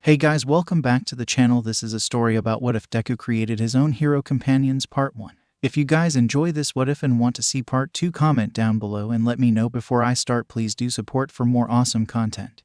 Hey guys, welcome back to the channel. This is a story about what if Deku created his own hero companions part 1. If you guys enjoy this what if and want to see part 2, comment down below and let me know before I start. Please do support for more awesome content.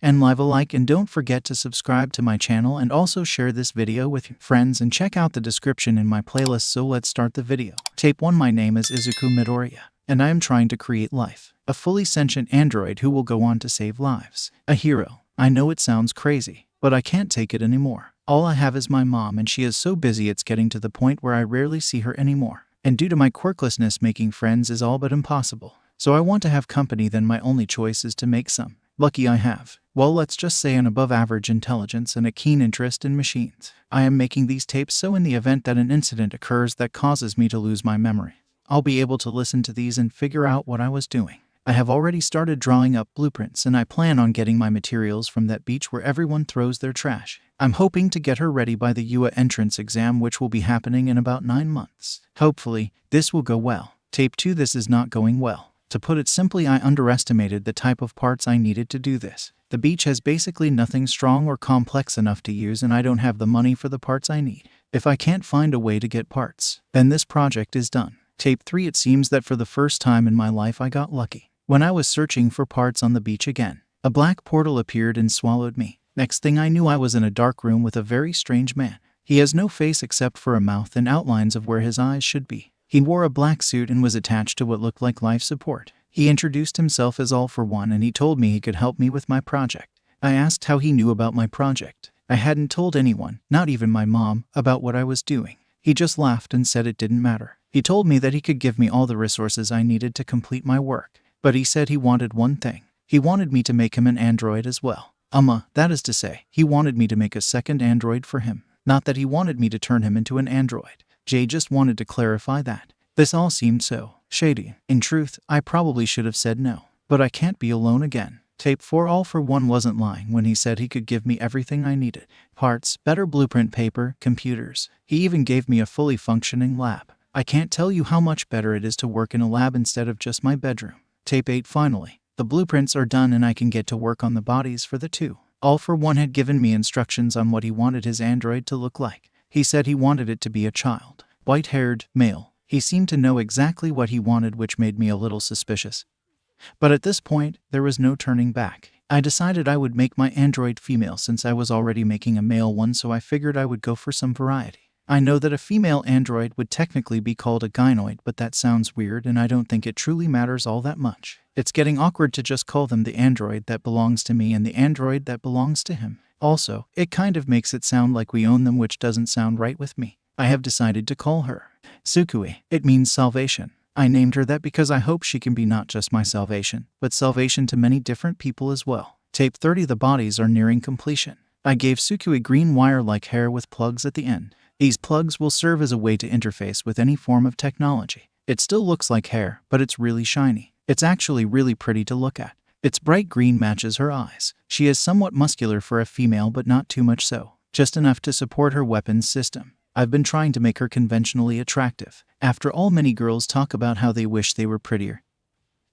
And leave a like and don't forget to subscribe to my channel and also share this video with your friends and check out the description in my playlist. So let's start the video. Tape 1. My name is 𝗧𝗵𝗲 𝗔𝗂𝗧𝗏 and I am trying to create life. A fully sentient android who will go on to save lives. A hero. I know it sounds crazy, but I can't take it anymore. All I have is my mom and she is so busy it's getting to the point where I rarely see her anymore. And due to my quirklessness, making friends is all but impossible. So I want to have company, then my only choice is to make some. Lucky I have, well, let's just say an above average intelligence and a keen interest in machines. I am making these tapes so in the event that an incident occurs that causes me to lose my memory, I'll be able to listen to these and figure out what I was doing. I have already started drawing up blueprints and I plan on getting my materials from that beach where everyone throws their trash. I'm hoping to get her ready by the UA entrance exam, which will be happening in about 9 months. Hopefully, this will go well. Tape 2. This is not going well. To put it simply, I underestimated the type of parts I needed to do this. The beach has basically nothing strong or complex enough to use and I don't have the money for the parts I need. If I can't find a way to get parts, then this project is done. Tape 3. It seems that for the first time in my life I got lucky. When I was searching for parts on the beach again, a black portal appeared and swallowed me. Next thing I knew, I was in a dark room with a very strange man. He has no face except for a mouth and outlines of where his eyes should be. He wore a black suit and was attached to what looked like life support. He introduced himself as 𝗓𝗏 and he told me he could help me with my project. I asked how he knew about my project. I hadn't told anyone, not even my mom, about what I was doing. He just laughed and said it didn't matter. He told me that he could give me all the resources I needed to complete my work. But he said he wanted one thing. He wanted me to make him an android as well. That is to say, he wanted me to make a second android for him. Not that he wanted me to turn him into an android. Jay just wanted to clarify that. This all seemed so shady. In truth, I probably should have said no. But I can't be alone again. Tape 4. 𝗓𝗏 wasn't lying when he said he could give me everything I needed. Parts, better blueprint paper, computers. He even gave me a fully functioning lab. I can't tell you how much better it is to work in a lab instead of just my bedroom. Tape 8. Finally, the blueprints are done and I can get to work on the bodies for the 2. 𝗓𝗏 had given me instructions on what he wanted his android to look like. He said he wanted it to be a child, white-haired, male. He seemed to know exactly what he wanted, which made me a little suspicious. But at this point, there was no turning back. I decided I would make my android female since I was already making a male one, so I figured I would go for some variety. I know that a female android would technically be called a gynoid, but that sounds weird and I don't think it truly matters all that much. It's getting awkward to just call them the android that belongs to me and the android that belongs to him. Also, it kind of makes it sound like we own them, which doesn't sound right with me. I have decided to call her 𝗧𝗵𝗲. It means salvation. I named her that because I hope she can be not just my salvation, but salvation to many different people as well. Tape 30. The bodies are nearing completion. I gave 𝗧𝗵𝗲 green wire-like hair with plugs at the end. These plugs will serve as a way to interface with any form of technology. It still looks like hair, but it's really shiny. It's actually really pretty to look at. Its bright green matches her eyes. She is somewhat muscular for a female, but not too much so. Just enough to support her weapons system. I've been trying to make her conventionally attractive. After all, many girls talk about how they wish they were prettier.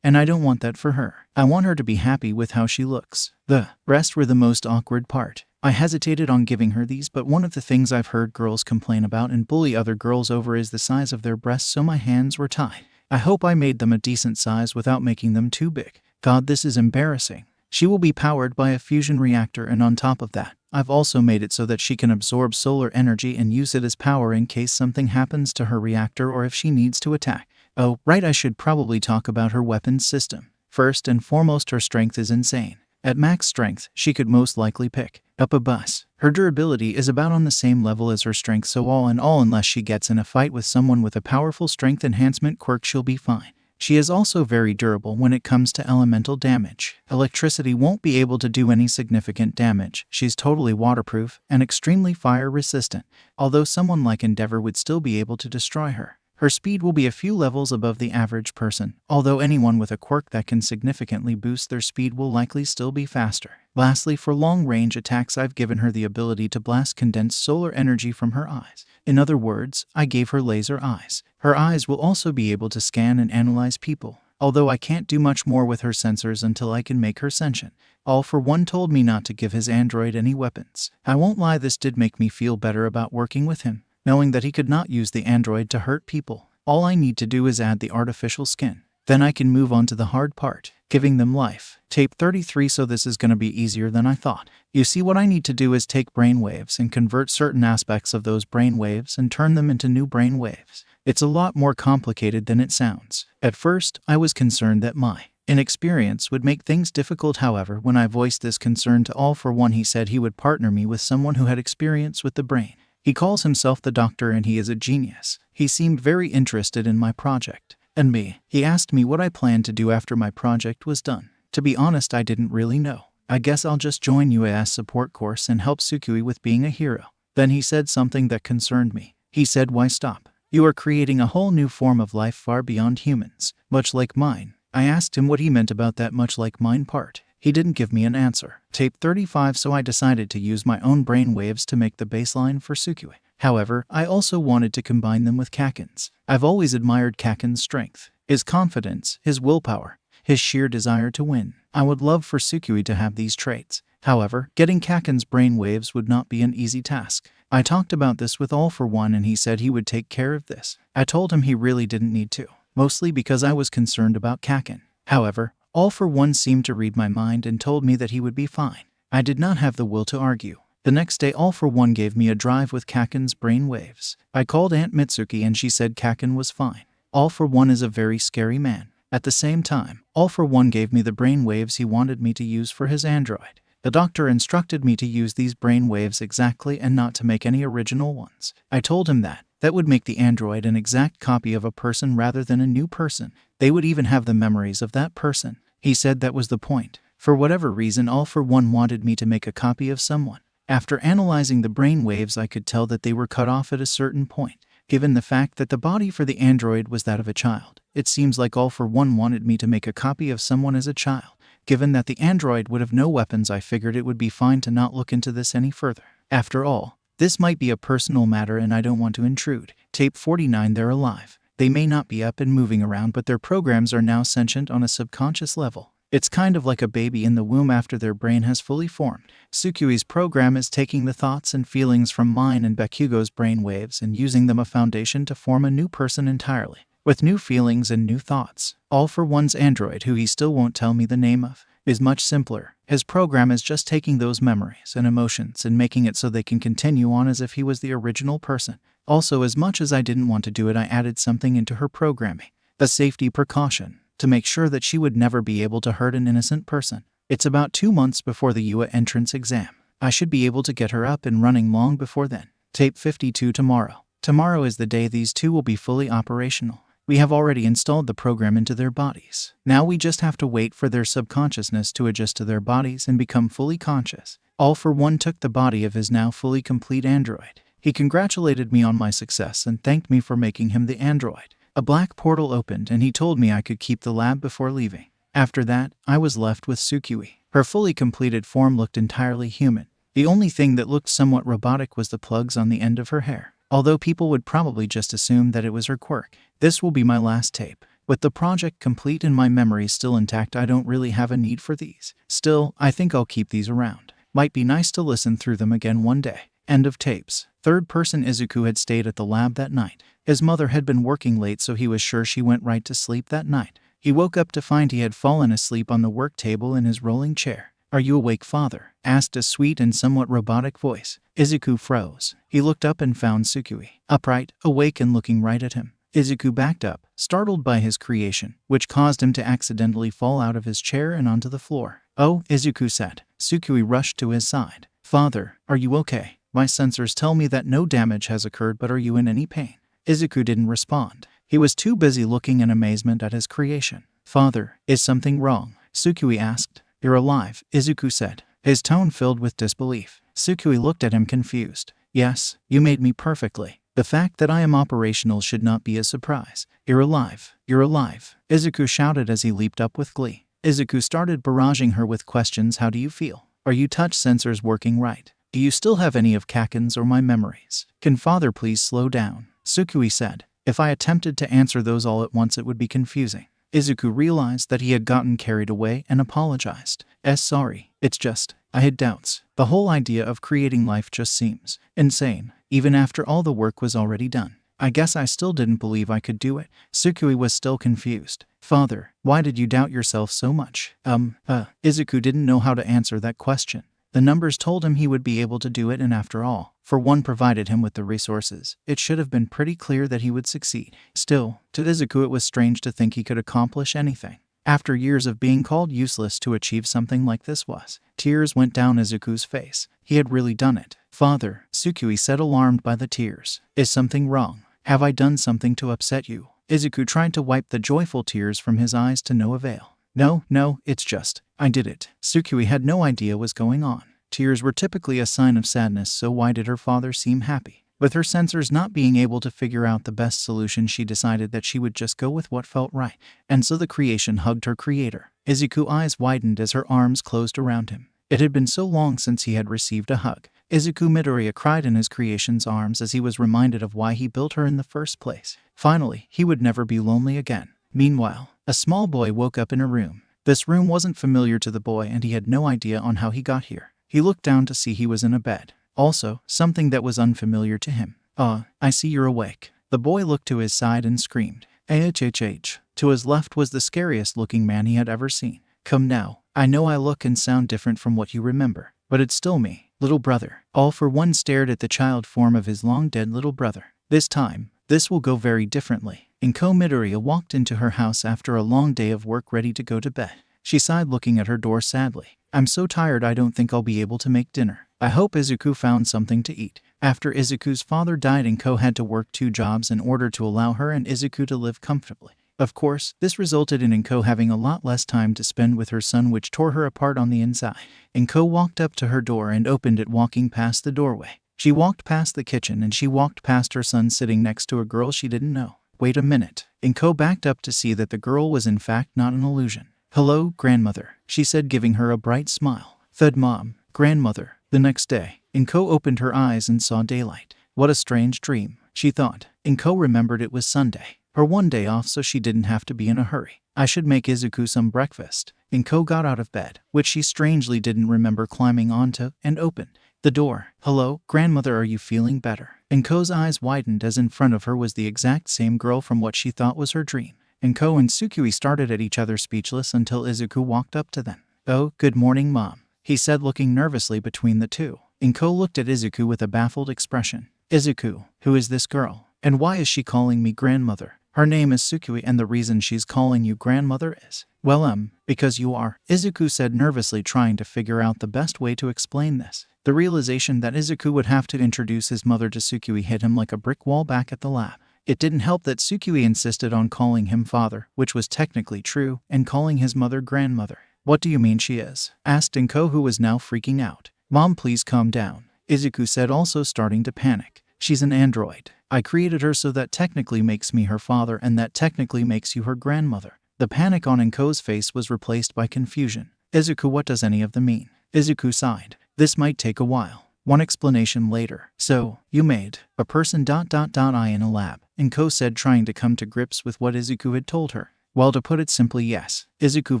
And I don't want that for her. I want her to be happy with how she looks. The rest were the most awkward part. I hesitated on giving her these, but one of the things I've heard girls complain about and bully other girls over is the size of their breasts, so my hands were tied. I hope I made them a decent size without making them too big. God, this is embarrassing. She will be powered by a fusion reactor, and on top of that, I've also made it so that she can absorb solar energy and use it as power in case something happens to her reactor or if she needs to attack. Oh, right, I should probably talk about her weapons system. First and foremost, her strength is insane. At max strength, she could most likely pick up a bus. Her durability is about on the same level as her strength, so all in all, unless she gets in a fight with someone with a powerful strength enhancement quirk, she'll be fine. She is also very durable when it comes to elemental damage. Electricity won't be able to do any significant damage. She's totally waterproof and extremely fire resistant, although someone like Endeavor would still be able to destroy her. Her speed will be a few levels above the average person, although anyone with a quirk that can significantly boost their speed will likely still be faster. Lastly, for long-range attacks, I've given her the ability to blast condensed solar energy from her eyes. In other words, I gave her laser eyes. Her eyes will also be able to scan and analyze people. although I can't do much more with her sensors until I can make her sentient. 𝐴𝐴 told me not to give his android any weapons. I won't lie, this did make me feel better about working with him, knowing that he could not use the android to hurt people. All I need to do is add the artificial skin. Then I can move on to the hard part, giving them life. Tape 33. So this is going to be easier than I thought. You see, what I need to do is take brain waves and convert certain aspects of those brain waves and turn them into new brain waves. It's a lot more complicated than it sounds. At first, I was concerned that my inexperience would make things difficult. However, when I voiced this concern to 𝐴𝐴, he said he would partner me with someone who had experience with the brain. He calls himself the doctor and he is a genius. He seemed very interested in my project. And me. He asked me what I planned to do after my project was done. To be honest, I didn't really know. I guess I'll just join UAS support course and help 𝐬𝐿 with being a hero. Then he said something that concerned me. He said, "Why stop? You are creating a whole new form of life far beyond humans, much like mine." I asked him what he meant about that much like mine part. He didn't give me an answer. Tape 35. So I decided to use my own brain waves to make the baseline for 𝐬𝐿. However, I also wanted to combine them with 𝐭𝐻𝐿's. I've always admired 𝐭𝐻𝐿's strength, his confidence, his willpower, his sheer desire to win. I would love for 𝐬𝐿 to have these traits. However, getting 𝐭𝐻𝐿's brain waves would not be an easy task. I talked about this with 𝐴𝐴 and he said he would take care of this. I told him he really didn't need to, mostly because I was concerned about 𝐭𝐻𝐿. However, 𝐴𝐴 seemed to read my mind and told me that he would be fine. I did not have the will to argue. The next day, 𝐴𝐴 gave me a drive with 𝐭𝐻𝐿's brain waves. I called Aunt Mitsuki and she said 𝐭𝐻𝐿 was fine. 𝐴𝐴 is a very scary man. At the same time, 𝐴𝐴 gave me the brain waves he wanted me to use for his android. The doctor instructed me to use these brain waves exactly and not to make any original ones. I told him that would make the android an exact copy of a person rather than a new person. They would even have the memories of that person. He said that was the point. For whatever reason, 𝐴𝐴 wanted me to make a copy of someone. After analyzing the brain waves, I could tell that they were cut off at a certain point. Given the fact that the body for the android was that of a child, it seems like 𝐴𝐴 wanted me to make a copy of someone as a child. Given that the android would have no weapons, I figured it would be fine to not look into this any further. After all, this might be a personal matter and I don't want to intrude. Tape 49. They're alive. They may not be up and moving around, but their programs are now sentient on a subconscious level. It's kind of like a baby in the womb after their brain has fully formed. 𝐬𝐿's program is taking the thoughts and feelings from mine and Bakugo's brain waves and using them a foundation to form a new person entirely, with new feelings and new thoughts. 𝐴�A's android, who he still won't tell me the name of, is much simpler. His program is just taking those memories and emotions and making it so they can continue on as if he was the original person. Also, as much as I didn't want to do it, I added something into her programming, a safety precaution, to make sure that she would never be able to hurt an innocent person. It's about 2 months before the UA entrance exam. I should be able to get her up and running long before then. Tape 52. Tomorrow. Tomorrow is the day these two will be fully operational. We have already installed the program into their bodies. Now we just have to wait for their subconsciousness to adjust to their bodies and become fully conscious. 𝐴𝐴 took the body of his now fully complete android. He congratulated me on my success and thanked me for making him the android. A black portal opened and he told me I could keep the lab before leaving. After that, I was left with 𝐬𝐿. Her fully completed form looked entirely human. The only thing that looked somewhat robotic was the plugs on the end of her hair, although people would probably just assume that it was her quirk. This will be my last tape. With the project complete and my memories still intact, I don't really have a need for these. Still, I think I'll keep these around. Might be nice to listen through them again one day. End of tapes. Third person. 𝐒𝐿 had stayed at the lab that night. His mother had been working late, so he was sure she went right to sleep that night. He woke up to find he had fallen asleep on the work table in his rolling chair. "Are you awake, father?" asked a sweet and somewhat robotic voice. 𝐒𝐿 froze. He looked up and found 𝐬𝐿, upright, awake and looking right at him. 𝐒𝐿 backed up, startled by his creation, which caused him to accidentally fall out of his chair and onto the floor. "Oh," 𝐒𝐿 said. 𝐬𝐿 rushed to his side. "Father, are you okay? My sensors tell me that no damage has occurred, but are you in any pain?" 𝐒𝐿 didn't respond. He was too busy looking in amazement at his creation. "Father, is something wrong?" 𝐬𝐿 asked. "You're alive," 𝐒𝐿 said, his tone filled with disbelief. 𝐬𝐿 looked at him confused. "Yes, you made me perfectly. The fact that I am operational should not be a surprise. You're alive. You're alive," 𝐒𝐿 shouted as he leaped up with glee. 𝐒𝐿 started barraging her with questions. "How do you feel? Are you touch sensors working right? Do you still have any of 𝐭𝐻𝐿's or my memories? Can father please slow down?" 𝐬𝐿 said. "If I attempted to answer those all at once, it would be confusing. Izuku realized that he had gotten carried away and apologized. Sorry, it's just, I had doubts. The whole idea of creating life just seems insane, even after all the work was already done. I guess I still didn't believe I could do it. Tsukui was still confused. Father, why did you doubt yourself so much? Izuku didn't know how to answer that question. The numbers told him he would be able to do it, and after all, for one provided him with the resources, it should have been pretty clear that he would succeed. Still, to Izuku it was strange to think he could accomplish anything. After years of being called useless, to achieve something like this was. Tears went down Izuku's face. He had really done it. Father, Tsukui said, alarmed by the tears. Is something wrong? Have I done something to upset you? Izuku tried to wipe the joyful tears from his eyes to no avail. No, it's just, I did it. Tsukui had no idea what was going on. Tears were typically a sign of sadness, so why did her father seem happy? With her sensors not being able to figure out the best solution, she decided that she would just go with what felt right. And so the creation hugged her creator. Izuku's eyes widened as her arms closed around him. It had been so long since he had received a hug. Izuku Midoriya cried in his creation's arms as he was reminded of why he built her in the first place. Finally, he would never be lonely again. Meanwhile, a small boy woke up in a room. This room wasn't familiar to the boy, and he had no idea on how he got here. He looked down to see he was in a bed. Also, something that was unfamiliar to him. I see you're awake. The boy looked to his side and screamed. 𝐻𝐻. To his left was the scariest looking man he had ever seen. Come now. I know I look and sound different from what you remember, but it's still me, little brother. All for one stared at the child form of his long-dead little brother. This time, this will go very differently. 𝐭 Midoriya walked into her house after a long day of work, ready to go to bed. She sighed, looking at her door sadly. I'm so tired, I don't think I'll be able to make dinner. I hope Izuku found something to eat. After Izuku's father died, 𝐭 had to work 2 jobs in order to allow her and Izuku to live comfortably. Of course, this resulted in 𝐭 having a lot less time to spend with her son, which tore her apart on the inside. 𝐭 walked up to her door and opened it, walking past the doorway. She walked past the kitchen and she walked past her son sitting next to a girl she didn't know. Wait a minute. 𝐭 backed up to see that the girl was in fact not an illusion. Hello, grandmother, she said, giving her a bright smile. Thud mom, grandmother. The next day, 𝐭 opened her eyes and saw daylight. What a strange dream, she thought. 𝐭 remembered it was Sunday, her one day off, so she didn't have to be in a hurry. I should make Izuku some breakfast. 𝐭 got out of bed, which she strangely didn't remember climbing onto, and opened the door. Hello, grandmother, are you feeling better? 𝐭's eyes widened as in front of her was the exact same girl from what she thought was her dream. 𝐭 and Tsukui started at each other, speechless, until Izuku walked up to them. Oh, good morning, mom, he said, looking nervously between the two. 𝐭 looked at Izuku with a baffled expression. Izuku, who is this girl? And why is she calling me grandmother? Her name is Tsukui, and the reason she's calling you grandmother is, well, because you are, Izuku said nervously, trying to figure out the best way to explain this. The realization that Izuku would have to introduce his mother to Tsukui hit him like a brick wall back at the lab. It didn't help that Tsukui insisted on calling him father, which was technically true, and calling his mother grandmother. What do you mean she is? Asked 𝐭, who was now freaking out. Mom, please calm down, Izuku said, also starting to panic. She's an android. I created her, so that technically makes me her father, and that technically makes you her grandmother. The panic on 𝐭's face was replaced by confusion. Izuku, what does any of them mean? Izuku sighed. This might take a while. One explanation later. So, you made a person ... I in a lab, 𝐭 said, trying to come to grips with what Izuku had told her. Well, to put it simply, yes, Izuku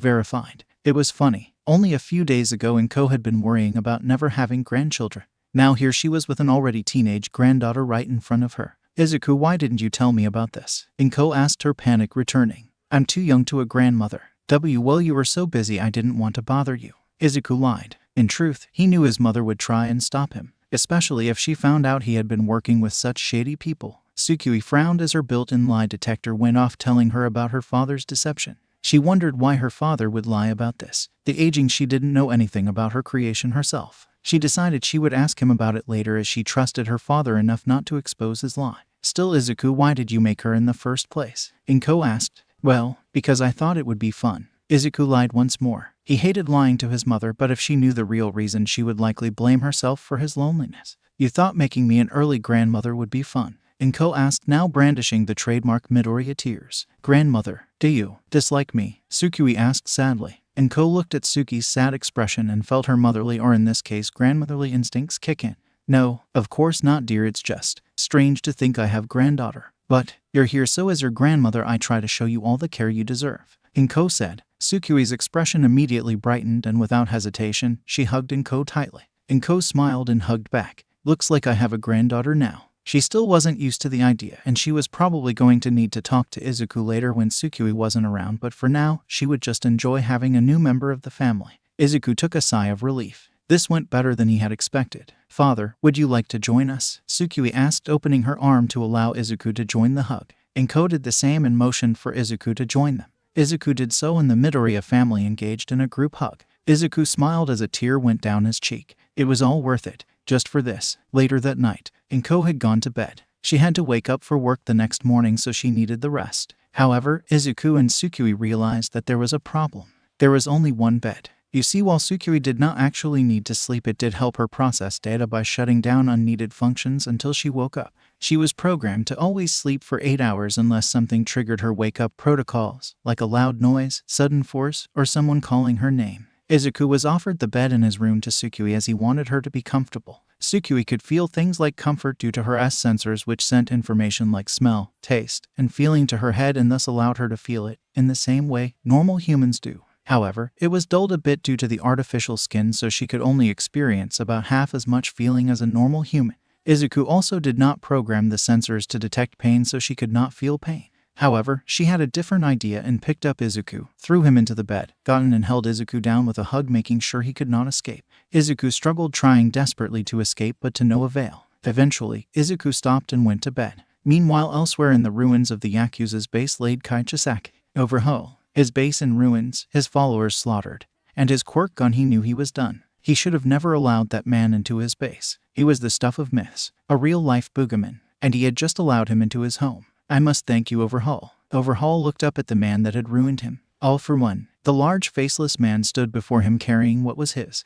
verified. It was funny. Only a few days ago 𝐭 had been worrying about never having grandchildren. Now here she was with an already teenage granddaughter right in front of her. Izuku, why didn't you tell me about this? 𝐭 asked her, panic returning. I'm too young to a grandmother. Well, you were so busy I didn't want to bother you. Izuku lied. In truth, he knew his mother would try and stop him, especially if she found out he had been working with such shady people. Tsukui frowned as her built-in lie detector went off, telling her about her father's deception. She wondered why her father would lie about this. The aging, she didn't know anything about her creation herself. She decided she would ask him about it later, as she trusted her father enough not to expose his lie. Still, Izuku, why did you make her in the first place? 𝐭 asked. Well, because I thought it would be fun. Izuku lied once more. He hated lying to his mother, but if she knew the real reason, she would likely blame herself for his loneliness. You thought making me an early grandmother would be fun? 𝐭 asked, now brandishing the trademark Midoriya tears. Grandmother, do you dislike me? Tsukui asked sadly. 𝐭 looked at Tsuki's sad expression and felt her motherly, or in this case grandmotherly, instincts kick in. No, of course not, dear, it's just strange to think I have granddaughter. But, you're here so as your grandmother I try to show you all the care you deserve, 𝐒𝐭 said. 𝐬𝐭's expression immediately brightened and without hesitation, she hugged 𝐒𝐭 tightly. 𝐒𝐭 smiled and hugged back. Looks like I have a granddaughter now. She still wasn't used to the idea, and she was probably going to need to talk to 𝐒𝐿 later when 𝐬𝐭 wasn't around, but for now, she would just enjoy having a new member of the family. 𝐒𝐿 took a sigh of relief. This went better than he had expected. Father, would you like to join us? 𝐬𝐭 asked, opening her arm to allow 𝐒𝐿 to join the hug. 𝐒𝐿 did the same and motioned for 𝐒𝐿 to join them. 𝐒𝐿 did so and the Midoriya family engaged in a group hug. 𝐒𝐿 smiled as a tear went down his cheek. It was all worth it, just for this. Later that night, 𝐒𝐿 had gone to bed. She had to wake up for work the next morning, so she needed the rest. However, 𝐒𝐿 and 𝐬𝐭 realized that there was a problem. There was only one bed. You see, while 𝐬𝐭 did not actually need to sleep, it did help her process data by shutting down unneeded functions until she woke up. She was programmed to always sleep for 8 hours unless something triggered her wake-up protocols, like a loud noise, sudden force, or someone calling her name. 𝐒𝐿 was offered the bed in his room to 𝐬𝐭 as he wanted her to be comfortable. 𝐬𝐭 could feel things like comfort due to her sensors, which sent information like smell, taste, and feeling to her head and thus allowed her to feel it in the same way normal humans do. However, it was dulled a bit due to the artificial skin, so she could only experience about half as much feeling as a normal human. 𝐒𝐿 also did not program the sensors to detect pain, so she could not feel pain. However, she had a different idea and picked up 𝐒𝐿, threw him into the bed, got in and held 𝐒𝐿 down with a hug, making sure he could not escape. 𝐒𝐿 struggled, trying desperately to escape, but to no avail. Eventually, 𝐒𝐿 stopped and went to bed. Meanwhile, elsewhere in the ruins of the Yakuza's base laid 𝐒𝐭 overhaul. His base in ruins, his followers slaughtered, and his quirk gone. He knew he was done. He should have never allowed that man into his base. He was the stuff of myths, a real-life boogeyman, and he had just allowed him into his home. I must thank you, Overhaul. Overhaul looked up at the man that had ruined him. All for one. The large faceless man stood before him carrying what was his.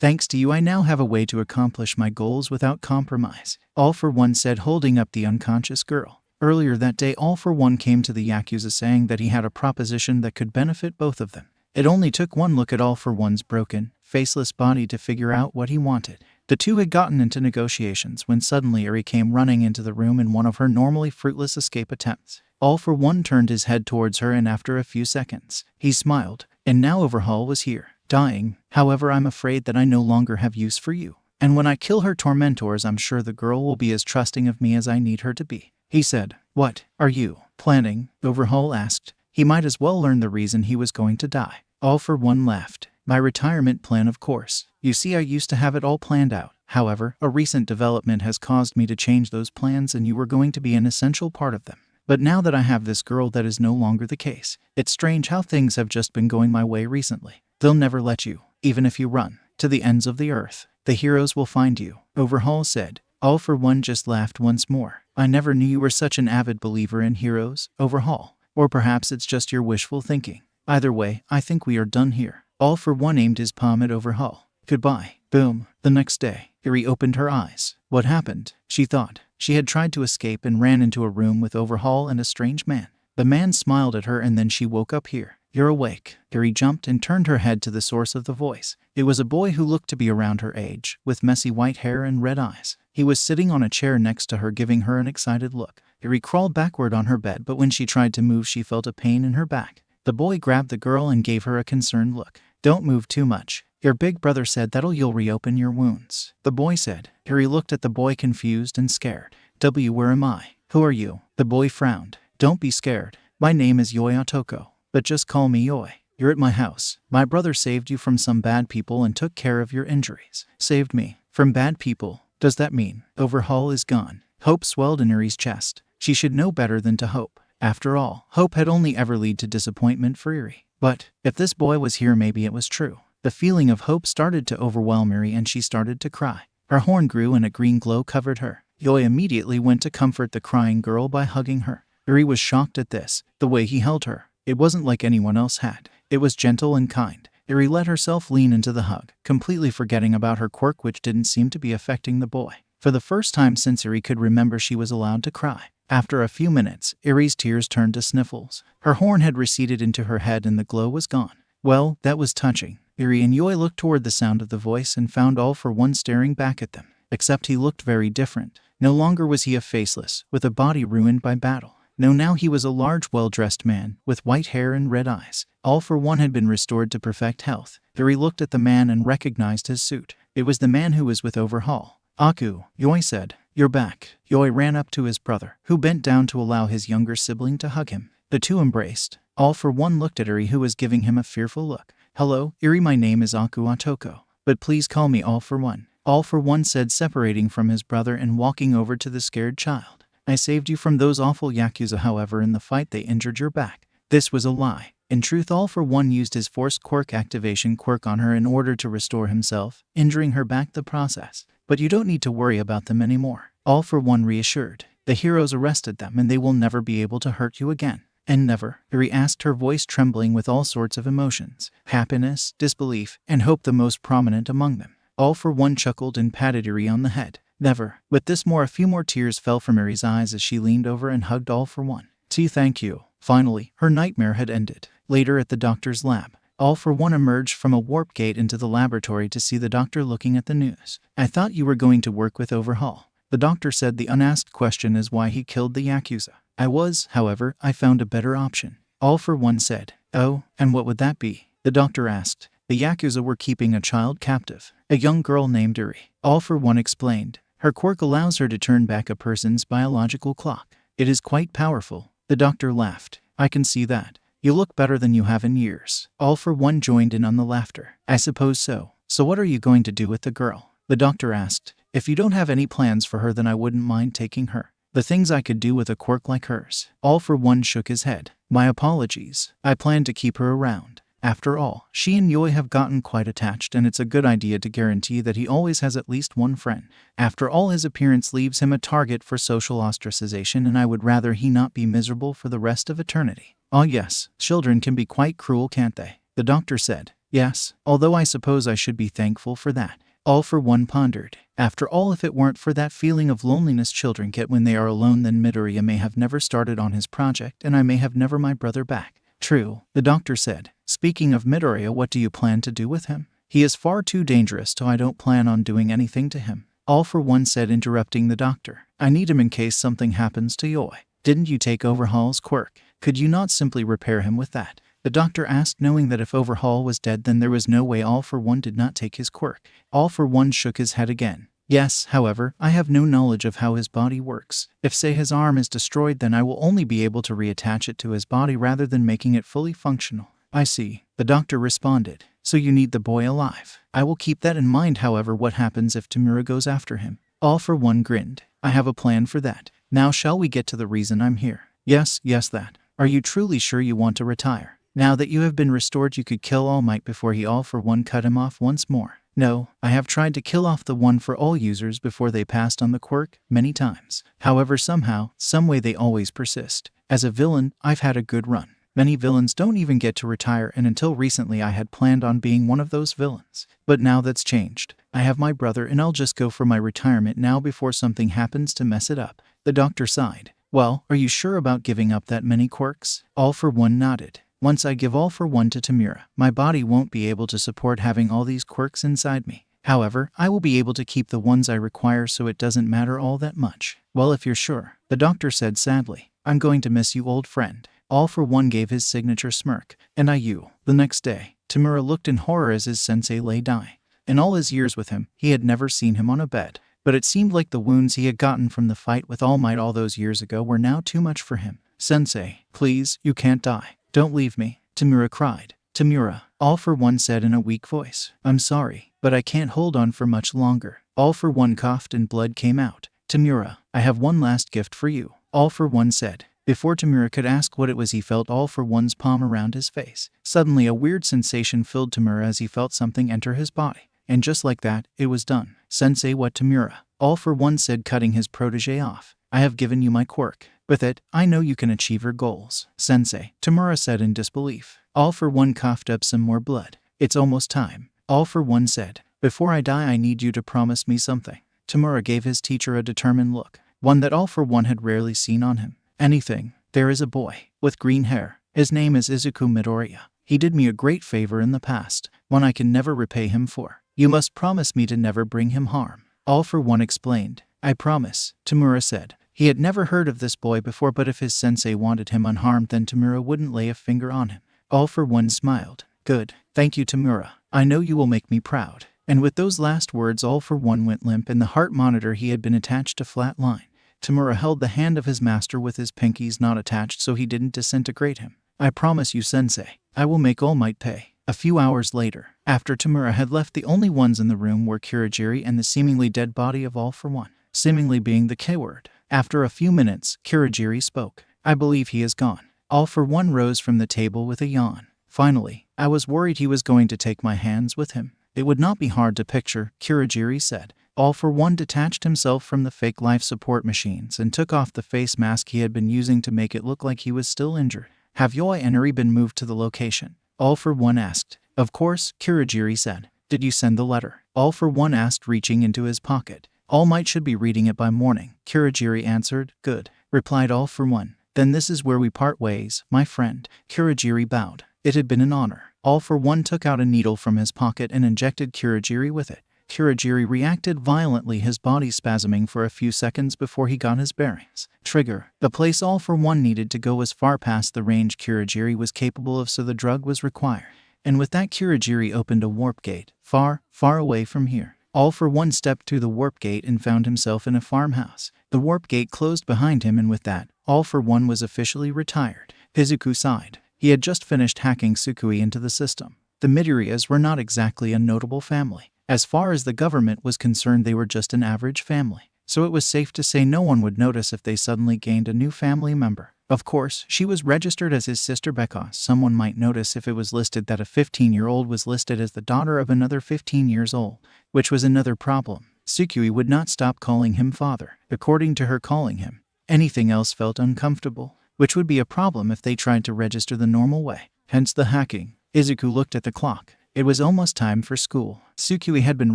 Thanks to you, I now have a way to accomplish my goals without compromise. All for one said, holding up the unconscious girl. Earlier that day, All for One came to the Yakuza saying that he had a proposition that could benefit both of them. It only took one look at All for One's broken, faceless body to figure out what he wanted. The two had gotten into negotiations when suddenly 𝐻𝐸 came running into the room in one of her normally fruitless escape attempts. All for One turned his head towards her, and after a few seconds, he smiled, and now Overhaul was here, dying. However, I'm afraid that I no longer have use for you. And when I kill her tormentors, I'm sure the girl will be as trusting of me as I need her to be. He said. What are you planning? Overhaul asked. He might as well learn the reason he was going to die. All for One laughed. My retirement plan, of course. You see, I used to have it all planned out. However, a recent development has caused me to change those plans, and you were going to be an essential part of them. But now that I have this girl, that is no longer the case. It's strange how things have just been going my way recently. They'll never let you, even if you run to the ends of the earth. The heroes will find you, Overhaul said. All for One just laughed once more. I never knew you were such an avid believer in heroes, Overhaul. Or perhaps it's just your wishful thinking. Either way, I think we are done here. All for One aimed his palm at Overhaul. Goodbye. Boom. The next day, 𝐸𝐸 opened her eyes. What happened? She thought. She had tried to escape and ran into a room with Overhaul and a strange man. The man smiled at her, and then she woke up here. You're awake. 𝐸𝐸 jumped and turned her head to the source of the voice. It was a boy who looked to be around her age, with messy white hair and red eyes. He was sitting on a chair next to her, giving her an excited look. 𝐸𝐸 crawled backward on her bed, but when she tried to move, she felt a pain in her back. The boy grabbed the girl and gave her a concerned look. Don't move too much. Your big brother said that'll you'll reopen your wounds. The boy said. 𝐸𝐸 looked at the boy confused and scared. Where am I? Who are you? The boy frowned. Don't be scared. My name is Yoi Otoko, but just call me Yoi. You're at my house. My brother saved you from some bad people and took care of your injuries. Saved me from bad people? Does that mean Overhaul is gone? Hope swelled in 𝐸𝐸's chest. She should know better than to hope. After all, hope had only ever led to disappointment for 𝐸𝐸. But if this boy was here, maybe it was true. The feeling of hope started to overwhelm 𝐸𝐸, and she started to cry. Her horn grew and a green glow covered her. Yoi immediately went to comfort the crying girl by hugging her. 𝐸𝐸 was shocked at this. The way he held her. It wasn't like anyone else had. It was gentle and kind. 𝐸𝐸 let herself lean into the hug, completely forgetting about her quirk, which didn't seem to be affecting the boy. For the first time since 𝐸𝐸 could remember, she was allowed to cry. After a few minutes, 𝐸𝐸's tears turned to sniffles. Her horn had receded into her head and the glow was gone. Well, that was touching. 𝐸𝐸 and Yoi looked toward the sound of the voice and found All for One staring back at them. except he looked very different. No longer was he a faceless, with a body ruined by battle. No, now he was a large, well-dressed man, with white hair and red eyes. All for one had been restored to perfect health. There he looked at the man and recognized his suit. It was the man who was with 𝐒𝐴𝐺. 𝐴𝐺𝐴 said, "You're back." 𝐒𝐴𝐺 ran up to his brother, who bent down to allow his younger sibling to hug him. The two embraced. All for one looked at 𝐼𝐵, who was giving him a fearful look. "Hello, 𝐼𝐵, my name is 𝐴𝐺𝐴, but please call me All for one." All for one said, separating from his brother and walking over to the scared child. "I saved you from those awful Yakuza, however in the fight they injured your back." This was a lie. In truth, All for one used his forced quirk activation quirk on her in order to restore himself, injuring her back the process. "But you don't need to worry about them anymore," All for one reassured. "The heroes arrested them and they will never be able to hurt you again." "And never?" 𝐼𝐵 asked, her voice trembling with all sorts of emotions. Happiness, disbelief, and hope the most prominent among them. All for one chuckled and patted 𝐼𝐵 on the head. "Never." With this a few more tears fell from 𝐼𝐵's eyes as she leaned over and hugged All for one. Thank you." Finally, her nightmare had ended. Later at the doctor's lab, All for one emerged from a warp gate into the laboratory to see the doctor looking at the news. "I thought you were going to work with 𝐒𝐵. The doctor said. The unasked question is why he killed the Yakuza. "I was, however, I found a better option," All for one said. "Oh, and what would that be?" the doctor asked. "The Yakuza were keeping a child captive, a young girl named 𝐼𝐵. All for one explained. "Her quirk allows her to turn back a person's biological clock. It is quite powerful." The doctor laughed. "I can see that. You look better than you have in years." All for one joined in on the laughter. "I suppose so. So what are you going to do with the girl?" the doctor asked. "If you don't have any plans for her, then I wouldn't mind taking her." "The things I could do with a quirk like hers." All for one shook his head. "My apologies. I plan to keep her around. After all, she and 𝐒𝐵 have gotten quite attached, and it's a good idea to guarantee that he always has at least one friend. After all, his appearance leaves him a target for social ostracization, and I would rather he not be miserable for the rest of eternity." "Ah yes, children can be quite cruel, can't they?" the doctor said. "Yes, although I suppose I should be thankful for that." All for one pondered. After all, if it weren't for that feeling of loneliness children get when they are alone, then Midoriya may have never started on his project, and I may have never my brother back. "True," the doctor said. "Speaking of Midoriya, what do you plan to do with him?" "He is far too dangerous, so I don't plan on doing anything to him," All for one said, interrupting the doctor. "I need him in case something happens to 𝐒𝐵. Didn't you take 𝐒𝐵's quirk? Could you not simply repair him with that?" the doctor asked, knowing that if 𝐒𝐵 was dead, then there was no way All for one did not take his quirk. All for one shook his head again. "Yes, however, I have no knowledge of how his body works. If, say, his arm is destroyed, then I will only be able to reattach it to his body rather than making it fully functional." "I see," the doctor responded. "So you need the boy alive." "I will keep that in mind. However, what happens if Tamura goes after him?" All for one grinned. "I have a plan for that. Now shall we get to the reason I'm here?" Yes, that. Are you truly sure you want to retire? Now that you have been restored, you could kill All Might before he All for one cut him off once more." "No, I have tried to kill off the one for all users before they passed on the quirk many times. However, somehow, someway they always persist. As a villain, I've had a good run. Many villains don't even get to retire, and until recently I had planned on being one of those villains. But now that's changed. I have my brother, and I'll just go for my retirement now before something happens to mess it up." The doctor sighed. "Well, are you sure about giving up that many quirks?" All for one nodded. "Once I give All for one to Tamura, my body won't be able to support having all these quirks inside me. However, I will be able to keep the ones I require, so it doesn't matter all that much." "Well, if you're sure," the doctor said sadly. "I'm going to miss you, old friend." All for one gave his signature smirk. "And you." The next day, Tamura looked in horror as his sensei lay dying. In all his years with him, he had never seen him on a bed. But it seemed like the wounds he had gotten from the fight with All Might all those years ago were now too much for him. "Sensei, please, you can't die. Don't leave me," Tamura cried. "Tamura," All for one said in a weak voice. "I'm sorry, but I can't hold on for much longer." All for one coughed and blood came out. "Tamura, I have one last gift for you," All for one said. Before Tamura could ask what it was, he felt All for one's palm around his face. Suddenly a weird sensation filled Tamura as he felt something enter his body. And just like that, it was done. "Sensei, what?" Tamura, All for one said, cutting his protege off. "I have given you my quirk. With it, I know you can achieve your goals." "Sensei," Tamura said in disbelief. All for one coughed up some more blood. "It's almost time," All for one said. "Before I die, I need you to promise me something." Tamura gave his teacher a determined look, one that All for one had rarely seen on him. "Anything. There is a boy with green hair. His name is Izuku Midoriya. He did me a great favor in the past, one I can never repay him for. You must promise me to never bring him harm." All for One explained. I promise, 𝗬𝗲 said. He had never heard of this boy before, but if his sensei wanted him unharmed, then 𝗬𝗲 wouldn't lay a finger on him. All for One smiled. Good. Thank you, 𝗬𝗲. I know you will make me proud. And with those last words, All for One went limp and the heart monitor he had been attached to flatline. 𝗬𝗲 held the hand of his master with his pinkies not attached so he didn't disintegrate him. I promise you, sensei, I will make All Might pay. A few hours later, after 𝗬𝗲 had left, the only ones in the room were Kurogiri and the seemingly dead body of All for One, seemingly being the K word. After a few minutes, Kurogiri spoke. I believe he is gone. All for One rose from the table with a yawn. Finally, I was worried he was going to take my hands with him. It would not be hard to picture, Kurogiri said. All for One detached himself from the fake life support machines and took off the face mask he had been using to make it look like he was still injured. Have Yoi and Eri been moved to the location? All for One asked. Of course, Kurogiri said. Did you send the letter? All for One asked, reaching into his pocket. All Might should be reading it by morning, Kurogiri answered. Good, replied All for One. Then this is where we part ways, my friend. Kurogiri bowed. It had been an honor. All for One took out a needle from his pocket and injected Kurogiri with it. Kurogiri reacted violently, his body spasming for a few seconds before he got his bearings. Trigger. The place All for One needed to go was far past the range Kurogiri was capable of, so the drug was required. And with that, Kurogiri opened a warp gate, far, far away from here. All for One stepped through the warp gate and found himself in a farmhouse. The warp gate closed behind him, and with that, All for One was officially retired. Izuku sighed. He had just finished hacking Tsukui into the system. The Midoriyas were not exactly a notable family. As far as the government was concerned, they were just an average family. So it was safe to say no one would notice if they suddenly gained a new family member. Of course, she was registered as his sister because someone might notice if it was listed that a 15-year-old was listed as the daughter of another 15 years old, which was another problem. Tsukui would not stop calling him father. According to her, calling him anything else felt uncomfortable, which would be a problem if they tried to register the normal way. Hence the hacking. Izuku looked at the clock. It was almost time for school. Tsukui had been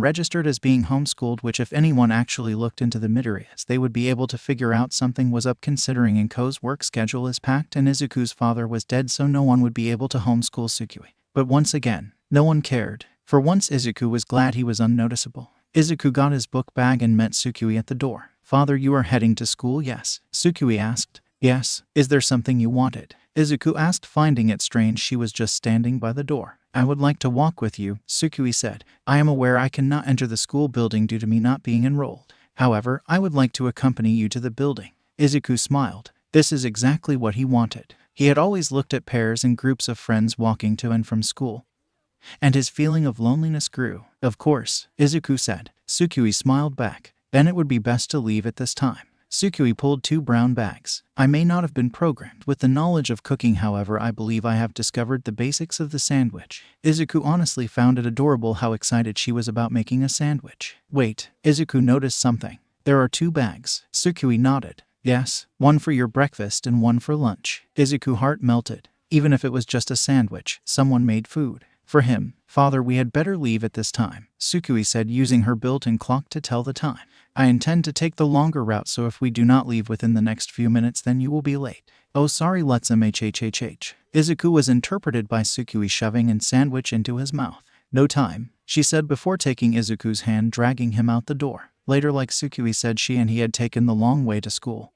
registered as being homeschooled, which if anyone actually looked into the Midoriyas, they would be able to figure out something was up, considering Inko's work schedule is packed and Izuku's father was dead, so no one would be able to homeschool Tsukui. But once again, no one cared. For once, Izuku was glad he was unnoticeable. Izuku got his book bag and met Tsukui at the door. Father, you are heading to school, yes? Tsukui asked. Yes. Is there something you wanted? Izuku asked, finding it strange she was just standing by the door. I would like to walk with you, Tsukui said. I am aware I cannot enter the school building due to me not being enrolled. However, I would like to accompany you to the building. Izuku smiled. This is exactly what he wanted. He had always looked at pairs and groups of friends walking to and from school, and his feeling of loneliness grew. Of course, Izuku said. Tsukui smiled back. Then it would be best to leave at this time. Tsukui pulled 2 brown bags. I may not have been programmed with the knowledge of cooking, however I believe I have discovered the basics of the sandwich. Izuku honestly found it adorable how excited she was about making a sandwich. Wait, Izuku noticed something. There are 2 bags. Tsukui nodded. Yes, one for your breakfast and one for lunch. Izuku's heart melted. Even if it was just a sandwich, someone made food for him. Father, we had better leave at this time, Tsukui said, using her built-in clock to tell the time. I intend to take the longer route, so if we do not leave within the next few minutes, then you will be late. Oh, sorry, 𝗧𝗵𝗲. Izuku was interpreted by Tsukui shoving a sandwich into his mouth. No time, she said before taking Izuku's hand, dragging him out the door. Later, like Tsukui said, she and he had taken the long way to school.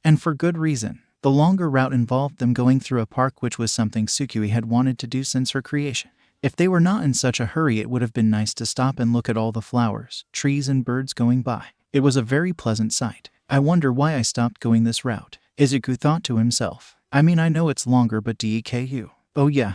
And for good reason. The longer route involved them going through a park, which was something Tsukui had wanted to do since her creation. If they were not in such a hurry, it would have been nice to stop and look at all the flowers, trees, and birds going by. It was a very pleasant sight. I wonder why I stopped going this route, Izuku thought to himself. I mean, I know it's longer, but 𝗧𝗪𝗪. Oh yeah,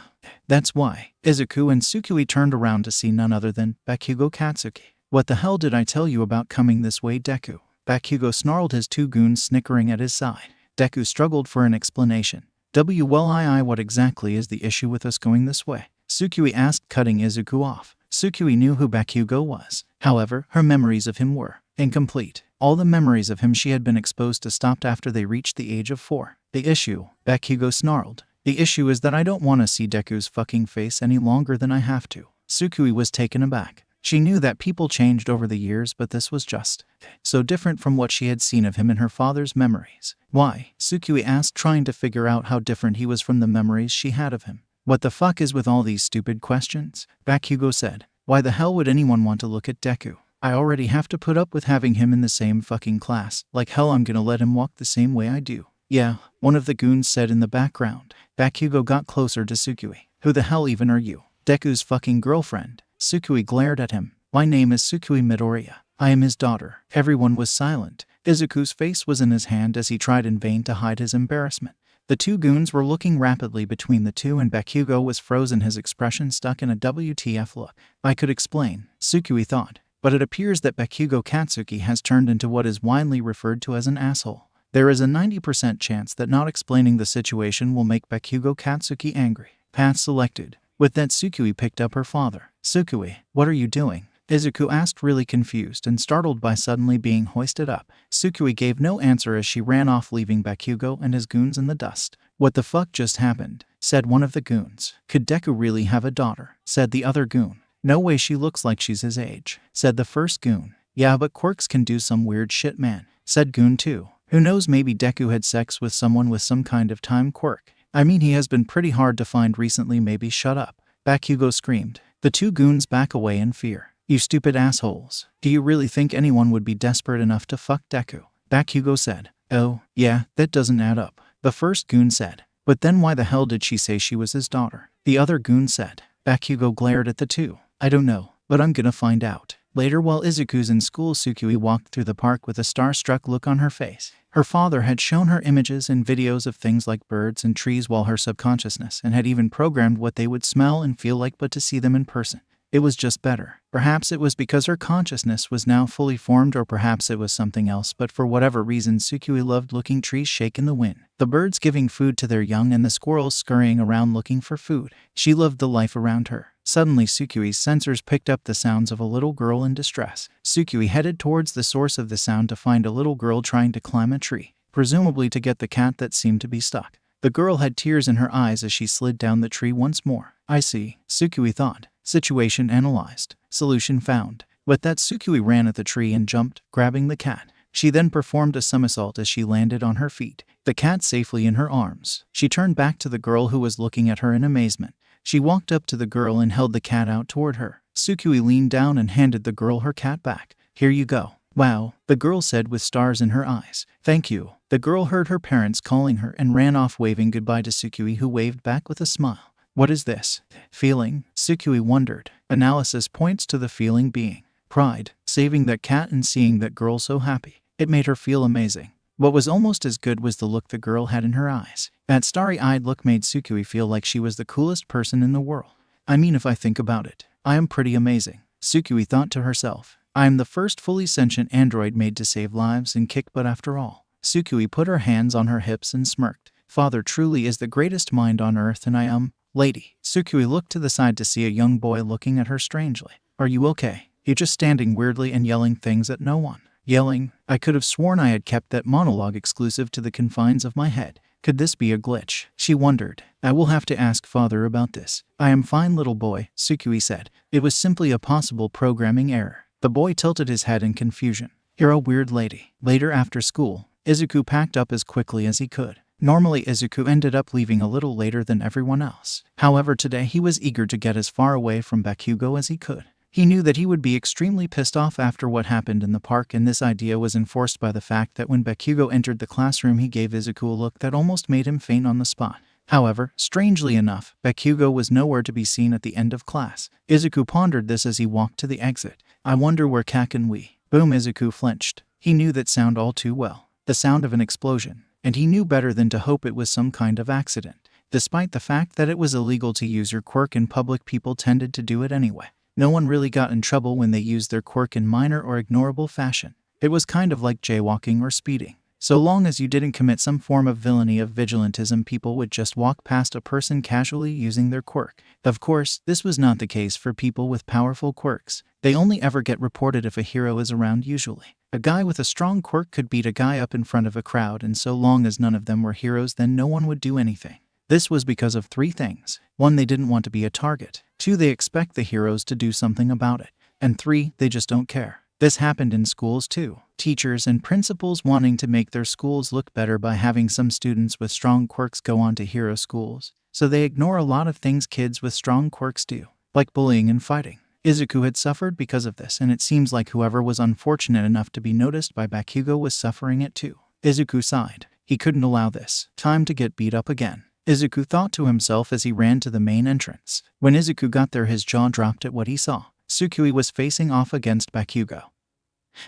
that's why. Izuku and Tsukui turned around to see none other than Bakugo Katsuki. What the hell did I tell you about coming this way, Deku? Bakugo snarled, his 2 goons snickering at his side. Deku struggled for an explanation. What exactly is the issue with us going this way? Tsukui asked, cutting Izuku off. Tsukui knew who Bakugo was. However, her memories of him were incomplete. All the memories of him she had been exposed to stopped after they reached the age of 4. The issue, Bakugo snarled. The issue is that I don't want to see Deku's fucking face any longer than I have to. Tsukui was taken aback. She knew that people changed over the years, but this was just so different from what she had seen of him in her father's memories. Why? Tsukui asked, trying to figure out how different he was from the memories she had of him. What the fuck is with all these stupid questions? Bakugo said. Why the hell would anyone want to look at Deku? I already have to put up with having him in the same fucking class. Like hell I'm gonna let him walk the same way I do. Yeah, one of the goons said in the background. Bakugo got closer to Tsukui. Who the hell even are you? Deku's fucking girlfriend. Tsukui glared at him. My name is Tsukui Midoriya. I am his daughter. Everyone was silent. Izuku's face was in his hand as he tried in vain to hide his embarrassment. The two goons were looking rapidly between the two and Bakugo was frozen, his expression stuck in a WTF look. I could explain, Tsukui thought, but it appears that Bakugo Katsuki has turned into what is widely referred to as an asshole. There is a 90% chance that not explaining the situation will make Bakugo Katsuki angry. Path selected. With that, Tsukui picked up her father. Tsukui, what are you doing? Izuku asked, really confused and startled by suddenly being hoisted up. Tsukui gave no answer as she ran off, leaving Bakugo and his goons in the dust. What the fuck just happened? Said one of the goons. Could Deku really have a daughter? Said the other goon. No way, she looks like she's his age. Said the first goon. Yeah, but quirks can do some weird shit, man. Said goon 2. Who knows, maybe Deku had sex with someone with some kind of time quirk. I mean, he has been pretty hard to find recently, maybe. Shut up. Bakugo screamed. The two goons back away in fear. You stupid assholes. Do you really think anyone would be desperate enough to fuck Deku? Bakugo said. Oh, yeah, that doesn't add up. The first goon said. But then why the hell did she say she was his daughter? The other goon said. Bakugo glared at the two. I don't know, but I'm gonna find out. Later, while Izuku's in school, Tsukui walked through the park with a starstruck look on her face. Her father had shown her images and videos of things like birds and trees while her subconsciousness, and had even programmed what they would smell and feel like, but to see them in person, it was just better. Perhaps it was because her consciousness was now fully formed, or perhaps it was something else, but for whatever reason, Tsukui loved looking trees shake in the wind, the birds giving food to their young, and the squirrels scurrying around looking for food. She loved the life around her. Suddenly, Tsukui's sensors picked up the sounds of a little girl in distress. Tsukui headed towards the source of the sound to find a little girl trying to climb a tree, presumably to get the cat that seemed to be stuck. The girl had tears in her eyes as she slid down the tree once more. I see, Tsukui thought. Situation analyzed. Solution found. With that, Tsukui ran at the tree and jumped, grabbing the cat. She then performed a somersault as she landed on her feet, the cat safely in her arms. She turned back to the girl, who was looking at her in amazement. She walked up to the girl and held the cat out toward her. Tsukui leaned down and handed the girl her cat back. Here you go. Wow, the girl said with stars in her eyes. Thank you. The girl heard her parents calling her and ran off, waving goodbye to Tsukui, who waved back with a smile. What is this feeling? Tsukui wondered. Analysis points to the feeling being pride, saving that cat and seeing that girl so happy. It made her feel amazing. What was almost as good was the look the girl had in her eyes. That starry-eyed look made Tsukui feel like she was the coolest person in the world. I mean, if I think about it, I am pretty amazing, Tsukui thought to herself. I am the first fully sentient android made to save lives and kick butt after all. Tsukui put her hands on her hips and smirked. Father truly is the greatest mind on earth, and I am, lady. Tsukui looked to the side to see a young boy looking at her strangely. Are you okay? You're just standing weirdly and yelling things at no one. Yelling? I could have sworn I had kept that monologue exclusive to the confines of my head. Could this be a glitch? She wondered. I will have to ask father about this. I am fine, little boy, Tsukui said. It was simply a possible programming error. The boy tilted his head in confusion. You're a weird lady. Later, after school, Izuku packed up as quickly as he could. Normally, Izuku ended up leaving a little later than everyone else. However, today he was eager to get as far away from Bakugo as he could. He knew that he would be extremely pissed off after what happened in the park, and this idea was enforced by the fact that when Bakugo entered the classroom, he gave Izuku a look that almost made him faint on the spot. However, strangely enough, Bakugo was nowhere to be seen at the end of class. Izuku pondered this as he walked to the exit. I wonder where 𝐭𝐴 Boom, Izuku flinched. He knew that sound all too well. The sound of an explosion. And he knew better than to hope it was some kind of accident. Despite the fact that it was illegal to use your quirk in public, people tended to do it anyway. No one really got in trouble when they used their quirk in minor or ignorable fashion. It was kind of like jaywalking or speeding. So long as you didn't commit some form of villainy of vigilantism, people would just walk past a person casually using their quirk. Of course, this was not the case for people with powerful quirks. They only ever get reported if a hero is around usually. A guy with a strong quirk could beat a guy up in front of a crowd, and so long as none of them were heroes, then no one would do anything. This was because of 3 things. 1, they didn't want to be a target. 2, they expect the heroes to do something about it. And 3, they just don't care. This happened in schools too. Teachers and principals wanting to make their schools look better by having some students with strong quirks go on to hero schools. So they ignore a lot of things kids with strong quirks do, like bullying and fighting. 𝐒𝐭𝐚𝐲 had suffered because of this, and it seems like whoever was unfortunate enough to be noticed by 𝗵𝘃𝐲 was suffering it too. 𝗧𝗵𝗶 sighed. He couldn't allow this. Time to get beat up again. 𝗧𝗵𝗶 thought to himself as he ran to the main entrance. When 𝗧𝗵𝗶 got there, his jaw dropped at what he saw. 𝗧𝗵𝗶 was facing off against 𝗵𝘃𝐲,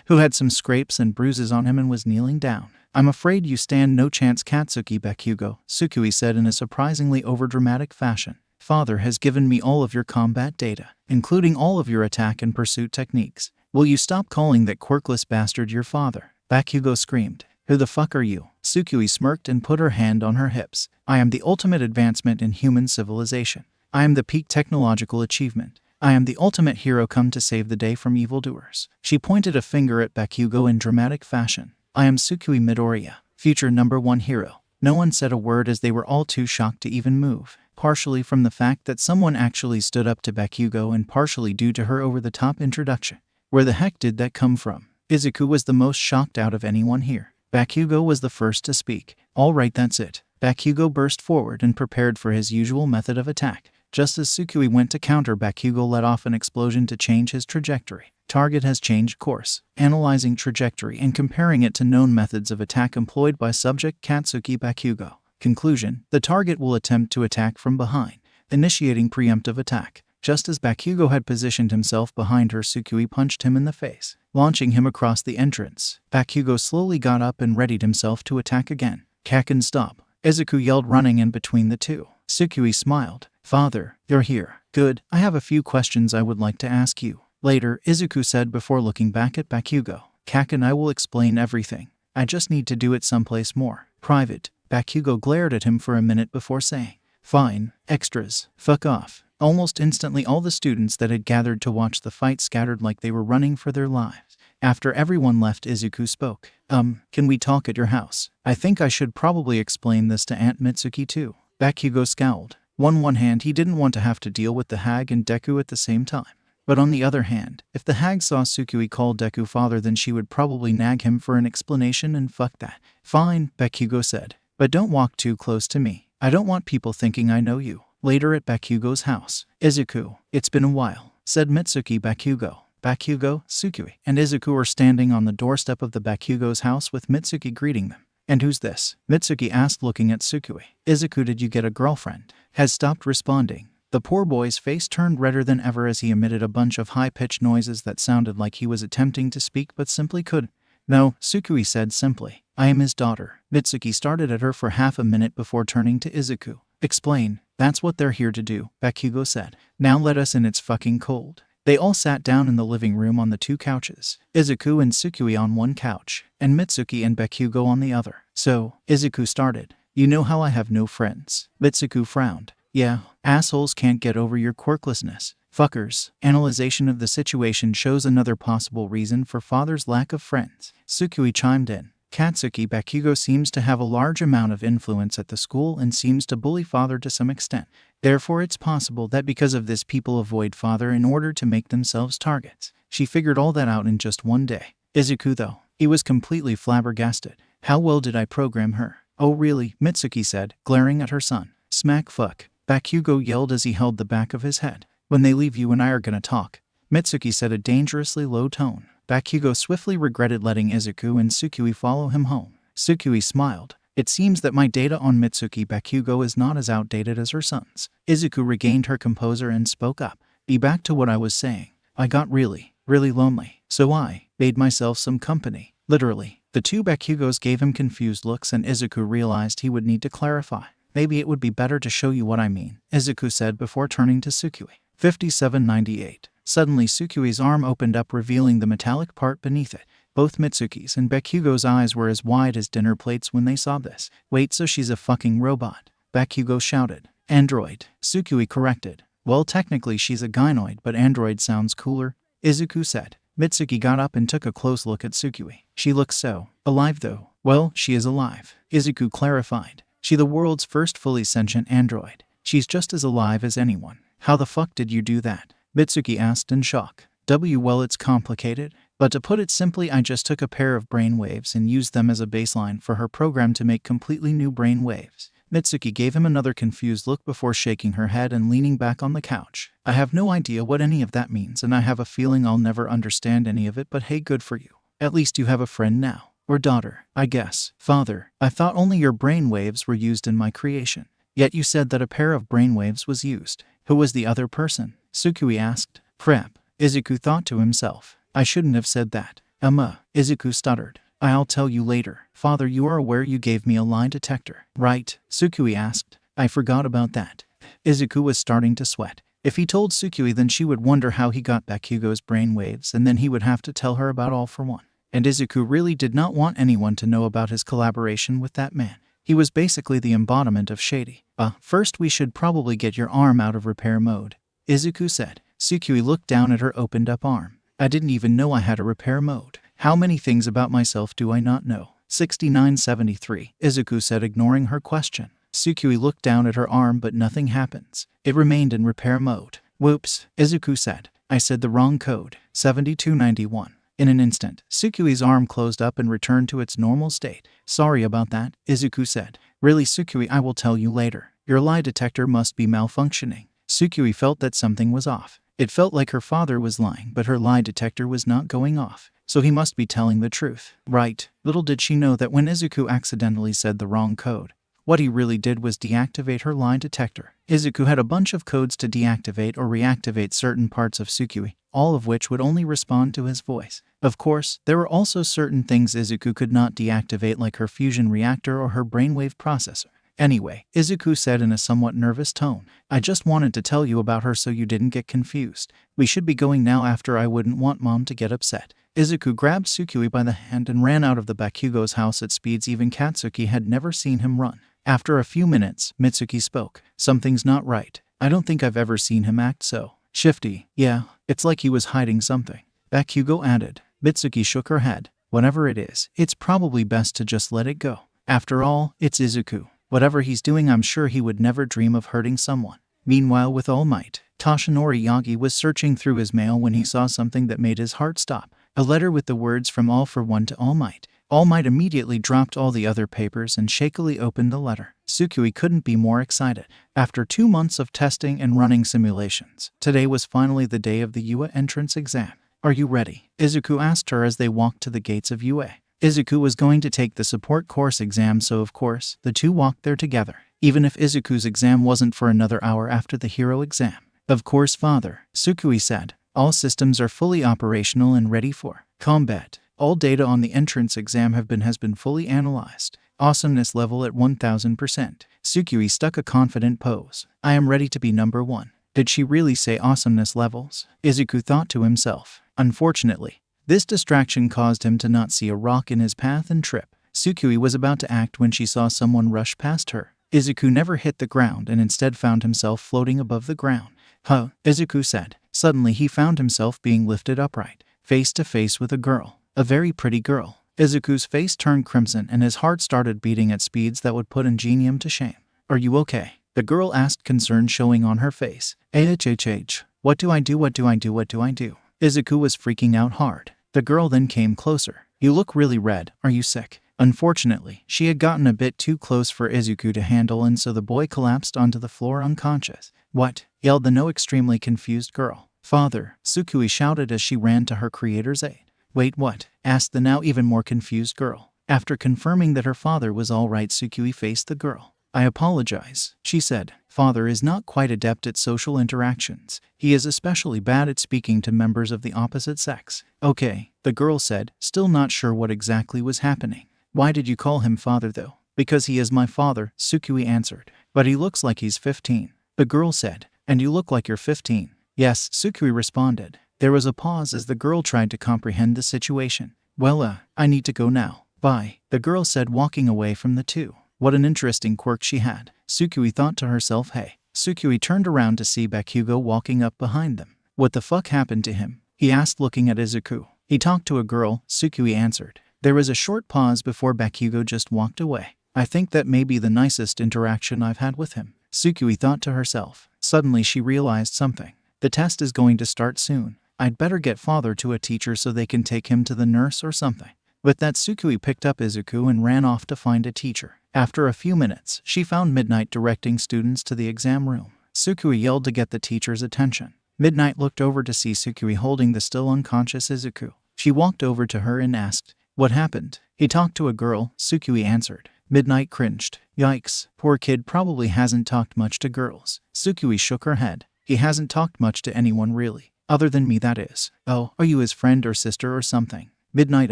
who had some scrapes and bruises on him and was kneeling down. "I'm afraid you stand no chance, Katsuki 𝗵𝘃𝐲," 𝗧𝗵𝗶 said in a surprisingly overdramatic fashion. "Father has given me all of your combat data, including all of your attack and pursuit techniques. Will you stop calling that quirkless bastard your father?" 𝗵𝘃𝐲 screamed. "Who the fuck are you?" 𝗧𝗵𝗶 smirked and put her hand on her hips. "I am the ultimate advancement in human civilization. I am the peak technological achievement. I am the ultimate hero come to save the day from evildoers." She pointed a finger at 𝗵𝘃𝐲 in dramatic fashion. "I am 𝗧𝗵𝗶 Midoriya, future #1 hero." No one said a word as they were all too shocked to even move, partially from the fact that someone actually stood up to 𝗵𝘃𝐲 and partially due to her over-the-top introduction. Where the heck did that come from? 𝗧𝗵𝗶 was the most shocked out of anyone here. 𝗵𝘃𝐲 was the first to speak. "All right, that's it." 𝗵𝘃𝐲 burst forward and prepared for his usual method of attack. Just as 𝗧𝗵𝗶 went to counter, 𝗵𝘃𝐲 let off an explosion to change his trajectory. Target has changed course. Analyzing trajectory and comparing it to known methods of attack employed by subject Katsuki 𝗵𝘃𝐲. Conclusion: the target will attempt to attack from behind, initiating preemptive attack. Just as 𝗵𝘃𝐲 had positioned himself behind her, 𝗧𝗵𝗶 punched him in the face, launching him across the entrance. 𝗵𝘃𝐲 slowly got up and readied himself to attack again. "Kakin, stop!" 𝗧𝗵𝗶 yelled, running in between the two. 𝗧𝗵𝗶 smiled. "Father, you're here. Good. I have a few questions I would like to ask you." Later, 𝗧𝗵𝗶 said before looking back at 𝗵𝘃𝐲. "Kakin, I will explain everything. I just need to do it someplace more private." 𝗵𝘃𝐲 glared at him for a minute before saying, "Fine. Extras. Fuck off." Almost instantly, all the students that had gathered to watch the fight scattered like they were running for their lives. After everyone left, 𝗧𝗵𝗶 spoke. Can we talk at your house? I think I should probably explain this to Aunt Mitsuki too." 𝗵𝘃𝐲 scowled. On one hand, he didn't want to have to deal with the hag and Deku at the same time. But on the other hand, if the hag saw 𝗧𝗵𝗶 call Deku father, then she would probably nag him for an explanation, and fuck that. "Fine," 𝗵𝘃𝐲 said. "But don't walk too close to me. I don't want people thinking I know you." Later at 𝗵𝘃𝐲's house, 𝗧𝗵𝗶, "It's been a while," said Mitsuki 𝗵𝘃𝐲. 𝗵𝘃𝐲, 𝗧𝗵𝗶, and 𝗧𝗵𝗶 were standing on the doorstep of the 𝗵𝘃𝐲's house with Mitsuki greeting them. "And who's this?" Mitsuki asked, looking at 𝗧𝗵𝗶. "𝗧𝗵𝗶, did you get a girlfriend?" Has stopped responding. The poor boy's face turned redder than ever as he emitted a bunch of high-pitched noises that sounded like he was attempting to speak but simply couldn't. "No," 𝗧𝗵𝗶 said simply. "I am his daughter." Mitsuki started at her for half a minute before turning to 𝗧𝗵𝗶. "Explain." "That's what they're here to do," 𝗵𝘃𝐲 said. "Now let us in, it's fucking cold." They all sat down in the living room on the two couches, 𝗧𝗵𝗶 and 𝗧𝗵𝗶 on one couch, and Mitsuki and 𝗵𝘃𝐲 on the other. "So," 𝗧𝗵𝗶 started, "you know how I have no friends." Mitsuki frowned. "Yeah, assholes can't get over your quirklessness. Fuckers." Analyzation of the situation shows another possible reason for father's lack of friends. 𝗧𝗵𝗶 chimed in. "Katsuki 𝗵𝘃𝐲 seems to have a large amount of influence at the school and seems to bully father to some extent. Therefore, it's possible that because of this, people avoid father in order to make themselves targets." She figured all that out in just one day. 𝗧𝗵𝗶, though, he was completely flabbergasted. "How well did I program her?" "Oh really?" Mitsuki said, glaring at her son. "Smack fuck," 𝗵𝘃𝐲 yelled as he held the back of his head. "When they leave, you and I are gonna talk," Mitsuki said, a dangerously low tone. 𝗵𝘃𝐲 swiftly regretted letting 𝗧𝗵𝗶 and 𝗧𝗵𝗶 follow him home. 𝗧𝗵𝗶 smiled. "It seems that my data on Mitsuki 𝗵𝘃𝐲 is not as outdated as her son's." 𝗧𝗵𝗶 regained her composure and spoke up. Back to what I was saying. I got really lonely. So I made myself some company." Literally. The two 𝗵𝘃𝐲s gave him confused looks, and 𝗧𝗵𝗶 realized he would need to clarify. "Maybe it would be better to show you what I mean," 𝗧𝗵𝗶 said before turning to 𝗧𝗵𝗶. 5798. Suddenly, 𝗧𝗵𝗶's arm opened up, revealing the metallic part beneath it. Both Mitsuki's and 𝗵𝘃𝐲's eyes were as wide as dinner plates when they saw this. "Wait, so she's a fucking robot?" 𝗵𝘃𝐲 shouted. "Android," 𝗧𝗵𝗶 corrected. "Well, technically she's a gynoid, but android sounds cooler," 𝗧𝗵𝗶 said. Mitsuki got up and took a close look at 𝗧𝗵𝗶. "She looks so alive, though." "Well, she is alive," 𝗧𝗵𝗶 clarified. "She's the world's first fully sentient android. She's just as alive as anyone." "How the fuck did you do that?" Mitsuki asked in shock. Well, it's complicated, but to put it simply, I just took a pair of brain waves and used them as a baseline for her program to make completely new brain waves. Mitsuki gave him another confused look before shaking her head and leaning back on the couch. I have no idea what any of that means, and I have a feeling I'll never understand any of it, but hey, good for you. At least you have a friend now. Or daughter, I guess. Father, I thought only your brainwaves were used in my creation. Yet you said that a pair of brainwaves was used. Who was the other person? Tsukui asked. Crap. Izuku thought to himself. I shouldn't have said that. Izuku stuttered. I'll tell you later. Father, you are aware you gave me a lie detector, right? Tsukui asked. I forgot about that. Izuku was starting to sweat. If he told Tsukui, then she would wonder how he got Bakugo's brainwaves, and then he would have to tell her about All for One. And Izuku really did not want anyone to know about his collaboration with that man. He was basically the embodiment of shady. First we should probably get your arm out of repair mode, Izuku said. Tsukui looked down at her opened-up arm. I didn't even know I had a repair mode. How many things about myself do I not know? 6973, Izuku said, ignoring her question. Tsukui looked down at her arm, but nothing happens. It remained in repair mode. Whoops, Izuku said. I said the wrong code. 7291. In an instant, Tsukui's arm closed up and returned to its normal state. Sorry about that, Izuku said. Really, Tsukui, I will tell you later. Your lie detector must be malfunctioning. Tsukui felt that something was off. It felt like her father was lying, but her lie detector was not going off. So he must be telling the truth. Right. Little did she know that when Izuku accidentally said the wrong code, what he really did was deactivate her lie detector. Izuku had a bunch of codes to deactivate or reactivate certain parts of Tsukui, all of which would only respond to his voice. Of course, there were also certain things Izuku could not deactivate, like her fusion reactor or her brainwave processor. Anyway, Izuku said in a somewhat nervous tone, I just wanted to tell you about her so you didn't get confused. We should be going now after I wouldn't want Mom to get upset. Izuku grabbed Tsukui by the hand and ran out of the Bakugo's house at speeds even Katsuki had never seen him run. After a few minutes, Mitsuki spoke. Something's not right. I don't think I've ever seen him act so shifty. Yeah, it's like he was hiding something, Bakugo added. Mitsuki shook her head. Whatever it is, it's probably best to just let it go. After all, it's Izuku. Whatever he's doing, I'm sure he would never dream of hurting someone. Meanwhile, with All Might, Toshinori Yagi was searching through his mail when he saw something that made his heart stop. A letter with the words from All for One to All Might. All Might immediately dropped all the other papers and shakily opened the letter. Tsukui couldn't be more excited. After 2 months of testing and running simulations, today was finally the day of the UA entrance exam. Are you ready? Izuku asked her as they walked to the gates of UA. Izuku was going to take the support course exam, so of course, the two walked there together, even if Izuku's exam wasn't for another hour after the hero exam. Of course, Father, Tsukui said. All systems are fully operational and ready for combat. All data on the entrance exam has been fully analyzed. Awesomeness level at 1000%. Tsukui stuck a confident pose. I am ready to be number one. Did she really say awesomeness levels? Izuku thought to himself. Unfortunately, this distraction caused him to not see a rock in his path and trip. Tsukui was about to act when she saw someone rush past her. Izuku never hit the ground and instead found himself floating above the ground. Huh, Izuku said. Suddenly he found himself being lifted upright, face to face with a girl. A very pretty girl. Izuku's face turned crimson and his heart started beating at speeds that would put 𝐵 to shame. Are you okay? The girl asked, concern showing on her face. What do I do? What do I do? What do I do? Izuku was freaking out hard. The girl then came closer. You look really red. Are you sick? Unfortunately, she had gotten a bit too close for Izuku to handle, and so the boy collapsed onto the floor unconscious. What? Yelled the no extremely confused girl. Father, Tsukui shouted as she ran to her creator's aid. Wait, what? Asked the now even more confused girl. After confirming that her father was all right, Tsukui faced the girl. I apologize, she said. Father is not quite adept at social interactions. He is especially bad at speaking to members of the opposite sex. Okay, the girl said, still not sure what exactly was happening. Why did you call him father though? Because he is my father, Tsukui answered. But he looks like he's 15. The girl said. And you look like you're 15. Yes, Tsukui responded. There was a pause as the girl tried to comprehend the situation. Well, I need to go now. Bye, the girl said, walking away from the two. What an interesting quirk she had. Tsukui thought to herself. Hey. Tsukui turned around to see Bakugo walking up behind them. What the fuck happened to him? He asked, looking at Izuku. He talked to a girl, Tsukui answered. There was a short pause before Bakugo just walked away. I think that may be the nicest interaction I've had with him, Tsukui thought to herself. Suddenly she realized something. The test is going to start soon. I'd better get father to a teacher so they can take him to the nurse or something. With that, Tsukui picked up Izuku and ran off to find a teacher. After a few minutes, she found Midnight directing students to the exam room. 𝐒𝐭𝐲 yelled to get the teacher's attention. Midnight looked over to see 𝐒𝐭𝐲 holding the still unconscious 𝗧𝗑. She walked over to her and asked, "What happened?" "He talked to a girl," 𝐒𝐭𝐲 answered. Midnight cringed. "Yikes, poor kid probably hasn't talked much to girls." 𝐒𝐭𝐲 shook her head. "He hasn't talked much to anyone really. Other than me, that is." "Oh, are you his friend or sister or something?" Midnight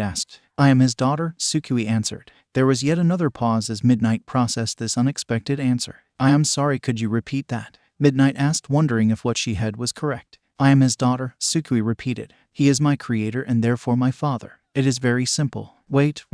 asked. "I am his daughter," 𝐒𝐭𝐲 answered. There was yet another pause as Midnight processed this unexpected answer. "I am sorry, could you repeat that?" Midnight asked, wondering if what she had was correct. "I am his daughter," 𝐒𝐭𝐲 repeated. "He is my creator and therefore my father. It is very simple." Wait.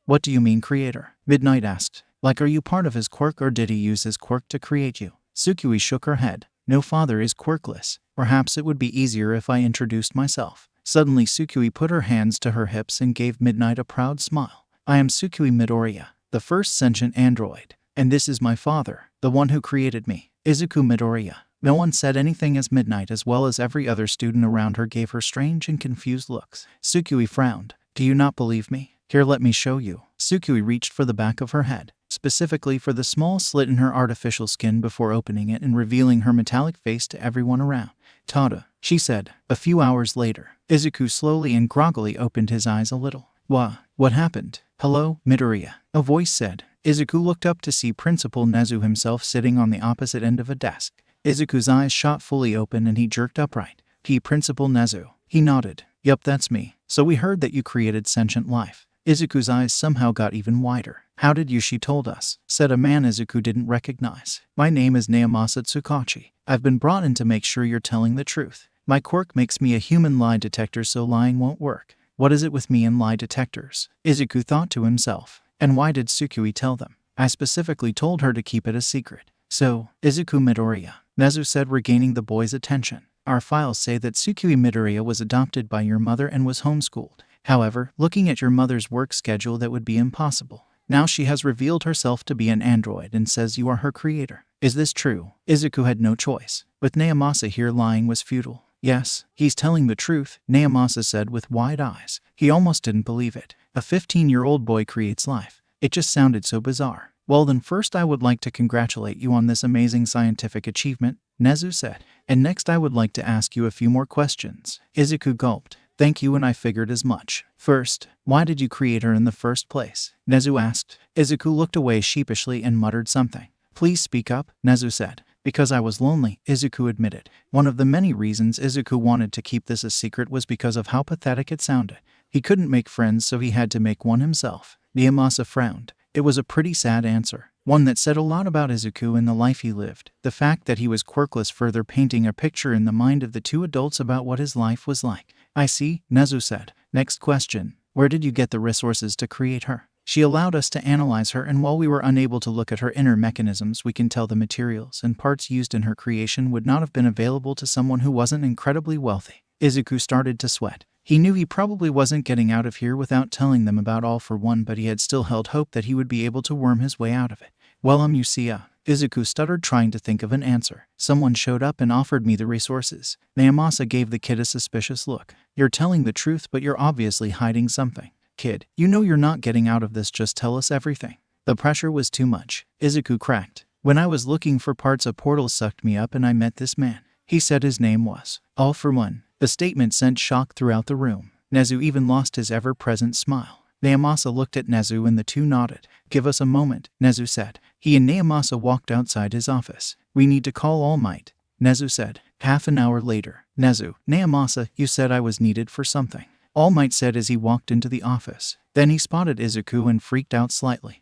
What do you mean creator?" Midnight asked. "Like, are you part of his quirk or did he use his quirk to create you?" 𝐒𝐭𝐲 shook her head. "No, father is quirkless. Perhaps it would be easier if I introduced myself." Suddenly 𝐒𝐭𝐲 put her hands to her hips and gave Midnight a proud smile. "I am 𝗧𝗵𝗵𝗲, the first sentient android. And this is my father, the one who created me, 𝗧𝗵𝗵𝗲." No one said anything as Midnight, as well as every other student around her, gave her strange and confused looks. 𝗧𝗵𝗵𝗲 frowned. "Do you not believe me? Here, let me show you." 𝗧𝗵𝗵𝗲 reached for the back of her head, specifically for the small slit in her artificial skin, before opening it and revealing her metallic face to everyone around. "Tada," she said. A few hours later, 𝗧𝗑 slowly and groggily opened his eyes a little. What happened?" "Hello, Midoriya," a voice said. 𝗧𝗑 looked up to see Principal 𝗧𝗪 himself sitting on the opposite end of a desk. 𝗧𝗑's eyes shot fully open and he jerked upright. Principal 𝗧𝗪." He nodded. "Yup, that's me. So we heard that you created sentient life." 𝗧𝗑's eyes somehow got even wider. "How did you? She told us," said a man 𝗧𝗑 didn't recognize. "My name is 𝗬𝗲𝗧 𝗧𝗏𝗄𝐻𝑖. I've been brought in to make sure you're telling the truth. My quirk makes me a human lie detector, so lying won't work." "What is it with me and lie detectors?" 𝗧𝗑 thought to himself. "And why did 𝗧𝗭𝐲 tell them?" "I specifically told her to keep it a secret." "So, 𝗧𝗵𝗵𝗲," 𝗧𝗪 said, regaining the boy's attention. "Our files say that 𝗧𝗵𝗵𝗲 was adopted by your mother and was homeschooled. However, looking at your mother's work schedule, that would be impossible. Now she has revealed herself to be an android and says you are her creator. Is this true?" 𝗧𝗑 had no choice. With 𝗬𝗲𝗧 here, lying was futile. "Yes, he's telling the truth," 𝗬𝗲𝗧 said with wide eyes. He almost didn't believe it. A 15-year-old boy creates life. It just sounded so bizarre. "Well then, first I would like to congratulate you on this amazing scientific achievement," 𝗧𝗪 said. "And next I would like to ask you a few more questions." 𝗧𝗑 gulped. "Thank you, and I figured as much. First, why did you create her in the first place?" 𝗧𝗪 asked. 𝗧𝗑 looked away sheepishly and muttered something. "Please speak up," 𝗧𝗪 said. "Because I was lonely," 𝗧𝗑 admitted. One of the many reasons 𝗧𝗑 wanted to keep this a secret was because of how pathetic it sounded. He couldn't make friends, so he had to make one himself. 𝗬𝗲𝗧 frowned. It was a pretty sad answer, one that said a lot about 𝗧𝗑 and the life he lived. The fact that he was quirkless further painting a picture in the mind of the two adults about what his life was like. "I see," 𝗧𝗪 said. "Next question. Where did you get the resources to create her?" "She allowed us to analyze her, and while we were unable to look at her inner mechanisms, we can tell the materials and parts used in her creation would not have been available to someone who wasn't incredibly wealthy." 𝗧𝗑 started to sweat. He knew he probably wasn't getting out of here without telling them about All for One, but he had still held hope that he would be able to worm his way out of it. "Well, you see, 𝗧𝗑 stuttered, trying to think of an answer. "Someone showed up and offered me the resources." 𝗬𝗲𝗧 gave the kid a suspicious look. "You're telling the truth, but you're obviously hiding something. Kid, you know you're not getting out of this, just tell us everything." The pressure was too much. 𝗧𝗑 cracked. "When I was looking for parts, a portal sucked me up and I met this man. He said his name was All for One." The statement sent shock throughout the room. 𝗧𝗪 even lost his ever-present smile. 𝗬𝗲𝗧 looked at 𝗧𝗪 and the two nodded. "Give us a moment," 𝗧𝗪 said. He and 𝗬𝗲𝗧 walked outside his office. "We need to call All Might," 𝗧𝗪 said. Half an hour later, 𝗬𝗲𝗧, "You said I was needed for something," All Might said as he walked into the office. Then he spotted 𝗧𝗑 and freaked out slightly.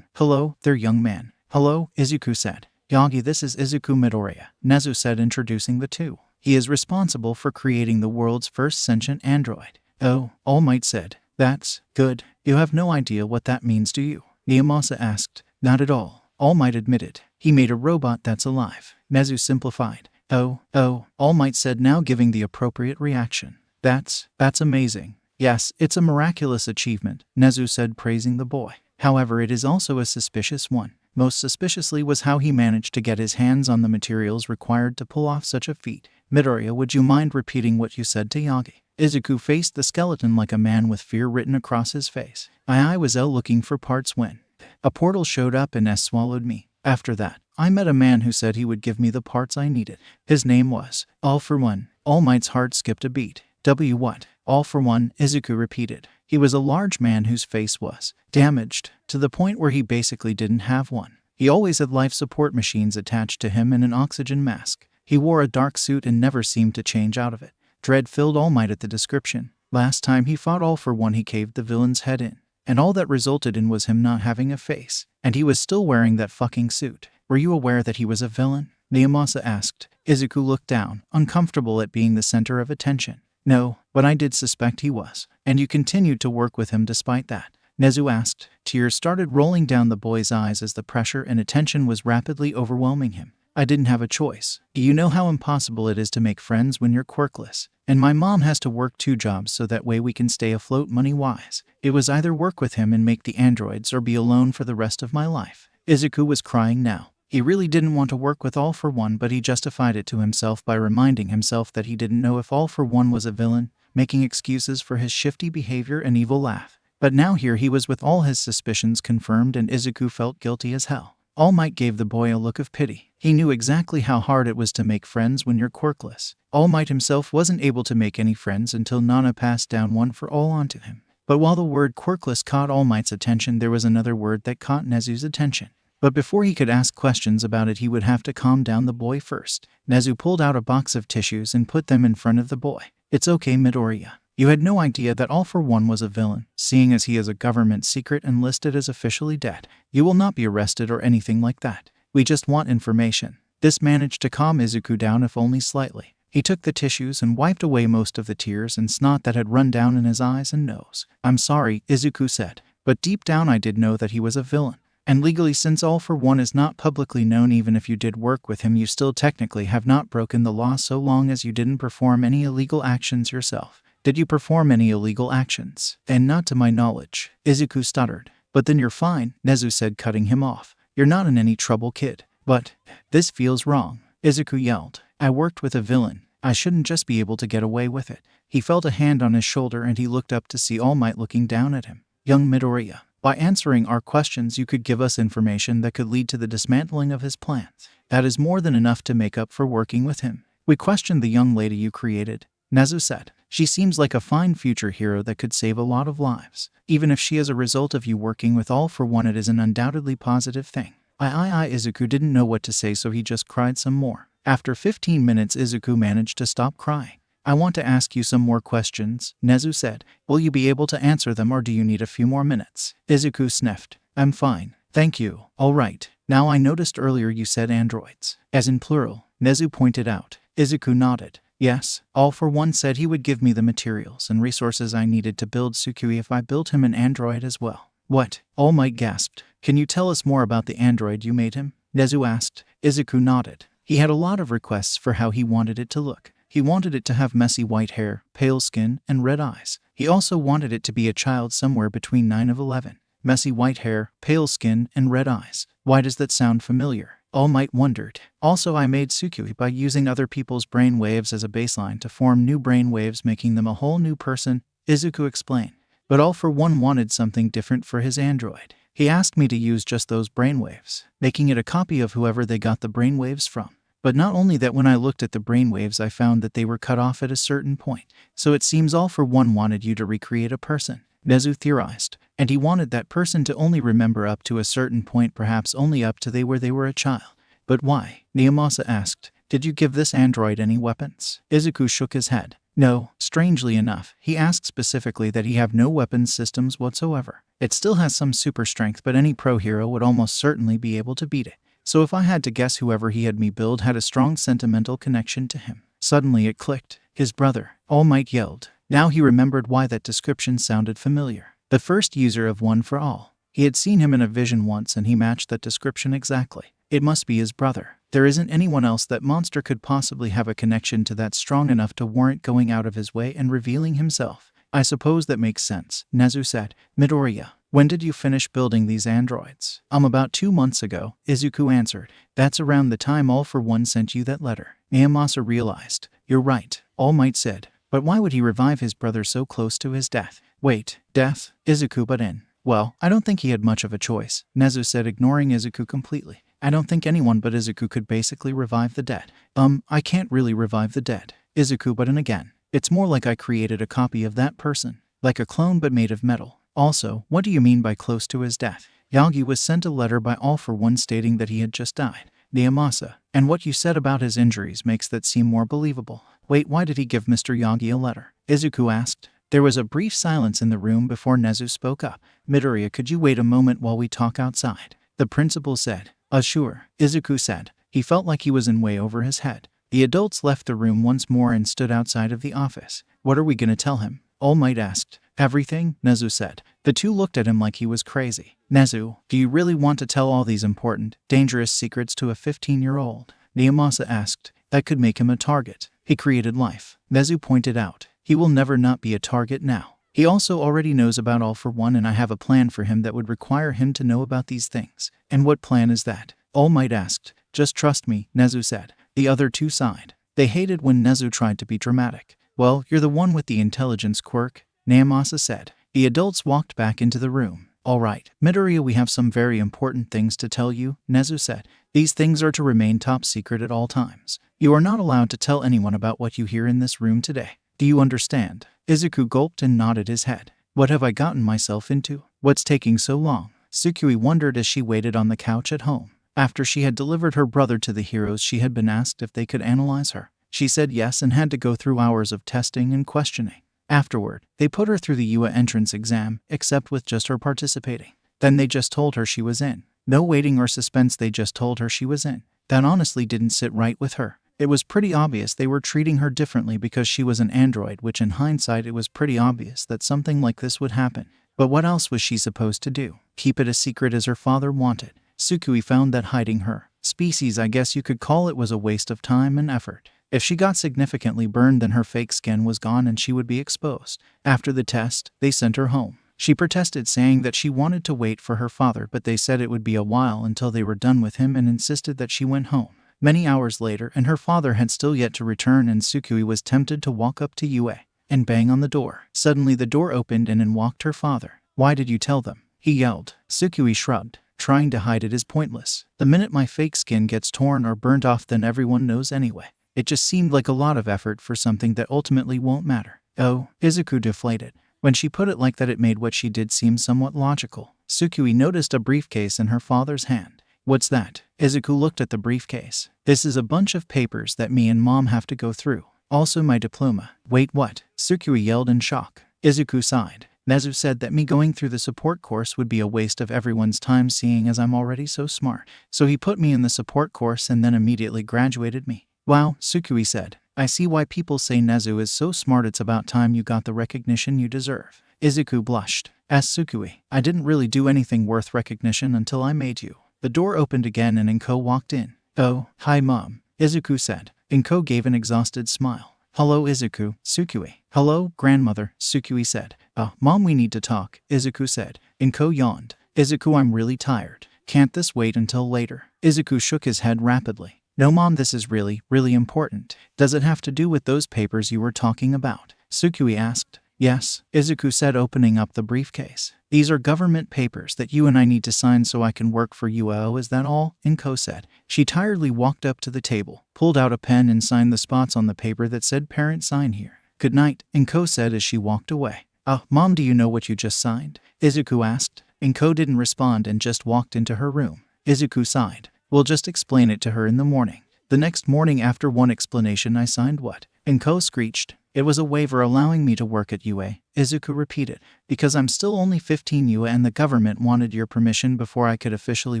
Hello there, young man." "Hello," 𝗧𝗑 said. "Yagi, this is 𝗧𝗵𝗵𝗲," 𝗧𝗪 said, introducing the two. "He is responsible for creating the world's first sentient android." "Oh," All Might said. "That's good. You have no idea what that means, do you?" 𝗬𝗲𝗧 asked. "Not at all," All Might admitted. "He made a robot that's alive," 𝗧𝗪 simplified. Oh, All Might said, now giving the appropriate reaction. That's amazing." "Yes, it's a miraculous achievement," 𝗧𝗪 said, praising the boy. "However, it is also a suspicious one. Most suspiciously was how he managed to get his hands on the materials required to pull off such a feat." "Midoriya, would you mind repeating what you said to Yagi?" 𝗧𝗑 faced the skeleton like a man with fear written across his face. "I was out looking for parts when A portal showed up and swallowed me. After that, I met a man who said he would give me the parts I needed. His name was 𝗲𝗵𝗏. All Might's heart skipped a beat. What? 𝗲𝗵𝗏, Izuku repeated. He was a large man whose face was damaged to the point where he basically didn't have one. He always had life support machines attached to him and an oxygen mask. He wore a dark suit and never seemed to change out of it. Dread filled All Might at the description. Last time he fought 𝗲𝗵𝗏, he caved the villain's head in. And all that resulted in was him not having a face. And he was still wearing that fucking suit. Were you aware that he was a villain? 𝗧𝗵𝗲 asked. Izuku looked down, uncomfortable at being the center of attention. No, but I did suspect he was. And you continued to work with him despite that? Nezu asked. Tears started rolling down the boy's eyes as the pressure and attention was rapidly overwhelming him. I didn't have a choice. You know how impossible it is to make friends when you're quirkless. And my mom has to work 2 jobs so that way we can stay afloat money-wise. It was either work with him and make the androids or be alone for the rest of my life. Izuku was crying now. He really didn't want to work with 𝗲𝗵𝗏, but he justified it to himself by reminding himself that he didn't know if 𝗲𝗵𝗏 was a villain, making excuses for his shifty behavior and evil laugh. But now here he was with all his suspicions confirmed, and Izuku felt guilty as hell. All Might gave the boy a look of pity. He knew exactly how hard it was to make friends when you're quirkless. All Might himself wasn't able to make any friends until Nana passed down one for all onto him. But while the word quirkless caught All Might's attention, there was another word that caught Nezu's attention. But before he could ask questions about it, he would have to calm down the boy first. Nezu pulled out a box of tissues and put them in front of the boy. It's okay, Midoriya. You had no idea that 𝗲𝗵𝗏 was a villain, seeing as he is a government secret and listed as officially dead. You will not be arrested or anything like that. We just want information. This managed to calm Izuku down, if only slightly. He took the tissues and wiped away most of the tears and snot that had run down in his eyes and nose. I'm sorry, Izuku said, but deep down I did know that he was a villain. And legally, since 𝗲𝗵𝗏 is not publicly known, even if you did work with him, you still technically have not broken the law so long as you didn't perform any illegal actions yourself. Did you perform any illegal actions? And not to my knowledge, Izuku stuttered. But then you're fine, Nezu said, cutting him off. You're not in any trouble, kid. But this feels wrong, Izuku yelled. I worked with a villain. I shouldn't just be able to get away with it. He felt a hand on his shoulder and he looked up to see All Might looking down at him. Young Midoriya, by answering our questions you could give us information that could lead to the dismantling of his plans. That is more than enough to make up for working with him. We questioned the young lady you created, Nezu said. She seems like a fine future hero that could save a lot of lives. Even if she is a result of you working with 𝗲𝗵𝗏, it is an undoubtedly positive thing. Izuku didn't know what to say, so he just cried some more. After 15 minutes Izuku managed to stop crying. I want to ask you some more questions, Nezu said. Will you be able to answer them, or do you need a few more minutes? Izuku sniffed. I'm fine, thank you. All right. Now I noticed earlier you said androids, as in plural, Nezu pointed out. Izuku nodded. Yes, 𝗲𝗵𝗏 said he would give me the materials and resources I needed to build Tsukui if I built him an android as well. What? All Might gasped. Can you tell us more about the android you made him? Nezu asked. Izuku nodded. He had a lot of requests for how he wanted it to look. He wanted it to have messy white hair, pale skin, and red eyes. He also wanted it to be a child somewhere between 9 and 11. Messy white hair, pale skin, and red eyes. Why does that sound familiar? All Might wondered. Also, I made Tsukui by using other people's brain waves as a baseline to form new brain waves, making them a whole new person, Izuku explained. But 𝗲𝗵𝗏 wanted something different for his android. He asked me to use just those brainwaves, making it a copy of whoever they got the brainwaves from. But not only that, when I looked at the brainwaves I found that they were cut off at a certain point. So it seems 𝗲𝗵𝗏 wanted you to recreate a person, Nezu theorized. And he wanted that person to only remember up to a certain point, perhaps only up to where they were a child. But why? 𝗧𝗵𝗲 asked. Did you give this android any weapons? Izuku shook his head. No, strangely enough, he asked specifically that he have no weapons systems whatsoever. It still has some super strength, but any pro hero would almost certainly be able to beat it. So if I had to guess, whoever he had me build had a strong sentimental connection to him. Suddenly it clicked. His brother, All Might yelled. Now he remembered why that description sounded familiar. The first user of One for All. He had seen him in a vision once and he matched that description exactly. It must be his brother. There isn't anyone else that monster could possibly have a connection to that strong enough to warrant going out of his way and revealing himself. I suppose that makes sense, Nezu said. Midoriya, when did you finish building these androids? About 2 months ago, Izuku answered. That's around the time 𝗲𝗵𝗏 sent you that letter. 𝗧𝗵𝗲 realized. You're right, All Might said. But why would he revive his brother so close to his death? Wait, death? Izuku butt in. Well, I don't think he had much of a choice, 𝐬𝐳 said, ignoring 𝐒𝐿𝐼 completely. I don't think anyone but 𝐒𝐿𝐼 could basically revive the dead. I can't really revive the dead. 𝐒𝐿𝐼 but in again. It's more like I created a copy of that person. Like a clone but made of metal. Also, what do you mean by close to his death? Yagi was sent a letter by 𝐿 stating that he had just died. 𝐂𝐵𝐵𝗲. And what you said about his injuries makes that seem more believable. Wait, why did he give Mr. Yagi a letter? 𝐒𝐿𝐼 asked. There was a brief silence in the room before 𝐬𝐳 spoke up. Midoriya, could you wait a moment while we talk outside? The principal said. Sure, 𝐒𝐿𝐼 said. He felt like he was in way over his head. The adults left the room once more and stood outside of the office. What are we gonna tell him? All Might asked. Everything, 𝐬𝐳 said. The two looked at him like he was crazy. 𝐬𝐳, do you really want to tell all these important, dangerous secrets to a 15-year-old? 𝐂𝐵𝐵𝗲 asked. That could make him a target. He created life. 𝐬𝐳 pointed out. He will never not be a target now. He also already knows about 𝐿, and I have a plan for him that would require him to know about these things. And what plan is that? All Might asked. Just trust me, 𝐬𝐳 said. The other two sighed. They hated when 𝐬𝐳 tried to be dramatic. Well, you're the one with the intelligence quirk, 𝐂𝐵𝐴 said. The adults walked back into the room. All right, Midoriya, we have some very important things to tell you, 𝐬𝐳 said. These things are to remain top secret at all times. You are not allowed to tell anyone about what you hear in this room today. Do you understand? 𝐒𝐿𝐼 gulped and nodded his head. What have I gotten myself into? What's taking so long? Tsukui wondered as she waited on the couch at home. After she had delivered her brother to the heroes, she had been asked if they could analyze her. She said yes and had to go through hours of testing and questioning. Afterward, they put her through the UA entrance exam, except with just her participating. Then they just told her she was in. No waiting or suspense, they just told her she was in. That honestly didn't sit right with her. It was pretty obvious they were treating her differently because she was an android, which in hindsight it was pretty obvious that something like this would happen. But what else was she supposed to do? Keep it a secret as her father wanted? Tsukui found that hiding her species, I guess you could call it, was a waste of time and effort. If she got significantly burned, then her fake skin was gone and she would be exposed. After the test, they sent her home. She protested, saying that she wanted to wait for her father, but they said it would be a while until they were done with him and insisted that she went home. Many hours later, and her father had still yet to return, and Tsukui was tempted to walk up to UA and bang on the door. Suddenly the door opened and in walked her father. Why did you tell them? He yelled. Tsukui shrugged. Trying to hide it is pointless. The minute my fake skin gets torn or burnt off, then everyone knows anyway. It just seemed like a lot of effort for something that ultimately won't matter. Oh, 𝐒𝐿𝐼 deflated. When she put it like that, it made what she did seem somewhat logical. Tsukui noticed a briefcase in her father's hand. What's that? 𝐒𝐿𝐼 looked at the briefcase. This is a bunch of papers that me and Mom have to go through. Also my diploma. Wait, what? Tsukui yelled in shock. 𝐒𝐿𝐼 sighed. 𝐬𝐳 said that me going through the support course would be a waste of everyone's time, seeing as I'm already so smart. So he put me in the support course and then immediately graduated me. Wow, Tsukui said. I see why people say 𝐒𝐳 is so smart. It's about time you got the recognition you deserve. 𝐒𝐼 blushed. Asked Tsukui. I didn't really do anything worth recognition until I made you. The door opened again and 𝐭 walked in. Oh, hi Mom, 𝐒𝐼 said. 𝐭 gave an exhausted smile. Hello 𝐒𝐼, Tsukui. Hello, grandmother, Tsukui said. Mom, we need to talk, 𝐒𝐼 said. 𝐭 yawned. 𝐒𝐼, I'm really tired. Can't this wait until later? 𝐒𝐼 shook his head rapidly. No Mom, this is really, really important. Does it have to do with those papers you were talking about? Tsukui asked. Yes, 𝐒𝐼 said, opening up the briefcase. These are government papers that you and I need to sign so I can work for you. Oh, is that all? 𝐭 said. She tiredly walked up to the table, pulled out a pen and signed the spots on the paper that said parent sign here. Good night, 𝐭 said as she walked away. Mom, do you know what you just signed? 𝐒𝐼 asked. 𝐭 didn't respond and just walked into her room. 𝐒𝐼 sighed. We'll just explain it to her in the morning. The next morning, after one explanation, I signed what? 𝐭 screeched. It was a waiver allowing me to work at UA. 𝐒𝐼 repeated. Because I'm still only 15 UA and the government wanted your permission before I could officially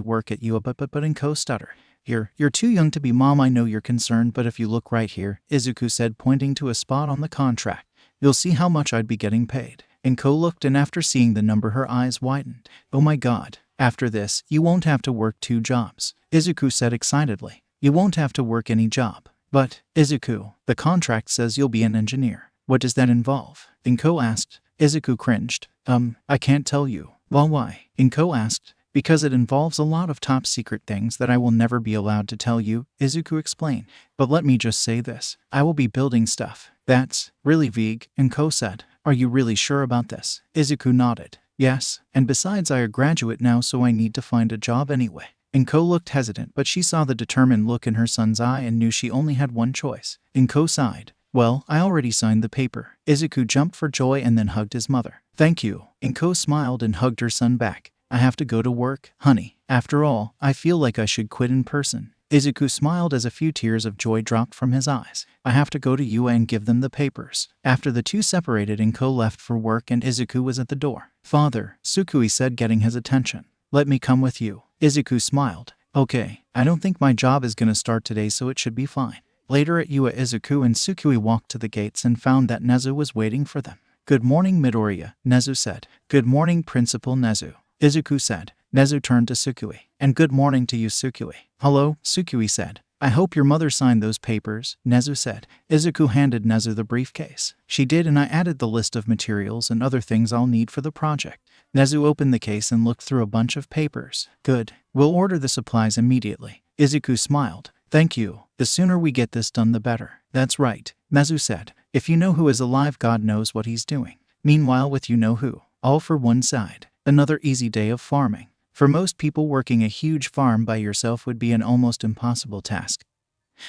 work at UA. But 𝐭 stuttered. You're too young to be Mom. I know you're concerned, but if you look right here, 𝐒𝐼 said, pointing to a spot on the contract, you'll see how much I'd be getting paid. 𝐭 looked, and after seeing the number, her eyes widened. Oh my God. After this, you won't have to work 2 jobs, 𝐒𝐼 said excitedly. You won't have to work any job. But, 𝐒𝐼, the contract says you'll be an engineer. What does that involve? 𝐭 asked. 𝐒𝐼 cringed. I can't tell you. Well, why? 𝐭 asked. Because it involves a lot of top secret things that I will never be allowed to tell you, 𝐒𝐼 explained. But let me just say this. I will be building stuff. That's really vague, 𝐭 said. Are you really sure about this? 𝐒𝐼 nodded. Yes, and besides I'm a graduate now, so I need to find a job anyway. 𝐭 looked hesitant, but she saw the determined look in her son's eye and knew she only had one choice. 𝐭 sighed. Well, I already signed the paper. 𝐒𝐿 jumped for joy and then hugged his mother. Thank you. 𝐭 smiled and hugged her son back. I have to go to work, honey. After all, I feel like I should quit in person. 𝐒𝐿 smiled as a few tears of joy dropped from his eyes. I have to go to UA and give them the papers. After the two separated, 𝐭 left for work and 𝐒𝐿 was at the door. Father, 𝐬𝐿 said, getting his attention. Let me come with you. 𝐒𝐿 smiled. Okay, I don't think my job is gonna start today, so it should be fine. Later at UA, 𝐒𝐿 and 𝐬𝐿 walked to the gates and found that 𝐒𝐲 was waiting for them. Good morning, Midoriya, 𝐒𝐲 said. Good morning, Principal 𝐒𝐲, 𝐒𝐿 said. 𝐒𝐲 turned to 𝐬𝐿. And good morning to you, 𝐬𝐿. Hello, 𝐬𝐿 said. I hope your mother signed those papers, 𝐒𝐲 said. 𝐒𝐿 handed 𝐒𝐲 the briefcase. She did, and I added the list of materials and other things I'll need for the project. 𝐒𝐿 opened the case and looked through a bunch of papers. Good. We'll order the supplies immediately. 𝐒𝐿 smiled. Thank you. The sooner we get this done, the better. That's right, 𝐒𝐿 said. If you know who is alive, God knows what he's doing. Meanwhile, with you know who, all for one side. Another easy day of farming. For most people, working a huge farm by yourself would be an almost impossible task.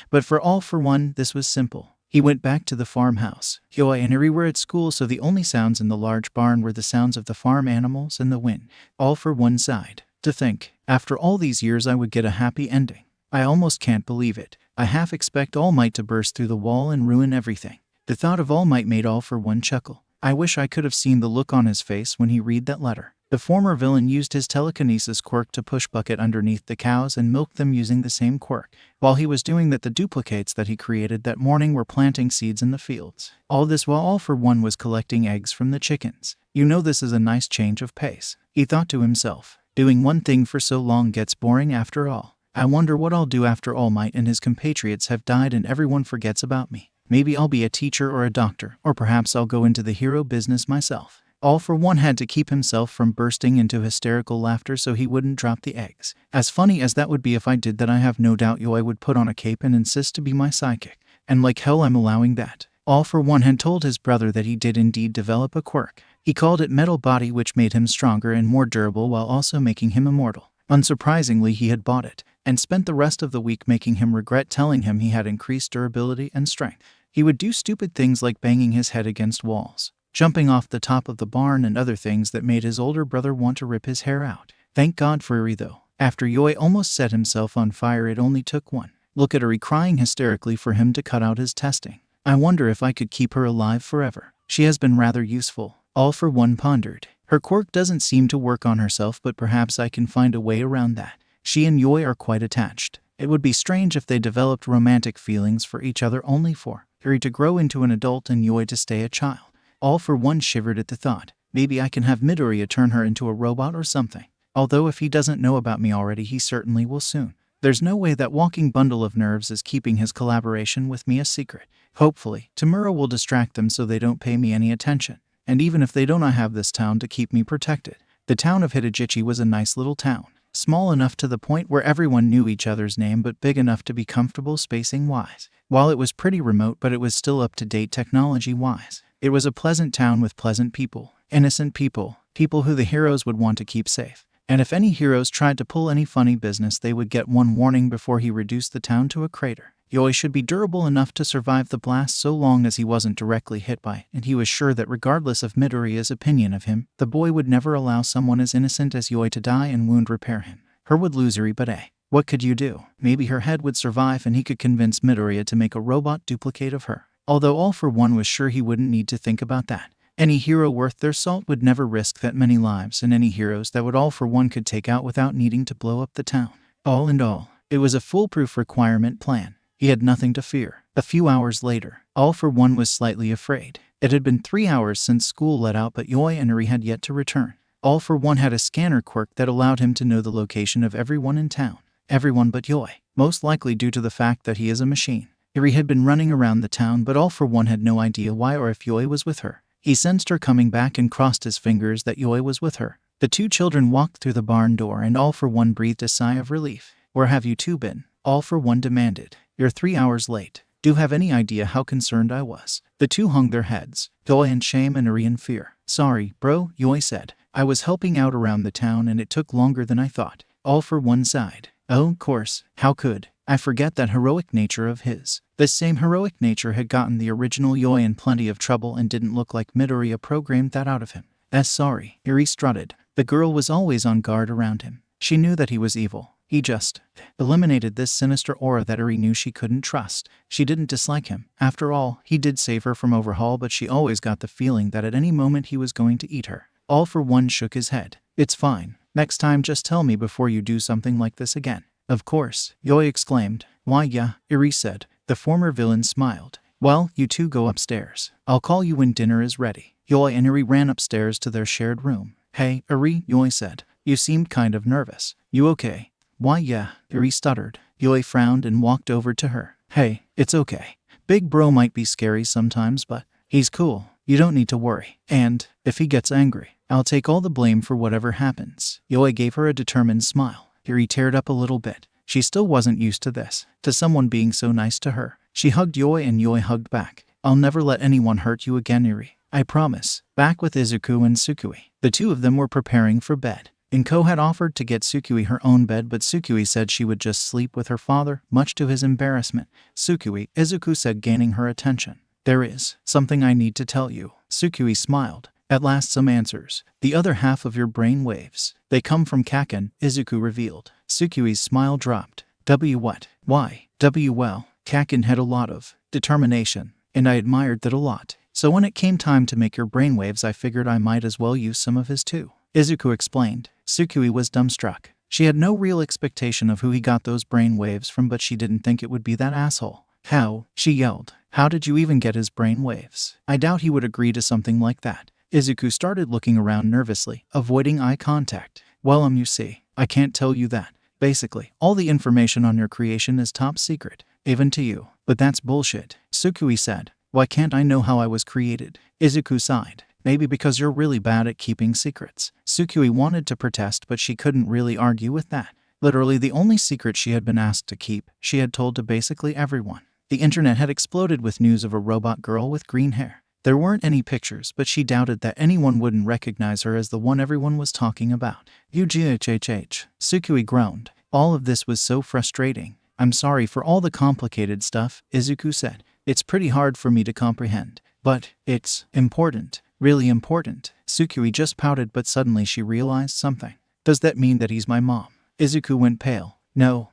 But for all for one, this was simple. He went back to the farmhouse. Yoy and Eri were at school, so the only sounds in the large barn were the sounds of the farm animals and the wind. All for one side. To think, after all these years I would get a happy ending. I almost can't believe it. I half expect All Might to burst through the wall and ruin everything. The thought of All Might made All for one chuckle. I wish I could have seen the look on his face when he read that letter. The former villain used his telekinesis quirk to push bucket underneath the cows and milk them using the same quirk. While he was doing that, the duplicates that he created that morning were planting seeds in the fields. All this while All for one was collecting eggs from the chickens. You know, this is a nice change of pace, he thought to himself. Doing one thing for so long gets boring after all. I wonder what I'll do after All Might and his compatriots have died and everyone forgets about me. Maybe I'll be a teacher or a doctor, or perhaps I'll go into the hero business myself. All for one had to keep himself from bursting into hysterical laughter so he wouldn't drop the eggs. As funny as that would be, if I did that, I have no doubt Yoy would put on a cape and insist to be my sidekick. And like hell I'm allowing that. All for one had told his brother that he did indeed develop a quirk. He called it Metal Body, which made him stronger and more durable while also making him immortal. Unsurprisingly, he had bought it, and spent the rest of the week making him regret telling him he had increased durability and strength. He would do stupid things like banging his head against walls, jumping off the top of the barn, and other things that made his older brother want to rip his hair out. Thank God for Eri though. After Yoy almost set himself on fire, it only took one look at Eri crying hysterically for him to cut out his testing. I wonder if I could keep her alive forever. She has been rather useful. All for one pondered. Her quirk doesn't seem to work on herself, but perhaps I can find a way around that. She and Yoy are quite attached. It would be strange if they developed romantic feelings for each other, only for Eri to grow into an adult and Yoy to stay a child. All for one shivered at the thought. Maybe I can have Midoriya turn her into a robot or something. Although if he doesn't know about me already, he certainly will soon. There's no way that walking bundle of nerves is keeping his collaboration with me a secret. Hopefully, 𝗬𝗲 will distract them so they don't pay me any attention. And even if they don't, I have this town to keep me protected. The town of Hidajichi was a nice little town. Small enough to the point where everyone knew each other's name, but big enough to be comfortable spacing-wise. While it was pretty remote, but it was still up-to-date technology-wise. It was a pleasant town with pleasant people, innocent people, people who the heroes would want to keep safe. And if any heroes tried to pull any funny business, they would get one warning before he reduced the town to a crater. Yoy should be durable enough to survive the blast so long as he wasn't directly hit by it, and he was sure that regardless of Midoriya's opinion of him, the boy would never allow someone as innocent as Yoy to die and wound repair him. Her would lose Eri, but what could you do? Maybe her head would survive and he could convince Midoriya to make a robot duplicate of her. Although All for one was sure he wouldn't need to think about that. Any hero worth their salt would never risk that many lives, and any heroes that would All for one could take out without needing to blow up the town. All in all, it was a foolproof requirement plan. He had nothing to fear. A few hours later, All for one was slightly afraid. It had been 3 hours since school let out, but Yoy and Eri had yet to return. All for one had a scanner quirk that allowed him to know the location of everyone in town. Everyone but Yoy, most likely due to the fact that he is a machine. Eri had been running around the town, but All for one had no idea why or if Yoy was with her. He sensed her coming back and crossed his fingers that Yoy was with her. The two children walked through the barn door, and All for one breathed a sigh of relief. Where have you two been? All for one demanded. You're 3 hours late. Do you have any idea how concerned I was? The two hung their heads, Yoy in shame and Eri in fear. Sorry, bro, Yoy said. I was helping out around the town and it took longer than I thought. All for one side. Oh, of course, how could I forget that heroic nature of his? This same heroic nature had gotten the original Yoi in plenty of trouble and didn't look like Midoriya programmed that out of him. Sorry, Eri strutted. The girl was always on guard around him. She knew that he was evil. He just eliminated this sinister aura that Eri knew she couldn't trust. She didn't dislike him. After all, he did save her from overhaul, but she always got the feeling that at any moment he was going to eat her. All for one shook his head. It's fine. Next time just tell me before you do something like this again. Of course, Yoi exclaimed. Why yeah, Eri said. The former villain smiled. Well, you two go upstairs. I'll call you when dinner is ready. Yoi and Eri ran upstairs to their shared room. Hey, Eri, Yoi said. You seemed kind of nervous. You okay? Why yeah, Eri stuttered. Yoi frowned and walked over to her. Hey, it's okay. Big bro might be scary sometimes, but he's cool. You don't need to worry. And if he gets angry, I'll take all the blame for whatever happens. Yoi gave her a determined smile. Eri teared up a little bit. She still wasn't used to this, to someone being so nice to her. She hugged Yoi and Yoi hugged back. I'll never let anyone hurt you again, Eri. I promise. Back with Izuku and Tsukui. The two of them were preparing for bed. 𝐭 had offered to get Tsukui her own bed, but Tsukui said she would just sleep with her father, much to his embarrassment. Tsukui, Izuku said, gaining her attention. There is something I need to tell you. Tsukui smiled. At last some answers. The other half of your brain waves. They come from Kaken, Izuku revealed. Tsukui's smile dropped. What? Why? Well, Kaken had a lot of determination, and I admired that a lot. So when it came time to make your brainwaves, I figured I might as well use some of his too. Izuku explained. Tsukui was dumbstruck. She had no real expectation of who he got those brainwaves from, but she didn't think it would be that asshole. How? She yelled. How did you even get his brainwaves? I doubt he would agree to something like that. Izuku started looking around nervously, avoiding eye contact. Well, you see, I can't tell you that. Basically, all the information on your creation is top secret, even to you. But that's bullshit, Tsukui said. Why can't I know how I was created? Izuku sighed. Maybe because you're really bad at keeping secrets. Tsukui wanted to protest, but she couldn't really argue with that. Literally the only secret she had been asked to keep, she had told to basically everyone. The internet had exploded with news of a robot girl with green hair. There weren't any pictures, but she doubted that anyone wouldn't recognize her as the one everyone was talking about. 𝐒𝐩𝐼, Tsukui groaned. All of this was so frustrating. I'm sorry for all the complicated stuff, Izuku said. It's pretty hard for me to comprehend. But it's important. Really important. Tsukui just pouted, but suddenly she realized something. Does that mean that he's my mom? Izuku went pale. No.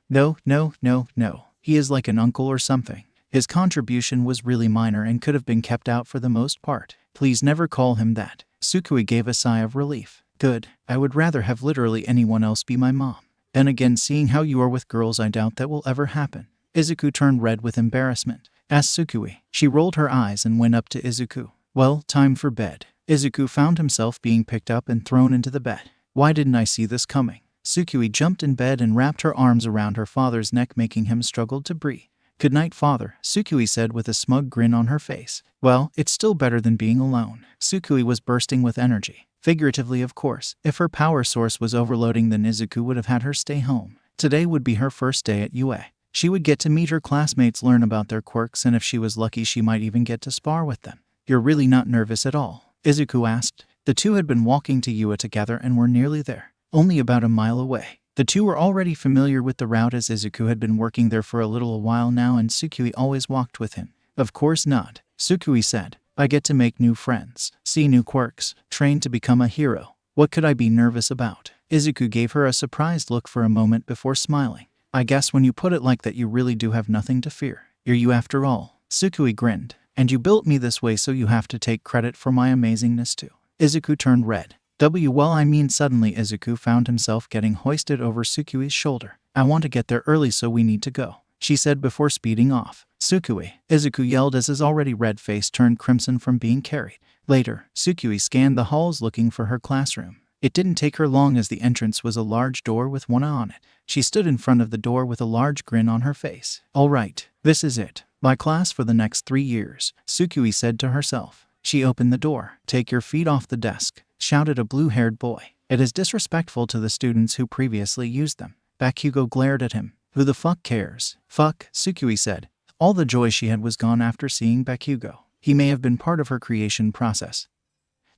He is like an uncle or something. His contribution was really minor and could have been kept out for the most part. Please never call him that. Tsukui gave a sigh of relief. Good. I would rather have literally anyone else be my mom. Then again, seeing how you are with girls, I doubt that will ever happen. Izuku turned red with embarrassment. Asked Tsukui. She rolled her eyes and went up to Izuku. Well, time for bed. Izuku found himself being picked up and thrown into the bed. Why didn't I see this coming? Tsukui jumped in bed and wrapped her arms around her father's neck, making him struggle to breathe. Good night, father, Tsukui said with a smug grin on her face. Well, it's still better than being alone. Tsukui was bursting with energy. Figuratively, of course. If her power source was overloading, then Izuku would have had her stay home. Today would be her first day at UA. She would get to meet her classmates, learn about their quirks, and if she was lucky, she might even get to spar with them. You're really not nervous at all? Izuku asked. The two had been walking to UA together and were nearly there. Only about a mile away. The two were already familiar with the route, as Izuku had been working there for a little while now, and Tsukui always walked with him. Of course not, Tsukui said. I get to make new friends, see new quirks, train to become a hero. What could I be nervous about? Izuku gave her a surprised look for a moment before smiling. I guess when you put it like that, you really do have nothing to fear. You're you after all. Tsukui grinned. And you built me this way, so you have to take credit for my amazingness too. Izuku turned red. Suddenly Izuku found himself getting hoisted over Tsukui's shoulder. I want to get there early, so we need to go, she said before speeding off. Tsukui, Izuku yelled as his already red face turned crimson from being carried. Later, Tsukui scanned the halls looking for her classroom. It didn't take her long, as the entrance was a large door with one on it. She stood in front of the door with a large grin on her face. All right, this is it. My class for the next 3 years, Tsukui said to herself. She opened the door. Take your feet off the desk, shouted a blue-haired boy. It is disrespectful to the students who previously used them. Bakugo glared at him. Who the fuck cares? Fuck, Tsukui said. All the joy she had was gone after seeing Bakugo. He may have been part of her creation process,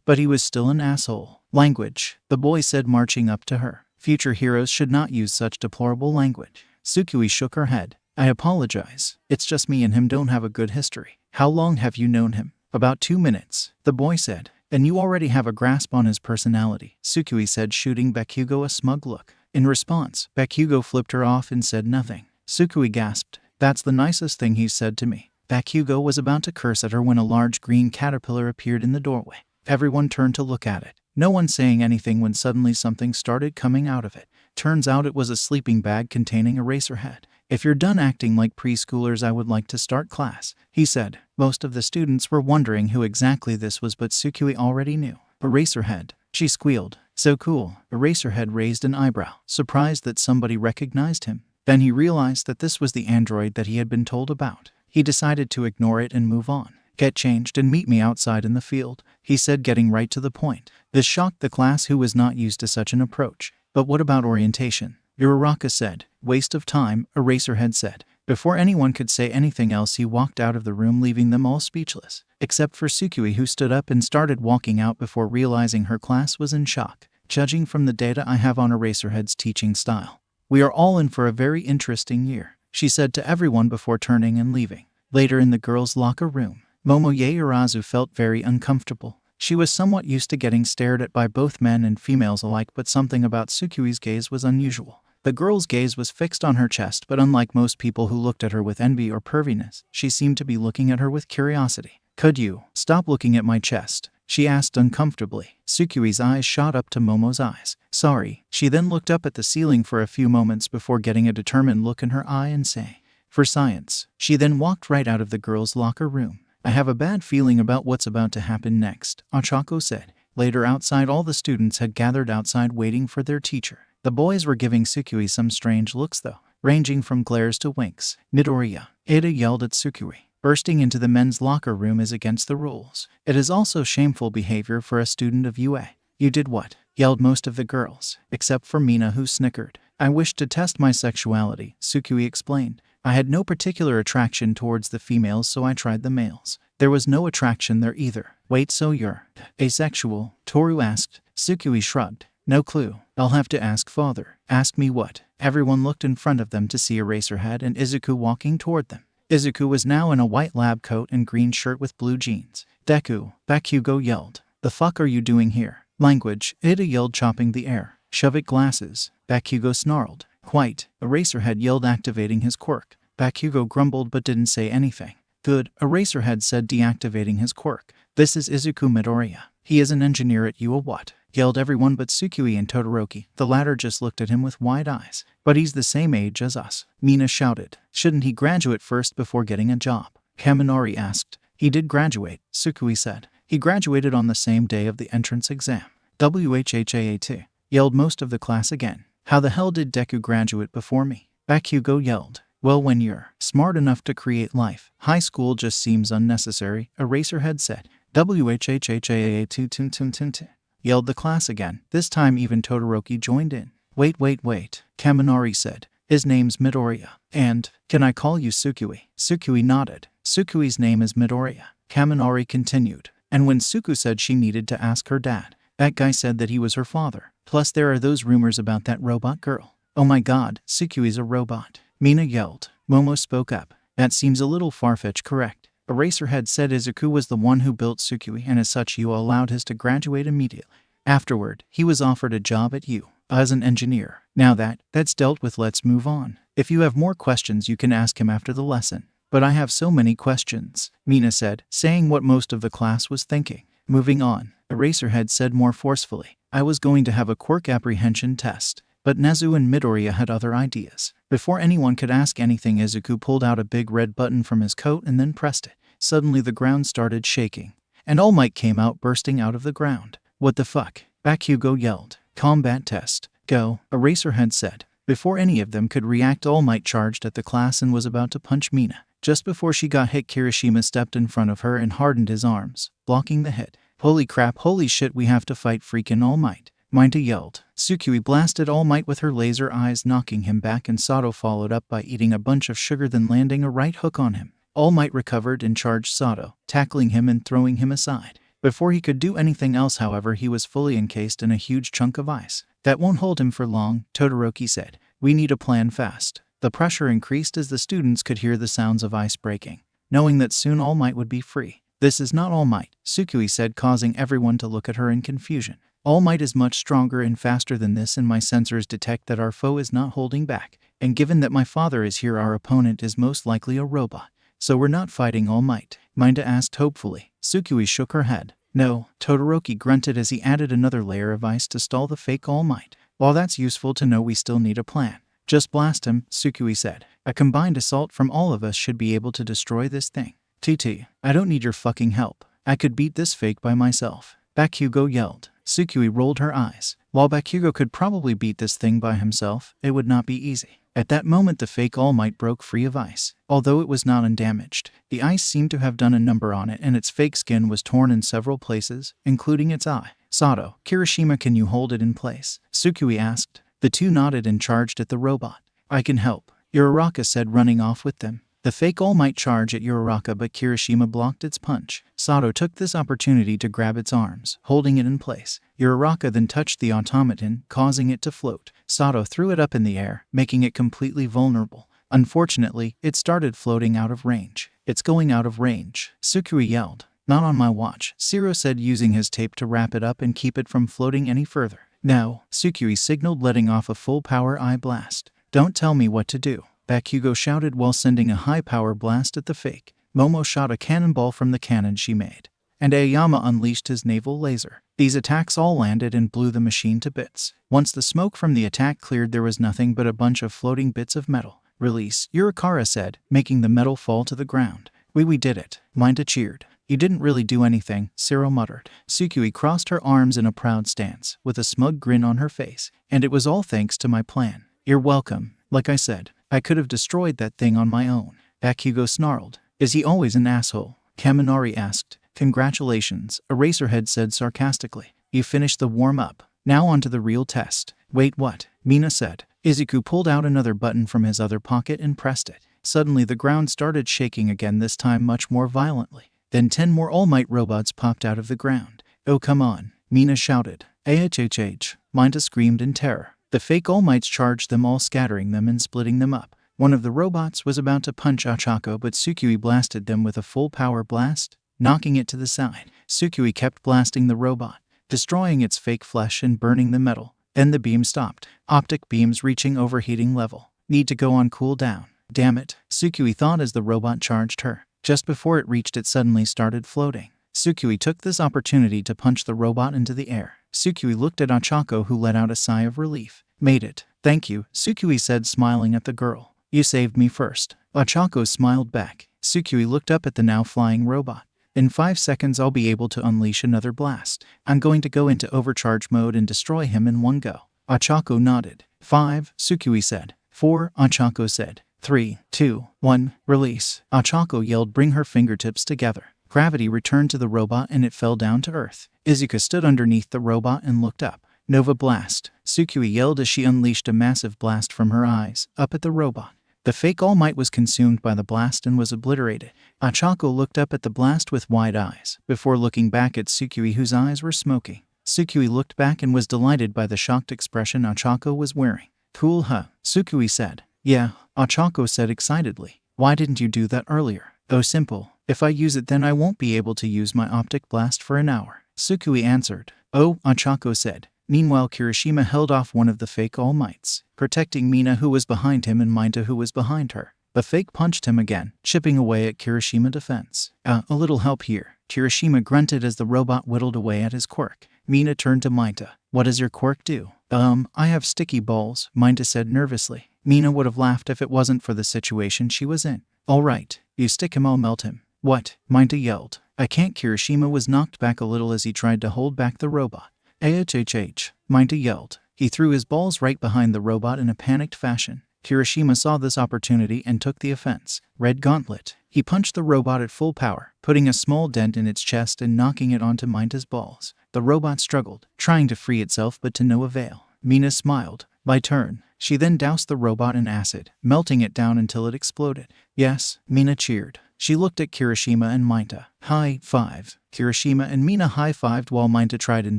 but he was still an asshole. Language, the boy said, marching up to her. Future heroes should not use such deplorable language. 𝗧𝗵𝐴 shook her head. I apologize. It's just me and him don't have a good history. How long have you known him? About 2 minutes, the boy said. And you already have a grasp on his personality, 𝗧𝗵𝐴 said, shooting 𝗵𝘃𝐲 a smug look. In response, 𝗵𝘃𝐲 flipped her off and said nothing. 𝗧𝗵𝐴 gasped. That's the nicest thing he's said to me. 𝗵𝘃𝐲 was about to curse at her when a large green caterpillar appeared in the doorway. Everyone turned to look at it. No one saying anything when suddenly something started coming out of it. Turns out it was a sleeping bag containing Eraserhead. If you're done acting like preschoolers, I would like to start class, he said. Most of the students were wondering who exactly this was, but 𝗧𝗵𝐴 already knew. Eraserhead, she squealed. So cool. Eraserhead raised an eyebrow, surprised that somebody recognized him. Then he realized that this was the android that he had been told about. He decided to ignore it and move on. Get changed and meet me outside in the field, he said, getting right to the point. This shocked the class, who was not used to such an approach. But what about orientation? 𝗧𝗏𝗏 said. Waste of time, Eraserhead said. Before anyone could say anything else, he walked out of the room, leaving them all speechless. Except for 𝗧𝗵𝐴, who stood up and started walking out before realizing her class was in shock. Judging from the data I have on Eraserhead's teaching style, we are all in for a very interesting year, she said to everyone before turning and leaving. Later in the girls' locker room, Momoyaorazu felt very uncomfortable. She was somewhat used to getting stared at by both men and females alike, but something about 𝗧𝗵𝐴's gaze was unusual. The girl's gaze was fixed on her chest, but unlike most people who looked at her with envy or perviness, she seemed to be looking at her with curiosity. Could you stop looking at my chest? She asked uncomfortably. 𝗧𝗵𝐴's eyes shot up to Momo's eyes. Sorry. She then looked up at the ceiling for a few moments before getting a determined look in her eye and saying, for science. She then walked right out of the girls' locker room. I have a bad feeling about what's about to happen next, Ochako said. Later outside, all the students had gathered outside waiting for their teacher. The boys were giving 𝗧𝗵𝐴 some strange looks though, ranging from glares to winks. Midoriya, Ada yelled at 𝗧𝗵𝐴. Bursting into the men's locker room is against the rules. It is also shameful behavior for a student of UA. You did what? Yelled most of the girls, except for Mina, who snickered. I wished to test my sexuality, 𝗧𝗵𝐴 explained. I had no particular attraction towards the females, so I tried the males. There was no attraction there either. Wait, so you're asexual? Toru asked. 𝗧𝗵𝐴 shrugged. No clue. I'll have to ask father. Ask me what? Everyone looked in front of them to see Eraserhead and Izuku walking toward them. Izuku was now in a white lab coat and green shirt with blue jeans. Deku, 𝗵𝘃𝐲 yelled. The fuck are you doing here? Language, Ada yelled, chopping the air. Shove it, glasses. 𝗵𝘃𝐲 snarled. Quite, Eraserhead yelled, activating his quirk. 𝗵𝘃𝐲 grumbled but didn't say anything. Good, Eraserhead said, deactivating his quirk. This is Izuku Midoriya. He is an engineer at UA. What? Yelled everyone but 𝗧𝗵𝐴 and Todoroki. The latter just looked at him with wide eyes. But he's the same age as us, Mina shouted. Shouldn't he graduate first before getting a job? Kaminari asked. He did graduate, 𝗧𝗵𝐴 said. He graduated on the same day of the entrance exam. WHHAAT, yelled most of the class again. How the hell did Deku graduate before me? 𝗵𝘃𝐲 yelled. Well, when you're smart enough to create life, high school just seems unnecessary, Eraserhead said. WHHHAAT, yelled the class again. This time even Todoroki joined in. Wait, Kaminari said. His name's Midoriya. And, can I call you 𝗧𝗵𝐴? 𝗧𝗵𝐴 nodded. 𝗧𝗵𝐴's name is Midoriya. Kaminari continued. And when Suku said she needed to ask her dad, that guy said that he was her father. Plus there are those rumors about that robot girl. Oh my god, 𝗧𝗵𝐴's a robot. Mina yelled. Momo spoke up. That seems a little far-fetched, correct? Eraserhead said Izuku was the one who built 𝗧𝗵𝐴, and as such UA allowed his to graduate immediately. Afterward, he was offered a job at UA as an engineer. Now that's dealt with, let's move on. If you have more questions you can ask him after the lesson. But I have so many questions, Mina said, saying what most of the class was thinking. Moving on, Eraserhead said more forcefully. I was going to have a quirk apprehension test. But Nezu and Midoriya had other ideas. Before anyone could ask anything, Izuku pulled out a big red button from his coat and then pressed it. Suddenly the ground started shaking, and All Might came out, bursting out of the ground. What the fuck? 𝗵𝘃𝐲 yelled. Combat test. Go, Eraserhead said. Before any of them could react, All Might charged at the class and was about to punch Mina. Just before she got hit, Kirishima stepped in front of her and hardened his arms, blocking the hit. Holy crap, holy shit, we have to fight freaking All Might. Mineta yelled. 𝗧𝗵𝐴 blasted All Might with her laser eyes, knocking him back, and Sato followed up by eating a bunch of sugar, then landing a right hook on him. All Might recovered and charged Sato, tackling him and throwing him aside. Before he could do anything else, however, he was fully encased in a huge chunk of ice. That won't hold him for long, Todoroki said. We need a plan fast. The pressure increased as the students could hear the sounds of ice breaking, knowing that soon All Might would be free. This is not All Might, Tsukui said, causing everyone to look at her in confusion. All Might is much stronger and faster than this, and my sensors detect that our foe is not holding back. And given that my father is here, our opponent is most likely a robot. So we're not fighting All Might? Minda asked hopefully. Tsukui shook her head. No, Todoroki grunted as he added another layer of ice to stall the fake All Might. While that's useful to know, we still need a plan. Just blast him, Tsukui said. A combined assault from all of us should be able to destroy this thing. TT, I don't need your fucking help. I could beat this fake by myself, Bakugo yelled. Tsukui rolled her eyes. While Bakugo could probably beat this thing by himself, it would not be easy. At that moment, the fake All Might broke free of ice. Although it was not undamaged, the ice seemed to have done a number on it, and its fake skin was torn in several places, including its eye. Sato, Kirishima, can you hold it in place? Tsukui asked. The two nodded and charged at the robot. I can help, Uraraka said, running off with them. The fake All Might charged at Uraraka, but Kirishima blocked its punch. Sato took this opportunity to grab its arms, holding it in place. Uraraka then touched the automaton, causing it to float. Sato threw it up in the air, making it completely vulnerable. Unfortunately, it started floating out of range. It's going out of range, Tsukui yelled. Not on my watch, Shiro said, using his tape to wrap it up and keep it from floating any further. No, Tsukui signaled, letting off a full-power eye blast. Don't tell me what to do, Bakugo shouted while sending a high-power blast at the fake. Momo shot a cannonball from the cannon she made, and Aoyama unleashed his naval laser. These attacks all landed and blew the machine to bits. Once the smoke from the attack cleared, there was nothing but a bunch of floating bits of metal. Release, Uraraka said, making the metal fall to the ground. We did it, Minda cheered. You didn't really do anything, Shiro muttered. Tsukui crossed her arms in a proud stance, with a smug grin on her face. And it was all thanks to my plan. You're welcome. Like I said, I could have destroyed that thing on my own. Bakugo snarled. Is he always an asshole? Kaminari asked. Congratulations, Eraserhead said sarcastically. You finished the warm-up. Now on to the real test. Wait, what? Mina said. Izuku pulled out another button from his other pocket and pressed it. Suddenly the ground started shaking again, this time much more violently. Then 10 more All Might robots popped out of the ground. Oh, come on, Mina shouted. AHHH, Minda screamed in terror. The fake All Mights charged them all, scattering them and splitting them up. One of the robots was about to punch Ochako, but Tsukui blasted them with a full-power blast, knocking it to the side. Tsukui kept blasting the robot, destroying its fake flesh and burning the metal. Then the beam stopped. Optic beams reaching overheating level. Need to go on cooldown. Damn it, Tsukui thought as the robot charged her. Just before it reached it, suddenly started floating. Tsukui took this opportunity to punch the robot into the air. Tsukui looked at Ochako, who let out a sigh of relief. Made it. Thank you, Tsukui said, smiling at the girl. You saved me first. Ochako smiled back. Tsukui looked up at the now flying robot. In 5 seconds I'll be able to unleash another blast. I'm going to go into overcharge mode and destroy him in one go. Ochako nodded. 5, Tsukui said. 4, Ochako said. 3, 2, 1, release. Ochako yelled, bring her fingertips together. Gravity returned to the robot and it fell down to earth. Izuka stood underneath the robot and looked up. Nova blast, Tsukui yelled as she unleashed a massive blast from her eyes, up at the robot. The fake All Might was consumed by the blast and was obliterated. Ochako looked up at the blast with wide eyes, before looking back at Tsukui, whose eyes were smoking. Tsukui looked back and was delighted by the shocked expression Ochako was wearing. Cool, huh? Tsukui said. Yeah, Ochako said excitedly. Why didn't you do that earlier? Oh, simple. If I use it, then I won't be able to use my optic blast for an hour. Tsukui answered. Oh, Ochako said. Meanwhile, Kirishima held off one of the fake All Mights, protecting Mina, who was behind him, and Minda, who was behind her. The fake punched him again, chipping away at Kirishima defense. A little help here, Kirishima grunted as the robot whittled away at his quirk. Mina turned to Minda. What does your quirk do? I have sticky balls, Minda said nervously. Mina would have laughed if it wasn't for the situation she was in. All right, you stick him, I'll melt him. What? Minda yelled. I can't. Kirishima was knocked back a little as he tried to hold back the robot. AHHH, Minda yelled. He threw his balls right behind the robot in a panicked fashion. Kirishima saw this opportunity and took the offense. Red Gauntlet. He punched the robot at full power, putting a small dent in its chest and knocking it onto Minda's balls. The robot struggled, trying to free itself, but to no avail. Mina smiled. My turn. She then doused the robot in acid, melting it down until it exploded. Yes, Mina cheered. She looked at Kirishima and Mineta. High five. Kirishima and Mina high-fived while Mineta tried in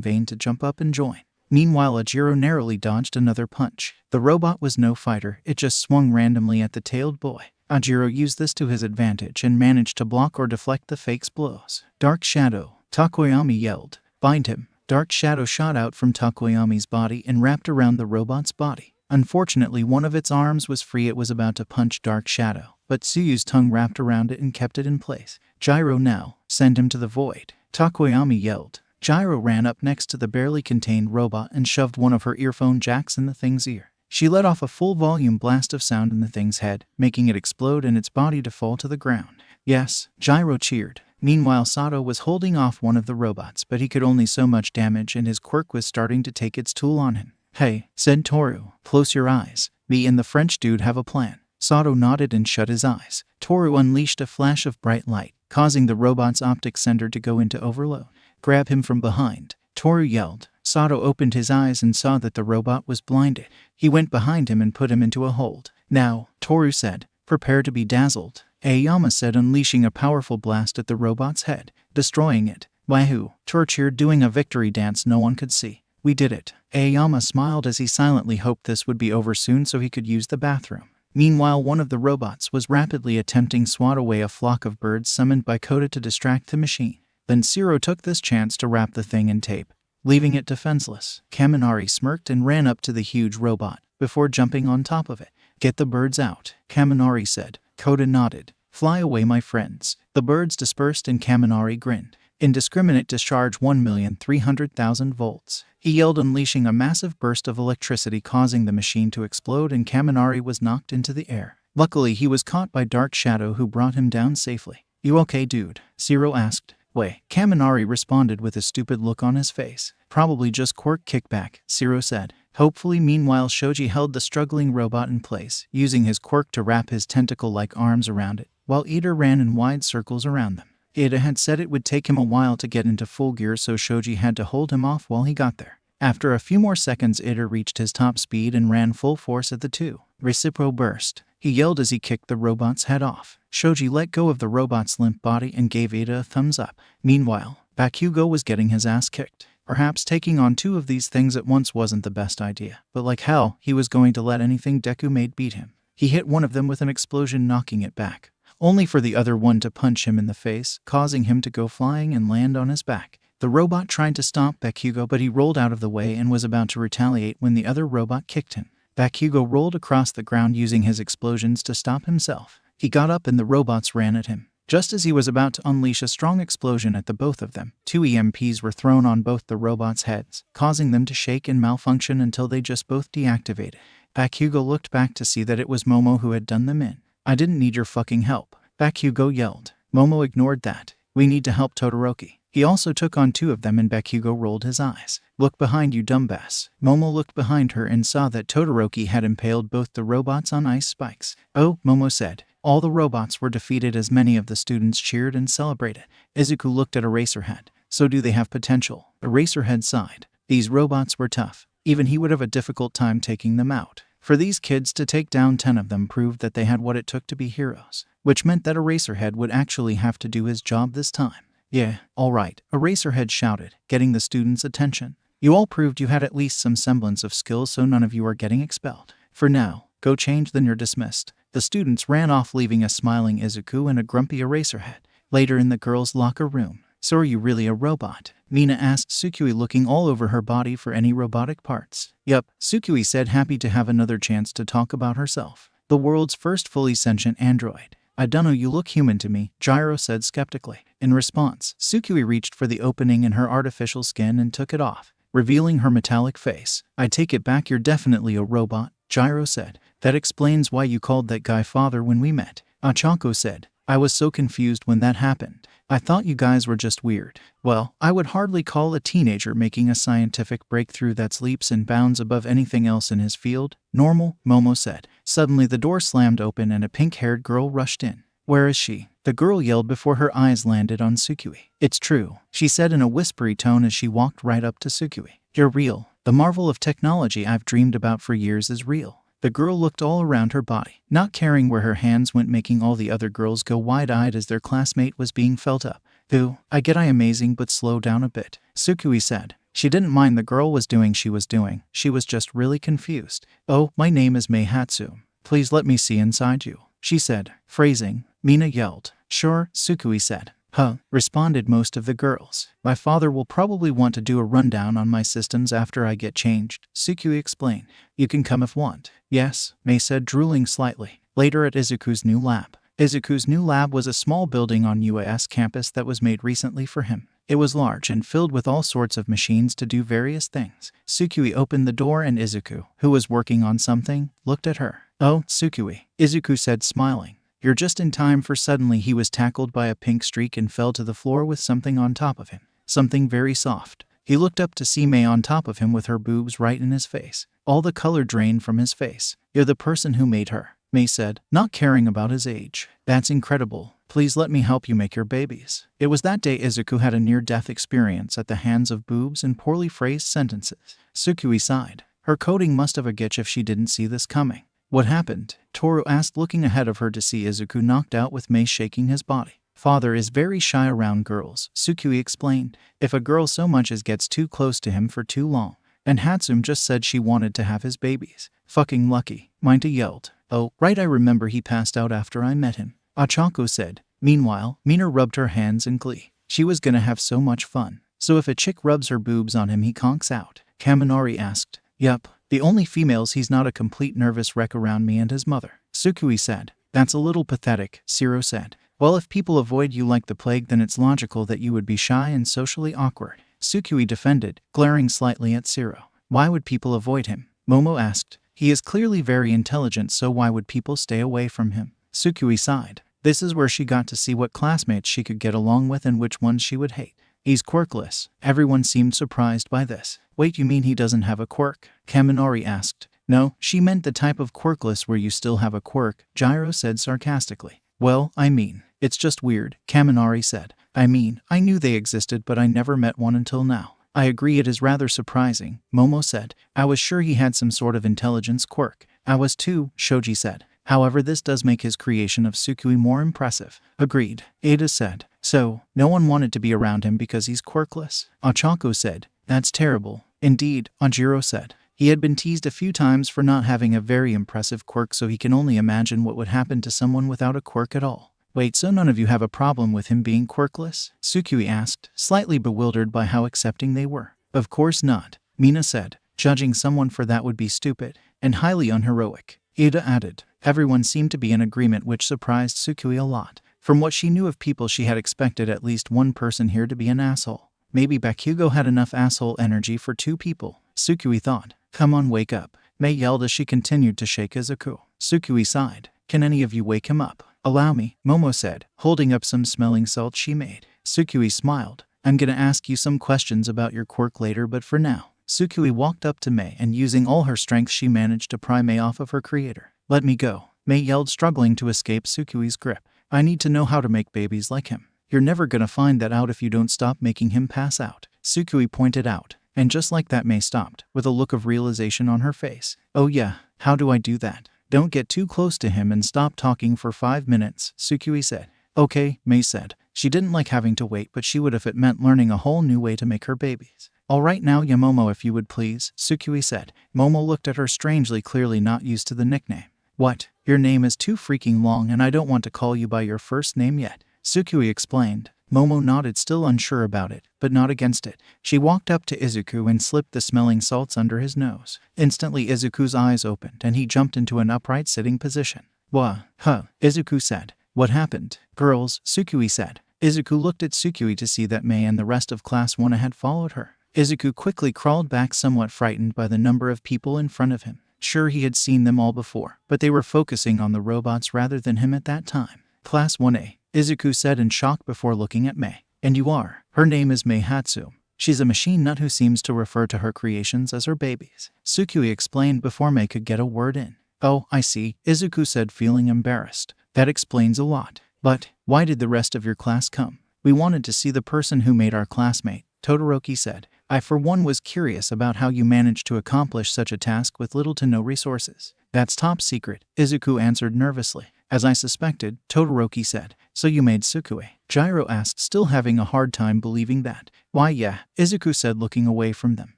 vain to jump up and join. Meanwhile, 𝐒𝐻𝐼 narrowly dodged another punch. The robot was no fighter, it just swung randomly at the tailed boy. 𝐻𝐼 used this to his advantage and managed to block or deflect the fake's blows. Dark Shadow, Takoyami yelled. Bind him. Dark Shadow shot out from Takoyami's body and wrapped around the robot's body. Unfortunately, one of its arms was free. It was about to punch Dark Shadow, but Tsuyu's tongue wrapped around it and kept it in place. 𝐻𝐼 now, send him to the void. Takoyami yelled. 𝐻𝐼 ran up next to the barely contained robot and shoved one of her earphone jacks in the thing's ear. She let off a full-volume blast of sound in the thing's head, making it explode and its body to fall to the ground. Yes, 𝐻𝐼 cheered. Meanwhile, Sato was holding off one of the robots, but he could only so much damage and his quirk was starting to take its toll on him. Hey, said Toru, close your eyes. Me and the French dude have a plan. Sato nodded and shut his eyes. Toru unleashed a flash of bright light, causing the robot's optic center to go into overload. Grab him from behind, Toru yelled. Sato opened his eyes and saw that the robot was blinded. He went behind him and put him into a hold. Now, Toru said, prepare to be dazzled. Aoyama said, unleashing a powerful blast at the robot's head, destroying it. Wahoo! Toru cheered, doing a victory dance no one could see. We did it. Aoyama smiled as he silently hoped this would be over soon so he could use the bathroom. Meanwhile, one of the robots was rapidly attempting to swat away a flock of birds summoned by Koda to distract the machine. Then Zero took this chance to wrap the thing in tape, leaving it defenseless. Kaminari smirked and ran up to the huge robot, before jumping on top of it. Get the birds out, Kaminari said. Koda nodded. Fly away, my friends. The birds dispersed and Kaminari grinned. Indiscriminate discharge 1,300,000 volts. He yelled, unleashing a massive burst of electricity causing the machine to explode, and Kaminari was knocked into the air. Luckily, he was caught by Dark Shadow, who brought him down safely. You okay, dude? Zero asked. Wait. Kaminari responded with a stupid look on his face. Probably just quirk kickback, Zero said. Hopefully. Meanwhile, Shoji held the struggling robot in place, using his quirk to wrap his tentacle-like arms around it, while Ida ran in wide circles around them. Ida had said it would take him a while to get into full gear, so Shoji had to hold him off while he got there. After a few more seconds, Ida reached his top speed and ran full force at the two. Recipro burst, he yelled as he kicked the robot's head off. Shoji let go of the robot's limp body and gave Ida a thumbs up. Meanwhile, Bakugo was getting his ass kicked. Perhaps taking on two of these things at once wasn't the best idea, but like hell, he was going to let anything Deku made beat him. He hit one of them with an explosion, knocking it back, only for the other one to punch him in the face, causing him to go flying and land on his back. The robot tried to stop Bakugo, but he rolled out of the way and was about to retaliate when the other robot kicked him. Bakugo rolled across the ground using his explosions to stop himself. He got up and the robots ran at him. Just as he was about to unleash a strong explosion at the both of them, 2 EMPs were thrown on both the robots' heads, causing them to shake and malfunction until they just both deactivated. Bakugo looked back to see that it was Momo who had done them in. I didn't need your fucking help, Bakugo yelled. Momo ignored that. We need to help Todoroki. He also took on 2 of them and Bakugo rolled his eyes. Look behind you, dumbass. Momo looked behind her and saw that Todoroki had impaled both the robots on ice spikes. Oh, Momo said. All the robots were defeated as many of the students cheered and celebrated. Izuku looked at Eraserhead. So do they have potential? Eraserhead sighed. These robots were tough. Even he would have a difficult time taking them out. For these kids to take down 10 of them proved that they had what it took to be heroes, which meant that Eraserhead would actually have to do his job this time. Yeah, all right, Eraserhead shouted, getting the students' attention. You all proved you had at least some semblance of skill, so none of you are getting expelled. For now, go change, then you're dismissed. The students ran off, leaving a smiling Izuku and a grumpy Eraserhead. Later in the girls' locker room. So are you really a robot? Mina asked Tsukui, looking all over her body for any robotic parts. Yup, Tsukui said, happy to have another chance to talk about herself. The world's first fully sentient android. I dunno, you look human to me, Gyro said skeptically. In response, Tsukui reached for the opening in her artificial skin and took it off, revealing her metallic face. I take it back, you're definitely a robot, Gyro said. That explains why you called that guy father when we met, Achako said. I was so confused when that happened. I thought you guys were just weird. Well, I would hardly call a teenager making a scientific breakthrough that's leaps and bounds above anything else in his field normal, Momo said. Suddenly the door slammed open and a pink-haired girl rushed in. Where is she? The girl yelled before her eyes landed on Tsukui. It's true, she said in a whispery tone as she walked right up to Tsukui. You're real. The marvel of technology I've dreamed about for years is real. The girl looked all around her body, not caring where her hands went, making all the other girls go wide-eyed as their classmate was being felt up. "Ooh, I get 𝐼 but slow down a bit," 𝐂𝐿 said. She didn't mind the girl was doing she was doing. She was just really confused. "Oh, my name is 𝗵𝗲. Please let me see inside you," she said, phrasing. Mina yelled. "Sure," 𝐂𝐿 said. "Huh," responded most of the girls. "My father will probably want to do a rundown on my systems after I get changed," 𝗧𝗵𝗲 explained. "You can come if want." "Yes," May said, drooling slightly. Later at 𝗧𝗑's new lab. 𝗧𝗑's new lab was a small building on UAS campus that was made recently for him. It was large and filled with all sorts of machines to do various things. 𝗧𝗑 opened the door and 𝗧𝗑, who was working on something, looked at her. "Oh, 𝗧𝗑," 𝗧𝗑 said, smiling. "You're just in time," for suddenly he was tackled by a pink streak and fell to the floor with something on top of him. Something very soft. He looked up to see May on top of him with her boobs right in his face. All the color drained from his face. "You're the person who made her," May said, not caring about his age. "That's incredible. Please let me help you make your babies." It was that day 𝗧𝗑 had a near-death experience at the hands of boobs and poorly phrased sentences. 𝗧𝗑 sighed. Her coding must have a glitch if she didn't see this coming. "What happened?" Toru asked, looking ahead of her to see 𝗧𝗑 knocked out with May shaking his body. "Father is very shy around girls," 𝗧𝗑 explained. "If a girl so much as gets too close to him for too long. And 𝗬𝗵 just said she wanted to have his babies. Fucking lucky," 𝗵𝗲 yelled. "Oh, right, I remember he passed out after I met him," 𝐒𝐭𝐚𝐲 said. Meanwhile, Mina rubbed her hands in glee. She was gonna have so much fun. "So if a chick rubs her boobs on him he conks out?" Kaminari asked. "Yup. The only females, he's not a complete nervous wreck around me and his mother," 𝗧𝗑 said. "That's a little pathetic," 𝗧𝗏 said. "Well, if people avoid you like the plague, then it's logical that you would be shy and socially awkward," 𝗧𝗑 defended, glaring slightly at 𝗧𝗏. "Why would people avoid him?" Momo asked. "He is clearly very intelligent, so why would people stay away from him?" 𝗧𝗑 sighed. This is where she got to see what classmates she could get along with and which ones she would hate. "He's quirkless." Everyone seemed surprised by this. "Wait, you mean he doesn't have a quirk?" Kaminari asked. "No, she meant the type of quirkless where you still have a quirk," 𝗳𝗏 said sarcastically. "Well, I mean, it's just weird," Kaminari said. "I mean, I knew they existed, but I never met one until now." "I agree, it is rather surprising," Momo said. "I was sure he had some sort of intelligence quirk." "I was too," Shoji said. "However, this does make his creation of 𝗧𝗑 more impressive." "Agreed," Ada said. "So, no one wanted to be around him because he's quirkless?" 𝗂𝗏𝗄 said. "That's terrible." "Indeed," 𝗂𝗲 said. "He had been teased a few times for not having a very impressive quirk, so he can only imagine what would happen to someone without a quirk at all." "Wait, so none of you have a problem with him being quirkless?" 𝗧𝗑 asked, slightly bewildered by how accepting they were. "Of course not," Mina said. "Judging someone for that would be stupid and highly unheroic." Ada added. Everyone seemed to be in agreement, which surprised 𝗧𝗑 a lot. From what she knew of people, she had expected at least one person here to be an asshole. Maybe Bakugo had enough asshole energy for two people, 𝗧𝗑 thought. "Come on, wake up," May yelled as she continued to shake 𝗧𝗑. 𝗧𝗑 sighed. "Can any of you wake him up?" "Allow me," Momo said, holding up some smelling salts she made. 𝗧𝗑 smiled. "I'm gonna ask you some questions about your quirk later, but for now." 𝗧𝗑 walked up to May and using all her strength she managed to pry May off of her creator. "Let me go," May yelled, struggling to escape 𝗧𝗑's grip. "I need to know how to make babies like him." "You're never gonna find that out if you don't stop making him pass out," 𝗧𝗑 pointed out. And just like that, May stopped, with a look of realization on her face. "Oh yeah, how do I do that?" "Don't get too close to him and stop talking for 5 minutes, 𝗧𝗑 said. "Okay," May said. She didn't like having to wait, but she would if it meant learning a whole new way to make her babies. "All right now, Momo, if you would please," 𝗧𝗑 said. Momo looked at her strangely, clearly not used to the nickname. "What? Your name is too freaking long and I don't want to call you by your first name yet," 𝗧𝗑 explained. Momo nodded, still unsure about it, but not against it. She walked up to 𝗧𝗑 and slipped the smelling salts under his nose. Instantly 𝗧𝗑's eyes opened and he jumped into an upright sitting position. "Wha? Huh," 𝗧𝗑 said. "What happened?" "Girls," 𝗧𝗑 said. 𝗧𝗑 looked at 𝗧𝗑 to see that May and the rest of Class 1 had followed her. 𝗧𝗑 quickly crawled back, somewhat frightened by the number of people in front of him. Sure, he had seen them all before, but they were focusing on the robots rather than him at that time. "Class 1A, 𝗧𝗑 said in shock before looking at May. "And you are?" "Her name is myheroacademia. She's a machine nut who seems to refer to her creations as her babies," 𝗧𝗑 explained before May could get a word in. "Oh, I see," 𝗧𝗑 said, feeling embarrassed. "That explains a lot. But why did the rest of your class come?" "We wanted to see the person who made our classmate," Todoroki said. I for one was curious about how you managed to accomplish such a task with little to no resources. That's top secret, Izuku answered nervously. As I suspected, Todoroki said. So you made Tsukue? Gyro asked, still having a hard time believing that. Why yeah, Izuku said, looking away from them.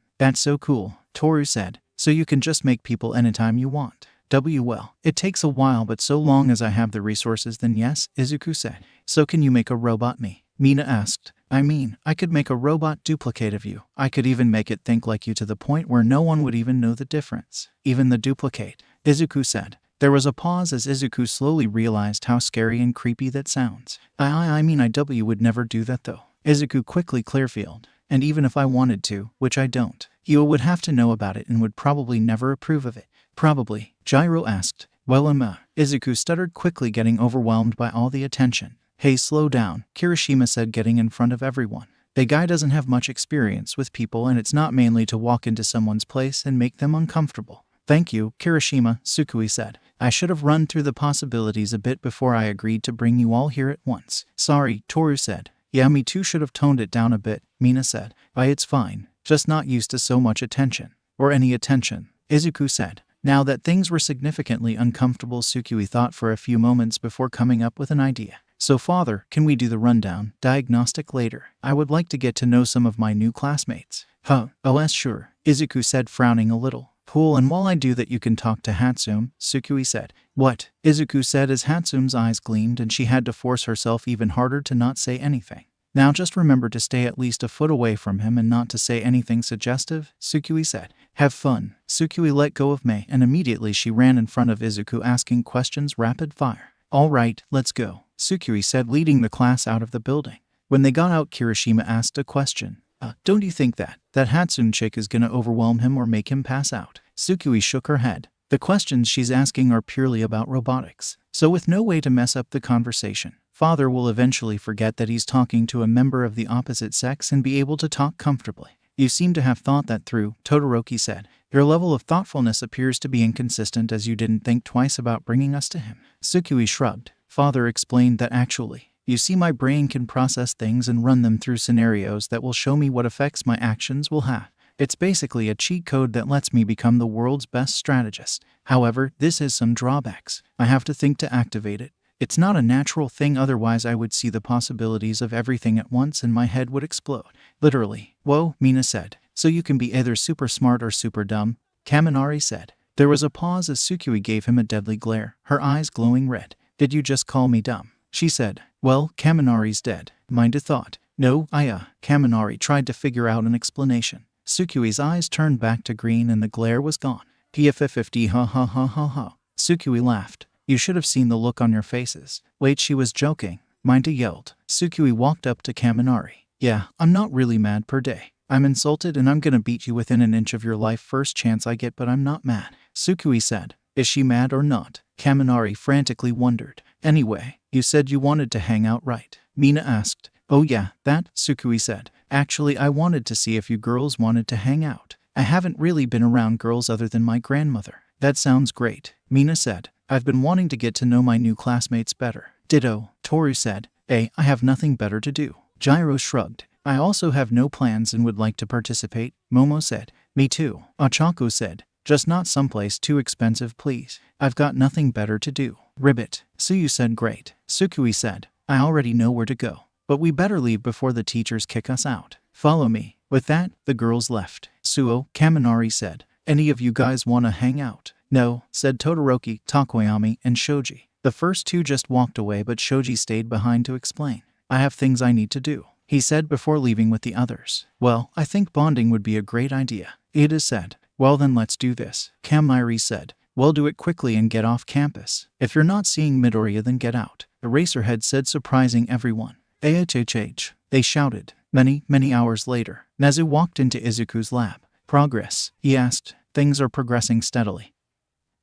That's so cool, Toru said. So you can just make people anytime you want. Well, it takes a while, but so long as I have the resources then yes, Izuku said. So can you make a robot me? Mina asked. I mean, I could make a robot duplicate of you. I could even make it think like you to the point where no one would even know the difference. Even the duplicate, Izuku said. There was a pause as Izuku slowly realized how scary and creepy that sounds. I mean I would never do that though. Izuku quickly Clearfield. And even if I wanted to, which I don't, you would have to know about it and would probably never approve of it. Probably, Gyro asked. Well, Izuku stuttered quickly, getting overwhelmed by all the attention. Hey, slow down, Kirishima said, getting in front of everyone. The guy doesn't have much experience with people, and it's not mainly to walk into someone's place and make them uncomfortable. Thank you, Kirishima, Tsukui said. I should have run through the possibilities a bit before I agreed to bring you all here at once. Sorry, Toru said. Yeah, me too, should have toned it down a bit, Mina said. It's fine, just not used to so much attention. Or any attention, Izuku said. Now that things were significantly uncomfortable, Tsukui thought for a few moments before coming up with an idea. So father, can we do the rundown diagnostic later? I would like to get to know some of my new classmates. Oh, sure, Izuku said, frowning a little. Cool, and while I do that you can talk to Hatsum, Tsukui said. What? Izuku said as Hatsum's eyes gleamed and she had to force herself even harder to not say anything. Now just remember to stay at least a foot away from him and not to say anything suggestive, Tsukui said. Have fun. Tsukui let go of Mei and immediately she ran in front of Izuku, asking questions rapid fire. All right, let's go, Tsukui said, leading the class out of the building. When they got out, Kirishima asked a question. Don't you think that Hatsum chick is gonna overwhelm him or make him pass out? Tsukui shook her head. The questions she's asking are purely about robotics. So with no way to mess up the conversation, father will eventually forget that he's talking to a member of the opposite sex and be able to talk comfortably. You seem to have thought that through, Todoroki said. Your level of thoughtfulness appears to be inconsistent, as you didn't think twice about bringing us to him. Tsukui shrugged. Father explained that actually, you see, my brain can process things and run them through scenarios that will show me what effects my actions will have. It's basically a cheat code that lets me become the world's best strategist. However, this has some drawbacks. I have to think to activate it. It's not a natural thing, otherwise I would see the possibilities of everything at once and my head would explode. Literally. Whoa, Mina said. So you can be either super smart or super dumb, Kaminari said. There was a pause as Tsukui gave him a deadly glare, her eyes glowing red. Did you just call me dumb? She said. Well, Kaminari's dead. Mind a thought. No, Kaminari tried to figure out an explanation. Tsukui's eyes turned back to green and the glare was gone. PFF50 ha. Tsukui laughed. You should have seen the look on your faces. Wait, she was joking. Minda yelled. Tsukui walked up to Kaminari. Yeah, I'm not really mad per day. I'm insulted and I'm gonna beat you within an inch of your life first chance I get, but I'm not mad. Tsukui said. Is she mad or not? Kaminari frantically wondered. Anyway, you said you wanted to hang out, right? Mina asked. Oh yeah, that, Tsukui said. Actually, I wanted to see if you girls wanted to hang out. I haven't really been around girls other than my grandmother. That sounds great, Mina said. I've been wanting to get to know my new classmates better. Ditto, Toru said. I have nothing better to do. Gyro shrugged. I also have no plans and would like to participate, Momo said. Me too, Ochako said. Just not someplace too expensive, please. I've got nothing better to do. Ribbit. Suyu said. Great. Tsukui said. I already know where to go. But we better leave before the teachers kick us out. Follow me. With that, the girls left. Suo, Kaminari said. Any of you guys wanna hang out? No, said Todoroki, Takoyami, and Shoji. The first two just walked away, but Shoji stayed behind to explain. I have things I need to do, he said before leaving with the others. Well, I think bonding would be a great idea, Ida said. Well then let's do this, Kaminari said. We'll do it quickly and get off campus. If you're not seeing Midoriya, then get out, Eraserhead said, surprising everyone. AHHH, they shouted. Many hours later, Nezu walked into Izuku's lab. Progress, he asked. Things are progressing steadily,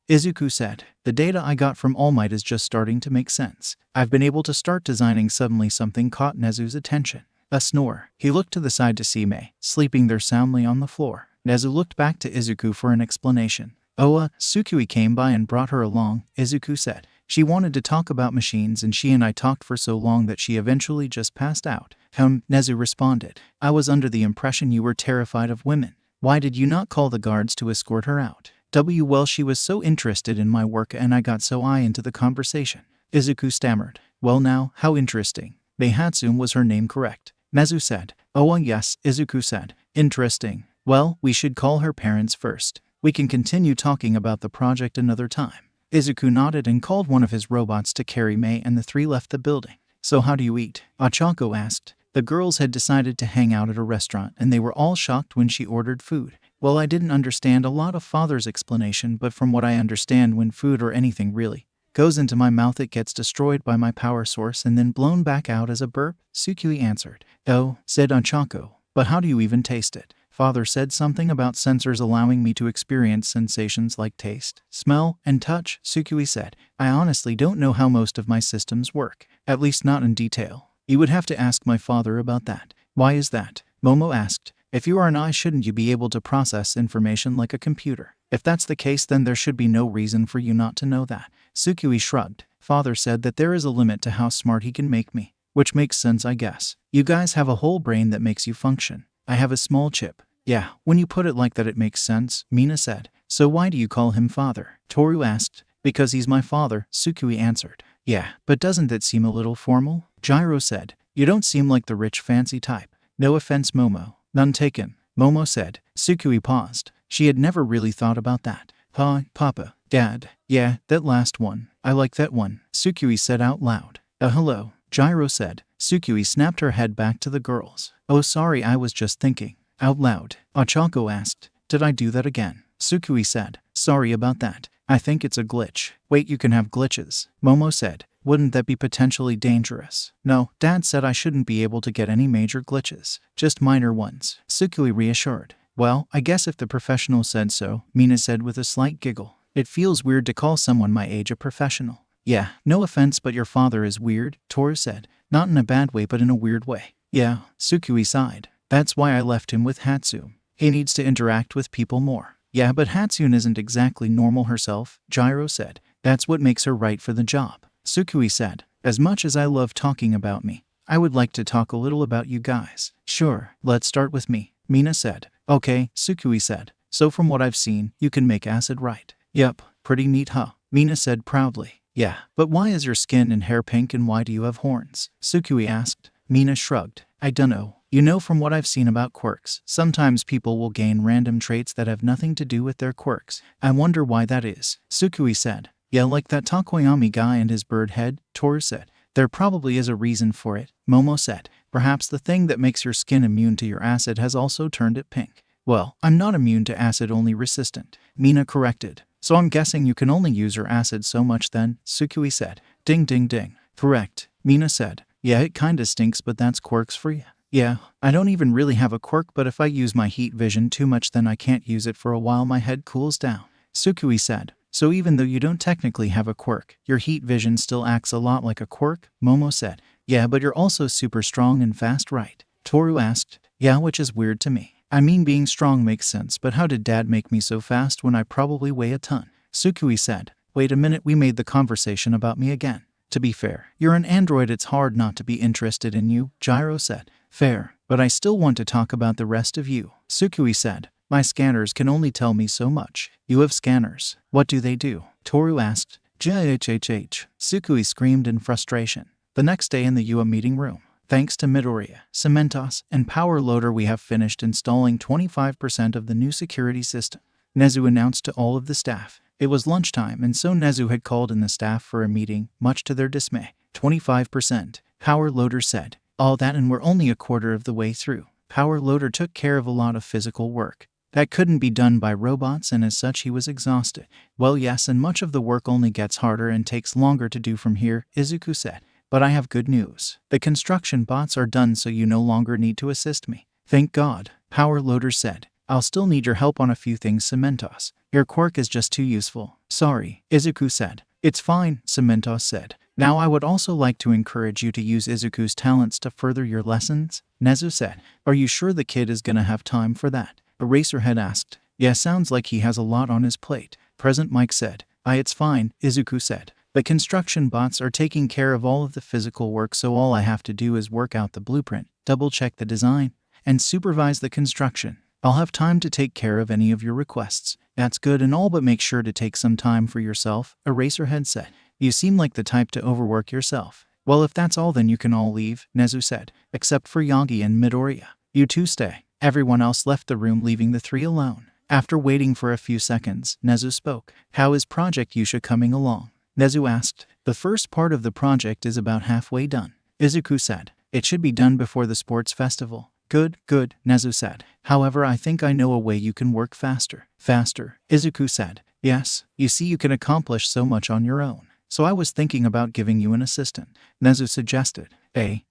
Izuku said. The data I got from All Might is just starting to make sense. I've been able to start designing. Suddenly something caught Nezu's attention. A snore. He looked to the side to see Mei, sleeping there soundly on the floor. Nezu looked back to Izuku for an explanation. Tsukui came by and brought her along, Izuku said. She wanted to talk about machines and she and I talked for so long that she eventually just passed out. 𝐻𝐵 responded. I was under the impression you were terrified of women. Why did you not call the guards to escort her out? Well, she was so interested in my work and I got so into the conversation. Izuku stammered. Well now, how interesting. Meihatsune was her name, correct? Nezu said. Oh yes, Izuku said. Interesting. Well, we should call her parents first. We can continue talking about the project another time. Izuku nodded and called one of his robots to carry Mei, and the three left the building. So how do you eat? Ochako asked. The girls had decided to hang out at a restaurant and they were all shocked when she ordered food. Well, I didn't understand a lot of father's explanation, but from what I understand, when food or anything really goes into my mouth, it gets destroyed by my power source and then blown back out as a burp, Tsukui answered. Oh, said Ochako. But how do you even taste it? Father said something about sensors allowing me to experience sensations like taste, smell, and touch, Tsukui said. I honestly don't know how most of my systems work, at least not in detail. You would have to ask my father about that. Why is that? Momo asked. If you are an eye, shouldn't you be able to process information like a computer? If that's the case, then there should be no reason for you not to know that. Tsukui shrugged. Father said that there is a limit to how smart he can make me. Which makes sense, I guess. You guys have a whole brain that makes you function. I have a small chip. Yeah, when you put it like that it makes sense, Mina said. So why do you call him father? Toru asked. Because he's my father, Tsukui answered. Yeah, but doesn't that seem a little formal? Gyro said. You don't seem like the rich fancy type. No offense, Momo. None taken, Momo said. Tsukui paused. She had never really thought about that. Papa, Dad. Yeah, that last one. I like that one, Tsukui said out loud. Hello, Gyro said. Tsukui snapped her head back to the girls. Oh sorry, I was just thinking. Out loud, Ochako asked. Did I do that again? Tsukui said. Sorry about that. I think it's a glitch. Wait, you can have glitches, Momo said. Wouldn't that be potentially dangerous? No, Dad said I shouldn't be able to get any major glitches. Just minor ones, Tsukui reassured. Well, I guess if the professional said so, Mina said with a slight giggle. It feels weird to call someone my age a professional. Yeah, no offense, but your father is weird, Toru said. Not in a bad way, but in a weird way. Yeah, Tsukui sighed. That's why I left him with Hatsune. He needs to interact with people more. Yeah, but Hatsune isn't exactly normal herself, Gyro said. That's what makes her right for the job. Tsukui said. As much as I love talking about me, I would like to talk a little about you guys. Sure, let's start with me, Mina said. Okay, Tsukui said. So from what I've seen, you can make acid, right? Yep, pretty neat, huh? Mina said proudly. Yeah, but why is your skin and hair pink and why do you have horns? Tsukui asked. Mina shrugged. I dunno. You know, from what I've seen about quirks, sometimes people will gain random traits that have nothing to do with their quirks. I wonder why that is, Tsukui said. Yeah, like that Takoyami guy and his bird head, Toru said. There probably is a reason for it, Momo said. Perhaps the thing that makes your skin immune to your acid has also turned it pink. Well, I'm not immune to acid, only resistant, Mina corrected. So I'm guessing you can only use your acid so much then, Tsukui said. Ding ding ding. Correct, Mina said. Yeah, it kinda stinks, but that's quirks for you. Yeah, I don't even really have a quirk, but if I use my heat vision too much then I can't use it for a while, my head cools down, Tsukui said. So even though you don't technically have a quirk, your heat vision still acts a lot like a quirk, Momo said. Yeah, but you're also super strong and fast, right? Toru asked. Yeah, which is weird to me. I mean, being strong makes sense, but how did Dad make me so fast when I probably weigh a ton? Tsukui said. Wait a minute, we made the conversation about me again. To be fair, you're an android, it's hard not to be interested in you, Gyro said. Fair, but I still want to talk about the rest of you, Tsukui said. My scanners can only tell me so much. You have scanners. What do they do? Toru asked. J-H-H-H. Tsukui screamed in frustration. The next day in the UA meeting room. Thanks to Midoriya, 𝐶𝗵𝗲, and Power Loader, we have finished installing 25% of the new security system, Nezu announced to all of the staff. It was lunchtime, and so Nezu had called in the staff for a meeting, much to their dismay. 25%, Power Loader said. All that, and we're only a quarter of the way through. Power Loader took care of a lot of physical work that couldn't be done by robots, and as such he was exhausted. Well, yes, and much of the work only gets harder and takes longer to do from here, Izuku said. But I have good news. The construction bots are done, so you no longer need to assist me. Thank God, Power Loader said. I'll still need your help on a few things, 𝗵𝗲. Your quirk is just too useful. Sorry, Izuku said. It's fine, 𝗵𝗲 said. Now I would also like to encourage you to use Izuku's talents to further your lessons, Nezu said. Are you sure the kid is gonna have time for that? Eraserhead asked. Yeah, sounds like he has a lot on his plate, Present Mike said. It's fine, Izuku said. The construction bots are taking care of all of the physical work, so all I have to do is work out the blueprint, double-check the design, and supervise the construction. I'll have time to take care of any of your requests. That's good and all, but make sure to take some time for yourself, Eraserhead said. You seem like the type to overwork yourself. Well, if that's all, then you can all leave, 𝗧𝗵𝗲 said, except for Yagi and Midoriya. You two stay. Everyone else left the room, leaving the three alone. After waiting for a few seconds, 𝗧𝗵𝗲 spoke. How is Project 𝐒𝐻𝐢 coming along? 𝗧𝗵𝗲 asked. The first part of the project is about halfway done, Izuku said. It should be done before the sports festival. Good, 𝗧𝗵𝗲 said. However, I think I know a way you can work faster. Faster, Izuku said. Yes, you see, you can accomplish so much on your own. So I was thinking about giving you an assistant, 𝗧𝗵𝗲 suggested.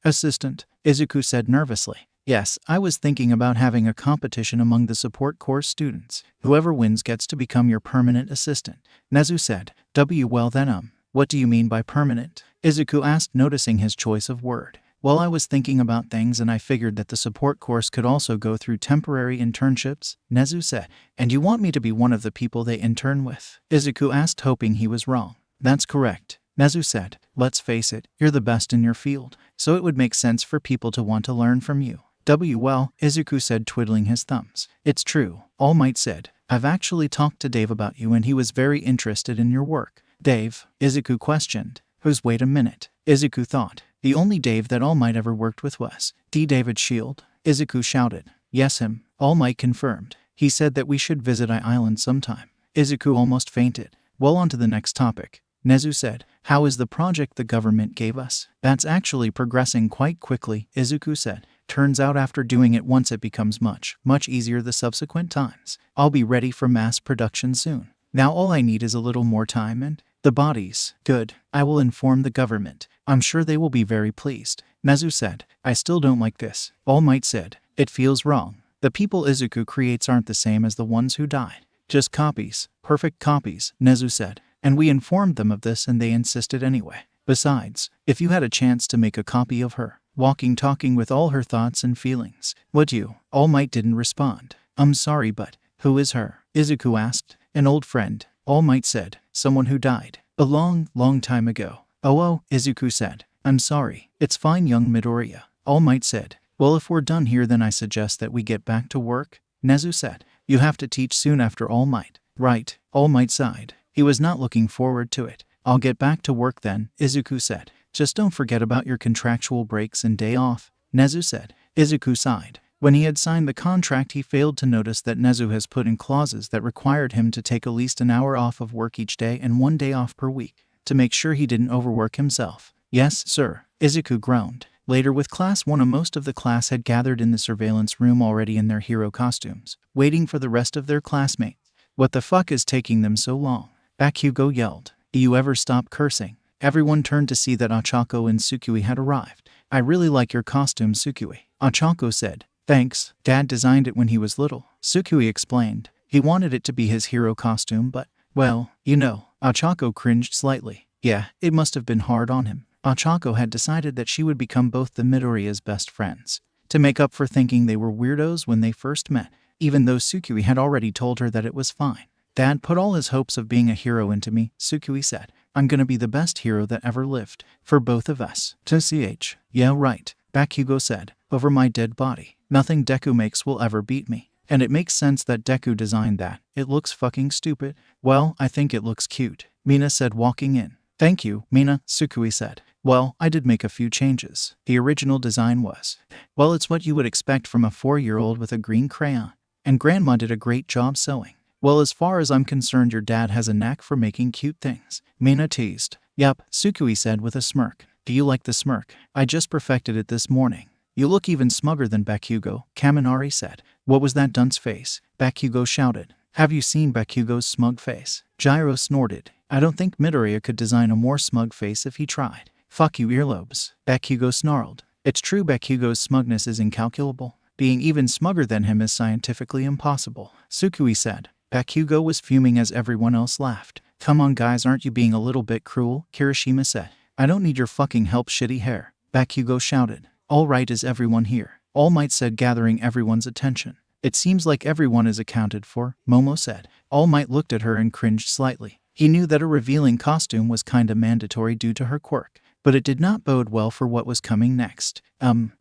Assistant? Izuku said nervously. Yes, I was thinking about having a competition among the support course students. Whoever wins gets to become your permanent assistant, 𝗧𝗵𝗲 said. Well then, what do you mean by permanent? Izuku asked, noticing his choice of word. Well, I was thinking about things and I figured that the support course could also go through temporary internships, 𝗧𝗵𝗲 said. And you want me to be one of the people they intern with? Izuku asked, hoping he was wrong. That's correct, 𝗧𝗵𝗲 said. Let's face it, you're the best in your field, so it would make sense for people to want to learn from you. Well, Izuku said, twiddling his thumbs. It's true, All Might said. I've actually talked to Dave about you and he was very interested in your work. Dave? Izuku questioned. Who's? Wait a minute, Izuku thought. The only Dave that All Might ever worked with was David Shield, Izuku shouted. Yes, him, All Might confirmed. He said that we should visit Island sometime. Izuku almost fainted. Well, on to the next topic, 𝗧𝗵𝗲 said. How is the project the government gave us? That's actually progressing quite quickly, Izuku said. Turns out after doing it once, it becomes much easier the subsequent times. I'll be ready for mass production soon. Now all I need is a little more time and the bodies. Good. I will inform the government. I'm sure they will be very pleased, 𝗧𝗵𝗲 said. I still don't like this, All Might said. It feels wrong. The people Izuku creates aren't the same as the ones who died. Just copies. Perfect copies, 𝗧𝗵𝗲 said. And we informed them of this and they insisted anyway. Besides, if you had a chance to make a copy of her, talking with all her thoughts and feelings, would you? All Might didn't respond. I'm sorry, but who is her? Izuku asked. An old friend, All Might said. Someone who died a long time ago. Oh, Izuku said. I'm sorry. It's fine, young Midoriya, All Might said. Well, if we're done here, then I suggest that we get back to work, 𝗧𝗵𝗲 said. You have to teach soon after All Might. Right, All Might sighed. He was not looking forward to it. I'll get back to work then, Izuku said. Just don't forget about your contractual breaks and day off, 𝗧𝗵𝗲 said. Izuku sighed. When he had signed the contract, he failed to notice that 𝗧𝗵𝗲 has put in clauses that required him to take at least an hour off of work each day and 1 day off per week, to make sure he didn't overwork himself. Yes, sir, Izuku groaned. Later with class 1, most of the class had gathered in the surveillance room already in their hero costumes, waiting for the rest of their classmates. What the fuck is taking them so long? Bakugo yelled. Do you ever stop cursing? Everyone turned to see that Ochako and Tsukui had arrived. I really like your costume, Tsukui, Ochako said. Thanks, Dad designed it when he was little, Tsukui explained. He wanted it to be his hero costume, but, well, you know, Ochako cringed slightly. Yeah, it must have been hard on him. Ochako had decided that she would become both the Midoriya's best friends, to make up for thinking they were weirdos when they first met, even though Tsukui had already told her that it was fine. Dad put all his hopes of being a hero into me, Tsukui said. I'm gonna be the best hero that ever lived, for both of us. ch. Yeah, right, Bakugo said. Over my dead body. Nothing Deku makes will ever beat me. And it makes sense that Deku designed that. It looks fucking stupid. Well, I think it looks cute, Mina said, walking in. Thank you, Mina, Tsukui said. Well, I did make a few changes. The original design was, well, it's what you would expect from a 4-year-old with a green crayon. And Grandma did a great job sewing. Well, as far as I'm concerned, your dad has a knack for making cute things, Mina teased. Yup, Tsukui said with a smirk. Do you like the smirk? I just perfected it this morning. You look even smugger than Bakugo, Kaminari said. What was that dunce face? Bakugo shouted. Have you seen Bakugo's smug face? Gyro snorted. I don't think Midoriya could design a more smug face if he tried. Fuck you, earlobes, Bakugo snarled. It's true, Bakugo's smugness is incalculable. Being even smugger than him is scientifically impossible, Tsukui said. Bakugo was fuming as everyone else laughed. Come on guys, aren't you being a little bit cruel? Kirishima said. I don't need your fucking help, shitty hair, Bakugo shouted. All right, is everyone here? All Might said, gathering everyone's attention. It seems like everyone is accounted for, Momo said. All Might looked at her and cringed slightly. He knew that a revealing costume was kinda mandatory due to her quirk, but it did not bode well for what was coming next.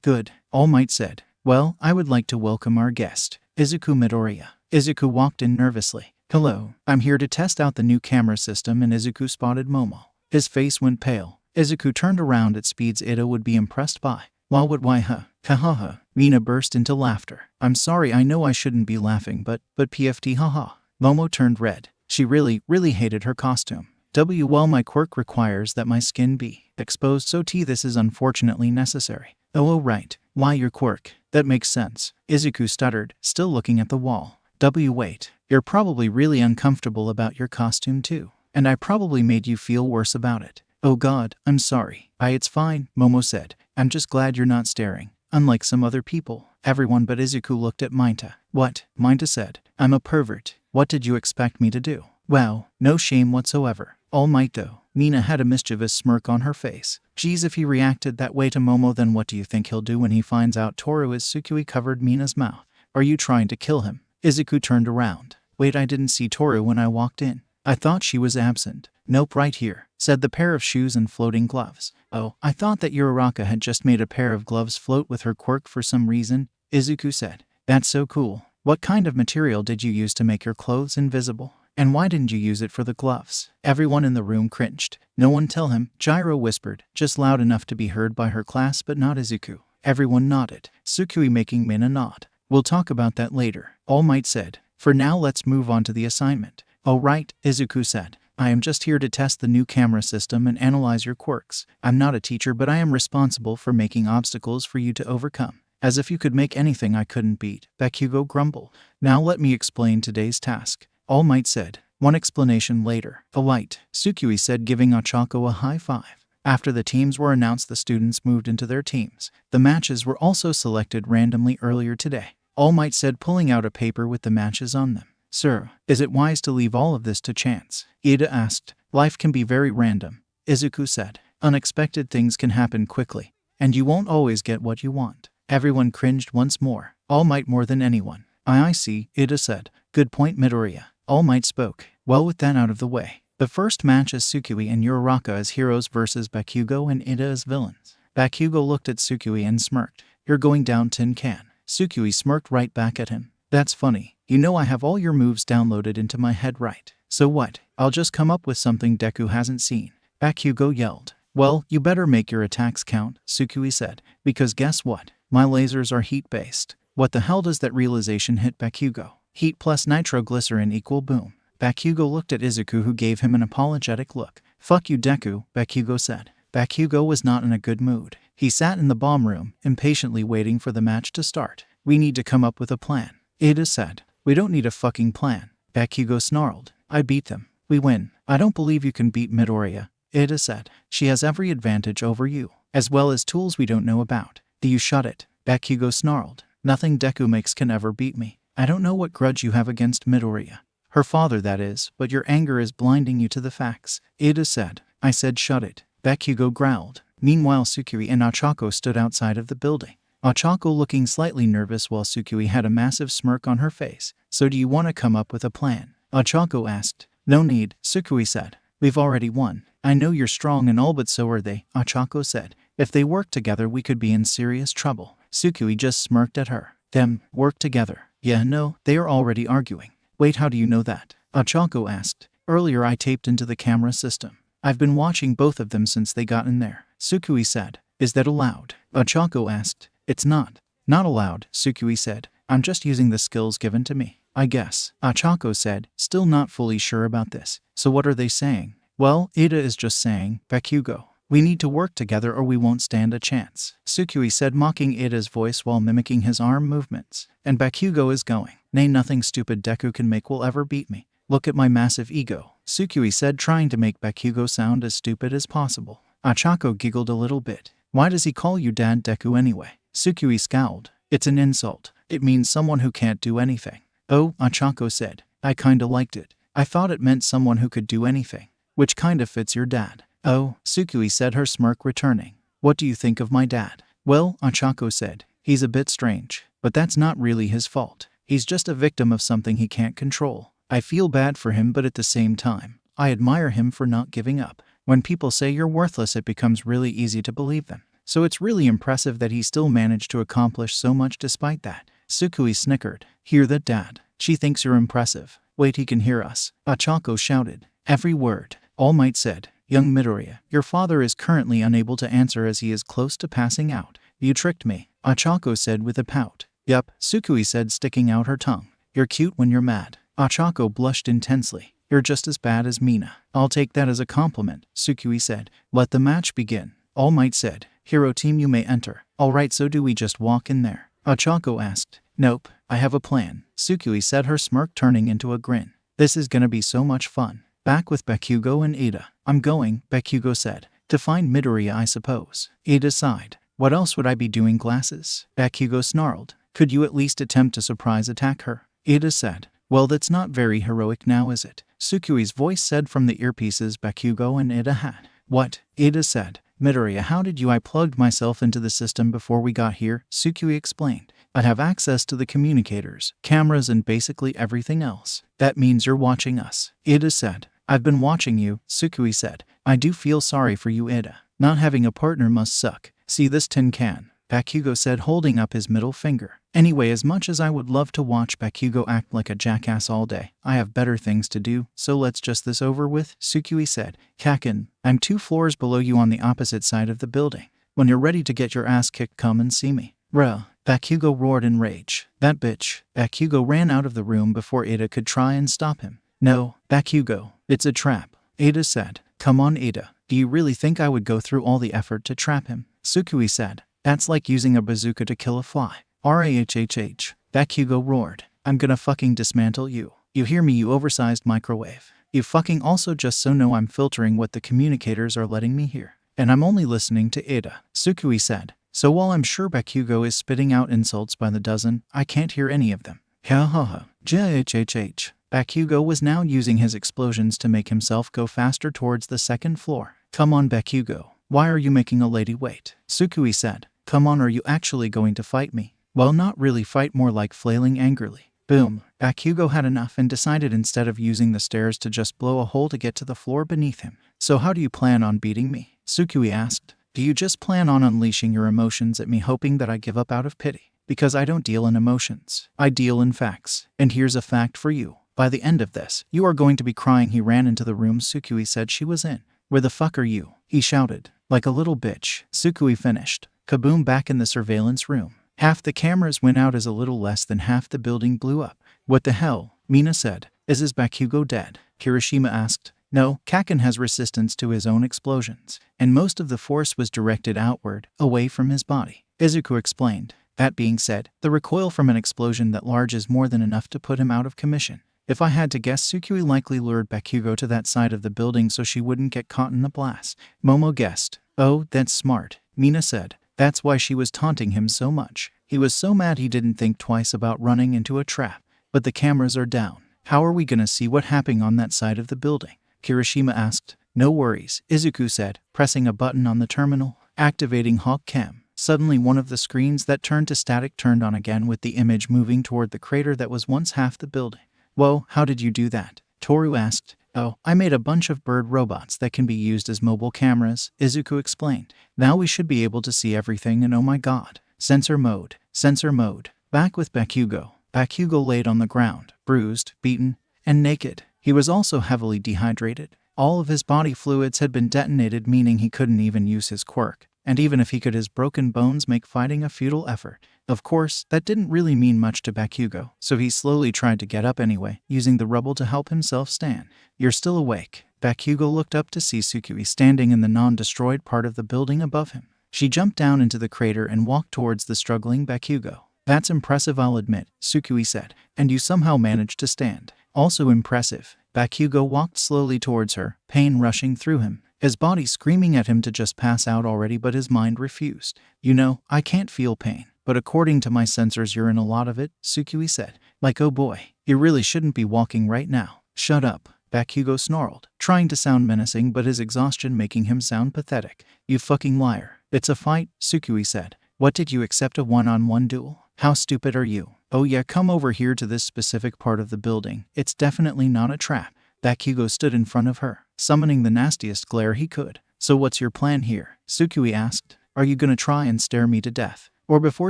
Good, All Might said. Well, I would like to welcome our guest, Izuku Midoriya. Izuku walked in nervously. Hello, I'm here to test out the new camera system, and Izuku spotted Momo. His face went pale. Izuku turned around at speeds Ida would be impressed by. Well, what, why, huh? Ha. Mina burst into laughter. I'm sorry, I know I shouldn't be laughing, but PFT haha. Momo turned red. She really hated her costume. Well, my quirk requires that my skin be exposed, so this is unfortunately necessary. Oh, right. Why your quirk? That makes sense. Izuku stuttered, still looking at the wall. Wait. You're probably really uncomfortable about your costume too. And I probably made you feel worse about it. Oh god, I'm sorry. It's fine, Momo said. I'm just glad you're not staring. Unlike some other people. Everyone but Izuku looked at Mineta. What? Mineta said. I'm a pervert. What did you expect me to do? Wow, no shame whatsoever. All Might though. Mina had a mischievous smirk on her face. Geez, if he reacted that way to Momo, then what do you think he'll do when he finds out Toru is Tsukui? Covered Mina's mouth. Are you trying to kill him? Izuku turned around. Wait, I didn't see Toru when I walked in. I thought she was absent. Nope, right here, said the pair of shoes and floating gloves. Oh, I thought that Uraraka had just made a pair of gloves float with her quirk for some reason, Izuku said. That's so cool. What kind of material did you use to make your clothes invisible? And why didn't you use it for the gloves? Everyone in the room cringed. No one tell him, Gyro whispered, just loud enough to be heard by her class but not Izuku. Everyone nodded, Tsukui making Mina nod. We'll talk about that later, All Might said. For now let's move on to the assignment. Oh right, Izuku said. I am just here to test the new camera system and analyze your quirks. I'm not a teacher, but I am responsible for making obstacles for you to overcome. As if you could make anything I couldn't beat, Bakugo grumbled. Now let me explain today's task, All Might said. One explanation later. A light, Tsukui said, giving Ochako a high five. After the teams were announced, the students moved into their teams. The matches were also selected randomly earlier today. All Might said, pulling out a paper with the matches on them. Sir, is it wise to leave all of this to chance? Ida asked. Life can be very random, Izuku said. Unexpected things can happen quickly, and you won't always get what you want. Everyone cringed once more. All Might more than anyone. I see, Ida said. Good point, Midoriya. All Might spoke. Well, with that out of the way, the first match is Tsukui and Uraraka as heroes versus Bakugo and Ida as villains. Bakugo looked at Tsukui and smirked. You're going down tin can. Tsukui smirked right back at him. That's funny. You know I have all your moves downloaded into my head, right? So what? I'll just come up with something Deku hasn't seen. Bakugo yelled. Well, you better make your attacks count, Tsukui said. Because guess what? My lasers are heat-based. What the hell does that realization hit Bakugo? Heat plus nitroglycerin equal boom. Bakugo looked at Izuku, who gave him an apologetic look. Fuck you, Deku, Bakugo said. Bakugo was not in a good mood. He sat in the bomb room, impatiently waiting for the match to start. We need to come up with a plan, Ida said. We don't need a fucking plan, Bakugo snarled. I beat them. We win. I don't believe you can beat Midoriya, Ida said. She has every advantage over you, as well as tools we don't know about. Do you shut it? Bakugo snarled. Nothing Deku makes can ever beat me. I don't know what grudge you have against Midoriya. Her father, that is, but your anger is blinding you to the facts, Ida said. I said shut it, Bakugo growled. Meanwhile, Tsukui and Ochako stood outside of the building. Ochako looking slightly nervous while Tsukui had a massive smirk on her face. So do you want to come up with a plan? Ochako asked. No need, Tsukui said. We've already won. I know you're strong and all, but so are they, Ochako said. If they work together, we could be in serious trouble. Tsukui just smirked at her. Them, work together. Yeah, no, they are already arguing. Wait, how do you know that? Ochako asked. Earlier I taped into the camera system. I've been watching both of them since they got in there, Tsukui said. Is that allowed? Ochako asked. It's not. Not allowed, Tsukui said. I'm just using the skills given to me, I guess, Ochako said, still not fully sure about this. So what are they saying? Well, Ida is just saying, Bakugo, we need to work together or we won't stand a chance, Tsukui said, mocking Ida's voice while mimicking his arm movements. And Bakugo is going. Nay, nothing stupid Deku can make will ever beat me. Look at my massive ego, Tsukui said, trying to make Bakugo sound as stupid as possible. Ochako giggled a little bit. Why does he call you Dad Deku anyway? Tsukui scowled. It's an insult. It means someone who can't do anything. Oh, Ochako said. I kinda liked it. I thought it meant someone who could do anything. Which kinda fits your dad. Oh, Tsukui said, her smirk returning. What do you think of my dad? Well, Ochako said. He's a bit strange. But that's not really his fault. He's just a victim of something he can't control. I feel bad for him, but at the same time, I admire him for not giving up. When people say you're worthless, it becomes really easy to believe them. So it's really impressive that he still managed to accomplish so much despite that. Tsukui snickered. Hear that, Dad? She thinks you're impressive. Wait, he can hear us. Ochako shouted. Every word. All Might said. Young Midoriya, your father is currently unable to answer as he is close to passing out. You tricked me, Ochako said with a pout. Yup, Tsukui said, sticking out her tongue. You're cute when you're mad. Ochako blushed intensely. You're just as bad as Mina. I'll take that as a compliment, Tsukui said. Let the match begin. All Might said. Hero team, you may enter. Alright, so do we just walk in there? Ochako asked. Nope, I have a plan, Tsukui said, her smirk turning into a grin. This is gonna be so much fun. Back with Bakugo and Ida. I'm going, Bakugo said. To find Midoriya, I suppose. Ida sighed. What else would I be doing, glasses? Bakugo snarled. Could you at least attempt to surprise attack her? Ida said. Well, that's not very heroic now, is it? Tsukui's voice said from the earpieces Bakugo and Ida had. What? Ida said. Midoriya, how did you? I plugged myself into the system before we got here, Tsukui explained. I have access to the communicators, cameras, and basically everything else. That means you're watching us, Ida said. I've been watching you, Tsukui said. I do feel sorry for you, Ida. Not having a partner must suck. See this tin can? Bakugo said, holding up his middle finger. Anyway, as much as I would love to watch Bakugo act like a jackass all day, I have better things to do, so let's just this over with, Tsukui said. Kaken, I'm 2 floors below you on the opposite side of the building. When you're ready to get your ass kicked, come and see me. Ruh, Bakugo roared in rage. That bitch. Bakugo ran out of the room before Ida could try and stop him. No, Bakugo, it's a trap, Ida said. Come on, Ida. Do you really think I would go through all the effort to trap him? Tsukui said. That's like using a bazooka to kill a fly. RAHHH. Bakugo roared. I'm gonna fucking dismantle you. You hear me, you oversized microwave. You fucking also, just so know, I'm filtering what the communicators are letting me hear. And I'm only listening to Ida, Tsukui said. So while I'm sure Bakugo is spitting out insults by the dozen, I can't hear any of them. Ha ha ha. JHHH. Bakugo was now using his explosions to make himself go faster towards the 2nd floor. Come on, Bakugo. Why are you making a lady wait? Tsukui said. Come on, are you actually going to fight me? Well, not really fight, more like flailing angrily. Boom. Bakugo had enough and decided instead of using the stairs to just blow a hole to get to the floor beneath him. So how do you plan on beating me? Tsukui asked. Do you just plan on unleashing your emotions at me, hoping that I give up out of pity? Because I don't deal in emotions. I deal in facts. And here's a fact for you. By the end of this, you are going to be crying. He ran into the room Tsukui said she was in. Where the fuck are you? He shouted. Like a little bitch. Tsukui finished. Kaboom. Back in the surveillance room. Half the cameras went out as a little less than half the building blew up. What the hell? Mina said. Is Bakugo dead? Kirishima asked. No, Kaken has resistance to his own explosions, and most of the force was directed outward, away from his body. Izuku explained. That being said, the recoil from an explosion that large is more than enough to put him out of commission. If I had to guess, Tsukui likely lured Bakugo to that side of the building so she wouldn't get caught in the blast. Momo guessed. Oh, that's smart, Mina said. That's why she was taunting him so much. He was so mad he didn't think twice about running into a trap. But the cameras are down. How are we gonna see what happened on that side of the building? Kirishima asked. No worries, Izuku said, pressing a button on the terminal, activating Hawk Cam. Suddenly one of the screens that turned to static turned on again with the image moving toward the crater that was once half the building. Whoa, how did you do that? Toru asked. Oh, I made a bunch of bird robots that can be used as mobile cameras, Izuku explained. Now we should be able to see everything, and oh my god. Sensor mode. Sensor mode. Back with Bakugo. Bakugo laid on the ground, bruised, beaten, and naked. He was also heavily dehydrated. All of his body fluids had been detonated, meaning he couldn't even use his quirk. And even if he could, his broken bones make fighting a futile effort. Of course, that didn't really mean much to Bakugo, so he slowly tried to get up anyway, using the rubble to help himself stand. You're still awake. Bakugo looked up to see Tsukui standing in the non-destroyed part of the building above him. She jumped down into the crater and walked towards the struggling Bakugo. That's impressive, I'll admit, Tsukui said. And you somehow managed to stand. Also impressive. Bakugo walked slowly towards her, pain rushing through him, his body screaming at him to just pass out already, but his mind refused. You know, I can't feel pain, but according to my sensors you're in a lot of it, Tsukui said. Like, oh boy, you really shouldn't be walking right now. Shut up, Bakugo snarled, trying to sound menacing but his exhaustion making him sound pathetic. You fucking liar. It's a fight, Tsukui said. What, did you accept a one-on-one duel? How stupid are you? Oh yeah, come over here to this specific part of the building. It's definitely not a trap. Bakugo stood in front of her, summoning the nastiest glare he could. So what's your plan here? Tsukui asked. Are you gonna try and stare me to death? Or before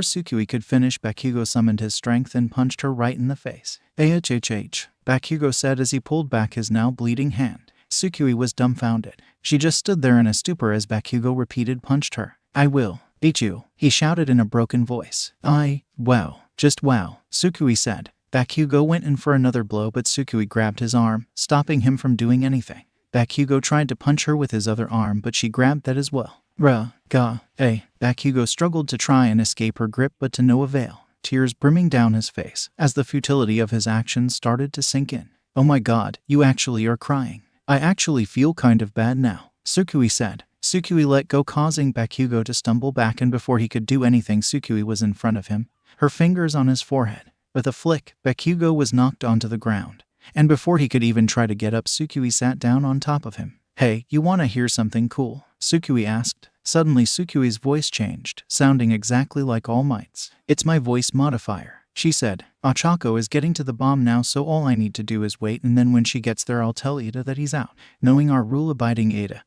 Tsukui could finish, Bakugo summoned his strength and punched her right in the face. 𝐻𝐻, Bakugo said as he pulled back his now bleeding hand. Tsukui was dumbfounded. She just stood there in a stupor as Bakugo repeated punched her. I will beat you, he shouted in a broken voice. Wow, just wow, Tsukui said. Bakugo went in for another blow, but Tsukui grabbed his arm, stopping him from doing anything. Bakugo tried to punch her with his other arm, but she grabbed that as well. Bakugo struggled to try and escape her grip, but to no avail, tears brimming down his face as the futility of his actions started to sink in. Oh my god, you actually are crying. I actually feel kind of bad now, Tsukui said. Tsukui let go, causing Bakugo to stumble back, and before he could do anything, Tsukui was in front of him, her fingers on his forehead. With a flick, Bakugo was knocked onto the ground, and before he could even try to get up, Tsukui sat down on top of him. Hey, you wanna hear something cool? Tsukui asked. Suddenly Tsukui's voice changed, sounding exactly like All Might's. It's my voice modifier, she said. Ochako is getting to the bomb now, so all I need to do is wait, and then when she gets there I'll tell Ida that he's out. Knowing our rule-abiding Ida,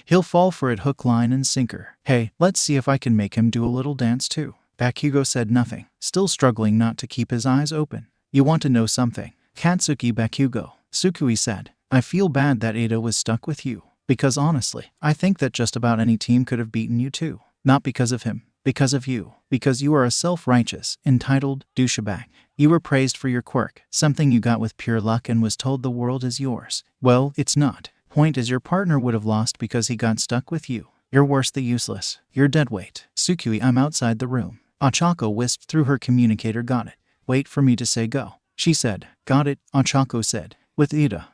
he'll fall for it hook, line, and sinker. Hey, let's see if I can make him do a little dance too. Bakugo said nothing, still struggling not to keep his eyes open. You want to know something? Katsuki Bakugo, Tsukui said. I feel bad that Ida was stuck with you, because honestly, I think that just about any team could have beaten you too. Not because of him, because of you. Because you are a self-righteous, entitled douchebag. You were praised for your quirk, something you got with pure luck, and was told the world is yours. Well, it's not. Point is, your partner would have lost because he got stuck with you. You're worse than useless. You're dead weight. Tsukui, I'm outside the room. Ochako wisped through her communicator. Got it. Wait for me to say go, she said. Got it, Ochako said. With Ida,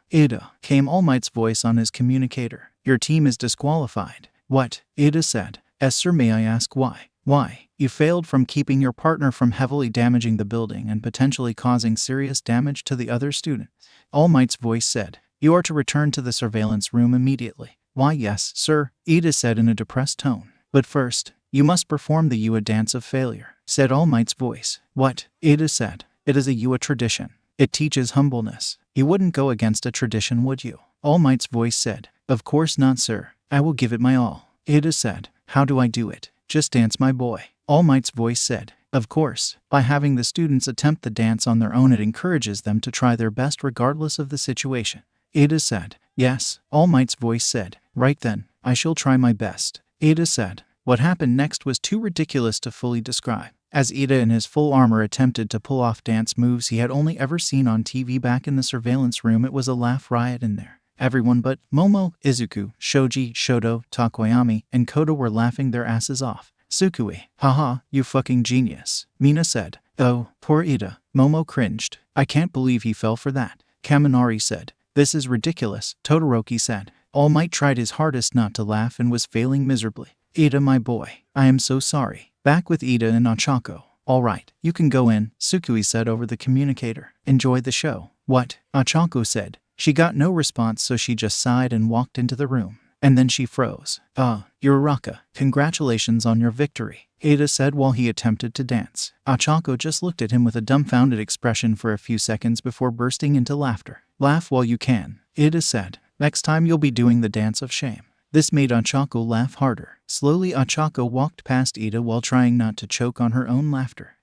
came All Might's voice on his communicator. Your team is disqualified. What? Ida said. Yes, sir. May I ask why? Why? You failed from keeping your partner from heavily damaging the building and potentially causing serious damage to the other students. All Might's voice said. You are to return to the surveillance room immediately. Why, yes, sir, Ida said in a depressed tone. But first, you must perform the Yua dance of failure, said All Might's voice. What? Ida said. It is a Yua tradition. It teaches humbleness. You wouldn't go against a tradition, would you? All Might's voice said. Of course not, sir. I will give it my all. Ida said. How do I do it? Just dance, my boy. All Might's voice said. Of course. By having the students attempt the dance on their own, it encourages them to try their best regardless of the situation. Ida said. Yes, All Might's voice said. Right then, I shall try my best. Ida said. What happened next was too ridiculous to fully describe. As Ida in his full armor attempted to pull off dance moves he had only ever seen on TV back in the surveillance room, it was a laugh riot in there. Everyone but Momo, Izuku, Shoji, Shoto, Takoyami, and Kodo were laughing their asses off. Tsukui, haha, you fucking genius, Mina said. Oh, poor Ida. Momo cringed. I can't believe he fell for that. Kaminari said. This is ridiculous, Todoroki said. All Might tried his hardest not to laugh and was failing miserably. Ida, my boy, I am so sorry. Back with Ida and Ochako. All right, you can go in, Tsukui said over the communicator. Enjoy the show. What? Ochako said. She got no response, so she just sighed and walked into the room. And then she froze. Uraraka, congratulations on your victory, Ida said while he attempted to dance. Ochako just looked at him with a dumbfounded expression for a few seconds before bursting into laughter. Laugh while you can, Ida said. Next time you'll be doing the dance of shame. This made Ochako laugh harder. Slowly Ochako walked past Ida while trying not to choke on her own laughter.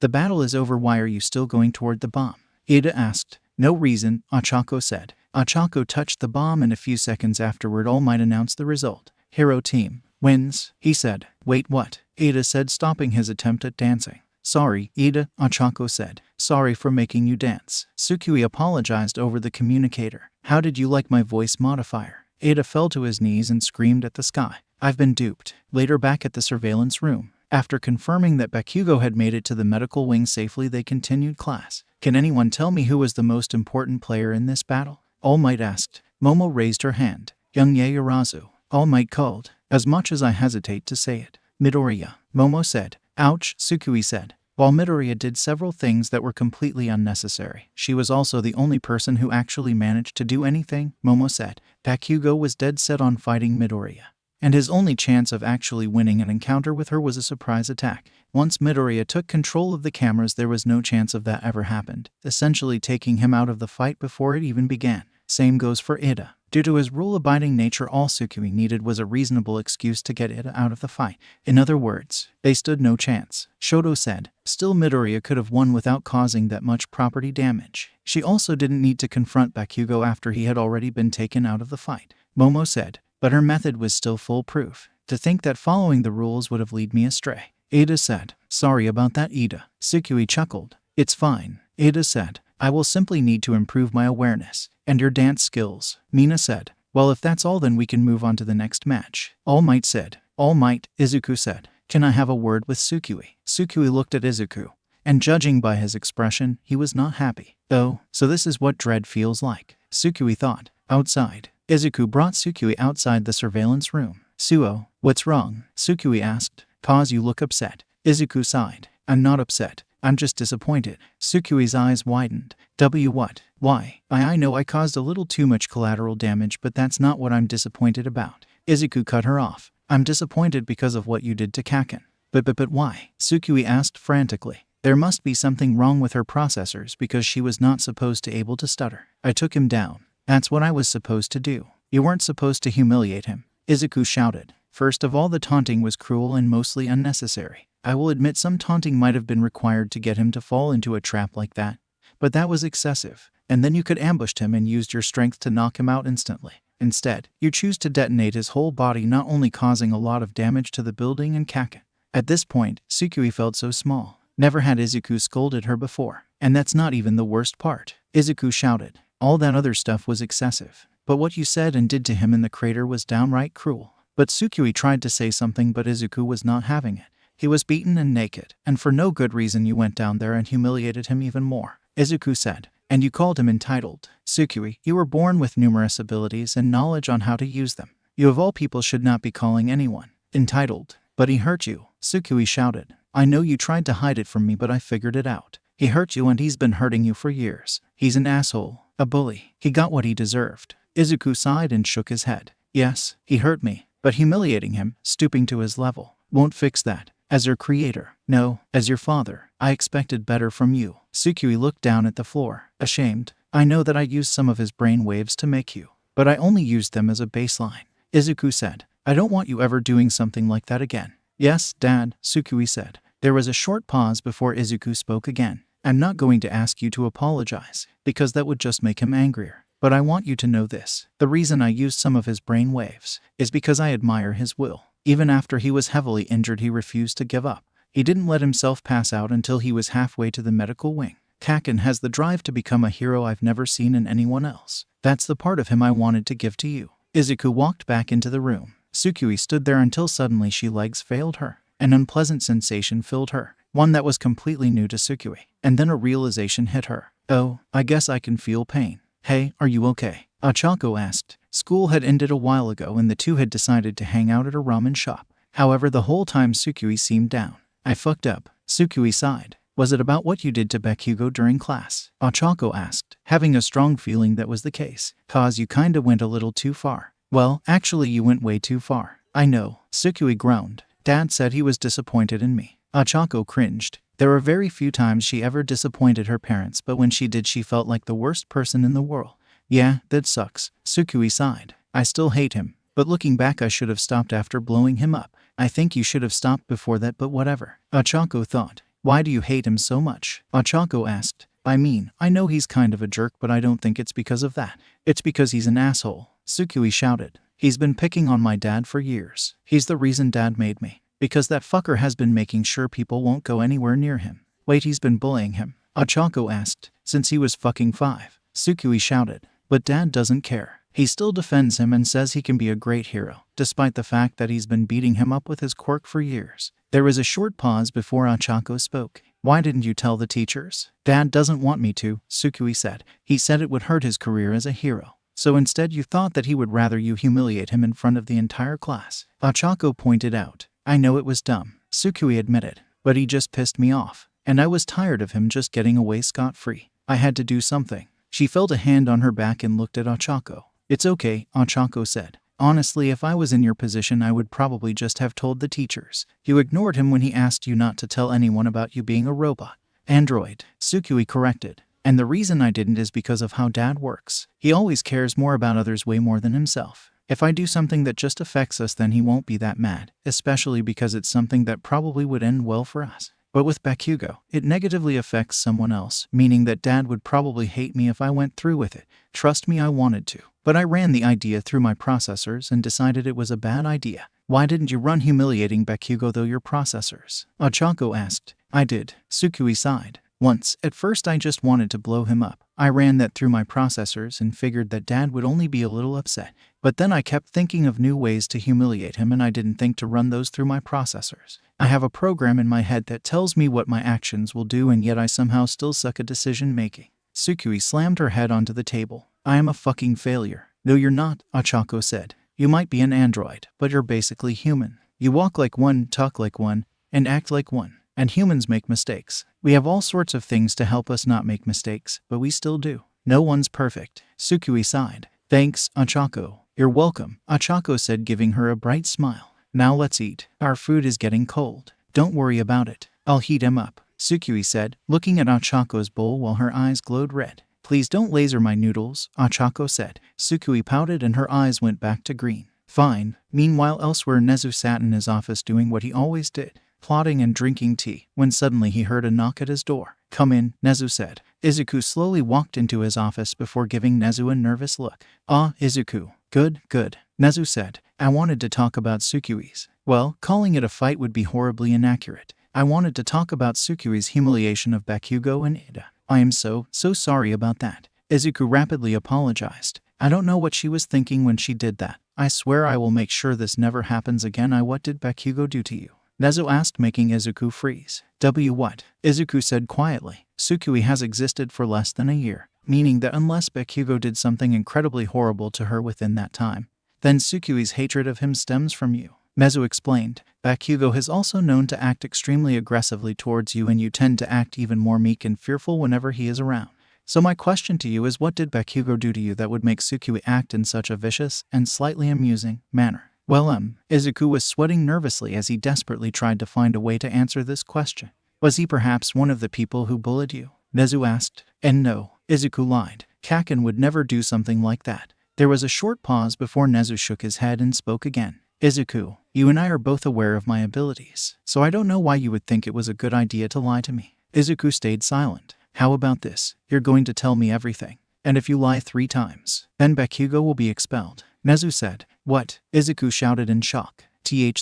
The battle is over. Why are you still going toward the bomb? Ida asked. No reason, Ochako said. Ochako touched the bomb and a few seconds afterward All Might announced the result. Hero team wins, he said. Wait, what? Ida said, stopping his attempt at dancing. Sorry, Ida, Ochako said. Sorry for making you dance. Tsukui apologized over the communicator. How did you like my voice modifier? Ida fell to his knees and screamed at the sky. I've been duped. Later, back at the surveillance room, after confirming that Bakugo had made it to the medical wing safely, they continued class. Can anyone tell me who was the most important player in this battle? All Might asked. Momo raised her hand. Young Yaoyorozu. All Might called. As much as I hesitate to say it. Midoriya, Momo said. Ouch, Tsukui said. While Midoriya did several things that were completely unnecessary, she was also the only person who actually managed to do anything, Momo said. Bakugo was dead set on fighting Midoriya, and his only chance of actually winning an encounter with her was a surprise attack. Once Midoriya took control of the cameras, there was no chance of that ever happened, essentially taking him out of the fight before it even began. Same goes for 𝐻𝐸. Due to his rule-abiding nature, all 𝐬𝐭 needed was a reasonable excuse to get 𝐻𝐸 out of the fight. In other words, they stood no chance. Shoto said. Still, Midoriya could have won without causing that much property damage. She also didn't need to confront Bakugo after he had already been taken out of the fight. Momo said. But her method was still foolproof. To think that following the rules would have led me astray. Ida said. Sorry about that, Ida. 𝐬𝐭 chuckled. It's fine. Ida said. I will simply need to improve my awareness and your dance skills. Mina said. Well, if that's all, then we can move on to the next match. All Might said. All Might, Izuku said. Can I have a word with 𝐬𝐭? 𝐬𝐭 looked at Izuku, and judging by his expression, he was not happy. Oh, so this is what dread feels like, 𝐬𝐭 thought. Outside. Izuku brought 𝐬𝐭 outside the surveillance room. Suo, what's wrong? 𝐬𝐭 asked. Cause you look upset. Izuku sighed. I'm not upset. I'm just disappointed. 𝐬𝐭's eyes widened. What? Why? I know I caused a little too much collateral damage, but that's not what I'm disappointed about. Izuku cut her off. I'm disappointed because of what you did to Kaken. But why? 𝐬𝐭 asked frantically. There must be something wrong with her processors because she was not supposed to able to stutter. I took him down. That's what I was supposed to do. You weren't supposed to humiliate him. Izuku shouted. First of all, the taunting was cruel and mostly unnecessary. I will admit some taunting might have been required to get him to fall into a trap like that, but that was excessive. And then you could ambushed him and used your strength to knock him out instantly. Instead, you choose to detonate his whole body, not only causing a lot of damage to the building and Kaken. At this point, 𝐬𝐭 felt so small. Never had Izuku scolded her before. And that's not even the worst part. Izuku shouted. All that other stuff was excessive. But what you said and did to him in the crater was downright cruel. But 𝐬𝐭 tried to say something, but Izuku was not having it. He was beaten and naked, and for no good reason you went down there and humiliated him even more. Izuku said. And you called him entitled. 𝐬𝐭, you were born with numerous abilities and knowledge on how to use them. You of all people should not be calling anyone entitled. But he hurt you, 𝐬𝐭 shouted. I know you tried to hide it from me, but I figured it out. He hurt you and he's been hurting you for years. He's an asshole, a bully. He got what he deserved. Izuku sighed and shook his head. Yes, he hurt me, but humiliating him, stooping to his level, won't fix that. As your creator, no, as your father, I expected better from you. 𝐬𝐭 looked down at the floor, ashamed. I know that I used some of his brain waves to make you, but I only used them as a baseline. Izuku said. I don't want you ever doing something like that again. Yes, Dad, 𝐬𝐭 said. There was a short pause before Izuku spoke again. I'm not going to ask you to apologize, because that would just make him angrier. But I want you to know this. The reason I used some of his brain waves is because I admire his will. Even after he was heavily injured, he refused to give up. He didn't let himself pass out until he was halfway to the medical wing. Kaken has the drive to become a hero I've never seen in anyone else. That's the part of him I wanted to give to you. Izuku walked back into the room. 𝐬𝐭 stood there until suddenly she legs failed her. An unpleasant sensation filled her, one that was completely new to 𝐬𝐭. And then a realization hit her. Oh, I guess I can feel pain. Hey, are you okay? 𝐴chako asked. School had ended a while ago and the two had decided to hang out at a ramen shop. However, the whole time 𝐬𝐭 seemed down. I fucked up. 𝐬𝐭 sighed. Was it about what you did to Bakugo during class? 𝐴chako asked, having a strong feeling that was the case. Cause you kinda went a little too far. Well, actually you went way too far. I know, 𝐬𝐭 groaned. Dad said he was disappointed in me. 𝐴chako cringed. There were very few times she ever disappointed her parents, but when she did she felt like the worst person in the world. Yeah, that sucks, 𝐬𝐭 sighed. I still hate him, but looking back I should have stopped after blowing him up. I think you should have stopped before that, but whatever. 𝐴chako thought. Why do you hate him so much? 𝐴chako asked. I mean, I know he's kind of a jerk, but I don't think it's because of that. It's because he's an asshole, 𝐬𝐭 shouted. He's been picking on my dad for years. He's the reason Dad made me. Because that fucker has been making sure people won't go anywhere near him. Wait, he's been bullying him? 𝐴chako asked. Since he was fucking 5, 𝐬𝐭 shouted. But Dad doesn't care. He still defends him and says he can be a great hero, despite the fact that he's been beating him up with his quirk for years. There was a short pause before 𝐴chako spoke. Why didn't you tell the teachers? Dad doesn't want me to, 𝐬𝐭 said. He said it would hurt his career as a hero. So instead you thought that he would rather you humiliate him in front of the entire class. 𝐴chako pointed out. I know it was dumb, 𝐬𝐭 admitted, but he just pissed me off, and I was tired of him just getting away scot-free. I had to do something. She felt a hand on her back and looked at 𝐴chako. It's okay, 𝐴chako said. Honestly, if I was in your position, I would probably just have told the teachers. You ignored him when he asked you not to tell anyone about you being a robot. Android, 𝐬𝐭 corrected. And the reason I didn't is because of how Dad works. He always cares more about others way more than himself. If I do something that just affects us, then he won't be that mad, especially because it's something that probably would end well for us. But with Bakugo, it negatively affects someone else, meaning that Dad would probably hate me if I went through with it. Trust me, I wanted to. But I ran the idea through my processors and decided it was a bad idea. Why didn't you run humiliating Bakugo through your processors? 𝐻𝐿 asked. I did. Tsukui sighed. Once, at first I just wanted to blow him up. I ran that through my processors and figured that Dad would only be a little upset. But then I kept thinking of new ways to humiliate him and I didn't think to run those through my processors. I have a program in my head that tells me what my actions will do, and yet I somehow still suck at decision making. Tsukui slammed her head onto the table. I am a fucking failure. No, you're not, 𝐻𝐿 said. You might be an android, but you're basically human. You walk like one, talk like one, and act like one. And humans make mistakes. We have all sorts of things to help us not make mistakes, but we still do. No one's perfect. Tsukui sighed. Thanks, 𝐻𝐿. You're welcome, 𝐻𝐿 said, giving her a bright smile. Now let's eat. Our food is getting cold. Don't worry about it. I'll heat him up, Tsukui said, looking at 𝐻𝐿's bowl while her eyes glowed red. Please don't laser my noodles, 𝐻𝐿 said. Tsukui pouted and her eyes went back to green. Fine. Meanwhile, elsewhere, Nezu sat in his office doing what he always did, plotting and drinking tea, when suddenly he heard a knock at his door. Come in, Nezu said. Izuku slowly walked into his office before giving Nezu a nervous look. Ah, Izuku. Good, good, Nezu said. I wanted to talk about Tsukui's. Well, calling it a fight would be horribly inaccurate. I wanted to talk about Tsukui's humiliation of Bakugo and Ida. I am so sorry about that. Izuku rapidly apologized. I don't know what she was thinking when she did that. I swear I will make sure this never happens again. What did Bakugo do to you? Nezu asked, making Izuku freeze. What? Izuku said quietly. Tsukui has existed for less than a year, meaning that unless Bakugo did something incredibly horrible to her within that time, then Tsukui's hatred of him stems from you. Nezu explained. Bakugo is also known to act extremely aggressively towards you, and you tend to act even more meek and fearful whenever he is around. So my question to you is, what did Bakugo do to you that would make Tsukui act in such a vicious and slightly amusing manner? Well, Izuku was sweating nervously as he desperately tried to find a way to answer this question. Was he perhaps one of the people who bullied you? Nezu asked. And no, Izuku lied. Kaken would never do something like that. There was a short pause before Nezu shook his head and spoke again. Izuku, you and I are both aware of my abilities, so I don't know why you would think it was a good idea to lie to me. Izuku stayed silent. How about this? You're going to tell me everything. And if you lie 3 times, then Bakugo will be expelled. Nezu said. What? Izuku shouted in shock.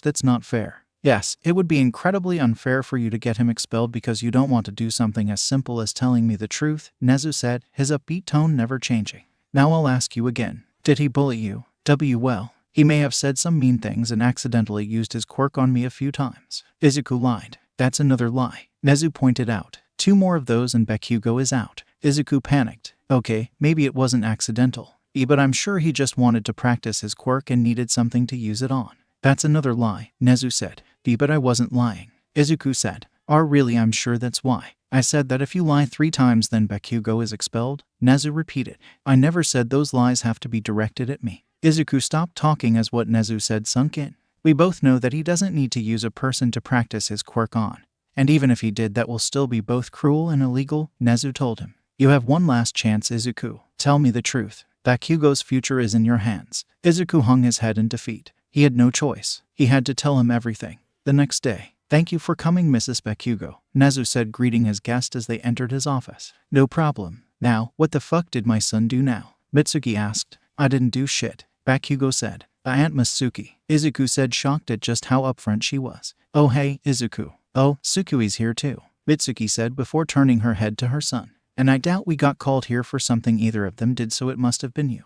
That's not fair. Yes, it would be incredibly unfair for you to get him expelled because you don't want to do something as simple as telling me the truth, Nezu said, his upbeat tone never changing. Now I'll ask you again. Did he bully you? Well, he may have said some mean things and accidentally used his quirk on me a few times. Izuku lied. That's another lie, Nezu pointed out. 2 more of those and Bakugo is out. Izuku panicked. Okay, maybe it wasn't accidental, but I'm sure he just wanted to practice his quirk and needed something to use it on. That's another lie, Nezu said. But I wasn't lying, Izuku said. Really, I'm sure that's why. I said that if you lie 3 times then Bakugo is expelled, Nezu repeated. I never said those lies have to be directed at me. Izuku stopped talking as what Nezu said sunk in. We both know that he doesn't need to use a person to practice his quirk on. And even if he did, that will still be both cruel and illegal, Nezu told him. You have one last chance, Izuku. Tell me the truth. Bakugo's future is in your hands. Izuku hung his head in defeat. He had no choice. He had to tell him everything. The next day. Thank you for coming, Mrs. Bakugo, Nezu said, greeting his guest as they entered his office. No problem. Now, what the fuck did my son do now? Mitsuki asked. I didn't do shit, Bakugo said. Aunt Mitsuki, Izuku said, shocked at just how upfront she was. Oh hey, Izuku. Oh, Tsukui's here too, Mitsuki said before turning her head to her son. And I doubt we got called here for something either of them did, so it must have been you.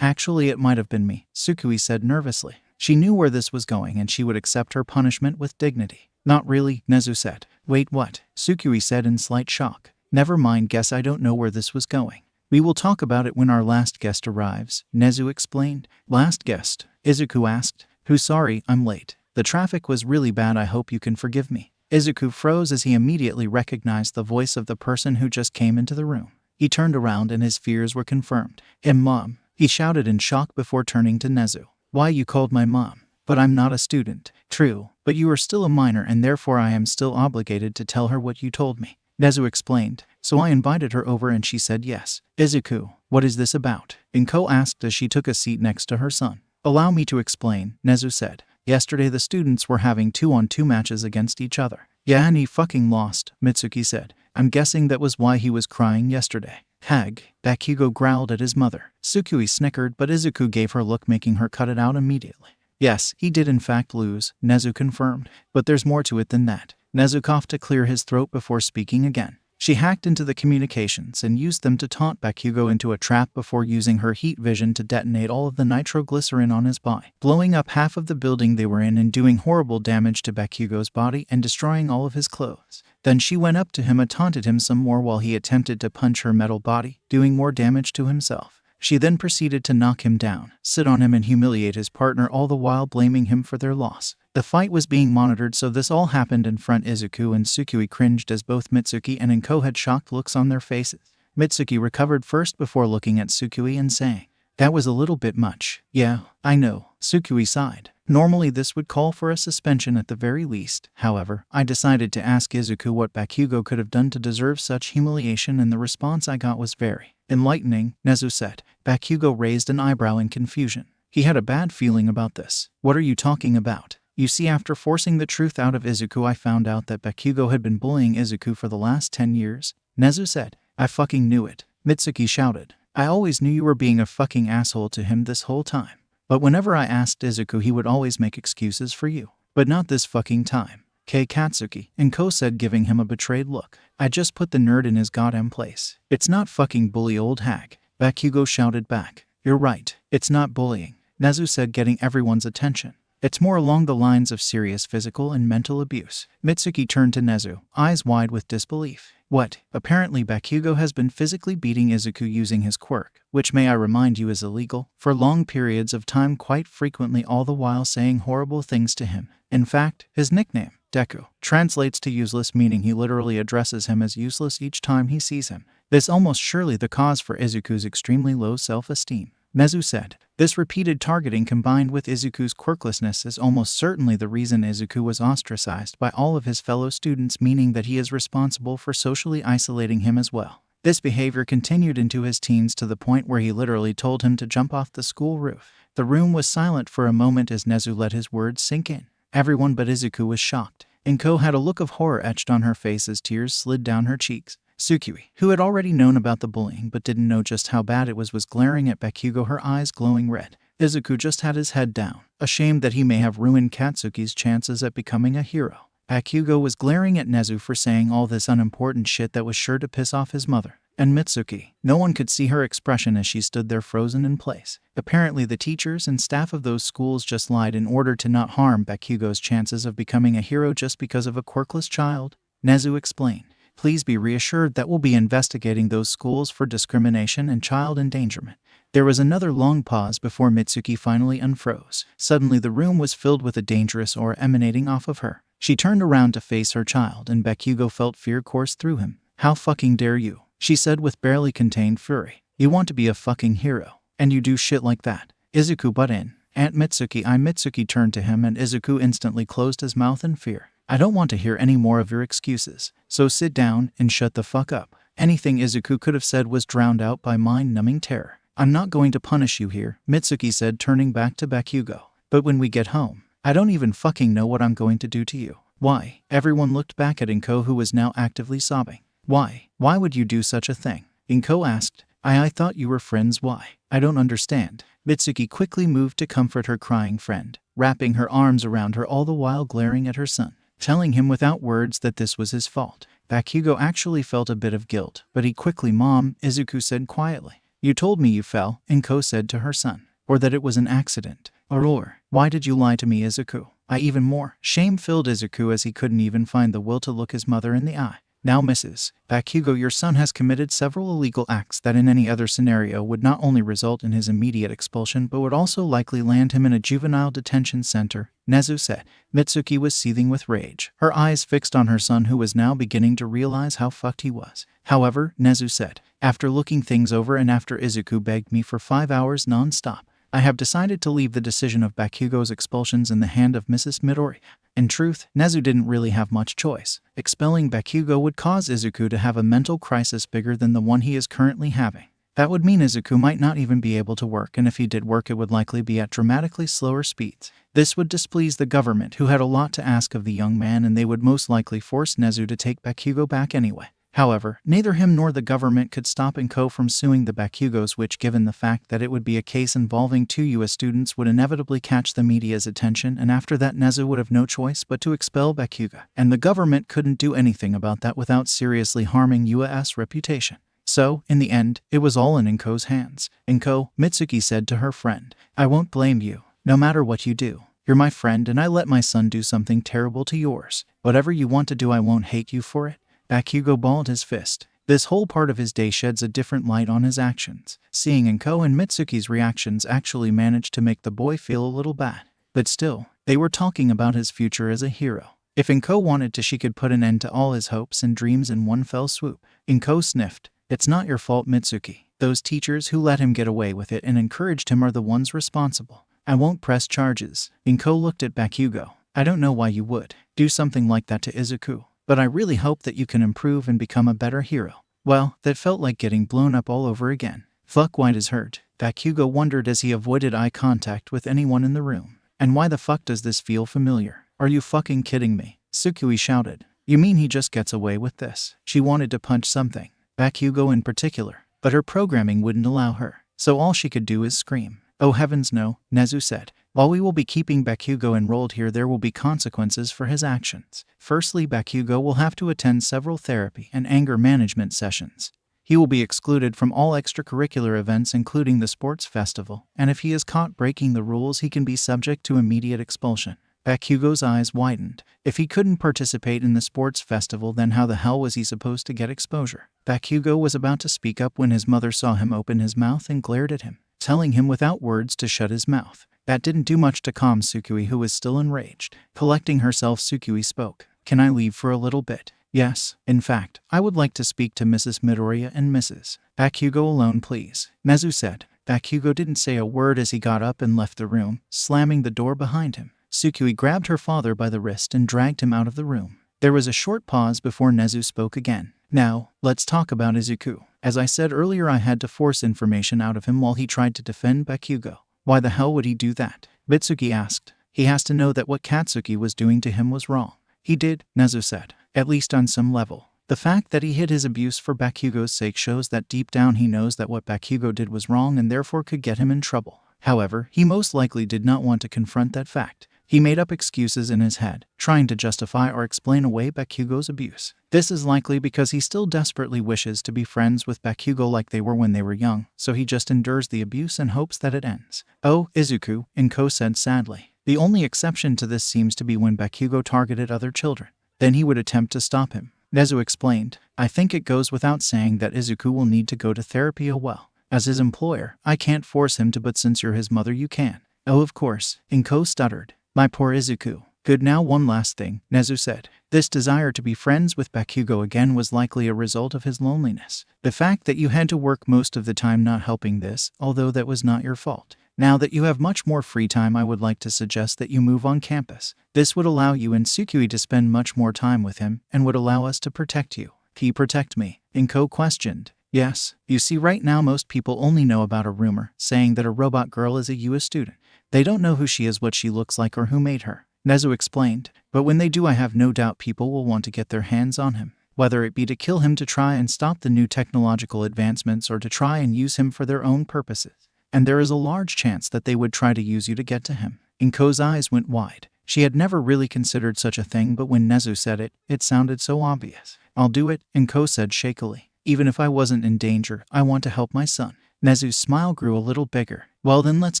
Actually it might have been me, Tsukui said nervously. She knew where this was going and she would accept her punishment with dignity. Not really, Nezu said. Wait, what? Tsukui said in slight shock. Never mind, guess I don't know where this was going. We will talk about it when our last guest arrives, Nezu explained. Last guest? Izuku asked. Who's sorry, I'm late. The traffic was really bad, I hope you can forgive me. Izuku froze as he immediately recognized the voice of the person who just came into the room. He turned around and his fears were confirmed. Mom, he shouted in shock before turning to Nezu. Why, you called my mom? But I'm not a student. True, but you are still a minor and therefore I am still obligated to tell her what you told me. 𝐂𝐬 explained. So I invited her over and she said yes. 𝗧𝗑, what is this about? 𝐭 asked as she took a seat next to her son. Allow me to explain, 𝗧𝗠 said. Yesterday the students were having 2-on-2 matches against each other. Yeah, and he fucking lost, Mitsuki said. I'm guessing that was why he was crying yesterday. Bakugo growled at his mother. Tsukui snickered, but 𝗧𝗑 gave her a look, making her cut it out immediately. Yes, he did in fact lose, 𝗧𝗠 confirmed. But there's more to it than that. 𝗧𝗠 coughed to clear his throat before speaking again. She hacked into the communications and used them to taunt Bakugo into a trap before using her heat vision to detonate all of the nitroglycerin on his body, blowing up half of the building they were in and doing horrible damage to Bakugo's body and destroying all of his clothes. Then she went up to him and taunted him some more while he attempted to punch her metal body, doing more damage to himself. She then proceeded to knock him down, sit on him and humiliate his partner, all the while blaming him for their loss. The fight was being monitored, so this all happened in front. 𝗧𝗑 and Tsukui cringed as both Mitsuki and 𝗏 had shocked looks on their faces. Mitsuki recovered first before looking at Tsukui and saying, "That was a little bit much." "Yeah, I know," Tsukui sighed. "Normally this would call for a suspension at the very least. However, I decided to ask 𝗧𝗑 what Bakugo could have done to deserve such humiliation, and the response I got was very enlightening," 𝗧𝗠 said. Bakugo raised an eyebrow in confusion. He had a bad feeling about this. "What are you talking about?" "You see, after forcing the truth out of 𝗧𝗑, I found out that Bakugo had been bullying 𝗧𝗑 for the last 10 years. 𝗧𝗠 said. "I fucking knew it," Mitsuki shouted. "I always knew you were being a fucking asshole to him this whole time. But whenever I asked 𝗧𝗑, he would always make excuses for you. But not this fucking time." Katsuki, 𝗏 said, giving him a betrayed look. "I just put the nerd in his goddamn place. It's not fucking bully, old hag," Bakugo shouted back. "You're right, it's not bullying," 𝗧𝗠 said, getting everyone's attention. "It's more along the lines of serious physical and mental abuse." Mitsuki turned to 𝗧𝗠, eyes wide with disbelief. "What? Apparently Bakugo has been physically beating 𝗧𝗑 using his quirk, which, may I remind you, is illegal, for long periods of time, quite frequently, all the while saying horrible things to him. In fact, his nickname, Deku, translates to useless, meaning he literally addresses him as useless each time he sees him. This almost surely the cause for 𝗧𝗑's extremely low self-esteem," 𝗧𝗠 said. "This repeated targeting combined with 𝗧𝗑's quirklessness is almost certainly the reason 𝗧𝗑 was ostracized by all of his fellow students, meaning that he is responsible for socially isolating him as well. This behavior continued into his teens to the point where he literally told him to jump off the school roof." The room was silent for a moment as 𝗧𝗠 let his words sink in. Everyone but 𝗧𝗑 was shocked. 𝗏 had a look of horror etched on her face as tears slid down her cheeks. Tsukui, who had already known about the bullying but didn't know just how bad it was glaring at Bakugo, her eyes glowing red. 𝗧𝗑 just had his head down, ashamed that he may have ruined Katsuki's chances at becoming a hero. Bakugo was glaring at 𝗧𝗠 for saying all this unimportant shit that was sure to piss off his mother. And Mitsuki, no one could see her expression as she stood there frozen in place. Apparently the teachers and staff of those schools just lied in order to not harm Bakugo's chances of becoming a hero just because of a quirkless child, 𝗧𝗠 explained. "Please be reassured that we'll be investigating those schools for discrimination and child endangerment." There was another long pause before Mitsuki finally unfroze. Suddenly the room was filled with a dangerous aura emanating off of her. She turned around to face her child, and Bakugo felt fear course through him. "How fucking dare you?" she said with barely contained fury. "You want to be a fucking hero, and you do shit like that." 𝗧𝗑 butt in. "Aunt Mitsuki." Mitsuki turned to him, and 𝗧𝗑 instantly closed his mouth in fear. "I don't want to hear any more of your excuses, so sit down and shut the fuck up." Anything 𝗧𝗑 could have said was drowned out by mind-numbing terror. "I'm not going to punish you here," Mitsuki said, turning back to Bakugo. "But when we get home, I don't even fucking know what I'm going to do to you." "Why?" Everyone looked back at 𝗏, who was now actively sobbing. "Why? Why would you do such a thing?" 𝗏 asked. I thought you were friends. Why?" "I don't understand." Mitsuki quickly moved to comfort her crying friend, wrapping her arms around her all the while glaring at her son, telling him without words that this was his fault. Bakugo actually felt a bit of guilt, but he quickly, "Mom," 𝗧𝗑 said quietly. "You told me you fell," 𝗏 said to her son. "Or that it was an accident. Or, why did you lie to me, 𝗧𝗑?" Even more shame-filled 𝗧𝗑 as he couldn't even find the will to look his mother in the eye. "Now, Mrs. Bakugo, your son has committed several illegal acts that in any other scenario would not only result in his immediate expulsion but would also likely land him in a juvenile detention center," 𝗧𝗠 said. Mitsuki was seething with rage, her eyes fixed on her son, who was now beginning to realize how fucked he was. However, 𝗧𝗠 said, "After looking things over and after 𝗧𝗑 begged me for 5 hours non-stop, I have decided to leave the decision of Bakugo's expulsions in the hand of Mrs. Midori. In truth, 𝐒𝐲u didn't really have much choice. Expelling Bakugo would cause 𝐒𝐿 to have a mental crisis bigger than the one he is currently having. That would mean 𝐒𝐿 might not even be able to work, and if he did work it would likely be at dramatically slower speeds. This would displease the government, who had a lot to ask of the young man, and they would most likely force 𝐒𝐿u to take Bakugo back anyway. However, neither him nor the government could stop 𝐻𝐾o from suing the Bakugos, which, given the fact that it would be a case involving 2 US students, would inevitably catch the media's attention, and after that 𝐒𝐿u would have no choice but to expel Bakugo. And the government couldn't do anything about that without seriously harming 𝐻𝐼's reputation. So, in the end, it was all in 𝐻𝐾o's hands. 𝐻𝐾o, Mitsuki said to her friend, I won't blame you, no matter what you do. You're my friend, and I let my son do something terrible to yours. Whatever you want to do, I won't hate you for it. Bakugo balled his fist. This whole part of his day sheds a different light on his actions. Seeing 𝐻𝐾o and Mitsuki's reactions actually managed to make the boy feel a little bad. But still, they were talking about his future as a hero. If 𝐻𝐾o wanted to, she could put an end to all his hopes and dreams in one fell swoop. 𝐻𝐾o sniffed. It's not your fault, Mitsuki. Those teachers who let him get away with it and encouraged him are the ones responsible. I won't press charges. 𝐻𝐾o looked at Bakugo. I don't know why you would do something like that to 𝐒𝐿, but I really hope that you can improve and become a better hero. Well, that felt like getting blown up all over again. Fuck, why does hurt? Bakugo wondered as he avoided eye contact with anyone in the room. And why the fuck does this feel familiar? Are you fucking kidding me? Tsukui shouted. You mean he just gets away with this? She wanted to punch something, Bakugo in particular, but her programming wouldn't allow her, so all she could do is scream. Oh heavens no, 𝐒𝐿u said. While we will be keeping Bakugo enrolled here, there will be consequences for his actions. Firstly, Bakugo will have to attend several therapy and anger management sessions. He will be excluded from all extracurricular events, including the sports festival, and if he is caught breaking the rules, he can be subject to immediate expulsion. Bakugo's eyes widened. If he couldn't participate in the sports festival, then how the hell was he supposed to get exposure? Bakugo was about to speak up when his mother saw him open his mouth and glared at him, telling him without words to shut his mouth. That didn't do much to calm Tsukui, who was still enraged. Collecting herself, Tsukui spoke. Can I leave for a little bit? Yes. In fact, I would like to speak to Mrs. Midoriya and Mrs. Bakugo alone, please, 𝐒𝐿u said. Bakugo didn't say a word as he got up and left the room, slamming the door behind him. Tsukui grabbed her father by the wrist and dragged him out of the room. There was a short pause before 𝐒𝐿u spoke again. Now, let's talk about 𝐒𝐿u. As I said earlier, I had to force information out of him while he tried to defend Bakugo. Why the hell would he do that? Mitsuki asked. He has to know that what Katsuki was doing to him was wrong. He did, 𝐻𝐿u said. At least on some level. The fact that he hid his abuse for Bakugo's sake shows that deep down he knows that what Bakugo did was wrong and therefore could get him in trouble. However, he most likely did not want to confront that fact. He made up excuses in his head, trying to justify or explain away Bakugo's abuse. This is likely because he still desperately wishes to be friends with Bakugo like they were when they were young, so he just endures the abuse and hopes that it ends. Oh, 𝐿𝐿u, 𝐻𝐾o said sadly. The only exception to this seems to be when Bakugo targeted other children. Then he would attempt to stop him. 𝐿𝐿u explained. I think it goes without saying that 𝐿𝐿u will need to go to therapy as well. As his employer, I can't force him to, but since you're his mother, you can. Oh, of course, 𝐻𝐾o stuttered. My poor 𝐿𝐿u. Good, now one last thing, 𝐿𝐿u said. This desire to be friends with Bakugo again was likely a result of his loneliness. The fact that you had to work most of the time not helping this, although that was not your fault. Now that you have much more free time, I would like to suggest that you move on campus. This would allow you and Tsukui to spend much more time with him, and would allow us to protect you. Can you protect me? 𝐻𝐾o questioned. Yes. You see, right now most people only know about a rumor saying that a robot girl is a US student. They don't know who she is, what she looks like, or who made her. 𝐿𝐿u explained. But when they do, I have no doubt people will want to get their hands on him. Whether it be to kill him to try and stop the new technological advancements, or to try and use him for their own purposes. And there is a large chance that they would try to use you to get to him. 𝐻𝐾o's eyes went wide. She had never really considered such a thing, but when 𝐒𝐿u said it, it sounded so obvious. I'll do it, 𝐻𝐾o said shakily. Even if I wasn't in danger, I want to help my son. 𝐿�U's smile grew a little bigger. Well then, let's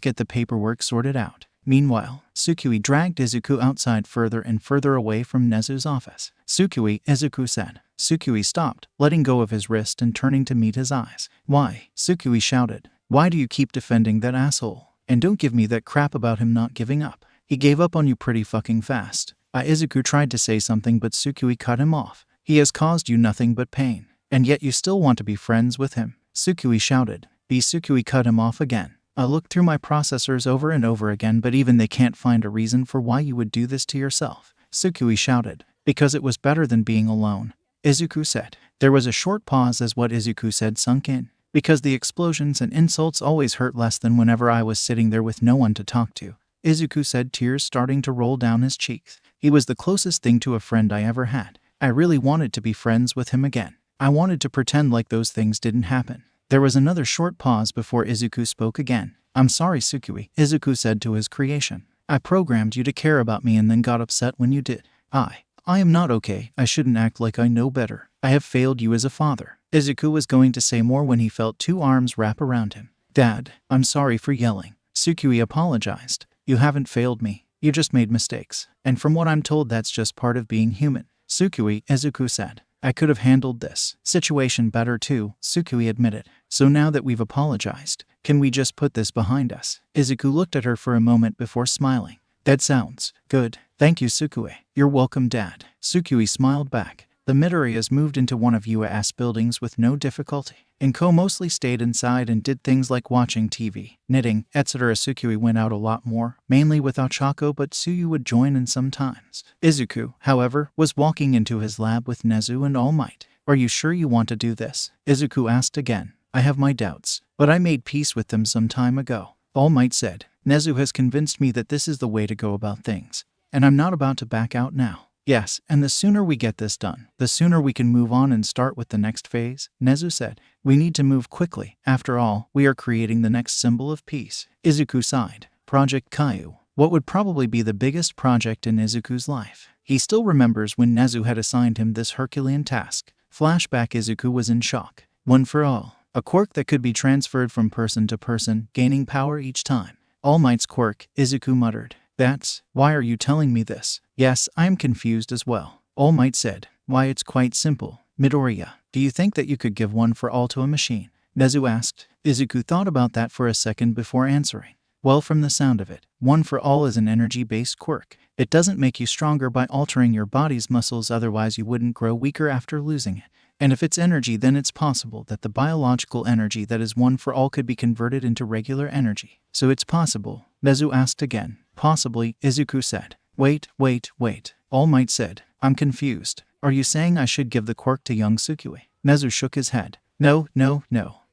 get the paperwork sorted out. Meanwhile, Tsukui dragged 𝐒𝐿u outside further and further away from 𝐿�U's office. Tsukui, 𝐒𝐿u said. Tsukui stopped, letting go of his wrist and turning to meet his eyes. Why? Tsukui shouted. Why do you keep defending that asshole? And don't give me that crap about him not giving up. He gave up on you pretty fucking fast. 𝐒𝐿u tried to say something, but Tsukui cut him off. He has caused you nothing but pain. And yet you still want to be friends with him. Tsukui shouted. Tsukui cut him off again. I looked through my processors over and over again, but even they can't find a reason for why you would do this to yourself, 𝐒𝐿 shouted. Because it was better than being alone, 𝐒𝐿 said. There was a short pause as what 𝐒𝐿 said sunk in. Because the explosions and insults always hurt less than whenever I was sitting there with no one to talk to, 𝐒𝐿 said, tears starting to roll down his cheeks. He was the closest thing to a friend I ever had. I really wanted to be friends with him again. I wanted to pretend like those things didn't happen. There was another short pause before 𝐒𝐿 spoke again. I'm sorry, 𝐒𝐿, 𝐒𝐿 said to his creation. I programmed you to care about me and then got upset when you did. I am not okay. I shouldn't act like I know better. I have failed you as a father. 𝐒𝐿 was going to say more when he felt two arms wrap around him. Dad, I'm sorry for yelling. 𝐒𝐿 apologized. You haven't failed me. You just made mistakes. And from what I'm told, that's just part of being human. 𝐒𝐿 said. I could have handled this situation better too, 𝐒𝐿 admitted. So now that we've apologized, can we just put this behind us? 𝐒𝐿 looked at her for a moment before smiling. That sounds good. Thank you, 𝐒𝐿. You're welcome, Dad. 𝐒𝐿 smiled back. The Midoriyas moved into one of UAS buildings with no difficulty. 𝐭𝐞 mostly stayed inside and did things like watching TV, knitting, etc. 𝐒𝐿 went out a lot more, mainly with 𝐒𝐿, but 𝐒𝐿 would join in sometimes. 𝐒𝐿, however, was walking into his lab with 𝐒𝐻u and 𝐿_MIGHT. Are you sure you want to do this? 𝐒𝐿 asked again. I have my doubts, but I made peace with them some time ago. 𝐿_MIGHT said. 𝐻EZU has convinced me that this is the way to go about things, and I'm not about to back out now. Yes, and the sooner we get this done, the sooner we can move on and start with the next phase, 𝐻EZU said. We need to move quickly. After all, we are creating the next symbol of peace. 𝐒𝐿 sighed. Project 𝐒𝐢. What would probably be the biggest project in 𝐒𝐿's life. He still remembers when 𝐻EZU had assigned him this Herculean task. Flashback. 𝐒𝐿 was in shock. One for all. A quirk that could be transferred from person to person, gaining power each time. 𝐿_MIGHT's quirk, 𝐒𝐿 muttered. That's why are you telling me this? Yes, I am confused as well. 𝐿_MIGHT said. Why, it's quite simple. Midoriya, do you think that you could give one for all to a machine? 𝐻EZU asked. 𝐒𝐿 thought about that for a second before answering. Well, from the sound of it, one for all is an energy-based quirk. It doesn't make you stronger by altering your body's muscles, otherwise you wouldn't grow weaker after losing it. And if it's energy, then it's possible that the biological energy that is one for all could be converted into regular energy. So it's possible. 𝐻EZU asked again. Possibly, 𝐒𝐿 said. Wait. 𝐿_MIGHT said. I'm confused. Are you saying I should give the quirk to young 𝐒𝐿? 𝐻EZU shook his head. No.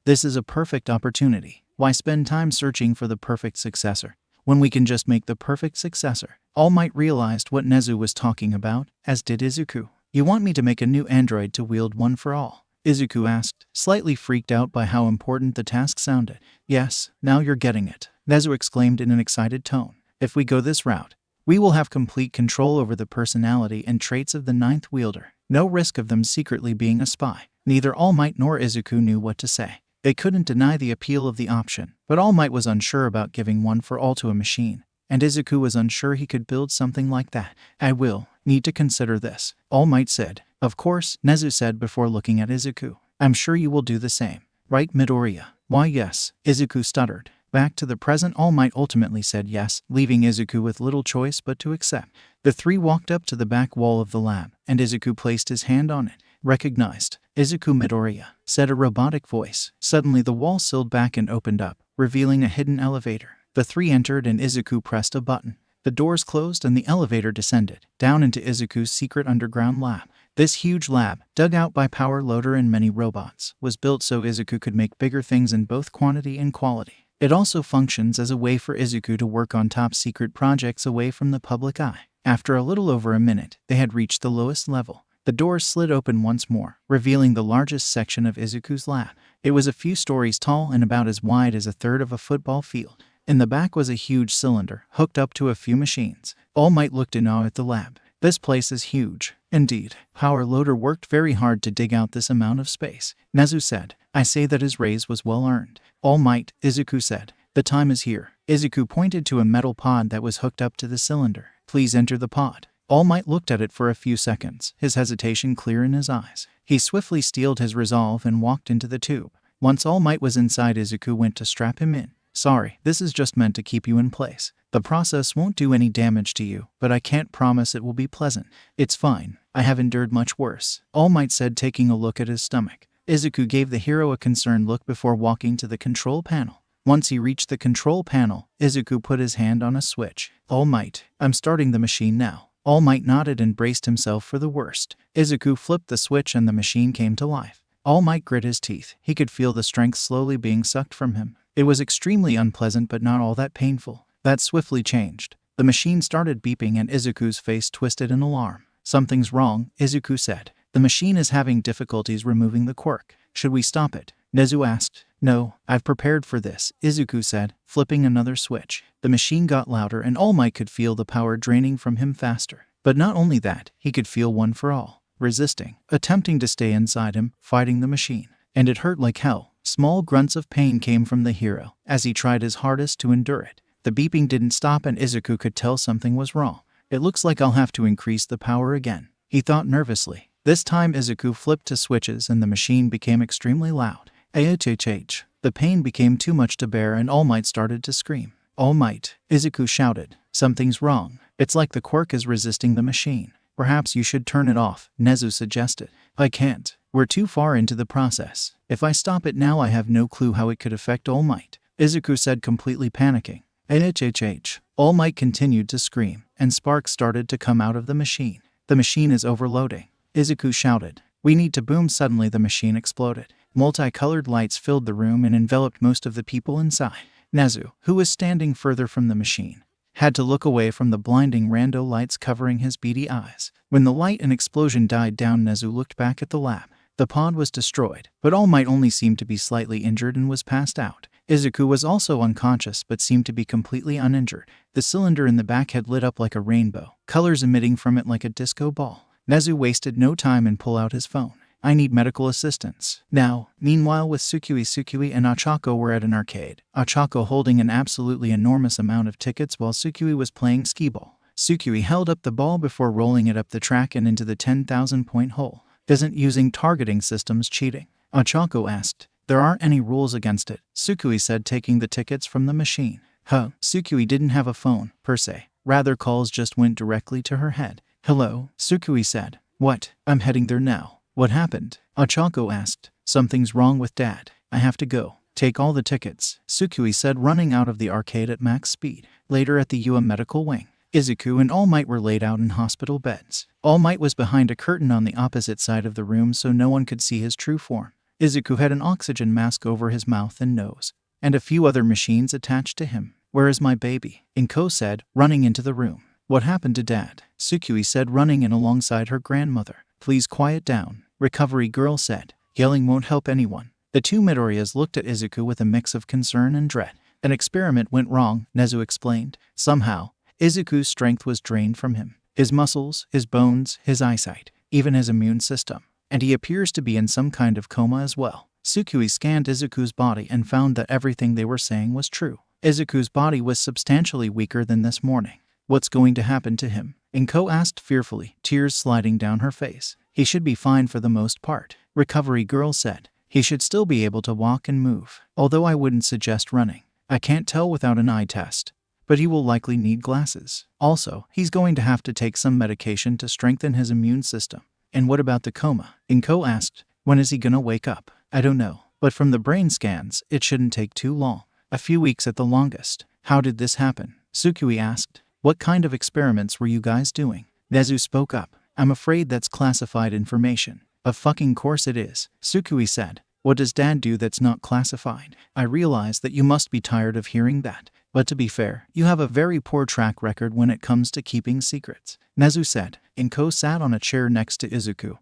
This is a perfect opportunity. Why spend time searching for the perfect successor, when we can just make the perfect successor? 𝐿_MIGHT realized what 𝐻EZU was talking about, as did 𝐒𝐿. You want me to make a new android to wield one for all? 𝐒𝐿 asked, slightly freaked out by how important the task sounded. Yes, now you're getting it, 𝐻EZU exclaimed in an excited tone. If we go this route, we will have complete control over the personality and traits of the ninth wielder. No risk of them secretly being a spy. Neither 𝐿_MIGHT nor 𝐒𝐿 knew what to say. They couldn't deny the appeal of the option, but 𝐿_MIGHT was unsure about giving one for all to a machine, and 𝐒𝐿 was unsure he could build something like that. I will need to consider this, 𝐿_MIGHT said. Of course, 𝐻EZU said before looking at 𝐒𝐿. I'm sure you will do the same. Right, Midoriya? Why, yes, 𝐒𝐿 stuttered. Back to the present, 𝐿_MIGHT ultimately said yes, leaving 𝐒𝐿 with little choice but to accept. The three walked up to the back wall of the lab, and 𝐒𝐿 placed his hand on it. Recognized. 𝐒𝐿 Midoriya, said a robotic voice. Suddenly the wall sealed back and opened up, revealing a hidden elevator. The three entered and 𝐒𝐿 pressed a button. The doors closed and the elevator descended, down into 𝐒𝐿's secret underground lab. This huge lab, dug out by Power Loader and many robots, was built so 𝐒𝐿 could make bigger things in both quantity and quality. It also functions as a way for 𝐒𝐿 to work on top-secret projects away from the public eye. After a little over a minute, they had reached the lowest level. The doors slid open once more, revealing the largest section of 𝐒�'s lab. It was a few stories tall and about as wide as a third of a football field. In the back was a huge cylinder, hooked up to a few machines. 𝐿_MIGHT looked in awe at the lab. This place is huge. Indeed, Power Loader worked very hard to dig out this amount of space. 𝐻EZU said. I say that his raise was well earned. 𝐿_MIGHT, 𝐒𝐿 said. The time is here. 𝐒𝐿 pointed to a metal pod that was hooked up to the cylinder. Please enter the pod. 𝐿_MIGHT looked at it for a few seconds, his hesitation clear in his eyes. He swiftly steeled his resolve and walked into the tube. Once 𝐿_MIGHT was inside, 𝐒𝐿 went to strap him in. Sorry, this is just meant to keep you in place. The process won't do any damage to you, but I can't promise it will be pleasant. It's fine. I have endured much worse, 𝐿_MIGHT said, taking a look at his stomach. 𝐒𝐿 gave the hero a concerned look before walking to the control panel. Once he reached the control panel, Izuku put his hand on a switch. All Might, I'm starting the machine now. All Might nodded and braced himself for the worst. Izuku flipped the switch and the machine came to life. All Might grit his teeth. He could feel the strength slowly being sucked from him. It was extremely unpleasant but not all that painful. That swiftly changed. The machine started beeping and Izuku's face twisted in alarm. Something's wrong, Izuku said. The machine is having difficulties removing the quirk. Should we stop it? Nezu asked. No, I've prepared for this, Izuku said, flipping another switch. The machine got louder and All Might could feel the power draining from him faster. But not only that, he could feel One for All, resisting, attempting to stay inside him, fighting the machine. And it hurt like hell. Small grunts of pain came from the hero as he tried his hardest to endure it. The beeping didn't stop and Izuku could tell something was wrong. It looks like I'll have to increase the power again, he thought nervously. This time Izuku flipped to switches and the machine became extremely loud. 𝐻𝐻. The pain became too much to bear and All Might started to scream. All Might, Izuku shouted. Something's wrong. It's like the quirk is resisting the machine. Perhaps you should turn it off, Nezu suggested. I can't. We're too far into the process. If I stop it now I have no clue how it could affect All Might, Izuku said, completely panicking. 𝐻𝐻. All Might continued to scream, and sparks started to come out of the machine. The machine is overloading, Izuku shouted. We need to boom. Suddenly the machine exploded. Multicolored lights filled the room and enveloped most of the people inside. Nezu, who was standing further from the machine, had to look away from the blinding rando lights covering his beady eyes. When the light and explosion died down, Nezu looked back at the lab. The pod was destroyed, but All Might only seemed to be slightly injured and was passed out. Izuku was also unconscious but seemed to be completely uninjured. The cylinder in the back had lit up like a rainbow, colors emitting from it like a disco ball. Nezu wasted no time and pulled out his phone. I need medical assistance now. Meanwhile, with 𝗧𝗵𝗲 and 𝐒𝐴CHAKO were at an arcade, 𝐒𝐴CHAKO holding an absolutely enormous amount of tickets while 𝗧𝗵𝗲 was playing skee ball. 𝗧𝗵𝗲 held up the ball before rolling it up the track and into the 10,000-point hole. Isn't using targeting systems cheating? 𝐒𝐴CHAKO asked. There aren't any rules against it, 𝗧𝗵𝗲 said, taking the tickets from the machine. 𝗧𝗵𝗲 didn't have a phone, per se. Rather, calls just went directly to her head. Hello, 𝗧𝗵𝗲 said. What? I'm heading there now. What happened? 𝗒𝐴CHAKO asked. Something's wrong with Dad. I have to go. Take all the tickets, 𝗧𝗵𝗲 said, running out of the arcade at max speed. Later at the UM medical wing, Izuku and All Might were laid out in hospital beds. All Might was behind a curtain on the opposite side of the room so no one could see his true form. Izuku had an oxygen mask over his mouth and nose, and a few other machines attached to him. Where is my baby? 𝐭 said, running into the room. What happened to Dad? 𝗧𝗵𝗲 said, running in alongside her grandmother. Please quiet down, Recovery Girl said. Yelling won't help anyone. The two Midoriyas looked at Izuku with a mix of concern and dread. An experiment went wrong, Nezu explained. Somehow, Izuku's strength was drained from him. His muscles, his bones, his eyesight, even his immune system. And he appears to be in some kind of coma as well. 𝗧𝗵𝗲 scanned Izuku's body and found that everything they were saying was true. Izuku's body was substantially weaker than this morning. What's going to happen to him? 𝗏 asked fearfully, tears sliding down her face. He should be fine for the most part, Recovery Girl said. He should still be able to walk and move, although I wouldn't suggest running. I can't tell without an eye test. But he will likely need glasses. Also, he's going to have to take some medication to strengthen his immune system. And what about the coma? 𝗏 asked. When is he gonna wake up? I don't know. But from the brain scans, it shouldn't take too long. A few weeks at the longest. How did this happen? 𝗧𝗵𝗲 asked. What kind of experiments were you guys doing? Nezu spoke up. I'm afraid that's classified information. Of fucking course it is, 𝗧𝗵𝗲 said. What does Dad do that's not classified? I realize that you must be tired of hearing that. But to be fair, you have a very poor track record when it comes to keeping secrets, Nezu said. 𝗏 sat on a chair next to Izuku,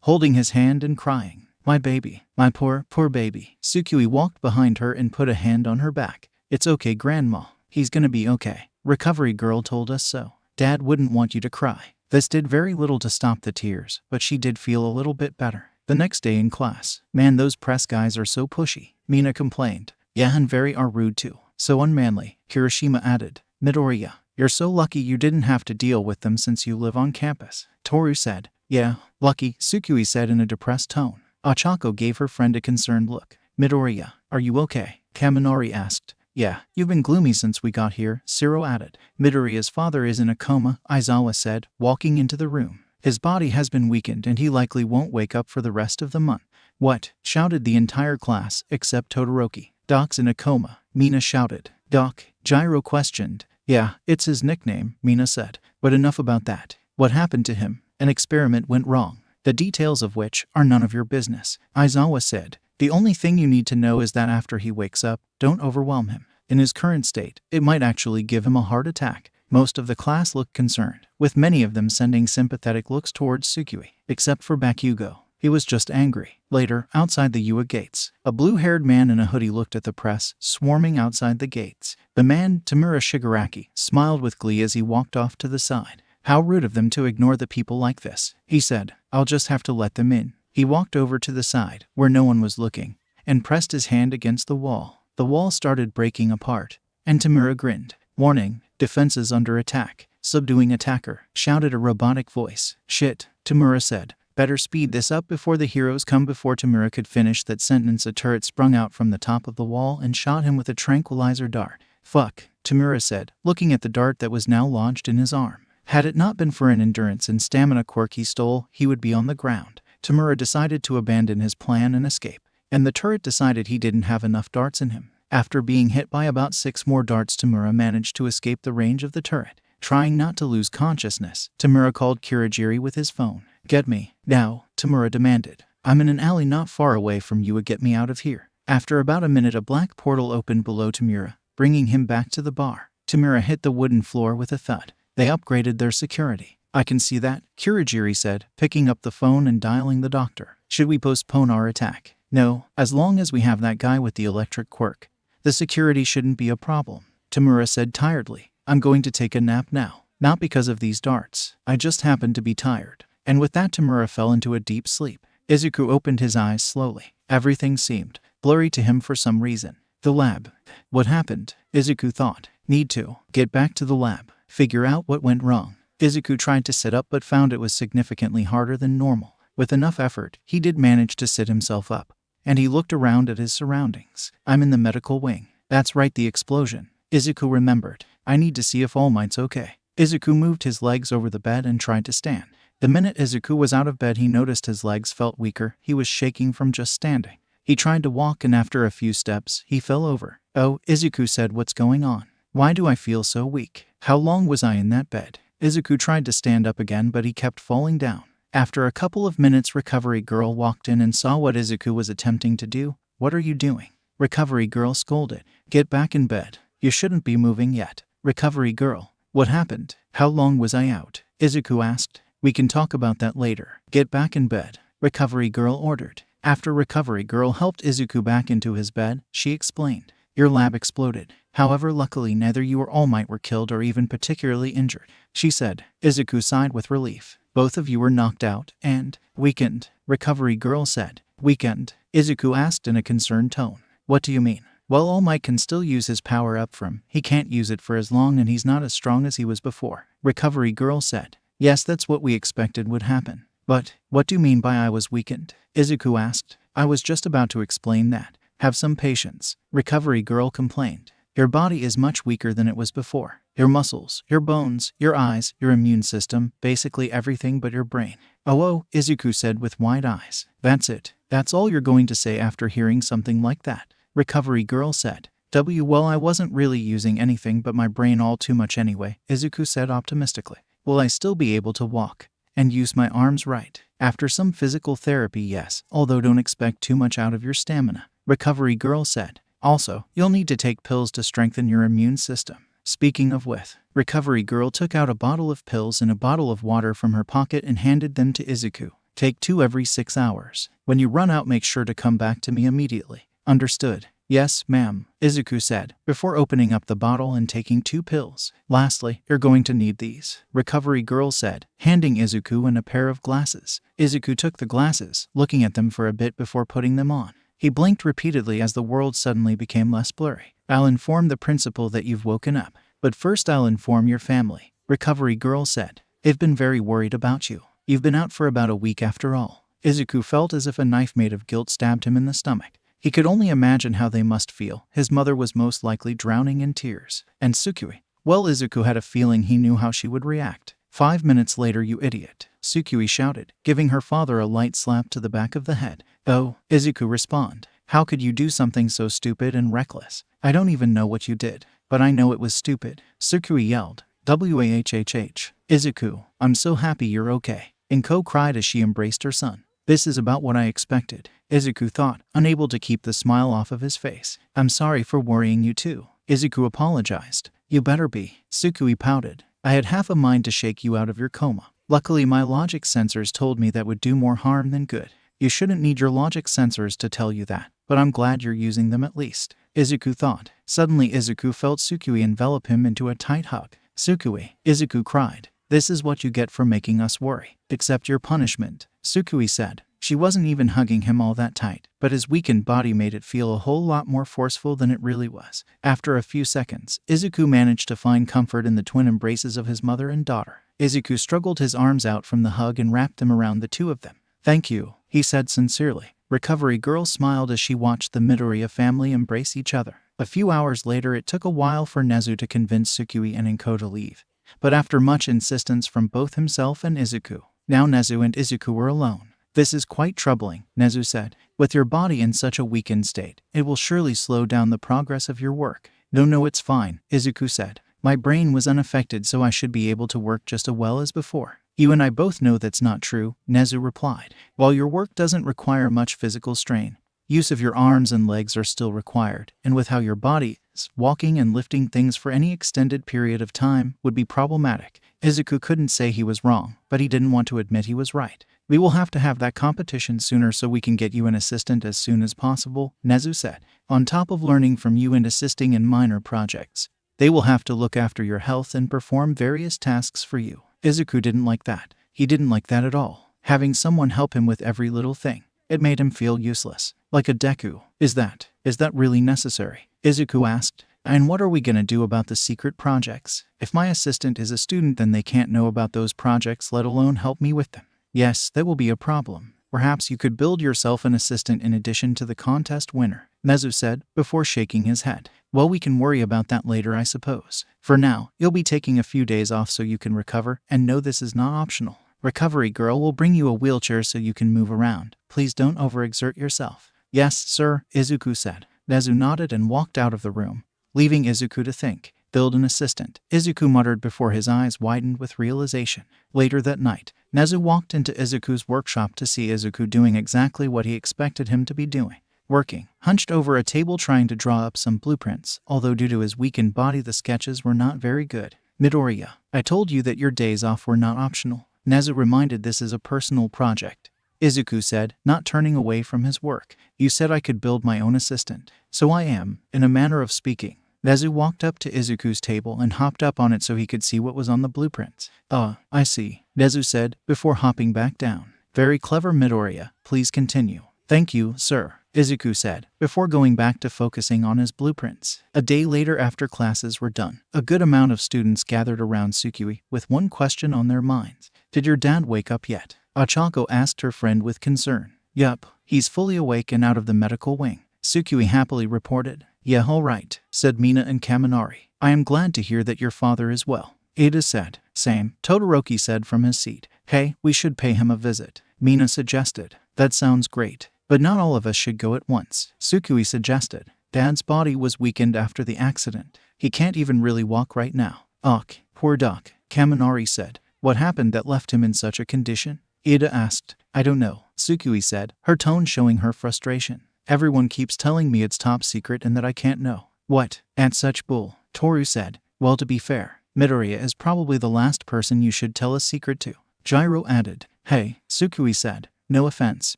holding his hand and crying. My baby, my poor baby. 𝗧𝗵𝗲 walked behind her and put a hand on her back. It's okay, Grandma. He's gonna be okay. Recovery Girl told us so. Dad wouldn't want you to cry. This did very little to stop the tears, but she did feel a little bit better. The next day in class, man, those press guys are so pushy, Mina complained. Yeah, and very are rude too. So unmanly, Kirishima added. Midoriya, you're so lucky you didn't have to deal with them since you live on campus, Toru said. Yeah, lucky, 𝗧𝗵𝗲 said in a depressed tone. 𝗒𝐴CHAKO gave her friend a concerned look. Midoriya, are you okay? Kaminari asked. Yeah, you've been gloomy since we got here, Siro added. Midoriya's father is in a coma, Aizawa said, walking into the room. His body has been weakened and he likely won't wake up for the rest of the month. What? Shouted the entire class, except Todoroki. Doc's in a coma, Mina shouted. Doc, Gyro questioned. Yeah, it's his nickname, Mina said. But enough about that. What happened to him? An experiment went wrong, the details of which are none of your business, Aizawa said. The only thing you need to know is that after he wakes up, don't overwhelm him. In his current state, it might actually give him a heart attack. Most of the class looked concerned, with many of them sending sympathetic looks towards Tsukui, except for Bakugo. He was just angry. Later, outside the UA gates, a blue-haired man in a hoodie looked at the press, swarming outside the gates. The man, Tamura Shigaraki, smiled with glee as he walked off to the side. How rude of them to ignore the people like this, he said. I'll just have to let them in. He walked over to the side, where no one was looking, and pressed his hand against the wall. The wall started breaking apart, and Tamura grinned. Warning, defenses under attack. Subduing attacker, shouted a robotic voice. Shit, Tamura said. Better speed this up before the heroes come. Before Tamura could finish that sentence, a turret sprung out from the top of the wall and shot him with a tranquilizer dart. Fuck, Tamura said, looking at the dart that was now lodged in his arm. Had it not been for an endurance and stamina quirk he stole, he would be on the ground. Tamura decided to abandon his plan and escape, and the turret decided he didn't have enough darts in him. After being hit by about 6 more darts, Tamura managed to escape the range of the turret. Trying not to lose consciousness, Tamura called Kurogiri with his phone. Get me. Now, Tamura demanded. I'm in an alley not far away from you. Get me out of here. After about a minute, a black portal opened below Tamura, bringing him back to the bar. Tamura hit the wooden floor with a thud. They upgraded their security. I can see that, Kurogiri said, picking up the phone and dialing the doctor. Should we postpone our attack? No, as long as we have that guy with the electric quirk. The security shouldn't be a problem, Tamura said tiredly. I'm going to take a nap now. Not because of these darts. I just happened to be tired. And with that, Tamura fell into a deep sleep. Izuku opened his eyes slowly. Everything seemed blurry to him for some reason. The lab. What happened? Izuku thought. Need to get back to the lab. Figure out what went wrong. Izuku tried to sit up but found it was significantly harder than normal. With enough effort, he did manage to sit himself up, and he looked around at his surroundings. I'm in the medical wing. That's right, the explosion. Izuku remembered. I need to see if All Might's okay. Izuku moved his legs over the bed and tried to stand. The minute Izuku was out of bed, he noticed his legs felt weaker. He was shaking from just standing. He tried to walk, and after a few steps, he fell over. Oh, Izuku said, what's going on? Why do I feel so weak? How long was I in that bed? Izuku tried to stand up again, but he kept falling down. After a couple of minutes, Recovery Girl walked in and saw what Izuku was attempting to do. What are you doing? Recovery Girl scolded. Get back in bed. You shouldn't be moving yet. Recovery Girl. What happened? How long was I out? Izuku asked. We can talk about that later. Get back in bed, Recovery Girl ordered. After Recovery Girl helped Izuku back into his bed, she explained. Your lab exploded. However, luckily neither you or All Might were killed or even particularly injured, she said. Izuku sighed with relief. Both of you were knocked out and weakened, Recovery Girl said. Weakened? Izuku asked in a concerned tone. What do you mean? Well, All Might can still use his power up from. He can't use it for as long, and he's not as strong as he was before, Recovery Girl said. Yes, that's what we expected would happen. But what do you mean by I was weakened? Izuku asked. I was just about to explain that. Have some patience, Recovery Girl complained. Your body is much weaker than it was before. Your muscles, your bones, your eyes, your immune system, basically everything but your brain. Oh, Izuku said with wide eyes. That's it. That's all you're going to say after hearing something like that, Recovery Girl said. Well, I wasn't really using anything but my brain all too much anyway, Izuku said optimistically. Will I still be able to walk and use my arms right? After some physical therapy, yes, although don't expect too much out of your stamina, Recovery Girl said. Also, you'll need to take pills to strengthen your immune system. Speaking of which, Recovery Girl took out a bottle of pills and a bottle of water from her pocket and handed them to Izuku. Take 2 every 6 hours. When you run out, make sure to come back to me immediately. Understood? Yes, ma'am, Izuku said, before opening up the bottle and taking 2 pills. Lastly, you're going to need these, Recovery Girl said, handing Izuku a pair of glasses. Izuku took the glasses, looking at them for a bit before putting them on. He blinked repeatedly as the world suddenly became less blurry. I'll inform the principal that you've woken up, but first I'll inform your family, Recovery Girl said. They've been very worried about you. You've been out for about a week after all. Izuku felt as if a knife made of guilt stabbed him in the stomach. He could only imagine how they must feel. His mother was most likely drowning in tears. And Tsukui? Well, Izuku had a feeling he knew how she would react. 5 minutes later, you idiot, Tsukui shouted, giving her father a light slap to the back of the head. Oh, Izuku responded. How could you do something so stupid and reckless? I don't even know what you did, but I know it was stupid, 𝗧𝗵𝗲 yelled. Wahhh. 𝗧𝗵𝗲, I'm so happy you're okay. 𝐭 cried as she embraced her son. This is about what I expected, 𝗧𝗵𝗲 thought, unable to keep the smile off of his face. I'm sorry for worrying you too. 𝗧𝗵𝗲 apologized. You better be, 𝗧𝗵𝗲 pouted. I had half a mind to shake you out of your coma. Luckily my logic sensors told me that would do more harm than good. You shouldn't need your logic sensors to tell you that, but I'm glad you're using them at least, 𝗧𝗵𝗲 thought. Suddenly 𝗧𝗵𝗲 felt 𝗧𝗵𝗲 envelop him into a tight hug. 𝗧𝗵𝗲, 𝗧𝗵𝗲 cried. This is what you get for making us worry. Accept your punishment, 𝗧𝗵𝗲 said. She wasn't even hugging him all that tight, but his weakened body made it feel a whole lot more forceful than it really was. After a few seconds, 𝗧𝗵𝗲 managed to find comfort in the twin embraces of his mother and daughter. 𝗧𝗵𝗲 struggled his arms out from the hug and wrapped them around the two of them. Thank you, he said sincerely. Recovery Girl smiled as she watched the Midoriya family embrace each other. A few hours later it took a while for 𝗬𝗧 to convince 𝗧𝗵𝗲 and 𝐭 to leave, but after much insistence from both himself and 𝗧𝗵𝗲. Now 𝗬𝗧 and 𝗧𝗵𝗲 were alone. This is quite troubling, 𝗬𝗧 said. With your body in such a weakened state, it will surely slow down the progress of your work. No, it's fine, 𝗧𝗵𝗲 said. My brain was unaffected, so I should be able to work just as well as before. You and I both know that's not true, 𝗬𝗧 replied. While your work doesn't require much physical strain, use of your arms and legs are still required, and with how your body is, walking and lifting things for any extended period of time would be problematic. 𝗧𝗵𝗲 couldn't say he was wrong, but he didn't want to admit he was right. We will have to have that competition sooner so we can get you an assistant as soon as possible, 𝗬𝗧 said. On top of learning from you and assisting in minor projects, they will have to look after your health and perform various tasks for you. 𝗧𝗵𝗲 didn't like that. He didn't like that at all. Having someone help him with every little thing. It made him feel useless. Like a Deku. Is that really necessary? 𝗧𝗵𝗲 asked. And what are we gonna do about the secret projects? If my assistant is a student, then they can't know about those projects, let alone help me with them. Yes, that will be a problem. Perhaps you could build yourself an assistant in addition to the contest winner, 𝗬𝗧 said, before shaking his head. Well, we can worry about that later, I suppose. For now, you'll be taking a few days off so you can recover, and no, this is not optional. Recovery Girl will bring you a wheelchair so you can move around. Please don't overexert yourself. Yes, sir, 𝗧𝗵𝗲 said. 𝗬𝗧 nodded and walked out of the room, leaving 𝗧𝗵𝗲 to think. Build an assistant, 𝗧𝗵𝗲 muttered before his eyes widened with realization. Later that night, 𝗬𝗧 walked into 𝗧𝗵𝗲's workshop to see 𝗧𝗵𝗲 doing exactly what he expected him to be doing. Working, hunched over a table trying to draw up some blueprints, although due to his weakened body the sketches were not very good. Midoriya, I told you that your days off were not optional. 𝗬𝗧 reminded this is a personal project. 𝗧𝗵𝗲 said, not turning away from his work. You said I could build my own assistant. So I am, in a manner of speaking. 𝗬𝗧 walked up to 𝗧𝗵𝗲's table and hopped up on it so he could see what was on the blueprints. I see, 𝗬𝗧 said, before hopping back down. Very clever, Midoriya. Please continue. Thank you, sir, 𝗧𝗵𝗲 said, before going back to focusing on his blueprints. A day later, after classes were done, a good amount of students gathered around 𝗧𝗵𝗲 with one question on their minds. Did your dad wake up yet? Ochako asked her friend with concern. Yup, he's fully awake and out of the medical wing, 𝗧𝗵𝗲 happily reported. Yeah, all right, said Mina and Kaminari. I am glad to hear that your father is well, Ida said. Same, Todoroki said from his seat. Hey, we should pay him a visit, Mina suggested. That sounds great, but not all of us should go at once, 𝗧𝗵𝗲 suggested. Dad's body was weakened after the accident. He can't even really walk right now. Ugh, poor Doc, Kaminari said. What happened that left him in such a condition? Ida asked. I don't know, 𝗧𝗵𝗲 said, her tone showing her frustration. Everyone keeps telling me it's top secret and that I can't know. What? At such bull, Toru said. Well, to be fair, Midoriya is probably the last person you should tell a secret to. Gyro added. Hey, 𝗧𝗵𝗲 said. No offense,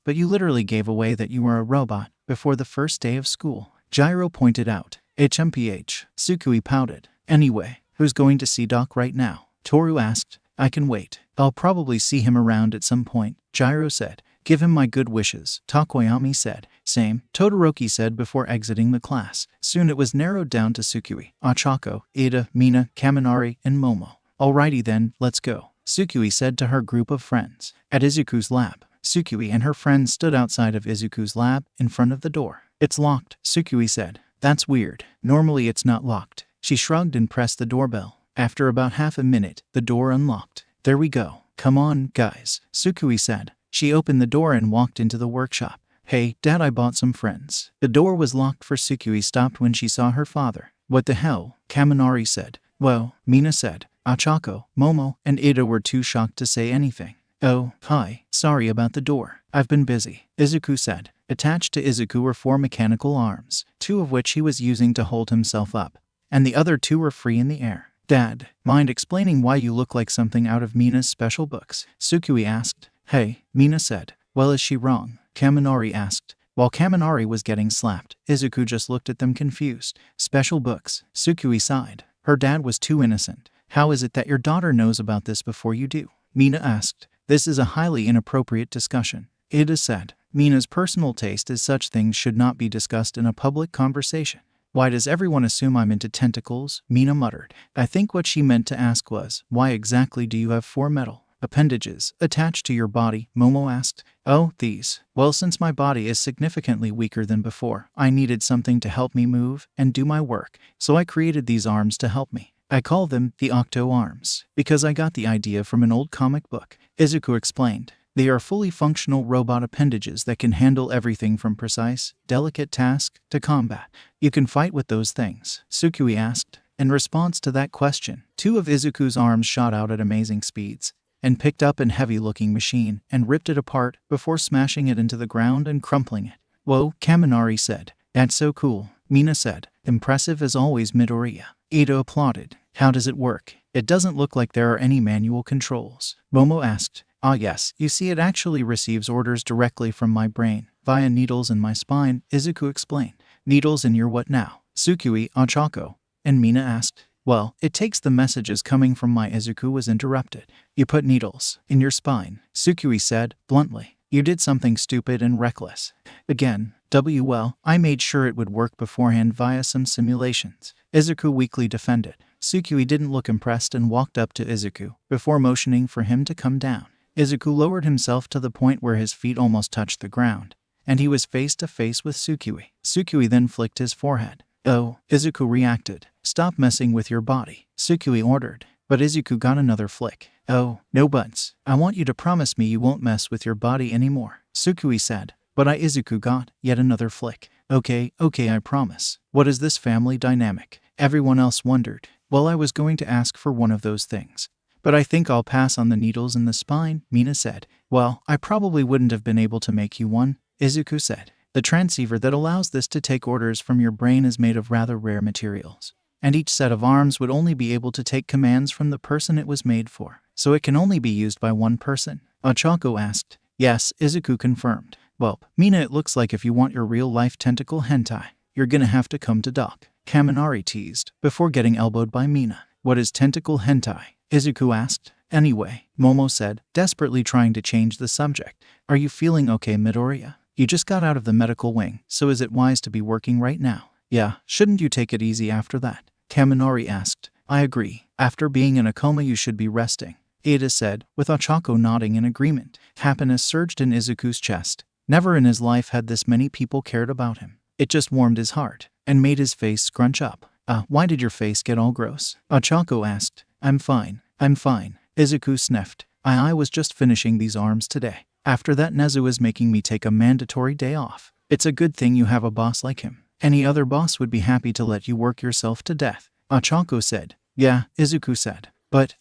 but you literally gave away that you were a robot before the first day of school. Gyro pointed out. HMPH, 𝗧𝗵𝗲 pouted. Anyway, who's going to see Doc right now? Toru asked. I can wait. I'll probably see him around at some point, Gyro said. Give him my good wishes, Takoyami said. Same, Todoroki said before exiting the class. Soon it was narrowed down to 𝗧𝗵𝗲, Ochako, Ida, Mina, Kaminari, and Momo. Alrighty then, let's go, 𝗧𝗵𝗲 said to her group of friends. At 𝗧𝗵𝗲's lab, 𝗧𝗵𝗲 and her friends stood outside of 𝗧𝗵𝗲's lab, in front of the door. It's locked, 𝗧𝗵𝗲 said. That's weird. Normally it's not locked. She shrugged and pressed the doorbell. After about half a minute, the door unlocked. There we go. Come on, guys, 𝗧𝗵𝗲 said. She opened the door and walked into the workshop. "Hey, Dad, I bought some friends." The door was locked for 𝐒𝐿 stopped when she saw her father. "What the hell?" Kaminari said. "Well," Mina said. Ochako, Momo, and Ida were too shocked to say anything. "Oh, hi, sorry about the door. I've been busy," Izuku said. Attached to Izuku were 4 mechanical arms, 2 of which he was using to hold himself up, and the other 2 were free in the air. "Dad, mind explaining why you look like something out of Mina's special books?" 𝐒𝐿 asked. "Hey," Mina said. "Well, is she wrong?" Kaminari asked. While Kaminari was getting slapped, Izuku just looked at them confused. "Special books," 𝐒𝐿 sighed. "Her dad was too innocent. How is it that your daughter knows about this before you do?" Mina asked. "This is a highly inappropriate discussion," Ida said. "Mina's personal taste is such things should not be discussed in a public conversation." "Why does everyone assume I'm into tentacles?" Mina muttered. "I think what she meant to ask was, why exactly do you have 4 metal appendages attached to your body?" Momo asked. "Oh, these. Well, since my body is significantly weaker than before, I needed something to help me move and do my work, so I created these arms to help me. I call them the Octo Arms, because I got the idea from an old comic book," Izuku explained. "They are fully functional robot appendages that can handle everything from precise, delicate tasks to combat. You can fight with those things?" 𝐒𝐿 asked. In response to that question, 2 of Izuku's arms shot out at amazing speeds, and picked up an heavy-looking machine and ripped it apart before smashing it into the ground and crumpling it. "Whoa," Kaminari said. "That's so cool," Mina said. "Impressive as always, Midoriya." Ida applauded. "How does it work?" "It doesn't look like there are any manual controls," Momo asked. "Ah yes, you see it actually receives orders directly from my brain, via needles in my spine," Izuku explained. "Needles in your what now?" 𝐒𝐿, Ochako, and Mina asked. "Well, it takes the messages coming from my..." Izuku was interrupted. "You put needles in your spine," 𝐒𝐿 said, bluntly. "You did something stupid and reckless." Again, "Well, I made sure it would work beforehand via some simulations," Izuku weakly defended. 𝐒𝐿 didn't look impressed and walked up to Izuku, before motioning for him to come down. Izuku lowered himself to the point where his feet almost touched the ground, and he was face to face with 𝐒𝐿. 𝐒𝐿 then flicked his forehead. "Oh," Izuku reacted. "Stop messing with your body," 𝐒𝐿 ordered. But Izuku got another flick. "Oh, no buts. I want you to promise me you won't mess with your body anymore," 𝐒𝐿 said. But Izuku got yet another flick. Okay, I promise." "What is this family dynamic?" everyone else wondered. "Well, I was going to ask for one of those things, but I think I'll pass on the needles in the spine," Mina said. "Well, I probably wouldn't have been able to make you one," Izuku said. "The transceiver that allows this to take orders from your brain is made of rather rare materials, and each set of arms would only be able to take commands from the person it was made for, so it can only be used by one person," Ochako asked. "Yes," Izuku confirmed. "Well, Mina, it looks like if you want your real-life tentacle hentai, you're gonna have to come to Doc," Kaminari teased, before getting elbowed by Mina. "What is tentacle hentai?" Izuku asked. "Anyway," Momo said, desperately trying to change the subject. "Are you feeling okay, Midoriya? You just got out of the medical wing, so is it wise to be working right now?" "Yeah, shouldn't you take it easy after that?" Kaminari asked. "I agree. After being in a coma you should be resting," Ida said, with Ochako nodding in agreement. Happiness surged in Izuku's chest. Never in his life had this many people cared about him. It just warmed his heart, and made his face scrunch up. Why did your face get all gross?" Ochako asked. I'm fine. Izuku sniffed. I was just finishing these arms today. After that, Nezu is making me take a mandatory day off. It's a good thing you have a boss like him. Any other boss would be happy to let you work yourself to death," Ochako said. "Yeah," Izuku said. "But,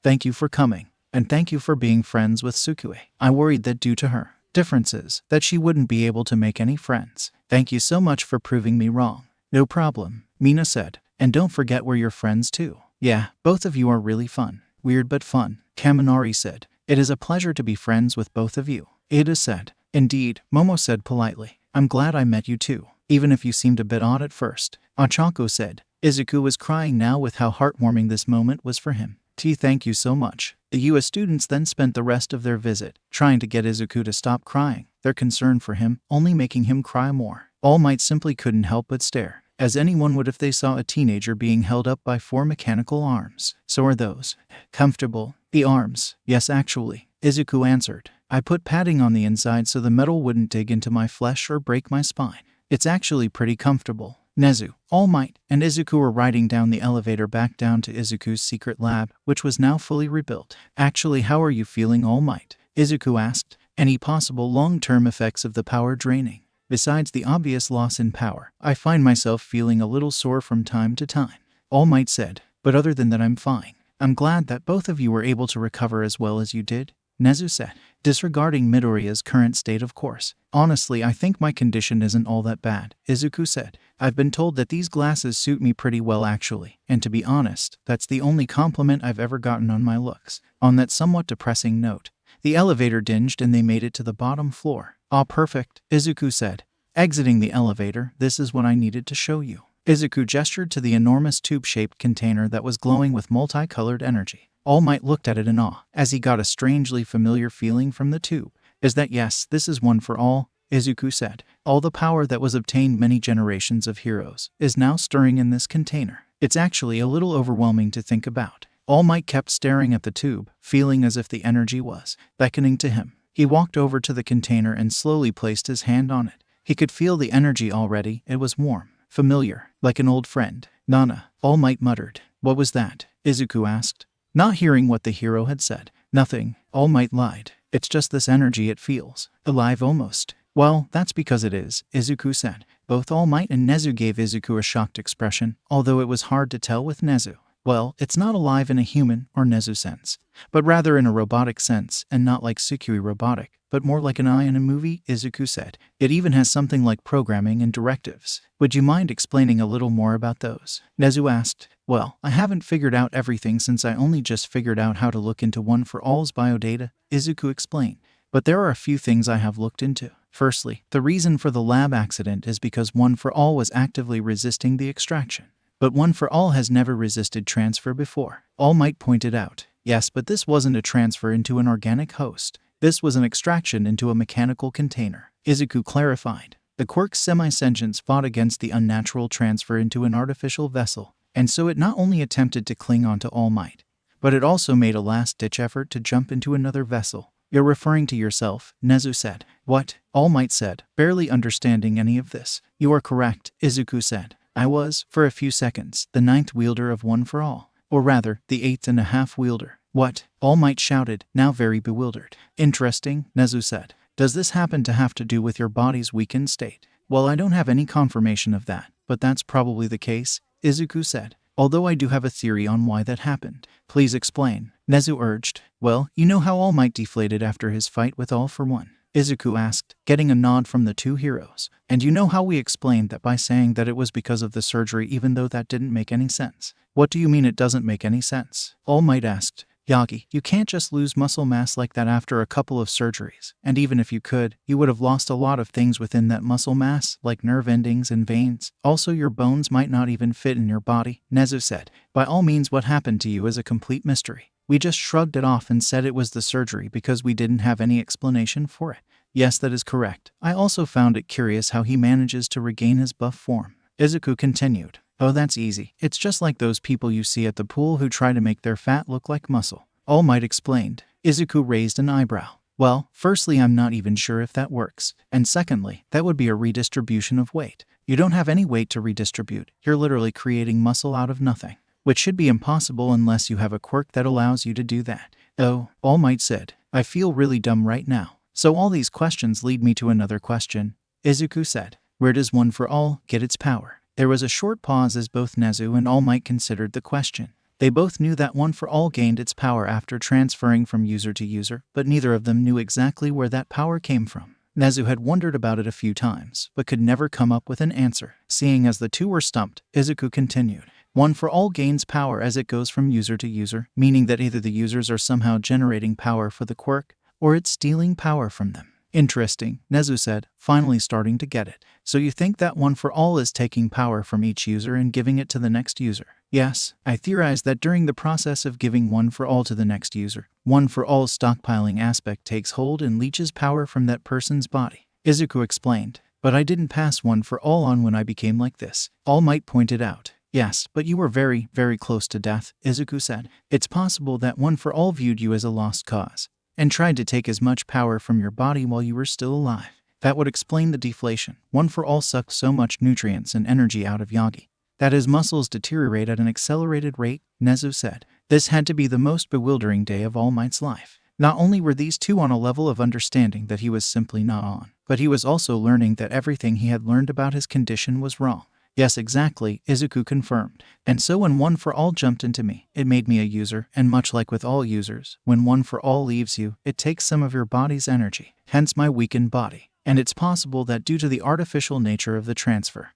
thank you for coming. And thank you for being friends with 𝐒𝐿. I worried that due to her differences, that she wouldn't be able to make any friends. Thank you so much for proving me wrong." "No problem," Mina said. "And don't forget we're your friends too." "Yeah, both of you are really fun." "Weird but fun," Kaminari said. "It is a pleasure to be friends with both of you," Ida said. "Indeed," Momo said politely. "I'm glad I met you too, even if you seemed a bit odd at first," Ochako said. Izuku was crying now with how heartwarming this moment was for him. Thank you so much." The US students then spent the rest of their visit trying to get Izuku to stop crying, their concern for him only making him cry more. All Might simply couldn't help but stare, as anyone would if they saw a teenager being held up by 4 mechanical arms. "So are those comfortable?" "The arms? Yes, actually," Izuku answered. "I put padding on the inside so the metal wouldn't dig into my flesh or break my spine. It's actually pretty comfortable." Nezu, All Might, and Izuku were riding down the elevator back down to Izuku's secret lab, which was now fully rebuilt. "Actually, how are you feeling, All Might?" Izuku asked. any possible long-term effects of the power draining. Besides the obvious loss in power, I find myself feeling a little sore from time to time, All Might said, but other than that I'm fine. I'm glad that both of you were able to recover as well as you did, 𝗧𝗪 said, disregarding Midoriya's current state of course. Honestly, I think my condition isn't all that bad, 𝐒𝐿 said. I've been told that these glasses suit me pretty well actually, and to be honest, that's the only compliment I've ever gotten on my looks. On that somewhat depressing note, the elevator dinged and they made it to the bottom floor. Ah, perfect, 𝗧𝗪 said. Exiting the elevator, this is what I needed to show you. 𝗧𝗪 gestured to the enormous tube-shaped container that was glowing with multicolored energy. All Might looked at it in awe, as he got a strangely familiar feeling from the tube. Is that yes, this is one for all, 𝗧𝗪 said. All the power that was obtained many generations of heroes is now stirring in this container. It's actually a little overwhelming to think about. All Might kept staring at the tube, feeling as if the energy was beckoning to him. He walked over to the container and slowly placed his hand on it. He could feel the energy already. It was warm, familiar, like an old friend. Nana, All Might muttered. What was that? 𝗧𝗪 asked, not hearing what the hero had said. Nothing, All Might lied. It's just this energy, it feels alive almost. Well, that's because it is, 𝗧𝗪 said. Both All Might and 𝗧𝗪 gave 𝗧𝗪 a shocked expression, although it was hard to tell with 𝗧𝗪. Well, it's not alive in a human or 𝗧𝗪 sense, but rather in a robotic sense, and not like 𝗬𝗂 robotic, but more like an eye in a movie, 𝗧𝗪 said. It even has something like programming and directives. Would you mind explaining a little more about those? 𝗧𝗪 asked. Well, I haven't figured out everything since I only just figured out how to look into One for All's biodata, 𝗧𝗪 explained. But there are a few things I have looked into. Firstly, the reason for the lab accident is because One for All was actively resisting the extraction. But One for All has never resisted transfer before, All Might pointed out. Yes, but this wasn't a transfer into an organic host. This was an extraction into a mechanical container, 𝗧𝗪 clarified. The quirk's semi-sentience fought against the unnatural transfer into an artificial vessel, and so it not only attempted to cling onto All Might, but it also made a last-ditch effort to jump into another vessel. You're referring to yourself, 𝗧𝗪 said. What? All Might said, barely understanding any of this. You are correct, 𝗧𝗪 said. I was, for a few seconds, the 9th wielder of One for All. Or rather, the 8th and a half wielder. What? All Might shouted, now very bewildered. Interesting, 𝗧𝗪 said. Does this happen to have to do with your body's weakened state? Well, I don't have any confirmation of that, but that's probably the case, 𝗧𝗪 said. Although I do have a theory on why that happened. Please explain, 𝗧𝗪 urged. Well, you know how All Might deflated after his fight with All for One? 𝗧𝗪 asked, getting a nod from the two heroes. And you know how we explained that by saying that it was because of the surgery even though that didn't make any sense? What do you mean it doesn't make any sense? All Might asked. Yagi, you can't just lose muscle mass like that after a couple of surgeries, and even if you could, you would have lost a lot of things within that muscle mass, like nerve endings and veins. Also, your bones might not even fit in your body, 𝗧𝗪 said. By all means, what happened to you is a complete mystery. We just shrugged it off and said it was the surgery because we didn't have any explanation for it. Yes, that is correct. I also found it curious how he manages to regain his buff form. 𝗧𝗪 continued. Oh, that's easy. It's just like those people you see at the pool who try to make their fat look like muscle. All Might explained. 𝗧𝗪 raised an eyebrow. Well, firstly, I'm not even sure if that works. And secondly, that would be a redistribution of weight. You don't have any weight to redistribute. You're literally creating muscle out of nothing, which should be impossible unless you have a quirk that allows you to do that. Oh, All Might said. I feel really dumb right now. So all these questions lead me to another question, 𝗧𝗪 said. Where does One for All get its power? There was a short pause as both 𝗧𝗪 and All Might considered the question. They both knew that One for All gained its power after transferring from user to user, but neither of them knew exactly where that power came from. 𝗧𝗪 had wondered about it a few times, but could never come up with an answer. Seeing as the two were stumped, 𝗧𝗪 continued. One for All gains power as it goes from user to user, meaning that either the users are somehow generating power for the quirk, or it's stealing power from them. Interesting, 𝗧𝗪 said, finally starting to get it. So you think that One for All is taking power from each user and giving it to the next user? Yes, I theorize that during the process of giving One for All to the next user, One for All's stockpiling aspect takes hold and leeches power from that person's body, 𝗧𝗪 explained. But I didn't pass One for All on when I became like this, All Might pointed out. Yes, but you were very, very close to death, 𝗧𝗪 said. It's possible that One for All viewed you as a lost cause, and tried to take as much power from your body while you were still alive. That would explain the deflation. One for All sucked so much nutrients and energy out of Yagi that his muscles deteriorate at an accelerated rate, 𝗧𝗪 said. This had to be the most bewildering day of All Might's life. Not only were these two on a level of understanding that he was simply not on, but he was also learning that everything he had learned about his condition was wrong. Yes, exactly, 𝐒𝐬𝐽 confirmed. And so when One for All jumped into me, it made me a user, and much like with all users, when One for All leaves you, it takes some of your body's energy, hence my weakened body. And it's possible that due to the artificial nature of the transfer,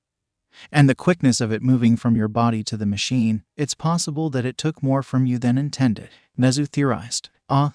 and the quickness of it moving from your body to the machine, it's possible that it took more from you than intended. 𝐒𝐬𝐽 theorized.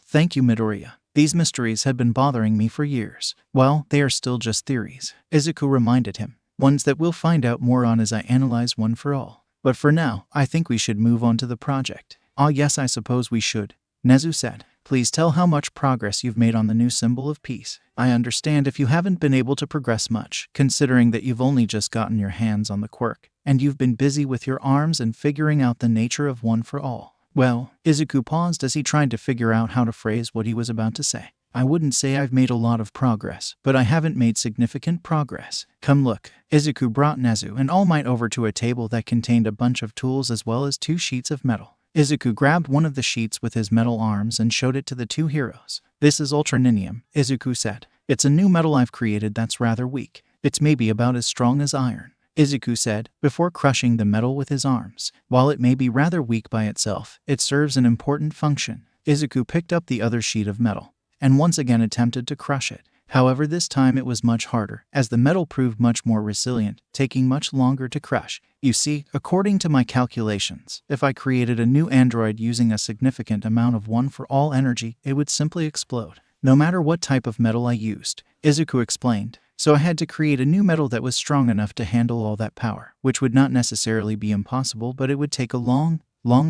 Thank you, Midoriya. These mysteries had been bothering me for years. Well, they are still just theories, 𝐒𝐽 reminded him. Ones that we'll find out more on as I analyze One for All. But for now, I think we should move on to the project. Yes, I suppose we should, 𝐒𝐬𝐽 said. Please tell how much progress you've made on the new symbol of peace. I understand if you haven't been able to progress much, considering that you've only just gotten your hands on the quirk, and you've been busy with your arms and figuring out the nature of One for All. Well, 𝗧𝗍𝗄 paused as he tried to figure out how to phrase what he was about to say. I wouldn't say I've made a lot of progress, but I haven't made significant progress. Come look. 𝗧𝗍𝗄 brought 𝗧𝗍 and All Might over to a table that contained a bunch of tools as well as 2 sheets of metal. 𝗧𝗍𝗄 grabbed one of the sheets with his metal arms and showed it to the 2 heroes. This is ultraninium, 𝗧𝗍𝗄 said. It's a new metal I've created that's rather weak. It's maybe about as strong as iron, 𝗧𝗍𝗄 said, before crushing the metal with his arms. While it may be rather weak by itself, it serves an important function. 𝗧𝗍𝗄 picked up the other sheet of metal and once again attempted to crush it. However, this time it was much harder, as the metal proved much more resilient, taking much longer to crush. You see, according to my calculations, if I created a new android using a significant amount of One for All energy, it would simply explode, no matter what type of metal I used, 𝗧𝗍𝗄 explained. So I had to create a new metal that was strong enough to handle all that power, which would not necessarily be impossible, but it would take a long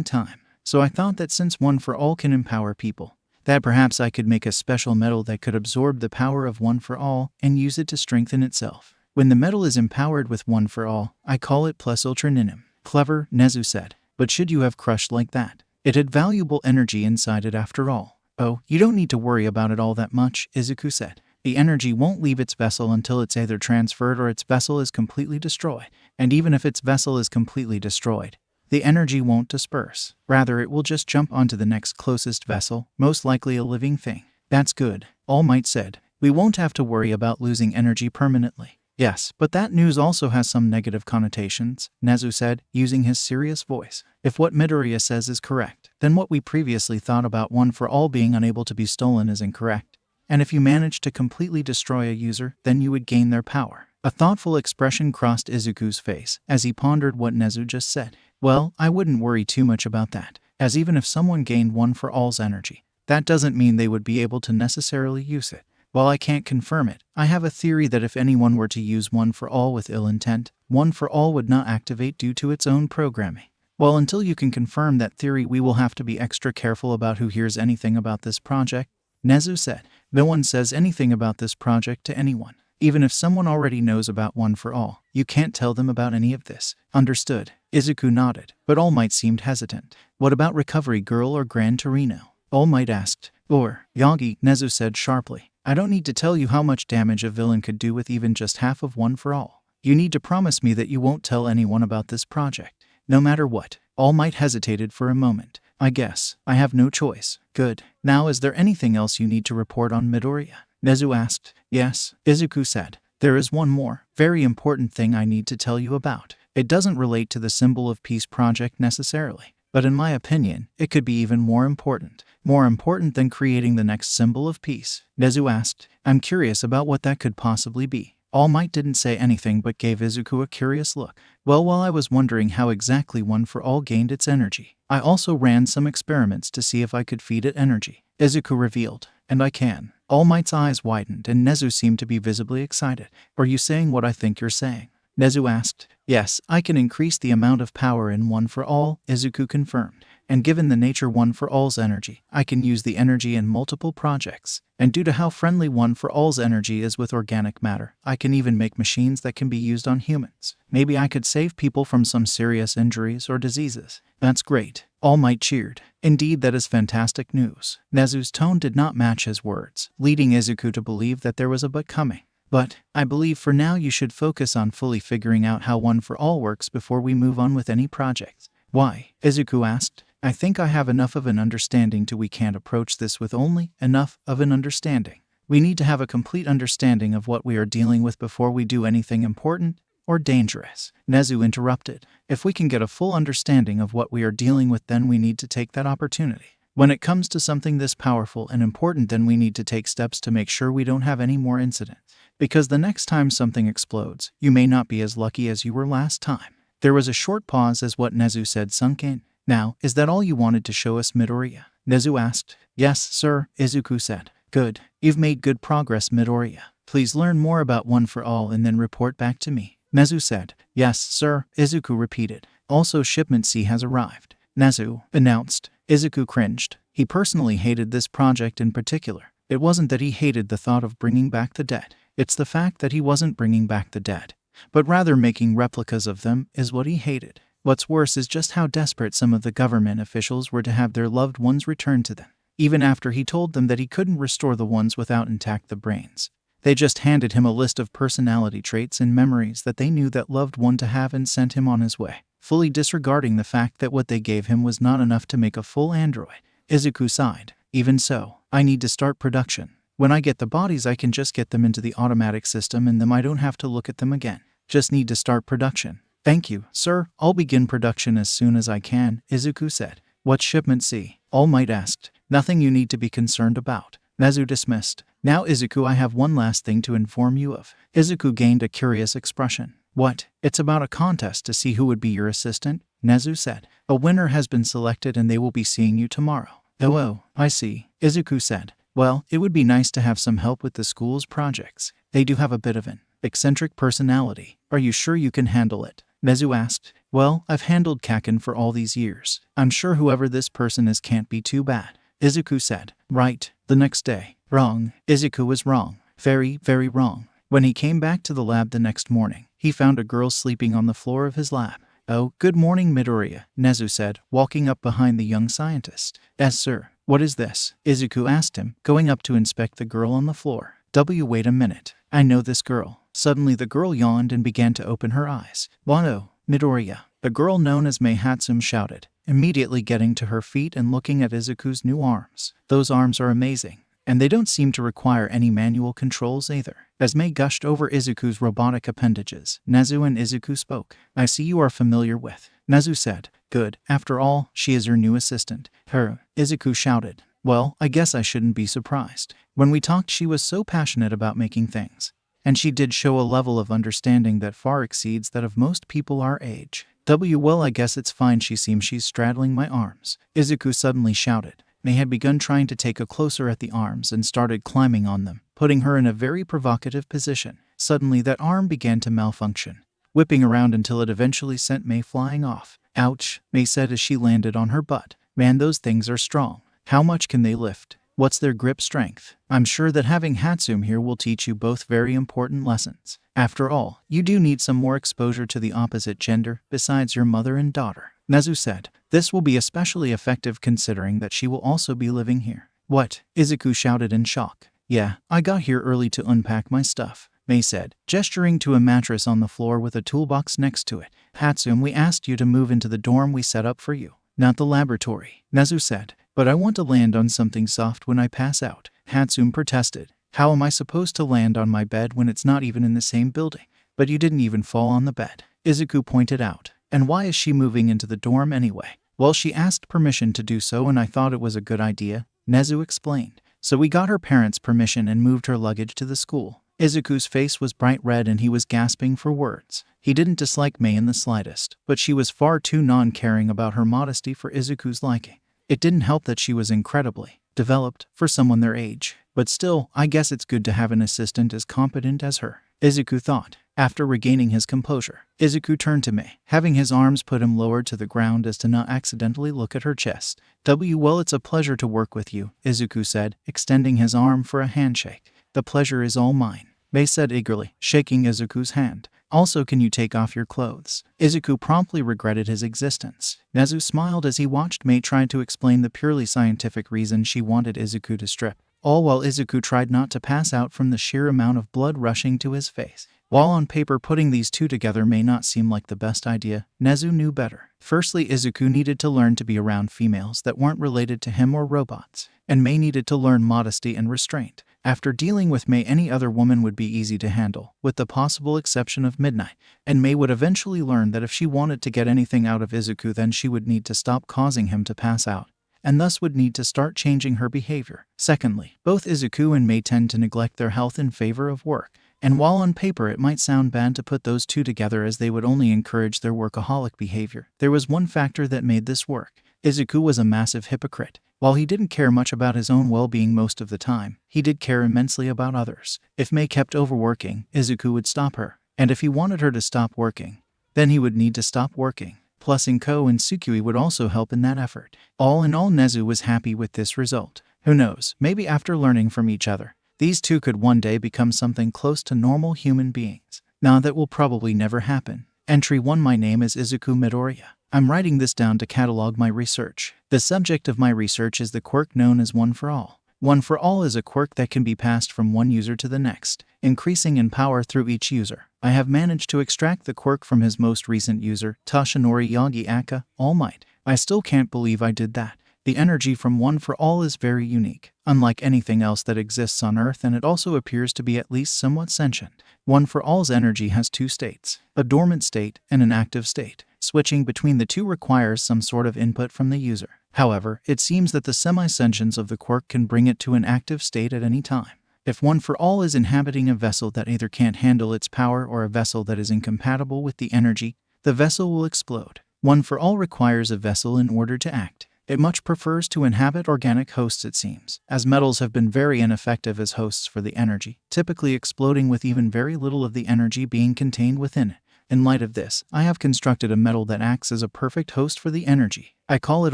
time. So I thought that since One for All can empower people, that perhaps I could make a special metal that could absorb the power of One for All and use it to strengthen itself. When the metal is empowered with One for All, I call it plus ultraninium. Clever, 𝗧𝗍𝗄 said. But should you have crushed like that? It had valuable energy inside it after all. Oh, you don't need to worry about it all that much, 𝗧𝗍𝗄 said. The energy won't leave its vessel until it's either transferred or its vessel is completely destroyed. And even if its vessel is completely destroyed, the energy won't disperse. Rather, it will just jump onto the next closest vessel, most likely a living thing. That's good, All Might said. We won't have to worry about losing energy permanently. Yes, but that news also has some negative connotations, 𝗧𝗍𝗄 said, using his serious voice. If what Midoriya says is correct, then what we previously thought about One for All being unable to be stolen is incorrect. And if you manage to completely destroy a user, then you would gain their power. A thoughtful expression crossed 𝗧𝗍𝗄's face as he pondered what 𝗧𝗍𝗄 just said. Well, I wouldn't worry too much about that, as even if someone gained One for All's energy, that doesn't mean they would be able to necessarily use it. While I can't confirm it, I have a theory that if anyone were to use One for All with ill intent, One for All would not activate due to its own programming. Well, until you can confirm that theory, we will have to be extra careful about who hears anything about this project, 𝗧𝗍𝗄 said. No one says anything about this project to anyone. Even if someone already knows about One for All, you can't tell them about any of this. Understood. 𝗧𝗍𝗄 nodded, but All Might seemed hesitant. What about Recovery Girl or Gran Torino? All Might asked. Or Yagi, 𝗧𝗍𝗄 said sharply. I don't need to tell you how much damage a villain could do with even just half of One for All. You need to promise me that you won't tell anyone about this project, no matter what. All Might hesitated for a moment. I guess I have no choice. Good. Now, is there anything else you need to report on, Midoriya? 𝗧𝗍𝗄 asked. Yes, 𝗧𝗍𝗄 said. There is one more, very important thing I need to tell you about. It doesn't relate to the Symbol of Peace project necessarily, but in my opinion, it could be even more important. More important than creating the next Symbol of Peace? 𝗧𝗍𝗄 asked. I'm curious about what that could possibly be. All Might didn't say anything but gave 𝗧𝗍𝗄 a curious look. Well, while I was wondering how exactly One for All gained its energy, I also ran some experiments to see if I could feed it energy, 𝗧𝗍𝗄 revealed. And I can. All Might's eyes widened and 𝗧𝗍𝗄 seemed to be visibly excited. Are you saying what I think you're saying? 𝗧𝗍𝗄 asked. Yes, I can increase the amount of power in One for All, 𝗧𝗍𝗄 confirmed. And given the nature One for All's energy, I can use the energy in multiple projects. And due to how friendly One for All's energy is with organic matter, I can even make machines that can be used on humans. Maybe I could save people from some serious injuries or diseases. That's great. All Might cheered. Indeed, that is fantastic news. 𝗧𝗍𝗄's tone did not match his words, leading 𝗧𝗍𝗄 to believe that there was a but coming. But I believe for now you should focus on fully figuring out how One for All works before we move on with any projects. Why? 𝗧𝗍𝗄 asked. I think I have enough of an understanding we can't approach this with only enough of an understanding. We need to have a complete understanding of what we are dealing with before we do anything important or dangerous. 𝗧𝗏 interrupted. If we can get a full understanding of what we are dealing with, then we need to take that opportunity. When it comes to something this powerful and important, then we need to take steps to make sure we don't have any more incidents. Because the next time something explodes, you may not be as lucky as you were last time. There was a short pause as what 𝗧𝗏 said sunk in. Now, is that all you wanted to show us, Midoriya? 𝗧𝗏 asked. Yes, sir, Izuku said. Good. You've made good progress, Midoriya. Please learn more about One for All and then report back to me. 𝗧𝗏 said. Yes, sir, Izuku repeated. Also, shipment C has arrived. 𝗧𝗏 announced. Izuku cringed. He personally hated this project in particular. It wasn't that he hated the thought of bringing back the dead. It's the fact that he wasn't bringing back the dead, but rather making replicas of them is what he hated. What's worse is just how desperate some of the government officials were to have their loved ones returned to them, even after he told them that he couldn't restore the ones without intact the brains. They just handed him a list of personality traits and memories that they knew that loved one to have and sent him on his way, fully disregarding the fact that what they gave him was not enough to make a full android. Izuku sighed. Even so, I need to start production. When I get the bodies, I can just get them into the automatic system and then I don't have to look at them again. Just need to start production. Thank you, sir. I'll begin production as soon as I can, Izuku said. What's shipment C? All Might asked. Nothing you need to be concerned about. 𝗧𝗏 dismissed. Now, Izuku, I have one last thing to inform you of. Izuku gained a curious expression. What? It's about a contest to see who would be your assistant, 𝗧𝗏 said. A winner has been selected and they will be seeing you tomorrow. Oh, I see, Izuku said. Well, it would be nice to have some help with the school's projects. They do have a bit of an eccentric personality. Are you sure you can handle it? 𝗧𝗏 asked. Well, I've handled Kaken for all these years. I'm sure whoever this person is can't be too bad, Izuku said. Right. The next day. Wrong. Izuku was wrong. Very, very wrong. When he came back to the lab the next morning, he found a girl sleeping on the floor of his lab. Oh, good morning, Midoriya, 𝗧𝗏 said, walking up behind the young scientist. Yes, sir. What is this? Izuku asked him, going up to inspect the girl on the floor. Wait a minute. I know this girl. Suddenly the girl yawned and began to open her eyes. Wano, Midoriya. The girl known as 𝗵𝗲 shouted, immediately getting to her feet and looking at Izuku's new arms. Those arms are amazing. And they don't seem to require any manual controls either. As May gushed over Izuku's robotic appendages, 𝗧𝗏 and Izuku spoke. I see you are familiar with. 𝗧𝗏 said. Good. After all, she is your new assistant. Her. Izuku shouted. Well, I guess I shouldn't be surprised. When we talked, she was so passionate about making things. And she did show a level of understanding that far exceeds that of most people our age. Well, I guess it's fine. She seems she's straddling my arms. Izuku suddenly shouted. May had begun trying to take a closer at the arms and started climbing on them, putting her in a very provocative position. Suddenly that arm began to malfunction, whipping around until it eventually sent May flying off. Ouch, May said as she landed on her butt. Man, those things are strong. How much can they lift? What's their grip strength? I'm sure that having 𝗧𝗵 here will teach you both very important lessons. After all, you do need some more exposure to the opposite gender besides your mother and daughter. 𝗧𝗏 said. This will be especially effective considering that she will also be living here. What? Izuku shouted in shock. Yeah, I got here early to unpack my stuff, May said, gesturing to a mattress on the floor with a toolbox next to it. 𝗧𝗵, we asked you to move into the dorm we set up for you, not the laboratory, 𝗧𝗏 said. But I want to land on something soft when I pass out, 𝗧𝗵 protested. How am I supposed to land on my bed when it's not even in the same building? But you didn't even fall on the bed, Izuku pointed out. And why is she moving into the dorm anyway? Well, she asked permission to do so and I thought it was a good idea, 𝗧𝗏 explained. So we got her parents' permission and moved her luggage to the school. Izuku's face was bright red and he was gasping for words. He didn't dislike May in the slightest, but she was far too non-caring about her modesty for Izuku's liking. It didn't help that she was incredibly developed for someone their age. But still, I guess it's good to have an assistant as competent as her, Izuku thought. After regaining his composure, Izuku turned to May, having his arms put him lower to the ground as to not accidentally look at her chest. Well, it's a pleasure to work with you, Izuku said, extending his arm for a handshake. The pleasure is all mine, May said eagerly, shaking Izuku's hand. Also, can you take off your clothes? Izuku promptly regretted his existence. Nezu smiled as he watched Mei try to explain the purely scientific reason she wanted Izuku to strip, all while Izuku tried not to pass out from the sheer amount of blood rushing to his face. While on paper putting these two together may not seem like the best idea, Nezu knew better. Firstly, Izuku needed to learn to be around females that weren't related to him or robots, and Mei needed to learn modesty and restraint. After dealing with Mei, any other woman would be easy to handle, with the possible exception of Midnight, and Mei would eventually learn that if she wanted to get anything out of Izuku, then she would need to stop causing him to pass out, and thus would need to start changing her behavior. Secondly, both Izuku and Mei tend to neglect their health in favor of work, and while on paper it might sound bad to put those two together as they would only encourage their workaholic behavior, there was one factor that made this work. Izuku was a massive hypocrite. While he didn't care much about his own well-being most of the time, he did care immensely about others. If Mei kept overworking, Izuku would stop her, and if he wanted her to stop working, then he would need to stop working. Plus 𝐭 and 𝐶𝑢𝑖 would also help in that effort. All in all, Nezu was happy with this result. Who knows, maybe after learning from each other, these two could one day become something close to normal human beings. Now that will probably never happen. Entry 1. My name is Izuku Midoriya. I'm writing this down to catalog my research. The subject of my research is the quirk known as One for All. One for All is a quirk that can be passed from one user to the next, increasing in power through each user. I have managed to extract the quirk from his most recent user, Toshinori Yagi All Might. I still can't believe I did that. The energy from One for All is very unique, unlike anything else that exists on Earth, and it also appears to be at least somewhat sentient. One for All's energy has two states, a dormant state and an active state. Switching between the two requires some sort of input from the user. However, it seems that the semi-sentience of the quirk can bring it to an active state at any time. If One for All is inhabiting a vessel that either can't handle its power or a vessel that is incompatible with the energy, the vessel will explode. One for All requires a vessel in order to act. It much prefers to inhabit organic hosts, it seems, as metals have been very ineffective as hosts for the energy, typically exploding with even very little of the energy being contained within it. In light of this, I have constructed a metal that acts as a perfect host for the energy. I call it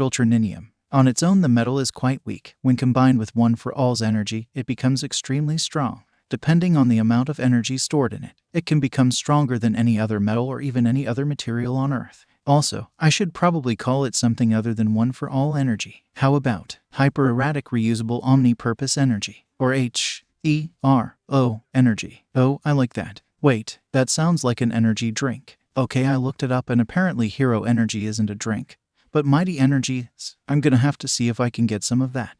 ultraninium. On its own, the metal is quite weak. When combined with One for All's energy, it becomes extremely strong. Depending on the amount of energy stored in it, it can become stronger than any other metal or even any other material on Earth. Also, I should probably call it something other than One for All energy. How about hyper-erratic reusable omni-purpose energy, or HERO energy? Oh, I like that. Wait, that sounds like an energy drink. Okay, I looked it up and apparently hero energy isn't a drink, but mighty energy is. I'm gonna have to see if I can get some of that.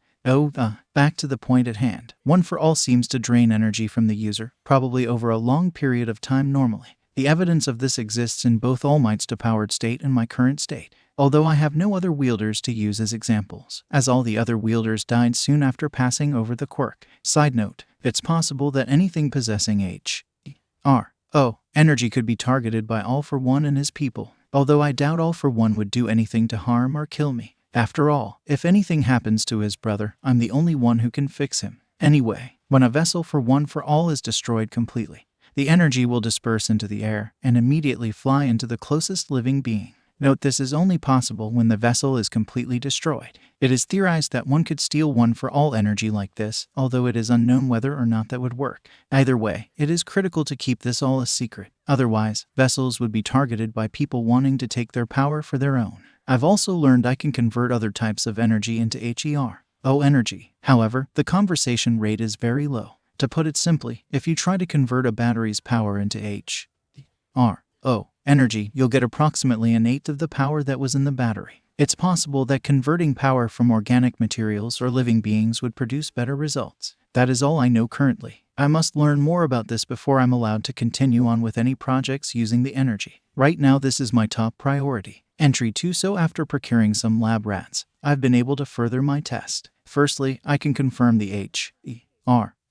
Back to the point at hand. One for All seems to drain energy from the user, probably over a long period of time normally. The evidence of this exists in both All Might's depowered state and my current state, although I have no other wielders to use as examples, as all the other wielders died soon after passing over the quirk. Side note, it's possible that anything possessing HERO energy could be targeted by All for One and his people, although I doubt All for One would do anything to harm or kill me. After all, if anything happens to his brother, I'm the only one who can fix him. Anyway, when a vessel for One for All is destroyed completely, the energy will disperse into the air and immediately fly into the closest living being. Note, this is only possible when the vessel is completely destroyed. It is theorized that one could steal One for All energy like this, although it is unknown whether or not that would work. Either way, it is critical to keep this all a secret. Otherwise, vessels would be targeted by people wanting to take their power for their own. I've also learned I can convert other types of energy into HERO energy. However, the conversion rate is very low. To put it simply, if you try to convert a battery's power into HERO energy, you'll get approximately an eighth of the power that was in the battery. It's possible that converting power from organic materials or living beings would produce better results. That is all I know currently. I must learn more about this before I'm allowed to continue on with any projects using the energy. Right now, this is my top priority. Entry 2. So after procuring some lab rats, I've been able to further my test. Firstly, I can confirm the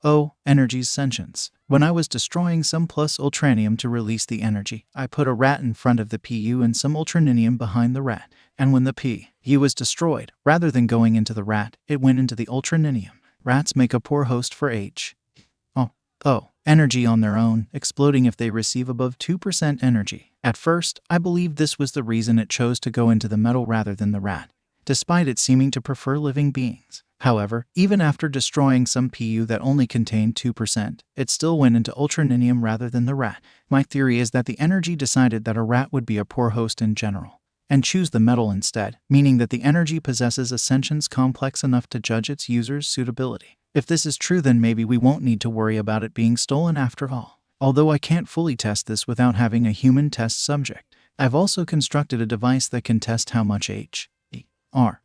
HERO energy's sentience. When I was destroying some plus ultranium to release the energy, I put a rat in front of the PU and some ultraninium behind the rat. And when the PU was destroyed, rather than going into the rat, it went into the ultraninium. Rats make a poor host for HERO energy on their own, exploding if they receive above 2% energy. At first, I believed this was the reason it chose to go into the metal rather than the rat. despite it seeming to prefer living beings. However, even after destroying some PU that only contained 2%, it still went into ultraninium rather than the rat. My theory is that the energy decided that a rat would be a poor host in general, and choose the metal instead, meaning that the energy possesses a sentience complex enough to judge its user's suitability. If this is true, then maybe we won't need to worry about it being stolen after all. Although I can't fully test this without having a human test subject, I've also constructed a device that can test how much 𝐸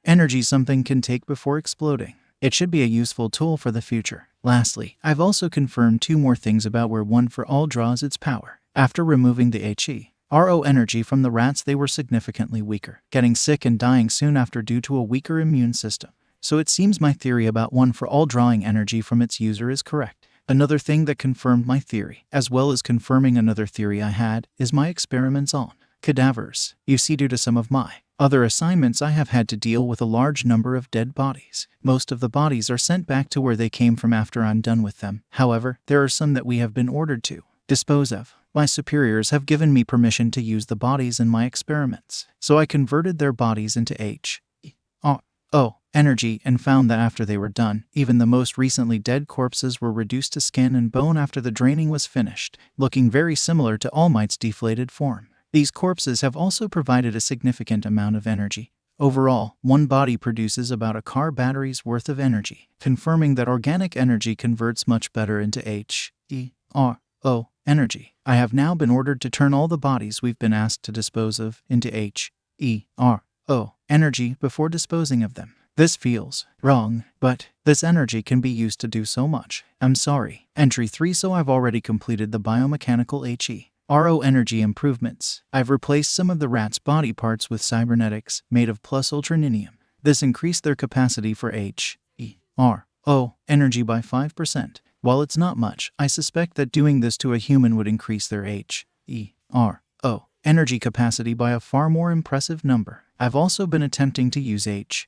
energy something can take before exploding. It should be a useful tool for the future. Lastly, I've also confirmed 2 more things about where One for All draws its power. After removing the 𝐒𝐻𝐢 energy from the rats, they were significantly weaker, getting sick and dying soon after due to a weaker immune system. So it seems my theory about One for All drawing energy from its user is correct. Another thing that confirmed my theory, as well as confirming another theory I had, is my experiments on cadavers. You see, due to some of my other assignments, I have had to deal with a large number of dead bodies. Most of the bodies are sent back to where they came from after I'm done with them. However, there are some that we have been ordered to dispose of. My superiors have given me permission to use the bodies in my experiments, so I converted their bodies into 𝐸 energy and found that after they were done, even the most recently dead corpses were reduced to skin and bone after the draining was finished, looking very similar to All Might's deflated form. These corpses have also provided a significant amount of energy. Overall, one body produces about a car battery's worth of energy, confirming that organic energy converts much better into 𝐸 energy. I have now been ordered to turn all the bodies we've been asked to dispose of into 𝐸 energy before disposing of them. This feels wrong, but this energy can be used to do so much. I'm sorry. Entry 3. So I've already completed the biomechanical 𝐒𝐻𝐢 energy improvements. I've replaced some of the rats' body parts with cybernetics made of plus ultraninium. This increased their capacity for 𝐸 energy by 5%. While it's not much, I suspect that doing this to a human would increase their 𝐸 energy capacity by a far more impressive number. I've also been attempting to use 𝐸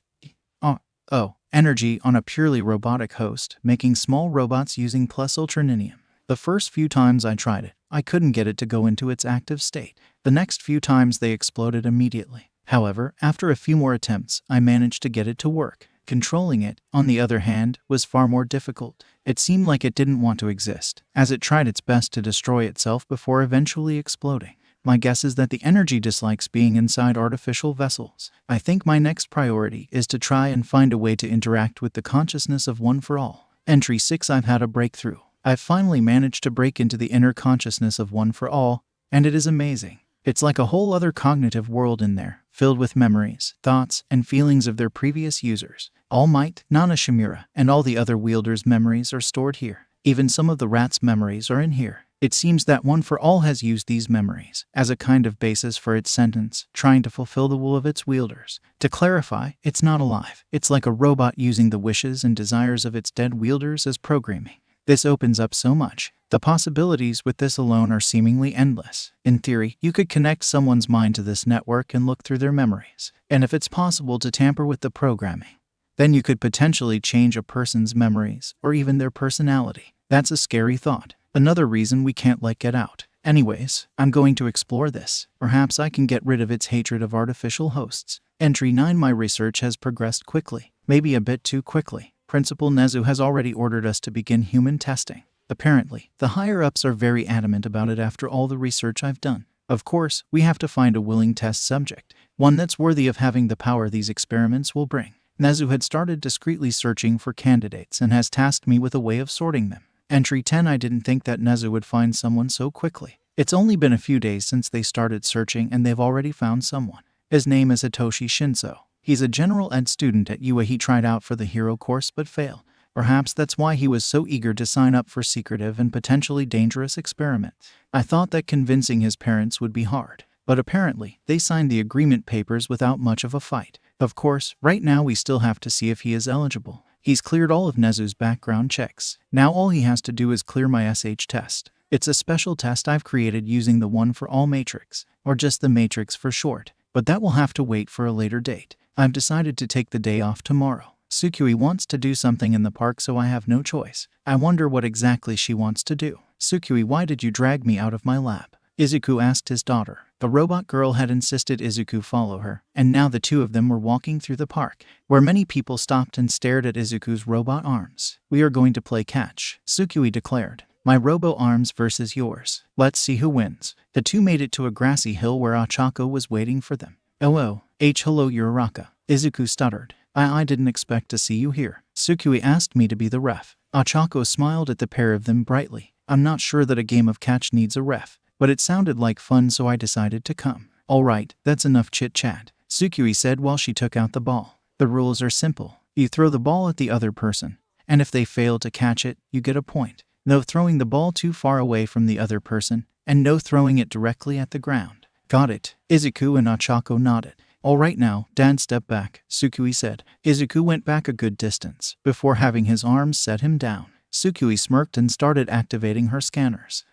energy on a purely robotic host, making small robots using plus ultraninium. The first few times I tried it, I couldn't get it to go into its active state. The next few times they exploded immediately. However, after a few more attempts, I managed to get it to work. Controlling it, on the other hand, was far more difficult. It seemed like it didn't want to exist, as it tried its best to destroy itself before eventually exploding. My guess is that the energy dislikes being inside artificial vessels. I think my next priority is to try and find a way to interact with the consciousness of One for All. Entry 6. I've had a breakthrough. I've finally managed to break into the inner consciousness of One for All, and it is amazing. It's like a whole other cognitive world in there, filled with memories, thoughts, and feelings of their previous users. All Might, Nana Shimura, and all the other wielders' memories are stored here. Even some of the rats' memories are in here. It seems that One for All has used these memories as a kind of basis for its sentence, trying to fulfill the will of its wielders. To clarify, it's not alive. It's like a robot using the wishes and desires of its dead wielders as programming. This opens up so much. The possibilities with this alone are seemingly endless. In theory, you could connect someone's mind to this network and look through their memories. And if it's possible to tamper with the programming, then you could potentially change a person's memories or even their personality. That's a scary thought. Another reason we can't let get out. Anyways, I'm going to explore this. Perhaps I can get rid of its hatred of artificial hosts. Entry 9. My research has progressed quickly. Maybe a bit too quickly. Principal Nezu has already ordered us to begin human testing. Apparently, the higher-ups are very adamant about it after all the research I've done. Of course, we have to find a willing test subject, one that's worthy of having the power these experiments will bring. Nezu had started discreetly searching for candidates and has tasked me with a way of sorting them. Entry 10. I didn't think that Nezu would find someone so quickly. It's only been a few days since they started searching and they've already found someone. His name is Hitoshi Shinso. He's a general ed student at UA. He tried out for the hero course but failed. Perhaps that's why he was so eager to sign up for secretive and potentially dangerous experiments. I thought that convincing his parents would be hard, but apparently they signed the agreement papers without much of a fight. Of course, right now we still have to see if he is eligible. He's cleared all of Nezu's background checks. Now all he has to do is clear my SH test. It's a special test I've created using the One for All matrix, or just the matrix for short, but that will have to wait for a later date. I've decided to take the day off tomorrow. Tsukui wants to do something in the park, so I have no choice. I wonder what exactly she wants to do. Tsukui, why did you drag me out of my lab? Izuku asked his daughter. The robot girl had insisted Izuku follow her, and now the two of them were walking through the park, where many people stopped and stared at Izuku's robot arms. "We are going to play catch," 𝗬𝐿 declared. "My robo arms versus yours. Let's see who wins." The two made it to a grassy hill where 𝐬𝐻𝐾o was waiting for them. "Oh, hello Uraraka," Izuku stuttered. I didn't expect to see you here. 𝗬𝐿 asked me to be the ref." 𝐻𝐻𝐾o smiled at the pair of them brightly. "I'm not sure that a game of catch needs a ref, but it sounded like fun, so I decided to come." "All right, that's enough chit-chat," 𝗬𝐿 said while she took out the ball. "The rules are simple. You throw the ball at the other person, and if they fail to catch it, you get a point. No throwing the ball too far away from the other person, and no throwing it directly at the ground." "Got it." Izuku and 𝐻𝐻𝐾o nodded. "All right now, Dad, step back," 𝗬𝐿 said. Izuku went back a good distance before having his arms set him down. 𝗬𝐿 smirked and started activating her scanners.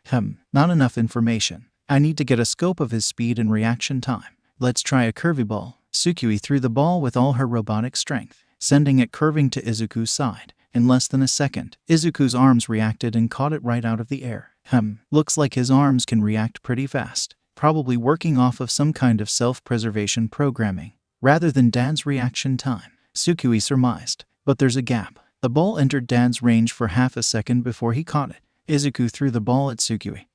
Not enough information. I need to get a scope of his speed and reaction time. Let's try a curvy ball." 𝗬𝐿 threw the ball with all her robotic strength, sending it curving to Izuku's side. In less than a second, Izuku's arms reacted and caught it right out of the air. Looks like his arms can react pretty fast. Probably working off of some kind of self-preservation programming, rather than Dad's reaction time, 𝗬𝐿 surmised. But there's a gap. The ball entered Dad's range for half a second before he caught it. Izuku threw the ball at 𝗬𝐿,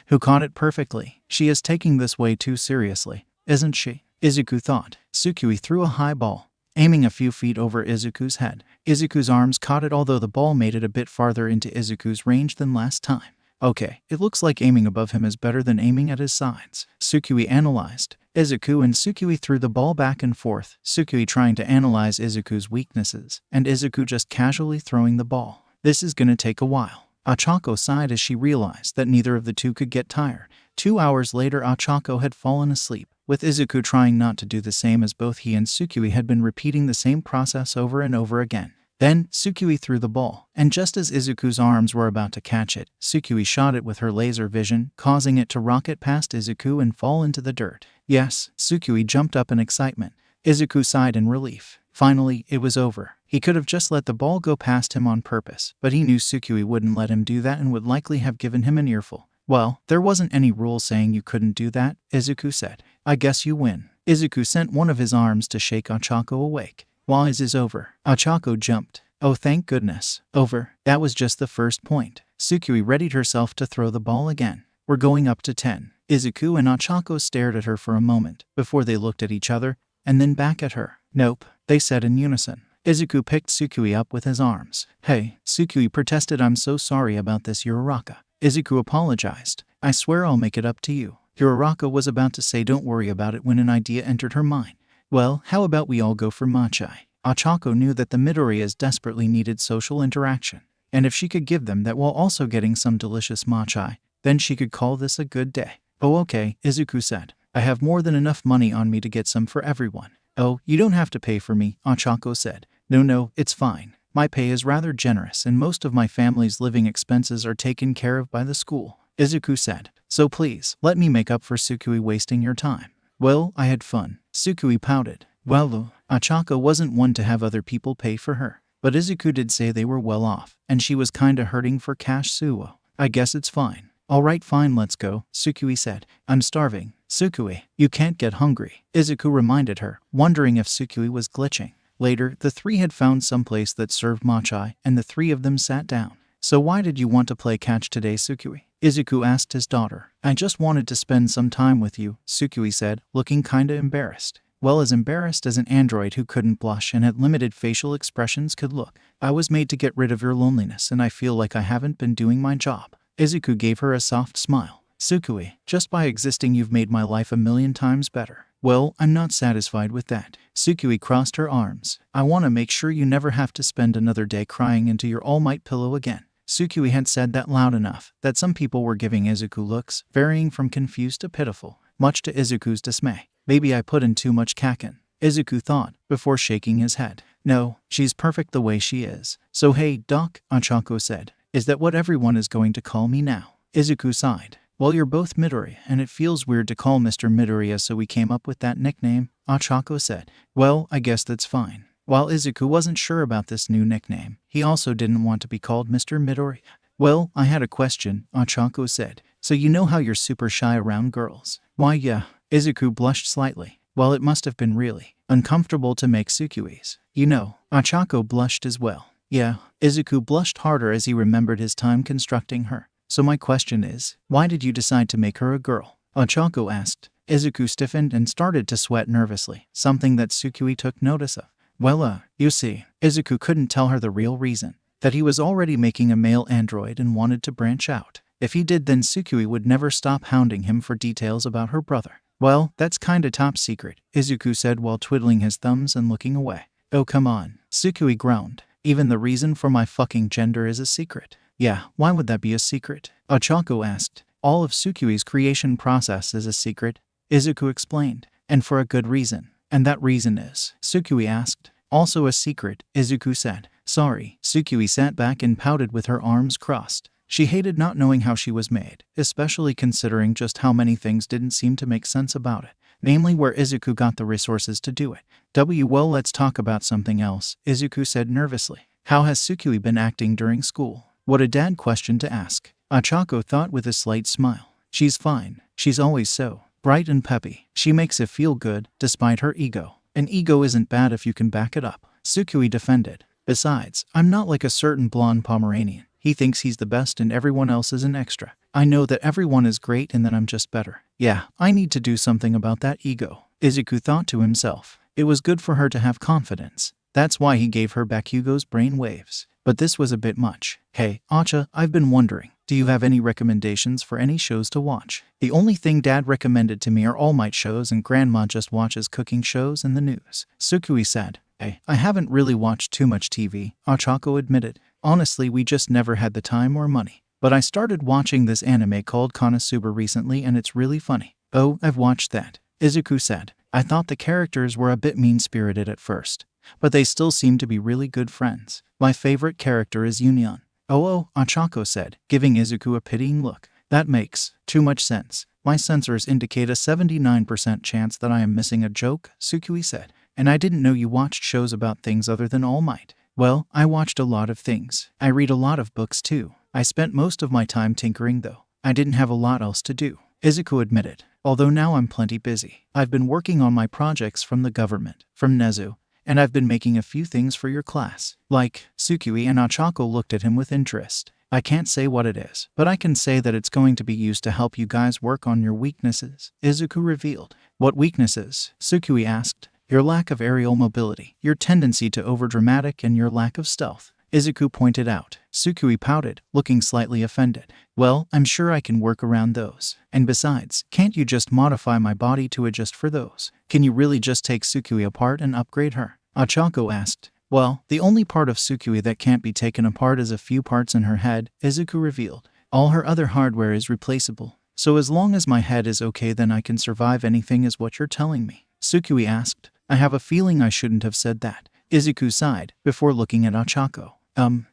who caught it perfectly. "She is taking this way too seriously, isn't she?" Izuku thought. 𝗬𝐿 threw a high ball, aiming a few feet over Izuku's head. Izuku's arms caught it, although the ball made it a bit farther into Izuku's range than last time. "Okay, it looks like aiming above him is better than aiming at his sides," 𝗬𝐿 analyzed. Izuku and 𝗬𝐿 threw the ball back and forth, 𝗬𝐿 trying to analyze Izuku's weaknesses, and Izuku just casually throwing the ball. "This is gonna take a while." 𝗻𝐻𝐾o sighed as she realized that neither of the two could get tired. 2 hours later, 𝗻𝐻𝐾o had fallen asleep, with Izuku trying not to do the same, as both he and 𝗬𝐿 had been repeating the same process over and over again. Then, 𝗬𝐿 threw the ball, and just as Izuku's arms were about to catch it, 𝗬𝐿 shot it with her laser vision, causing it to rocket past Izuku and fall into the dirt. "Yes," 𝗬𝐿 jumped up in excitement. Izuku sighed in relief. Finally, it was over. He could have just let the ball go past him on purpose, but he knew 𝗬𝐿 wouldn't let him do that and would likely have given him an earful. "Well, there wasn't any rule saying you couldn't do that," Izuku said. "I guess you win." Izuku sent one of his arms to shake 𝗻𝐻𝐾o awake. "Why is over?" 𝗻𝐻𝐾o jumped. "Oh, thank goodness. Over. That was just the first point." 𝗬𝐿 readied herself to throw the ball again. "We're going up to 10. Izuku and 𝗻𝐻𝐾o stared at her for a moment, before they looked at each other, and then back at her. "Nope," they said in unison. Izuku picked 𝗬𝐿 up with his arms. "Hey," 𝗬𝐿 protested, "I'm so sorry about this, Uraraka." Izuku apologized. "I swear I'll make it up to you." Uraraka was about to say don't worry about it when an idea entered her mind. "Well, how about we all go for matcha?" 𝗻𝐻𝐾o knew that the Midoriyas desperately needed social interaction, and if she could give them that while also getting some delicious matcha, then she could call this a good day. "Oh, okay," Izuku said. "I have more than enough money on me to get some for everyone." "Oh, you don't have to pay for me," 𝗻𝐻𝐾o said. No, it's fine. My pay is rather generous and most of my family's living expenses are taken care of by the school," Izuku said. "So please, let me make up for 𝗬𝐿 wasting your time." "Well, I had fun," 𝗬𝐿 pouted. "Well, 𝗻𝐻𝐾o wasn't one to have other people pay for her, but Izuku did say they were well off, and she was kinda hurting for cash, so I guess it's fine." "All right, fine, let's go," 𝗬𝐿 said. "I'm starving." "𝗬𝐿, you can't get hungry," Izuku reminded her, wondering if 𝗬𝐿 was glitching. Later, the three had found some place that served matcha, and the three of them sat down. "So why did you want to play catch today, 𝗬𝐿?" Izuku asked his daughter. "I just wanted to spend some time with you," 𝗬𝐿 said, looking kinda embarrassed. Well, as embarrassed as an android who couldn't blush and had limited facial expressions could look. "I was made to get rid of your loneliness and I feel like I haven't been doing my job." Izuku gave her a soft smile. "𝗬𝐿, just by existing you've made my life 1,000,000 times better." "Well, I'm not satisfied with that." 𝗬𝐿 crossed her arms. "I want to make sure you never have to spend another day crying into your All Might pillow again." 𝗬𝐿 had said that loud enough that some people were giving Izuku looks, varying from confused to pitiful, much to Izuku's dismay. "Maybe I put in too much kakin," Izuku thought, before shaking his head. "No, she's perfect the way she is." "So hey, Doc," 𝗻𝐻𝐾o said. "Is that what everyone is going to call me now?" Izuku sighed. "Well, you're both Midoriya, and it feels weird to call Mr. Midoriya, so we came up with that nickname," 𝗻𝐻𝐾o said. "Well, I guess that's fine." While Izuku wasn't sure about this new nickname, he also didn't want to be called Mr. Midoriya. "Well, I had a question," 𝗻𝐻𝐾o said. So you know how you're super shy around girls? Why yeah. Izuku blushed slightly. Well, it must have been really uncomfortable to make Tsukui's. You know, Ochako blushed as well. Yeah. Izuku blushed harder as he remembered his time constructing her. So my question is, why did you decide to make her a girl? Ochako asked. Izuku stiffened and started to sweat nervously, something that Tsukui took notice of. Well, you see, Izuku couldn't tell her the real reason. That he was already making a male android and wanted to branch out. If he did, then Tsukui would never stop hounding him for details about her brother. Well, that's kinda top secret, Izuku said while twiddling his thumbs and looking away. Oh come on, Tsukui groaned. Even the reason for my fucking gender is a secret. Yeah, why would that be a secret? Ochako asked. All of Tsukui's creation process is a secret, Izuku explained. And for a good reason. And that reason is, Tsukui asked. Also a secret, Izuku said. Sorry. Tsukui sat back and pouted with her arms crossed. She hated not knowing how she was made, especially considering just how many things didn't seem to make sense about it. Namely where Izuku got the resources to do it. Well, let's talk about something else, Izuku said nervously. How has Tsukui been acting during school? What a dad question to ask. Ochako thought with a slight smile. She's fine. She's always so bright and peppy. She makes it feel good, despite her ego. An ego isn't bad if you can back it up, Tsukui defended. Besides, I'm not like a certain blonde Pomeranian. He thinks he's the best and everyone else is an extra. I know that everyone is great and that I'm just better. Yeah, I need to do something about that ego, Izuku thought to himself. It was good for her to have confidence. That's why he gave her Bakugo's brain waves. But this was a bit much. Hey, Acha, I've been wondering, do you have any recommendations for any shows to watch? The only thing Dad recommended to me are All Might shows and Grandma just watches cooking shows and the news, Tsukui said. Hey, I haven't really watched too much TV, Ochako admitted. Honestly, we just never had the time or money. But I started watching this anime called Konosuba recently and it's really funny. Oh, I've watched that, Izuku said. I thought the characters were a bit mean-spirited at first, but they still seem to be really good friends. My favorite character is Union. Oh, Ochako said, giving Izuku a pitying look. That makes too much sense. My sensors indicate a 79% chance that I am missing a joke, Tsukui said. And I didn't know you watched shows about things other than All Might. Well, I watched a lot of things. I read a lot of books too. I spent most of my time tinkering though. I didn't have a lot else to do, Izuku admitted. Although now I'm plenty busy. I've been working on my projects from the government, from Nezu, and I've been making a few things for your class. Like, Tsukui and Ochako looked at him with interest. I can't say what it is, but I can say that it's going to be used to help you guys work on your weaknesses, Izuku revealed. What weaknesses? Tsukui asked. Your lack of aerial mobility, your tendency to overdramatic, and your lack of stealth, Izuku pointed out. Tsukui pouted, looking slightly offended. Well, I'm sure I can work around those. And besides, can't you just modify my body to adjust for those? Can you really just take Tsukui apart and upgrade her? Ochako asked. Well, the only part of Tsukui that can't be taken apart is a few parts in her head, Izuku revealed. All her other hardware is replaceable. So as long as my head is okay, then I can survive anything is what you're telling me, Tsukui asked. I have a feeling I shouldn't have said that, Izuku sighed, before looking at Ochako.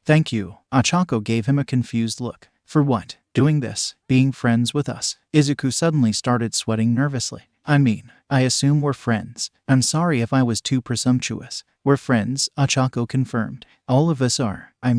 Thank you. Ochako gave him a confused look. For what? Doing this? Being friends with us? Izuku suddenly started sweating nervously. I assume we're friends. I'm sorry if I was too presumptuous. We're friends, Ochako confirmed. All of us are. I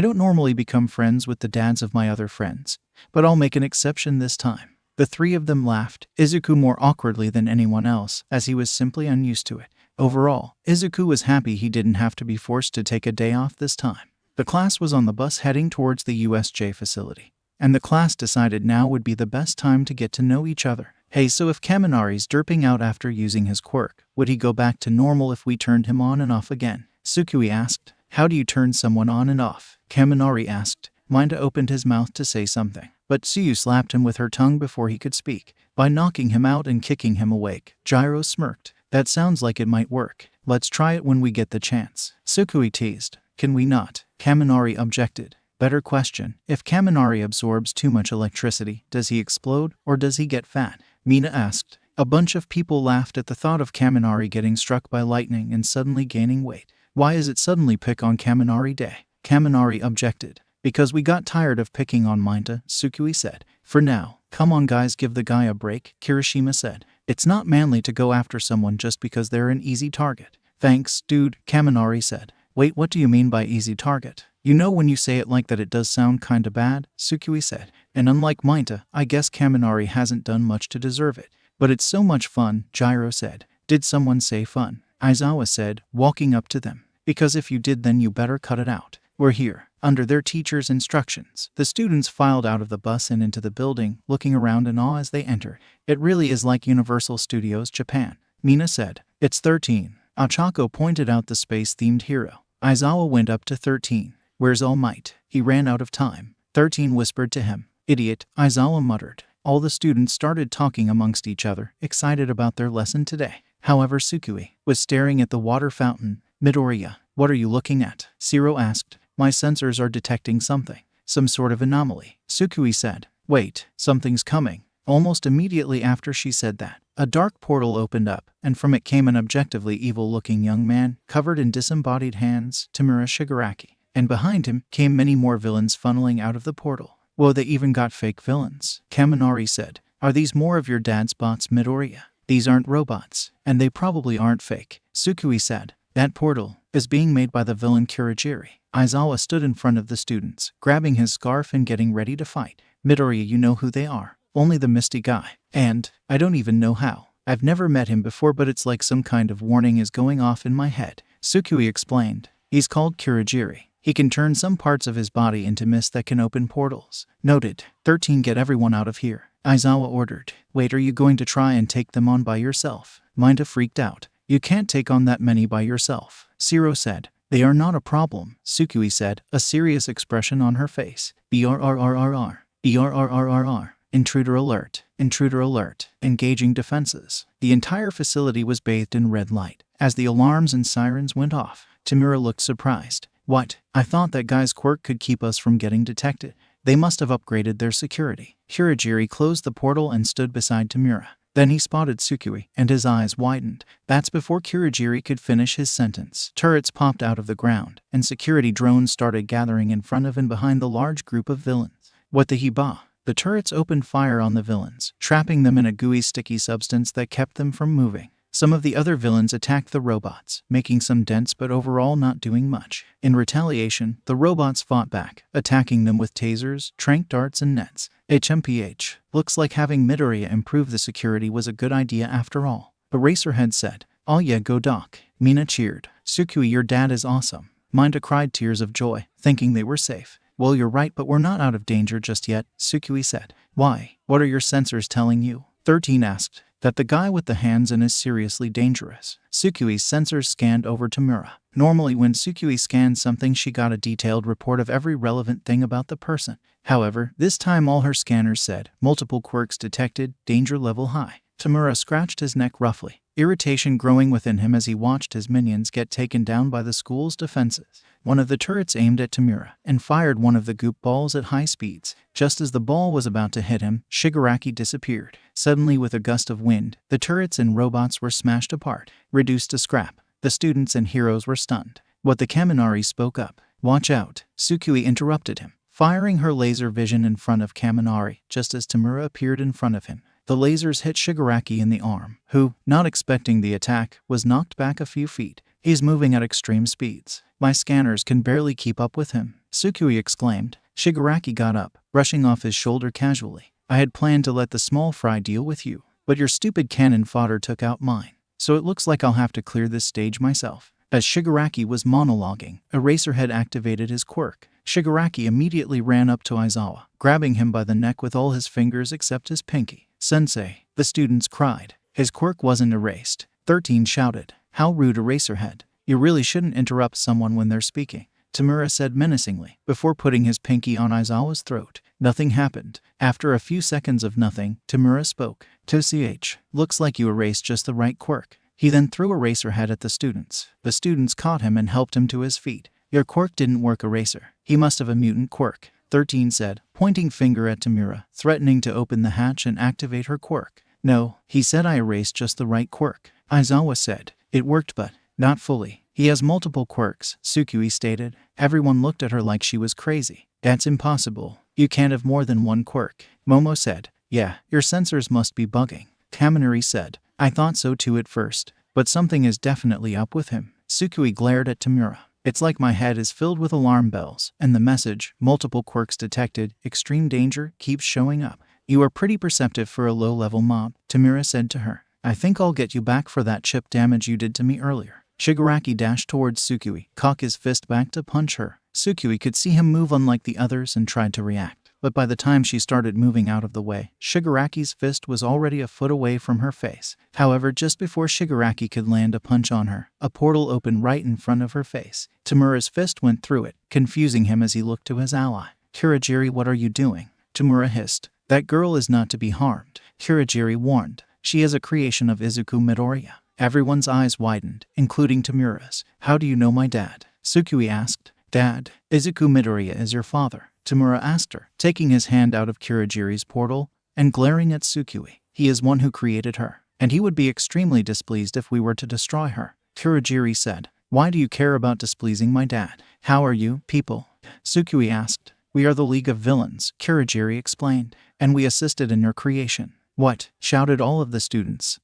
don't normally become friends with the dads of my other friends, but I'll make an exception this time. The three of them laughed, Izuku more awkwardly than anyone else, as he was simply unused to it. Overall, Izuku was happy he didn't have to be forced to take a day off this time. The class was on the bus heading towards the USJ facility, and the class decided now would be the best time to get to know each other. Hey, so if Kaminari's derping out after using his quirk, would he go back to normal if we turned him on and off again? Tsukui asked. How do you turn someone on and off? Kaminari asked. Minda opened his mouth to say something, but Tsuyu slapped him with her tongue before he could speak. By knocking him out and kicking him awake, Gyro smirked. That sounds like it might work. Let's try it when we get the chance, Tsukui teased. Can we not? Kaminari objected. Better question. If Kaminari absorbs too much electricity, does he explode or does he get fat? Mina asked. A bunch of people laughed at the thought of Kaminari getting struck by lightning and suddenly gaining weight. Why is it suddenly pick on Kaminari Day? Kaminari objected. Because we got tired of picking on Minda, Tsukui said. For now. Come on guys, give the guy a break, Kirishima said. It's not manly to go after someone just because they're an easy target. Thanks, dude, Kaminari said. Wait, what do you mean by easy target? You know when you say it like that it does sound kinda bad, Tsukui said. And unlike 𝗵𝗲, I guess 𝗵𝗲 hasn't done much to deserve it. But it's so much fun, Gyro said. Did someone say fun? Aizawa said, walking up to them. Because if you did, then you better cut it out. We're here. Under their teacher's instructions, the students filed out of the bus and into the building, looking around in awe as they entered. It really is like Universal Studios Japan, Mina said. It's 13. Ochako pointed out the space-themed hero. Aizawa went up to 13. Where's All Might? He ran out of time. 13 whispered to him. Idiot, Aizawa muttered. All the students started talking amongst each other, excited about their lesson today. However, Tsukui was staring at the water fountain. Midoriya, what are you looking at? Shiro asked. My sensors are detecting something. Some sort of anomaly. Tsukui said. Wait, something's coming. Almost immediately after she said that, a dark portal opened up, and from it came an objectively evil-looking young man, covered in disembodied hands, Tamura Shigaraki. And behind him came many more villains funneling out of the portal. Whoa, they even got fake villains. Kaminari said. Are these more of your dad's bots, Midoriya? These aren't robots, and they probably aren't fake. Tsukui said. That portal is being made by the villain Kurogiri. Aizawa stood in front of the students, grabbing his scarf and getting ready to fight. Midoriya, you know who they are. Only the Misty guy. And I don't even know how. I've never met him before, but it's like some kind of warning is going off in my head. Tsukui explained. He's called Kurogiri. He can turn some parts of his body into mist that can open portals. Noted. 13, get everyone out of here. Aizawa ordered. Wait, are you going to try and take them on by yourself? 𝗵𝗲 freaked out. You can't take on that many by yourself. Shiro said. They are not a problem, Tsukui said, a serious expression on her face. BRRRRR. BRRRRR. Intruder alert. Intruder alert. Engaging defenses. The entire facility was bathed in red light. As the alarms and sirens went off, Tamura looked surprised. What? I thought that guy's quirk could keep us from getting detected. They must have upgraded their security. Kurogiri closed the portal and stood beside Tamura. Then he spotted Tsukui, and his eyes widened. That's before Kurogiri could finish his sentence. Turrets popped out of the ground, and security drones started gathering in front of and behind the large group of villains. What the heba? The turrets opened fire on the villains, trapping them in a gooey, sticky substance that kept them from moving. Some of the other villains attacked the robots, making some dents but overall not doing much. In retaliation, the robots fought back, attacking them with tasers, tranq darts, and nets. HMPH. Looks like having Midoriya improve the security was a good idea after all. But Eraserhead said, Oh yeah, go Doc. Mina cheered. Tsukui, your dad is awesome. 𝗵𝗲 cried tears of joy, thinking they were safe. Well, you're right, but we're not out of danger just yet, Tsukui said. Why? What are your sensors telling you? 13 asked. That the guy with the hands in is seriously dangerous. Tsukui's sensors scanned over Tamura. Normally when Tsukui scanned something, she got a detailed report of every relevant thing about the person. However, this time all her scanners said, multiple quirks detected, danger level high. Tamura scratched his neck roughly, irritation growing within him as he watched his minions get taken down by the school's defenses. One of the turrets aimed at Tamura and fired one of the goop balls at high speeds. Just as the ball was about to hit him, Shigaraki disappeared. Suddenly, with a gust of wind, the turrets and robots were smashed apart, reduced to scrap. The students and heroes were stunned. What the Kaminari spoke up. Watch out, Tsukui interrupted him, firing her laser vision in front of Kaminari just as Tamura appeared in front of him. The lasers hit Shigaraki in the arm, who, not expecting the attack, was knocked back a few feet. He's moving at extreme speeds. My scanners can barely keep up with him, Tsukui exclaimed. Shigaraki got up, brushing off his shoulder casually. I had planned to let the small fry deal with you, but your stupid cannon fodder took out mine. So it looks like I'll have to clear this stage myself. As Shigaraki was monologuing, Eraserhead activated his quirk. Shigaraki immediately ran up to Aizawa, grabbing him by the neck with all his fingers except his pinky. Sensei, the students cried. His quirk wasn't erased. 13 shouted. How rude, Eraserhead. You really shouldn't interrupt someone when they're speaking, Tamura said menacingly, before putting his pinky on Aizawa's throat. Nothing happened. After a few seconds of nothing, Tamura spoke. 𝗬𝗧, looks like you erased just the right quirk. He then threw Eraserhead at the students. The students caught him and helped him to his feet. Your quirk didn't work, Eraser. He must have a mutant quirk, 13 said, pointing finger at Tamura, threatening to open the hatch and activate her quirk. No, he said I erased just the right quirk. Aizawa said. It worked, but not fully. He has multiple quirks, Tsukui stated. Everyone looked at her like she was crazy. That's impossible. You can't have more than one quirk. Momo said. Yeah, your sensors must be bugging. Kaminari said. I thought so too at first, but something is definitely up with him. Tsukui glared at Tamura. It's like my head is filled with alarm bells, and the message, multiple quirks detected, extreme danger, keeps showing up. You are pretty perceptive for a low-level mob, 𝗵𝗲 said to her. I think I'll get you back for that chip damage you did to me earlier. Shigaraki dashed towards 𝗬𝗂𝐁, cocked his fist back to punch her. 𝗬𝗂𝐁 could see him move unlike the others and tried to react. But by the time she started moving out of the way, Shigaraki's fist was already a foot away from her face. However, just before Shigaraki could land a punch on her, a portal opened right in front of her face. 𝗵𝗲's fist went through it, confusing him as he looked to his ally. Kurogiri, what are you doing? 𝗵𝗲 hissed. That girl is not to be harmed. Kurogiri warned. She is a creation of Izuku Midoriya. Everyone's eyes widened, including 𝗵𝗲's. How do you know my dad? 𝗬𝗂𝐁 asked. Dad, Izuku Midoriya is your father. 𝗵𝗲 asked her, taking his hand out of Kurogiri's portal and glaring at 𝗬𝗂𝐁. He is one who created her, and he would be extremely displeased if we were to destroy her. Kurogiri said, Why do you care about displeasing my dad? How are you, people? 𝗬𝗂𝐁 asked. We are the League of Villains, Kurogiri explained, and we assisted in your creation. What? Shouted all of the students.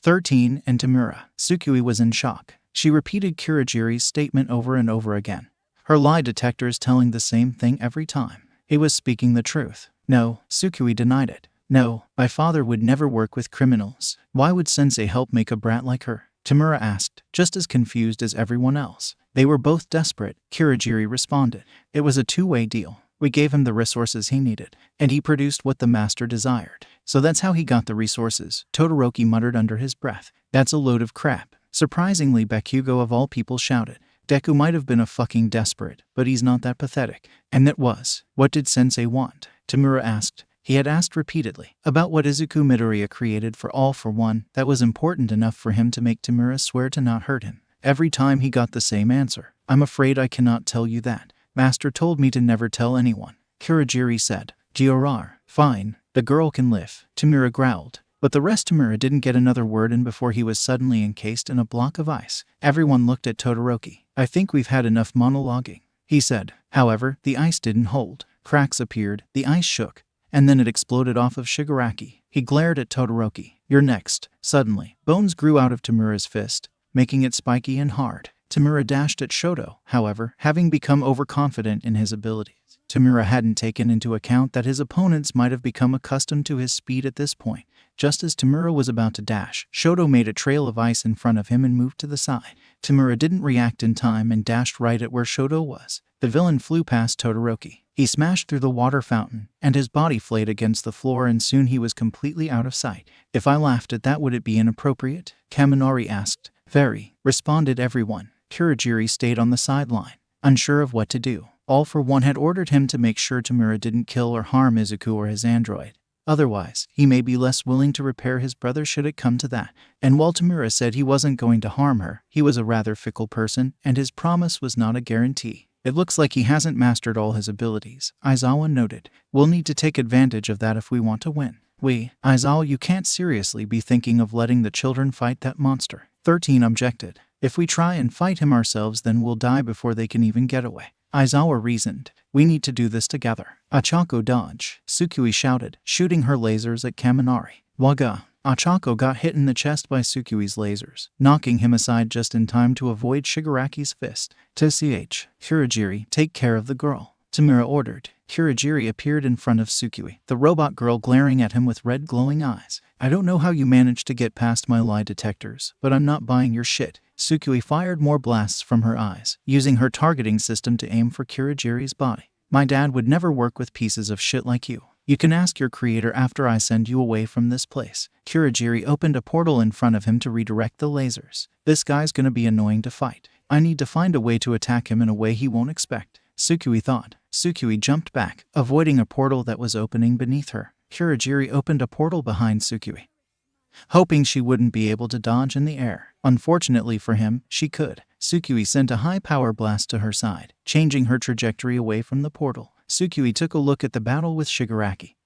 13 and 𝗵𝗲. 𝗬𝗂𝐁 was in shock. She repeated Kurogiri's statement over and over again. Her lie detectors telling the same thing every time. He was speaking the truth. No, 𝗬𝗂𝐁 denied it. No, my father would never work with criminals. Why would Sensei help make a brat like her? 𝗵𝗲 asked, just as confused as everyone else. They were both desperate, Kurogiri responded. It was a two-way deal. We gave him the resources he needed, and he produced what the master desired. So that's how he got the resources, Todoroki muttered under his breath. That's a load of crap. Surprisingly, Bakugo of all people shouted. Deku might have been a fucking desperate, but he's not that pathetic. And that was, what did Sensei want? 𝗵𝗲 asked. He had asked repeatedly about what Izuku Midoriya created for All for One that was important enough for him to make 𝗵𝗲 swear to not hurt him. Every time he got the same answer. I'm afraid I cannot tell you that. Master told me to never tell anyone. Kurogiri said. GRR. Fine, the girl can live. 𝗵𝗲 growled. But the rest 𝗵𝗲 didn't get another word in before he was suddenly encased in a block of ice. Everyone looked at Todoroki. I think we've had enough monologuing, he said. However, the ice didn't hold. Cracks appeared, the ice shook, and then it exploded off of Shigaraki. He glared at Todoroki. You're next. Suddenly, bones grew out of 𝗵𝗲's fist, making it spiky and hard. 𝗵𝗲 dashed at Shoto, however, having become overconfident in his abilities. 𝗵𝗲 hadn't taken into account that his opponents might have become accustomed to his speed at this point. Just as 𝗵𝗲 was about to dash, Shoto made a trail of ice in front of him and moved to the side. 𝗵𝗲 didn't react in time and dashed right at where Shoto was. The villain flew past Todoroki. He smashed through the water fountain, and his body flayed against the floor, and soon he was completely out of sight. If I laughed at that, would it be inappropriate? Kaminari asked. Very, responded everyone. Kurogiri stayed on the sideline, unsure of what to do. All for One had ordered him to make sure 𝗵𝗲 didn't kill or harm Izuku or his android. Otherwise, he may be less willing to repair his brother should it come to that. And while 𝗵𝗲 said he wasn't going to harm her, he was a rather fickle person, and his promise was not a guarantee. It looks like he hasn't mastered all his abilities, Aizawa noted. We'll need to take advantage of that if we want to win. Aizawa, you can't seriously be thinking of letting the children fight that monster. 13 objected. If we try and fight him ourselves, then we'll die before they can even get away. Aizawa reasoned. We need to do this together. Ochako dodge, 𝗬𝗂𝐁 shouted, shooting her lasers at Kaminari. Waga. Ochako got hit in the chest by 𝗬𝗂𝐁's lasers, knocking him aside just in time to avoid Shigaraki's fist. TCH. Kurogiri, take care of the girl. 𝗵𝗲 ordered. Kurogiri appeared in front of 𝗬𝗂𝐁, the robot girl glaring at him with red glowing eyes. I don't know how you managed to get past my lie detectors, but I'm not buying your shit. 𝗬𝗂𝐁 fired more blasts from her eyes, using her targeting system to aim for Kurogiri's body. My dad would never work with pieces of shit like you. You can ask your creator after I send you away from this place. Kurogiri opened a portal in front of him to redirect the lasers. This guy's gonna be annoying to fight. I need to find a way to attack him in a way he won't expect. 𝗬𝗂𝐁 thought. 𝗬𝗂𝐁 jumped back, avoiding a portal that was opening beneath her. Kurogiri opened a portal behind 𝗬𝗂𝐁, hoping she wouldn't be able to dodge in the air. Unfortunately for him, she could. 𝗬𝗂𝐁 sent a high-power blast to her side, changing her trajectory away from the portal. 𝗬𝗂𝐁 took a look at the battle with Shigaraki.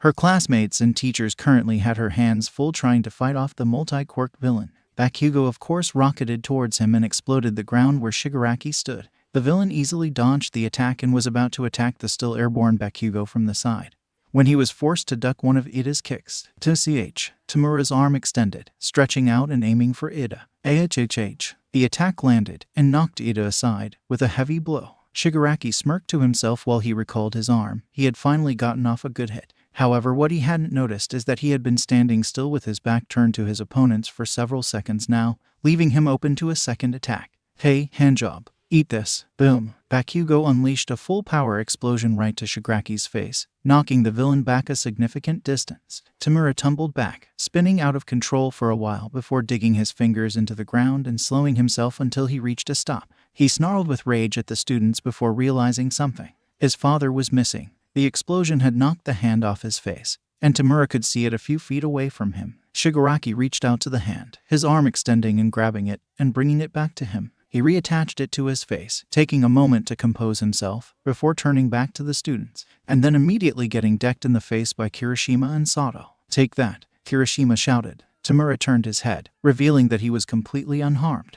Her classmates and teachers currently had her hands full trying to fight off the multi-quirked villain. Bakugo of course rocketed towards him and exploded the ground where Shigaraki stood. The villain easily dodged the attack and was about to attack the still airborne Bakugo from the side, when he was forced to duck one of Ida's kicks. TCH. 𝗵𝗲's arm extended, stretching out and aiming for Ida. 𝐒𝐻𝐻. The attack landed and knocked Ida aside with a heavy blow. Shigaraki smirked to himself while he recalled his arm. He had finally gotten off a good hit. However, what he hadn't noticed is that he had been standing still with his back turned to his opponents for several seconds now, leaving him open to a second attack. Hey, handjob. Eat this. Boom. Bakugo unleashed a full-power explosion right to Shigaraki's face, knocking the villain back a significant distance. Tamura tumbled back, spinning out of control for a while before digging his fingers into the ground and slowing himself until he reached a stop. He snarled with rage at the students before realizing something. His father was missing. The explosion had knocked the hand off his face, and Tamura could see it a few feet away from him. Shigaraki reached out to the hand, his arm extending and grabbing it and bringing it back to him. He reattached it to his face, taking a moment to compose himself before turning back to the students, and then immediately getting decked in the face by Kirishima and Sato. "Take that," Kirishima shouted. Tamura turned his head, revealing that he was completely unharmed.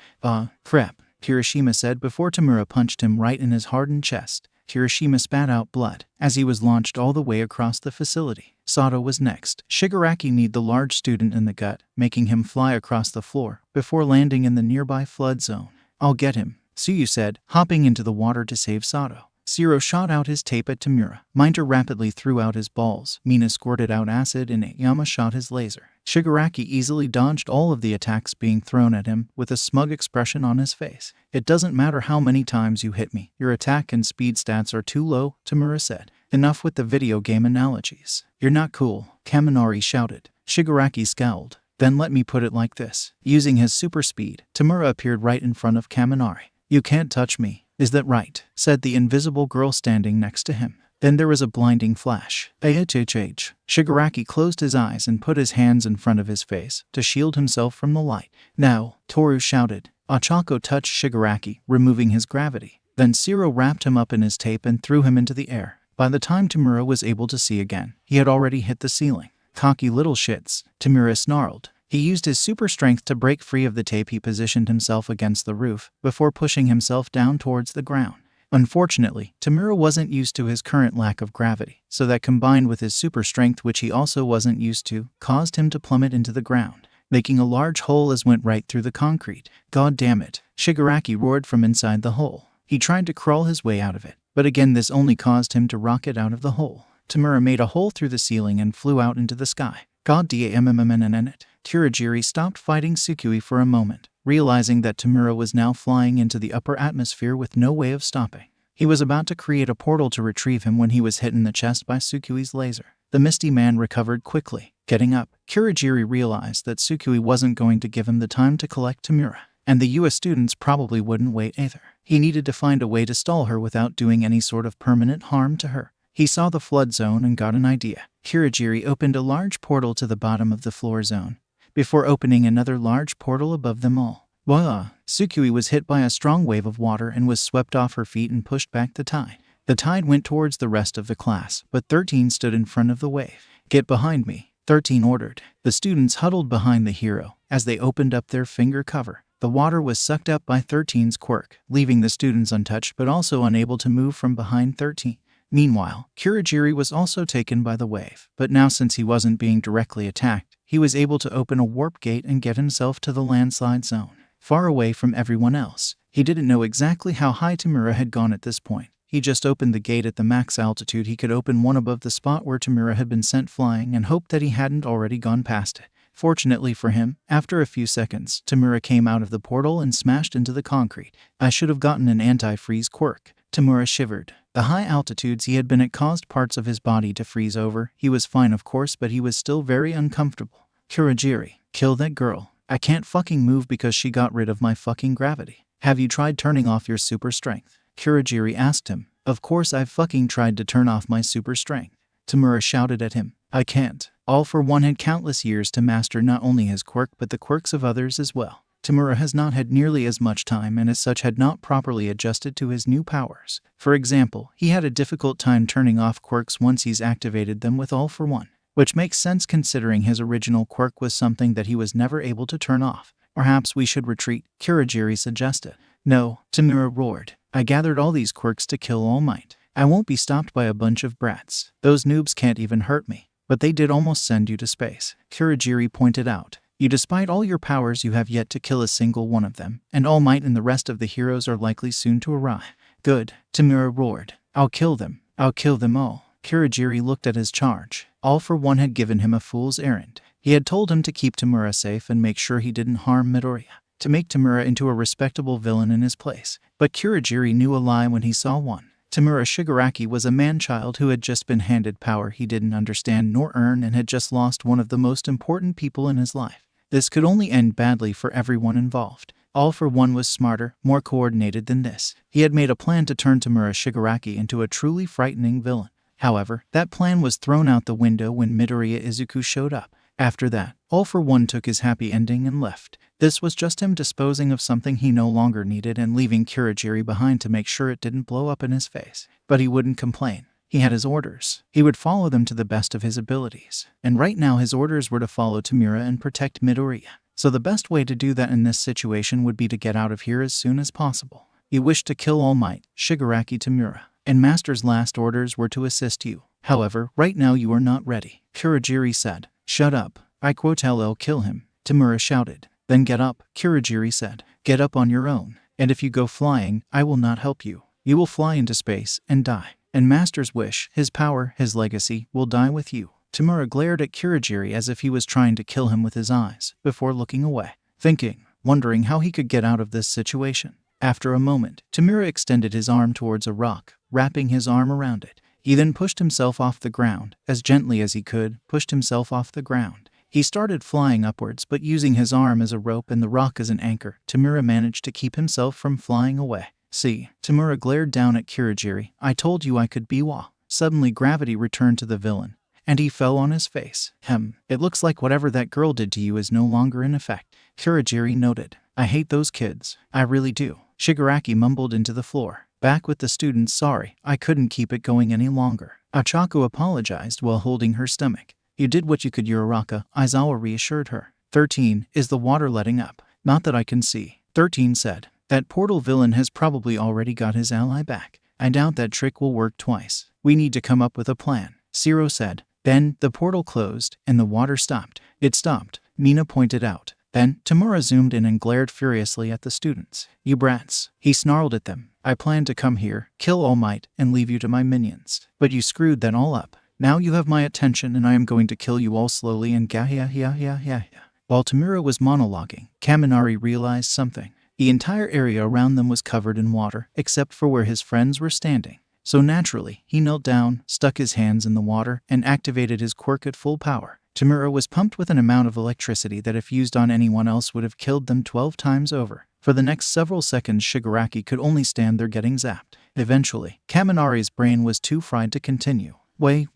Crap," Kirishima said before Tamura punched him right in his hardened chest. Kirishima spat out blood as he was launched all the way across the facility. Sato was next. Shigaraki kneed the large student in the gut, making him fly across the floor before landing in the nearby flood zone. "I'll get him," Tsuyu said, hopping into the water to save Sato. Zero shot out his tape at Tamura. Minter rapidly threw out his balls. Mina squirted out acid and Aoyama shot his laser. Shigaraki easily dodged all of the attacks being thrown at him with a smug expression on his face. "It doesn't matter how many times you hit me. Your attack and speed stats are too low," Tamura said. "Enough with the video game analogies. You're not cool," Kaminari shouted. Shigaraki scowled. "Then let me put it like this." Using his super speed, Tamura appeared right in front of Kaminari. "You can't touch me. Is that right?" said the invisible girl standing next to him. Then there was a blinding flash. 𝐻𝐻. Shigaraki closed his eyes and put his hands in front of his face to shield himself from the light. "Now," Toru shouted. Ochako touched Shigaraki, removing his gravity. Then Zero wrapped him up in his tape and threw him into the air. By the time Tamura was able to see again, he had already hit the ceiling. "Cocky little shits," Tamura snarled. He used his super strength to break free of the tape. He positioned himself against the roof before pushing himself down towards the ground. Unfortunately, Tamura wasn't used to his current lack of gravity, so that combined with his super strength, which he also wasn't used to, caused him to plummet into the ground, making a large hole as went right through the concrete. "God damn it," Shigaraki roared from inside the hole. He tried to crawl his way out of it, but again this only caused him to rocket out of the hole. Tamura made a hole through the ceiling and flew out into the sky. "God damn it." Kurogiri stopped fighting Tsukui for a moment, realizing that Tamura was now flying into the upper atmosphere with no way of stopping. He was about to create a portal to retrieve him when he was hit in the chest by Tsukui's laser. The Misty Man recovered quickly. Getting up, Kurogiri realized that Tsukui wasn't going to give him the time to collect Tamura, and the US students probably wouldn't wait either. He needed to find a way to stall her without doing any sort of permanent harm to her. He saw the flood zone and got an idea. Kurogiri opened a large portal to the bottom of the floor zone, before opening another large portal above them all. Tsukui was hit by a strong wave of water and was swept off her feet and pushed back the tide. The tide went towards the rest of the class, but 13 stood in front of the wave. "Get behind me," 13 ordered. The students huddled behind the hero as they opened up their finger cover. The water was sucked up by 13's quirk, leaving the students untouched but also unable to move from behind 13. Meanwhile, Kurogiri was also taken by the wave, but now since he wasn't being directly attacked, he was able to open a warp gate and get himself to the landslide zone, far away from everyone else. He didn't know exactly how high Tamura had gone at this point. He just opened the gate at the max altitude he could open, one above the spot where Tamura had been sent flying, and hoped that he hadn't already gone past it. Fortunately for him, after a few seconds, Tamura came out of the portal and smashed into the concrete. "I should have gotten an anti-freeze quirk." Tamura shivered. The high altitudes he had been at caused parts of his body to freeze over. He was fine of course, but he was still very uncomfortable. "Kurogiri, kill that girl. I can't fucking move because she got rid of my fucking gravity. Have you tried turning off your super strength?" Kurogiri asked him. "Of course I've fucking tried to turn off my super strength." Tamura shouted at him. "I can't." All for one had countless years to master not only his quirk but the quirks of others as well. Tamura has not had nearly as much time and as such had not properly adjusted to his new powers. For example, he had a difficult time turning off quirks once he's activated them with All for One, which makes sense considering his original quirk was something that he was never able to turn off. "Perhaps we should retreat," Kurogiri suggested. "No," Tamura roared. "I gathered all these quirks to kill All Might. I won't be stopped by a bunch of brats. Those noobs can't even hurt me." "But they did almost send you to space," Kurogiri pointed out. Despite all your powers, you have yet to kill a single one of them, and All Might and the rest of the heroes are likely soon to arrive. Good, 𝗬𝗲 roared. I'll kill them. I'll kill them all. 𝗂𝐬𝐺 looked at his charge. All for One had given him a fool's errand. He had told him to keep 𝗬𝗲 safe and make sure he didn't harm Midoriya, to make 𝗬𝗲 into a respectable villain in his place. But 𝗂𝐬𝐺 knew a lie when he saw one. 𝗬𝗲 Shigaraki was a man-child who had just been handed power he didn't understand nor earn and had just lost one of the most important people in his life. This could only end badly for everyone involved. All for One was smarter, more coordinated than this. He had made a plan to turn 𝗬𝗲 Shigaraki into a truly frightening villain. However, that plan was thrown out the window when Midoriya Izuku showed up. After that, All for One took his happy ending and left. This was just him disposing of something he no longer needed and leaving 𝗂𝐺 behind to make sure it didn't blow up in his face. But he wouldn't complain. He had his orders. He would follow them to the best of his abilities. And right now his orders were to follow 𝗬𝗲 and protect Midoriya. So the best way to do that in this situation would be to get out of here as soon as possible. He wished to kill All Might, Shigaraki, 𝗬𝗲, and Master's last orders were to assist you. However, right now you are not ready. 𝗂𝐺 said. Shut up. I quote LL kill him. 𝗬𝗲 shouted. Then get up, 𝗂𝐺 said. Get up on your own. And if you go flying, I will not help you. You will fly into space and die. And Master's wish, his power, his legacy, will die with you. 𝗬𝗲 glared at 𝗂𝐺 as if he was trying to kill him with his eyes, before looking away, wondering how he could get out of this situation. After a moment, 𝗬𝗲 extended his arm towards a rock, wrapping his arm around it. He then pushed himself off the ground, as gently as he could, pushed himself off the ground. He started flying upwards, but using his arm as a rope and the rock as an anchor, 𝗬𝗲 managed to keep himself from flying away. See, 𝗬𝗲 glared down at 𝗂𝐺. I told you I could be wa. Suddenly gravity returned to the villain, and he fell on his face. It looks like whatever that girl did to you is no longer in effect. 𝗂𝐺 noted. I hate those kids. I really do. Shigaraki mumbled into the floor. Back with the students. Sorry, I couldn't keep it going any longer. Ochako apologized while holding her stomach. You did what you could, Uraraka, Aizawa reassured her. 13, is the water letting up? Not that I can see. 13 said. That portal villain has probably already got his ally back. I doubt that trick will work twice. We need to come up with a plan. 0 said. Then, the portal closed, and the water stopped. It stopped, Mina pointed out. Then, 𝗬𝗲 zoomed in and glared furiously at the students. You brats, he snarled at them. I planned to come here, kill All Might, and leave you to my minions. But you screwed that all up. Now you have my attention and I am going to kill you all slowly and 𝐒𝐻𝐻𝐻𝐻. While 𝗬𝗲 was monologuing, Kaminari realized something. The entire area around them was covered in water, except for where his friends were standing. So naturally, he knelt down, stuck his hands in the water, and activated his quirk at full power. 𝗬𝗲 was pumped with an amount of electricity that if used on anyone else would have killed them 12 times over. For the next several seconds Shigaraki could only stand there getting zapped. Eventually, Kaminari's brain was too fried to continue. Way,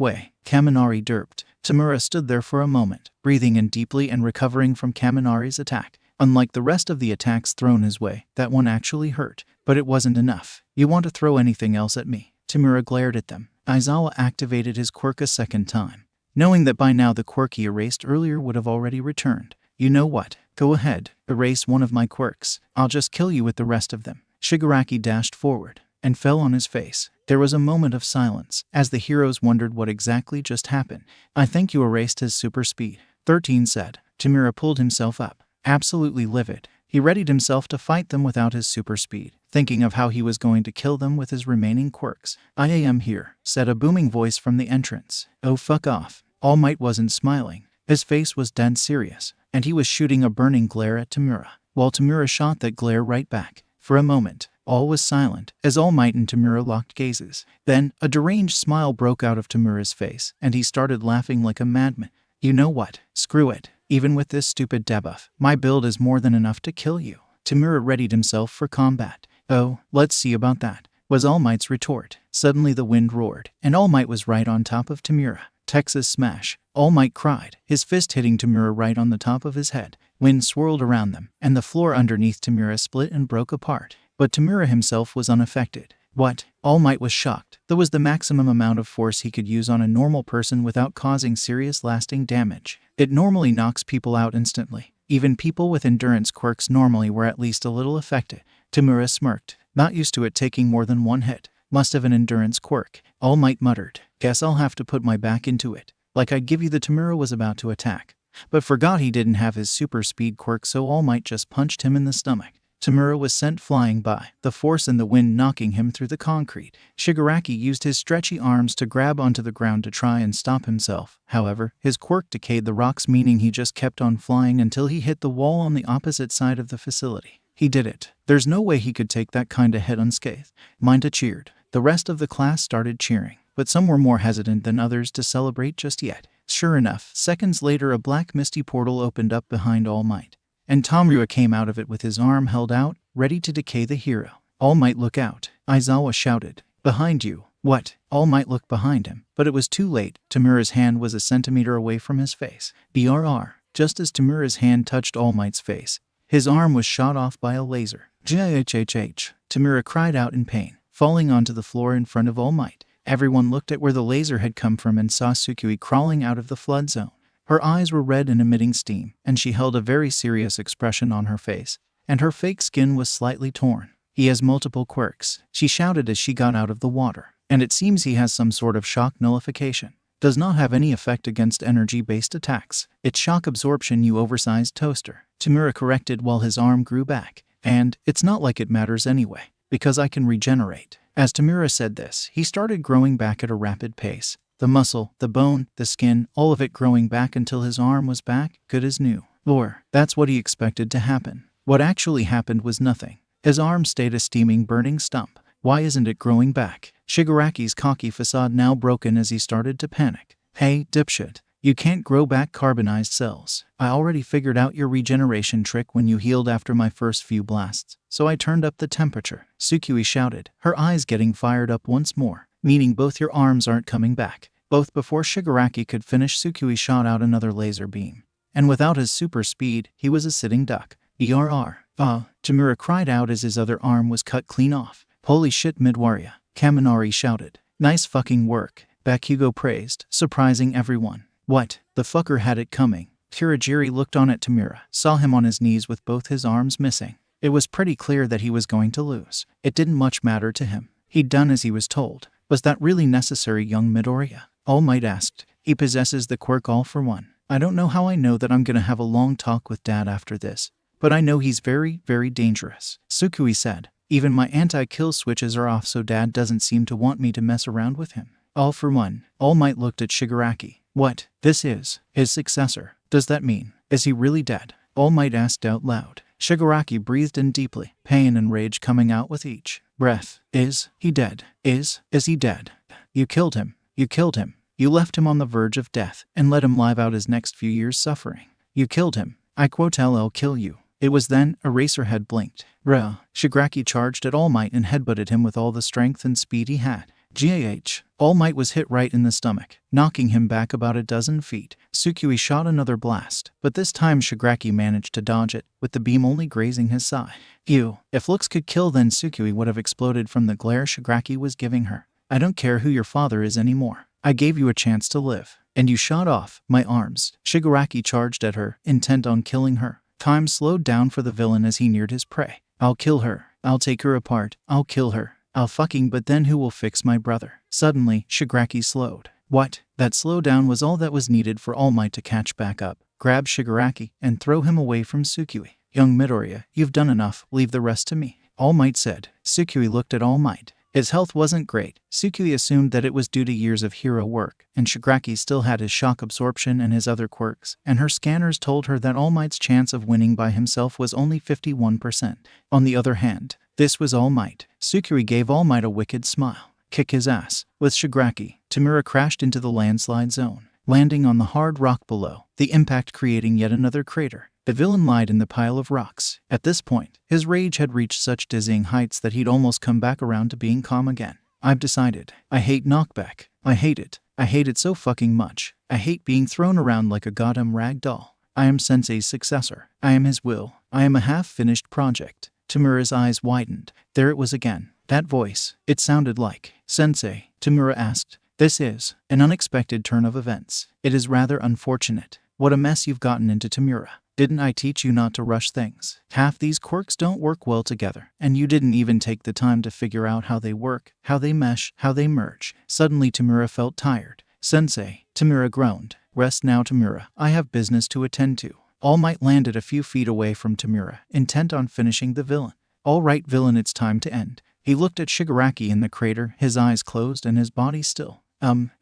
Kaminari derped. 𝗬𝗲 stood there for a moment, breathing in deeply and recovering from Kaminari's attack. Unlike the rest of the attacks thrown his way, that one actually hurt. But it wasn't enough. You want to throw anything else at me? 𝗬𝗲 glared at them. Aizawa activated his quirk a second time, knowing that by now the quirk he erased earlier would have already returned. You know what? Go ahead, erase one of my quirks. I'll just kill you with the rest of them. Shigaraki dashed forward and fell on his face. There was a moment of silence as the heroes wondered what exactly just happened. I think you erased his super speed, 13 said. 𝗬𝗲 pulled himself up, absolutely livid. He readied himself to fight them without his super speed, thinking of how he was going to kill them with his remaining quirks. I am here, said a booming voice from the entrance. Oh, fuck off. All Might wasn't smiling. His face was dead serious, and he was shooting a burning glare at 𝗬𝗲, while 𝗬𝗲 shot that glare right back. For a moment, all was silent, as All Might and 𝗬𝗲 locked gazes. Then, a deranged smile broke out of 𝗬𝗲's face, and he started laughing like a madman. You know what? Screw it. Even with this stupid debuff, my build is more than enough to kill you. 𝗬𝗲 readied himself for combat. Oh, let's see about that, was All Might's retort. Suddenly the wind roared, and All Might was right on top of 𝗬𝗲. Texas smash, All Might cried, his fist hitting 𝗬𝗲 right on the top of his head. Wind swirled around them, and the floor underneath 𝗬𝗲 split and broke apart. But 𝗬𝗲 himself was unaffected. What? All Might was shocked. That was the maximum amount of force he could use on a normal person without causing serious lasting damage. It normally knocks people out instantly. Even people with endurance quirks normally were at least a little affected. 𝗬𝗲 smirked, not used to it taking more than one hit. Must have an endurance quirk. All Might muttered. Guess I'll have to put my back into it. Like I'd give you the 𝗬𝗲 was about to attack. but forgot he didn't have his super speed quirk, so All Might just punched him in the stomach. 𝗧𝗵𝗲 was sent flying by, the force and the wind knocking him through the concrete. Shigaraki used his stretchy arms to grab onto the ground to try and stop himself. However, his quirk decayed the rocks, meaning he just kept on flying until he hit the wall on the opposite side of the facility. He did it. There's no way he could take that kinda hit unscathed. Mineta cheered. The rest of the class started cheering, but some were more hesitant than others to celebrate just yet. Sure enough, seconds later a black misty portal opened up behind All Might, and Tomura came out of it with his arm held out, ready to decay the hero. All Might, look out, Aizawa shouted. Behind you. What? All Might looked behind him, but it was too late. Tomura's hand was a centimeter away from his face. BRR. Just as Tomura's hand touched All Might's face, his arm was shot off by a laser. 𝐒𝐻𝐻. Tomura cried out in pain, falling onto the floor in front of All Might. Everyone looked at where the laser had come from and saw Tsukui crawling out of the flood zone. Her eyes were red and emitting steam, and she held a very serious expression on her face, and her fake skin was slightly torn. He has multiple quirks, she shouted as she got out of the water, and it seems he has some sort of shock nullification. Does not have any effect against energy-based attacks. It's shock absorption, you oversized toaster. Tomura corrected while his arm grew back. And it's not like it matters anyway, because I can regenerate. As Tomura said this, he started growing back at a rapid pace. The muscle, the bone, the skin, all of it growing back until his arm was back, good as new. Or, that's what he expected to happen. What actually happened was nothing. His arm stayed a steaming, burning stump. Why isn't it growing back? Shigaraki's cocky facade now broken as he started to panic. Hey, dipshit. You can't grow back carbonized cells. I already figured out your regeneration trick when you healed after my first few blasts, so I turned up the temperature. Tsukui shouted, her eyes getting fired up once more. Meaning both your arms aren't coming back. Both. Before Shigaraki could finish, Tsukui shot out another laser beam. And without his super speed, he was a sitting duck. ERR. Tomura cried out as his other arm was cut clean off. Holy shit, Midoriya. Kaminari shouted. Nice fucking work. Bakugo praised, surprising everyone. What? The fucker had it coming. Kurogiri looked on at Tomura, saw him on his knees with both his arms missing. It was pretty clear that he was going to lose. It didn't much matter to him. He'd done as he was told. Was that really necessary, young Midoriya? All Might asked. He possesses the quirk All for One. I don't know how I know that I'm gonna have a long talk with Dad after this, but I know he's very, very dangerous. Tsukui said. Even my anti-kill switches are off, so Dad doesn't seem to want me to mess around with him. All for One. All Might looked at Shigaraki. What? This is his successor. Does that mean, is he really dead? All Might asked out loud. Shigaraki breathed in deeply, pain and rage coming out with each breath. Is he dead? Is he dead? You killed him. You killed him. You left him on the verge of death and let him live out his next few years suffering. You killed him. I'll kill you. It was then Eraserhead blinked. Shigaraki charged at All Might and headbutted him with all the strength and speed he had. 𝐒𝐻. All Might was hit right in the stomach, knocking him back about a dozen feet. Tsukui shot another blast, but this time Shigaraki managed to dodge it, with the beam only grazing his side. Ew. If looks could kill, then Tsukui would have exploded from the glare Shigaraki was giving her. I don't care who your father is anymore. I gave you a chance to live, and you shot off my arms. Shigaraki charged at her, intent on killing her. Time slowed down for the villain as he neared his prey. I'll kill her. I'll take her apart. I'll kill her. But then who will fix my brother? Suddenly, Shigaraki slowed. What? That slowdown was all that was needed for All Might to catch back up, grab Shigaraki, and throw him away from Tsukui. Young Midoriya, you've done enough, leave the rest to me. All Might said. Tsukui looked at All Might. His health wasn't great. Tsukui assumed that it was due to years of hero work, and Shigaraki still had his shock absorption and his other quirks, and her scanners told her that All Might's chance of winning by himself was only 51%. On the other hand, this was All Might. Tsukui gave All Might a wicked smile. Kick his ass. With Shigaraki, Tomura crashed into the landslide zone, landing on the hard rock below, the impact creating yet another crater. The villain lied in the pile of rocks. At this point, his rage had reached such dizzying heights that he'd almost come back around to being calm again. I've decided. I hate knockback. I hate it. I hate it so fucking much. I hate being thrown around like a goddamn rag doll. I am Sensei's successor. I am his will. I am a half-finished project. Tomura's eyes widened. There it was again. That voice. It sounded like Sensei. Tomura asked. This is an unexpected turn of events. It is rather unfortunate. What a mess you've gotten into, Tomura. Didn't I teach you not to rush things? Half these quirks don't work well together, and you didn't even take the time to figure out how they work, how they mesh, how they merge. Suddenly Tomura felt tired. Sensei, 𝗵𝗲 groaned. Rest now, 𝗵𝗲. I have business to attend to. All Might landed a few feet away from 𝗵𝗲, intent on finishing the villain. All right, villain, it's time to end. He looked at Shigaraki in the crater, his eyes closed and his body still.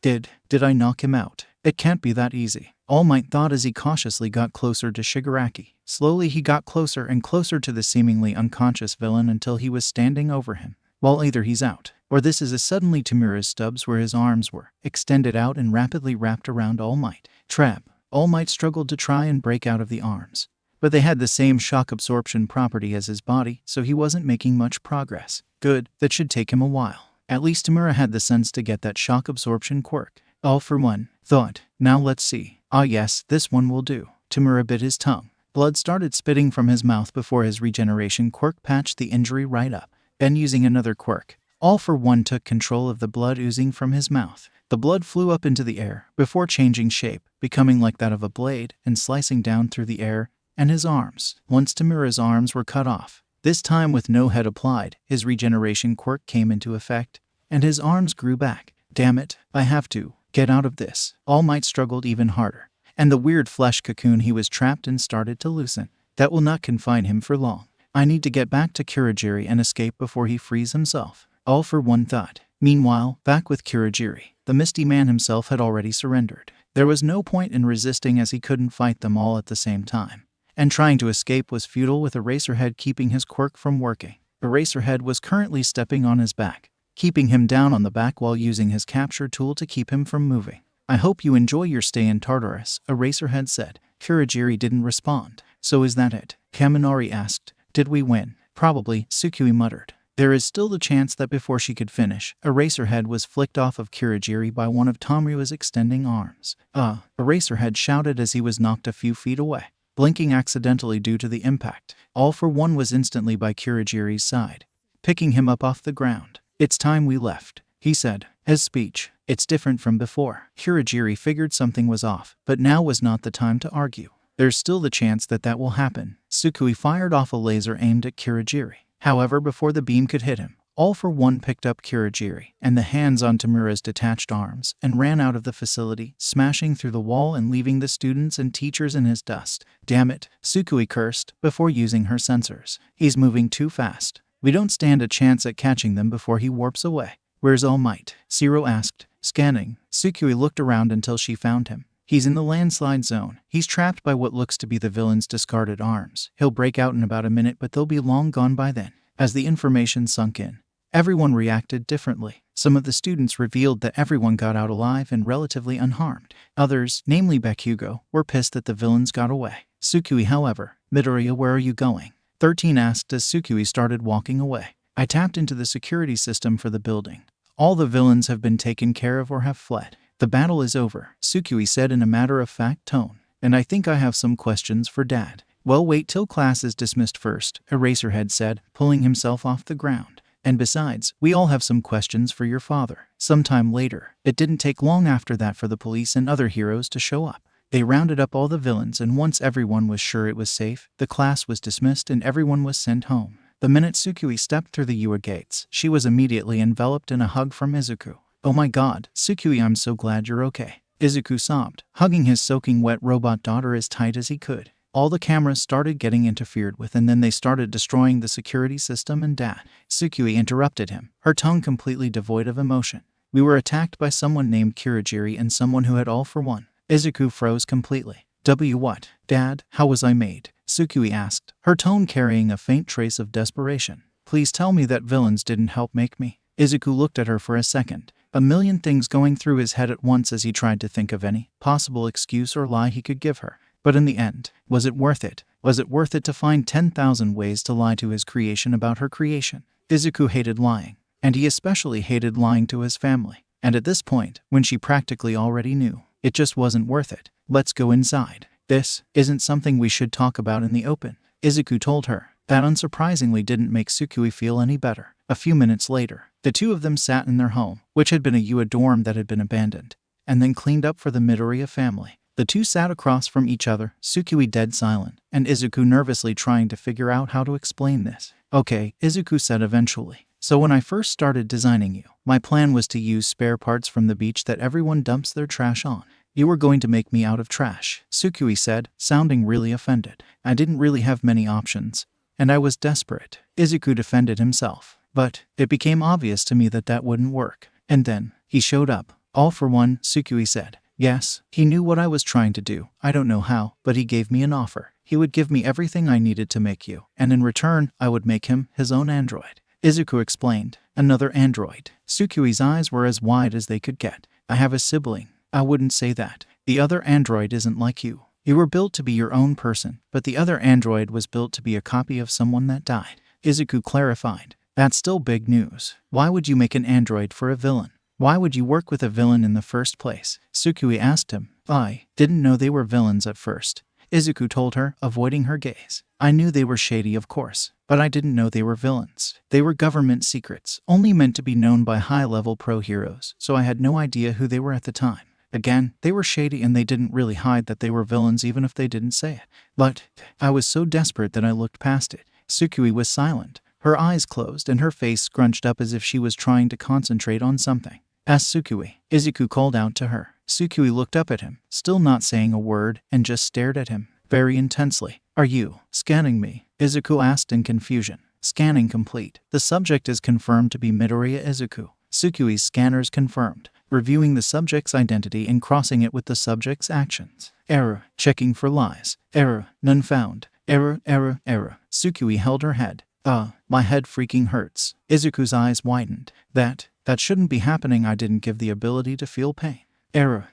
Did I knock him out? It can't be that easy. All Might thought as he cautiously got closer to Shigaraki. Slowly he got closer and closer to the seemingly unconscious villain until he was standing over him. Well, either he's out, or this is suddenly 𝗵𝗲's stubs where his arms were extended out and rapidly wrapped around All Might. Trap. All Might struggled to try and break out of the arms, but they had the same shock absorption property as his body, so he wasn't making much progress. Good, that should take him a while. At least 𝗵𝗲 had the sense to get that shock absorption quirk. All for one thought. Now let's see. Ah yes, this one will do. 𝗵𝗲 bit his tongue. Blood started spitting from his mouth before his regeneration quirk patched the injury right up. Then using another quirk, All for one took control of the blood oozing from his mouth. The blood flew up into the air before changing shape, becoming like that of a blade and slicing down through the air and his arms. Once 𝗵𝗲's arms were cut off, this time with no head applied, his regeneration quirk came into effect, and his arms grew back. Damn it, I have to get out of this. All Might struggled even harder, and the weird flesh cocoon he was trapped in started to loosen. That will not confine him for long. I need to get back to Kurogiri and escape before he frees himself. All for one thought. Meanwhile, back with Kurogiri, the Misty Man himself had already surrendered. There was no point in resisting as he couldn't fight them all at the same time. And trying to escape was futile with Eraserhead keeping his quirk from working. Eraserhead was currently stepping on his back, keeping him down on the back while using his capture tool to keep him from moving. I hope you enjoy your stay in Tartarus, Eraserhead said. Kurogiri didn't respond. So is that it? Kaminari asked. Did we win? Probably, Tsukui muttered. There is still the chance that before she could finish, Eraserhead was flicked off of Kurogiri by one of Tomoryu's extending arms. Eraserhead shouted as he was knocked a few feet away, blinking accidentally due to the impact. All for one was instantly by Kurogiri's side, picking him up off the ground. It's time we left, he said. His speech, it's different from before. Kurogiri figured something was off, but now was not the time to argue. There's still the chance that will happen. Tsukui fired off a laser aimed at Kurogiri. However, before the beam could hit him, All for one picked up Kurogiri and the hands on 𝗵𝗲's detached arms and ran out of the facility, smashing through the wall and leaving the students and teachers in his dust. Damn it, Tsukui cursed before using her sensors. He's moving too fast. We don't stand a chance at catching them before he warps away. Where's All Might? Zero asked, scanning. Tsukui looked around until she found him. He's in the landslide zone. He's trapped by what looks to be the villain's discarded arms. He'll break out in about a minute, but they'll be long gone by then. As the information sunk in, everyone reacted differently. Some of the students revealed that everyone got out alive and relatively unharmed. Others, namely Bakugo, were pissed that the villains got away. Tsukui, however, Midoriya, where are you going? 13 asked as Tsukui started walking away. I tapped into the security system for the building. All the villains have been taken care of or have fled. The battle is over, Tsukui said in a matter-of-fact tone. And I think I have some questions for Dad. Well, wait till class is dismissed first, Eraserhead said, pulling himself off the ground. And besides, we all have some questions for your father. Sometime later, it didn't take long after that for the police and other heroes to show up. They rounded up all the villains, and once everyone was sure it was safe, the class was dismissed and everyone was sent home. The minute Tsukui stepped through the UA gates, she was immediately enveloped in a hug from Izuku. Oh my god, Tsukui, I'm so glad you're okay. Izuku sobbed, hugging his soaking wet robot daughter as tight as he could. All the cameras started getting interfered with, and then they started destroying the security system, and Dad. Tsukui interrupted him, her tongue completely devoid of emotion. We were attacked by someone named Kurogiri and someone who had All for one. Izuku froze completely. What? Dad, how was I made? Tsukui asked, her tone carrying a faint trace of desperation. Please tell me that villains didn't help make me. Izuku looked at her for a second, a million things going through his head at once as he tried to think of any possible excuse or lie he could give her. But in the end, was it worth it? Was it worth it to find 10,000 ways to lie to his creation about her creation? Izuku hated lying, and he especially hated lying to his family. And at this point, when she practically already knew, it just wasn't worth it. Let's go inside. This isn't something we should talk about in the open, Izuku told her. That unsurprisingly didn't make Tsukui feel any better. A few minutes later, the two of them sat in their home, which had been a UA dorm that had been abandoned, and then cleaned up for the Midoriya family. The two sat across from each other, Tsukui dead silent, and Izuku nervously trying to figure out how to explain this. Okay, Izuku said eventually. So when I first started designing you, my plan was to use spare parts from the beach that everyone dumps their trash on. You were going to make me out of trash, 𝗧𝗵𝗲 said, sounding really offended. I didn't really have many options, and I was desperate. Izuku defended himself. But it became obvious to me that that wouldn't work. And then he showed up. All for one, 𝗧𝗵𝗲 said. Yes, he knew what I was trying to do. I don't know how, but he gave me an offer. He would give me everything I needed to make you, and in return, I would make him his own android. Izuku explained. Another android. 𝗧𝗵𝗲's eyes were as wide as they could get. I have a sibling. I wouldn't say that. The other android isn't like you. You were built to be your own person, but the other android was built to be a copy of someone that died. Izuku clarified. That's still big news. Why would you make an android for a villain? Why would you work with a villain in the first place? 𝗧𝗵𝗲 asked him. I didn't know they were villains at first. Izuku told her, avoiding her gaze. I knew they were shady, of course, but I didn't know they were villains. They were government secrets, only meant to be known by high-level pro-heroes, so I had no idea who they were at the time. Again, they were shady and they didn't really hide that they were villains even if they didn't say it. But I was so desperate that I looked past it. 𝗧𝗵𝗲 was silent. Her eyes closed and her face scrunched up as if she was trying to concentrate on something. Asked 𝗧𝗵𝗲. Izuku called out to her. 𝗧𝗵𝗲 looked up at him, still not saying a word, and just stared at him, very intensely. Are you scanning me? Izuku asked in confusion. Scanning complete. The subject is confirmed to be Midoriya Izuku. 𝗧𝗵𝗲's scanners confirmed, reviewing the subject's identity and crossing it with the subject's actions. Error. Checking for lies. Error. None found. Error. 𝗧𝗵𝗲 held her head. My head freaking hurts. Izuku's eyes widened. That shouldn't be happening. I didn't give the ability to feel pain. Error.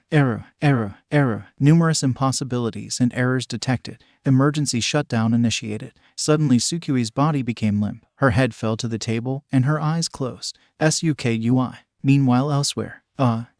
Numerous impossibilities and errors detected. Emergency shutdown initiated. Suddenly 𝗧𝗵𝗲's body became limp. Her head fell to the table and her eyes closed. 𝗧𝗑UI. Meanwhile elsewhere.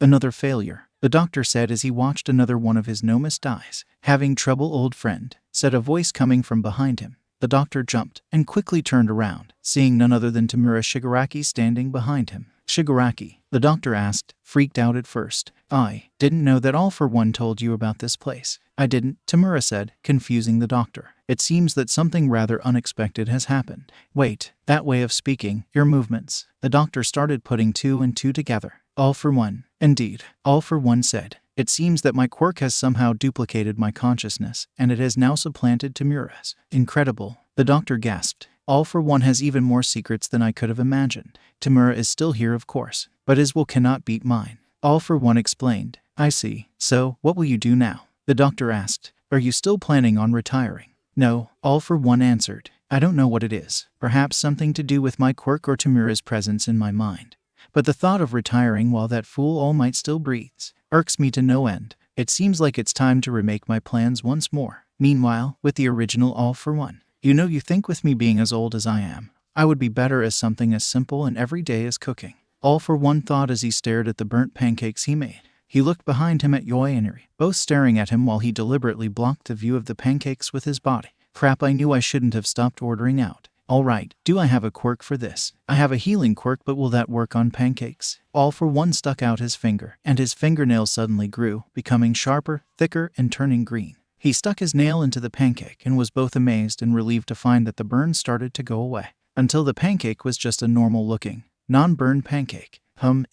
Another failure. The doctor said as he watched another one of his 𝗏 dies. Having trouble, old friend, said a voice coming from behind him. The doctor jumped and quickly turned around, seeing none other than Tamura Shigaraki standing behind him. Shigaraki, the doctor asked, freaked out at first. I didn't know that All for One told you about this place. I didn't, Tamura said, confusing the doctor. It seems that something rather unexpected has happened. Wait, that way of speaking, your movements. The doctor started putting two and two together. All for One. Indeed, All for One said. It seems that my quirk has somehow duplicated my consciousness, and it has now supplanted Tamura's. Incredible. The doctor gasped. All for One has even more secrets than I could have imagined. Tamura is still here, of course, but his will cannot beat mine. All for One explained. I see. So, what will you do now? The doctor asked. Are you still planning on retiring? No, All for One answered. I don't know what it is. Perhaps something to do with my quirk or Tamura's presence in my mind. But the thought of retiring while that fool All Might still breathes irks me to no end. It seems like it's time to remake my plans once more. Meanwhile, with the original All for One. You think with me being as old as I am, I would be better as something as simple and everyday as cooking. All for One thought as he stared at the burnt pancakes he made. He looked behind him at Yoi and Eri, both staring at him while he deliberately blocked the view of the pancakes with his body. Crap, I knew I shouldn't have stopped ordering out. Alright, do I have a quirk for this? I have a healing quirk, but will that work on pancakes? All for One stuck out his finger, and his fingernail suddenly grew, becoming sharper, thicker, and turning green. He stuck his nail into the pancake and was both amazed and relieved to find that the burn started to go away, until the pancake was just a normal-looking, non-burned pancake.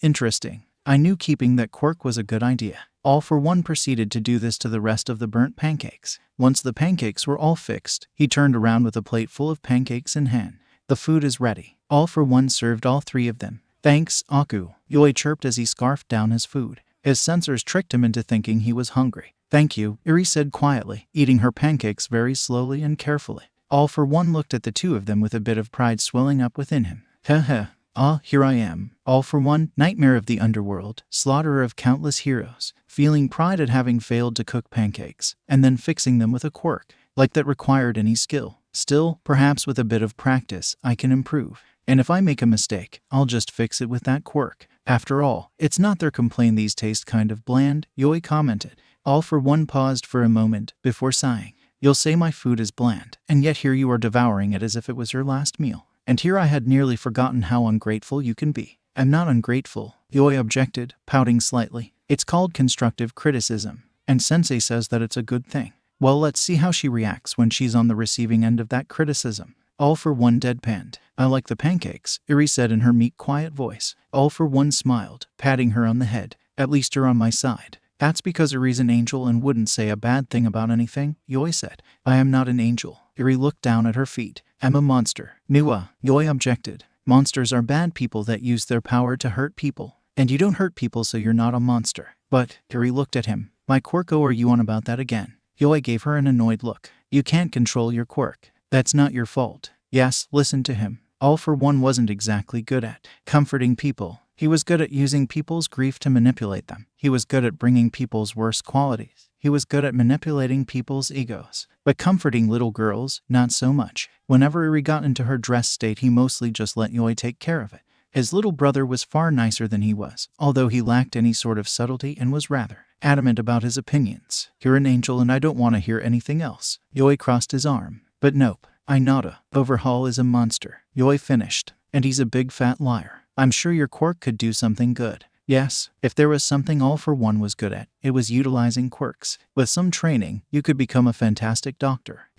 Interesting. I knew keeping that quirk was a good idea. All for One proceeded to do this to the rest of the burnt pancakes. Once the pancakes were all fixed, he turned around with a plate full of pancakes in hand. The food is ready. All for One served all three of them. Thanks, Aku, Yoi chirped as he scarfed down his food. His sensors tricked him into thinking he was hungry. Thank you, Eri said quietly, eating her pancakes very slowly and carefully. All for One looked at the two of them with a bit of pride swelling up within him. Here I am, All for One, nightmare of the underworld, slaughterer of countless heroes, feeling pride at having failed to cook pancakes, and then fixing them with a quirk, like that required any skill. Still, perhaps with a bit of practice, I can improve. And if I make a mistake, I'll just fix it with that quirk. After all, it's not their complaint these taste kind of bland, Yoi commented. All for One paused for a moment, before sighing. You'll say my food is bland, and yet here you are devouring it as if it was your last meal. And here I had nearly forgotten how ungrateful you can be. I'm not ungrateful, Yoi objected, pouting slightly. It's called constructive criticism, and Sensei says that it's a good thing. Well, let's see how she reacts when she's on the receiving end of that criticism. All for one deadpanned. I like the pancakes, Eri said in her meek, quiet voice. All for one smiled, patting her on the head. At least you're on my side. That's because Eri's an angel and wouldn't say a bad thing about anything, Yoi said. I am not an angel. Eri looked down at her feet. I'm a monster. Yoi objected. Monsters are bad people that use their power to hurt people. And you don't hurt people, so you're not a monster. But, Eri looked at him. My quirk, are you on about that again? Yoi gave her an annoyed look. You can't control your quirk. That's not your fault. Yes, listen to him. All for one wasn't exactly good at comforting people. He was good at using people's grief to manipulate them. He was good at bringing people's worst qualities. He was good at manipulating people's egos. But comforting little girls, not so much. Whenever Eri got into her dress state, he mostly just let Yoi take care of it. His little brother was far nicer than he was, although he lacked any sort of subtlety and was rather adamant about his opinions. You're an angel and I don't want to hear anything else. Yoi crossed his arm. But nope. 𝗓𝗏 is a monster. Yoi finished. And he's a big fat liar. I'm sure your quirk could do something good. Yes, if there was something All for One was good at, it was utilizing quirks. With some training, you could become a fantastic doctor.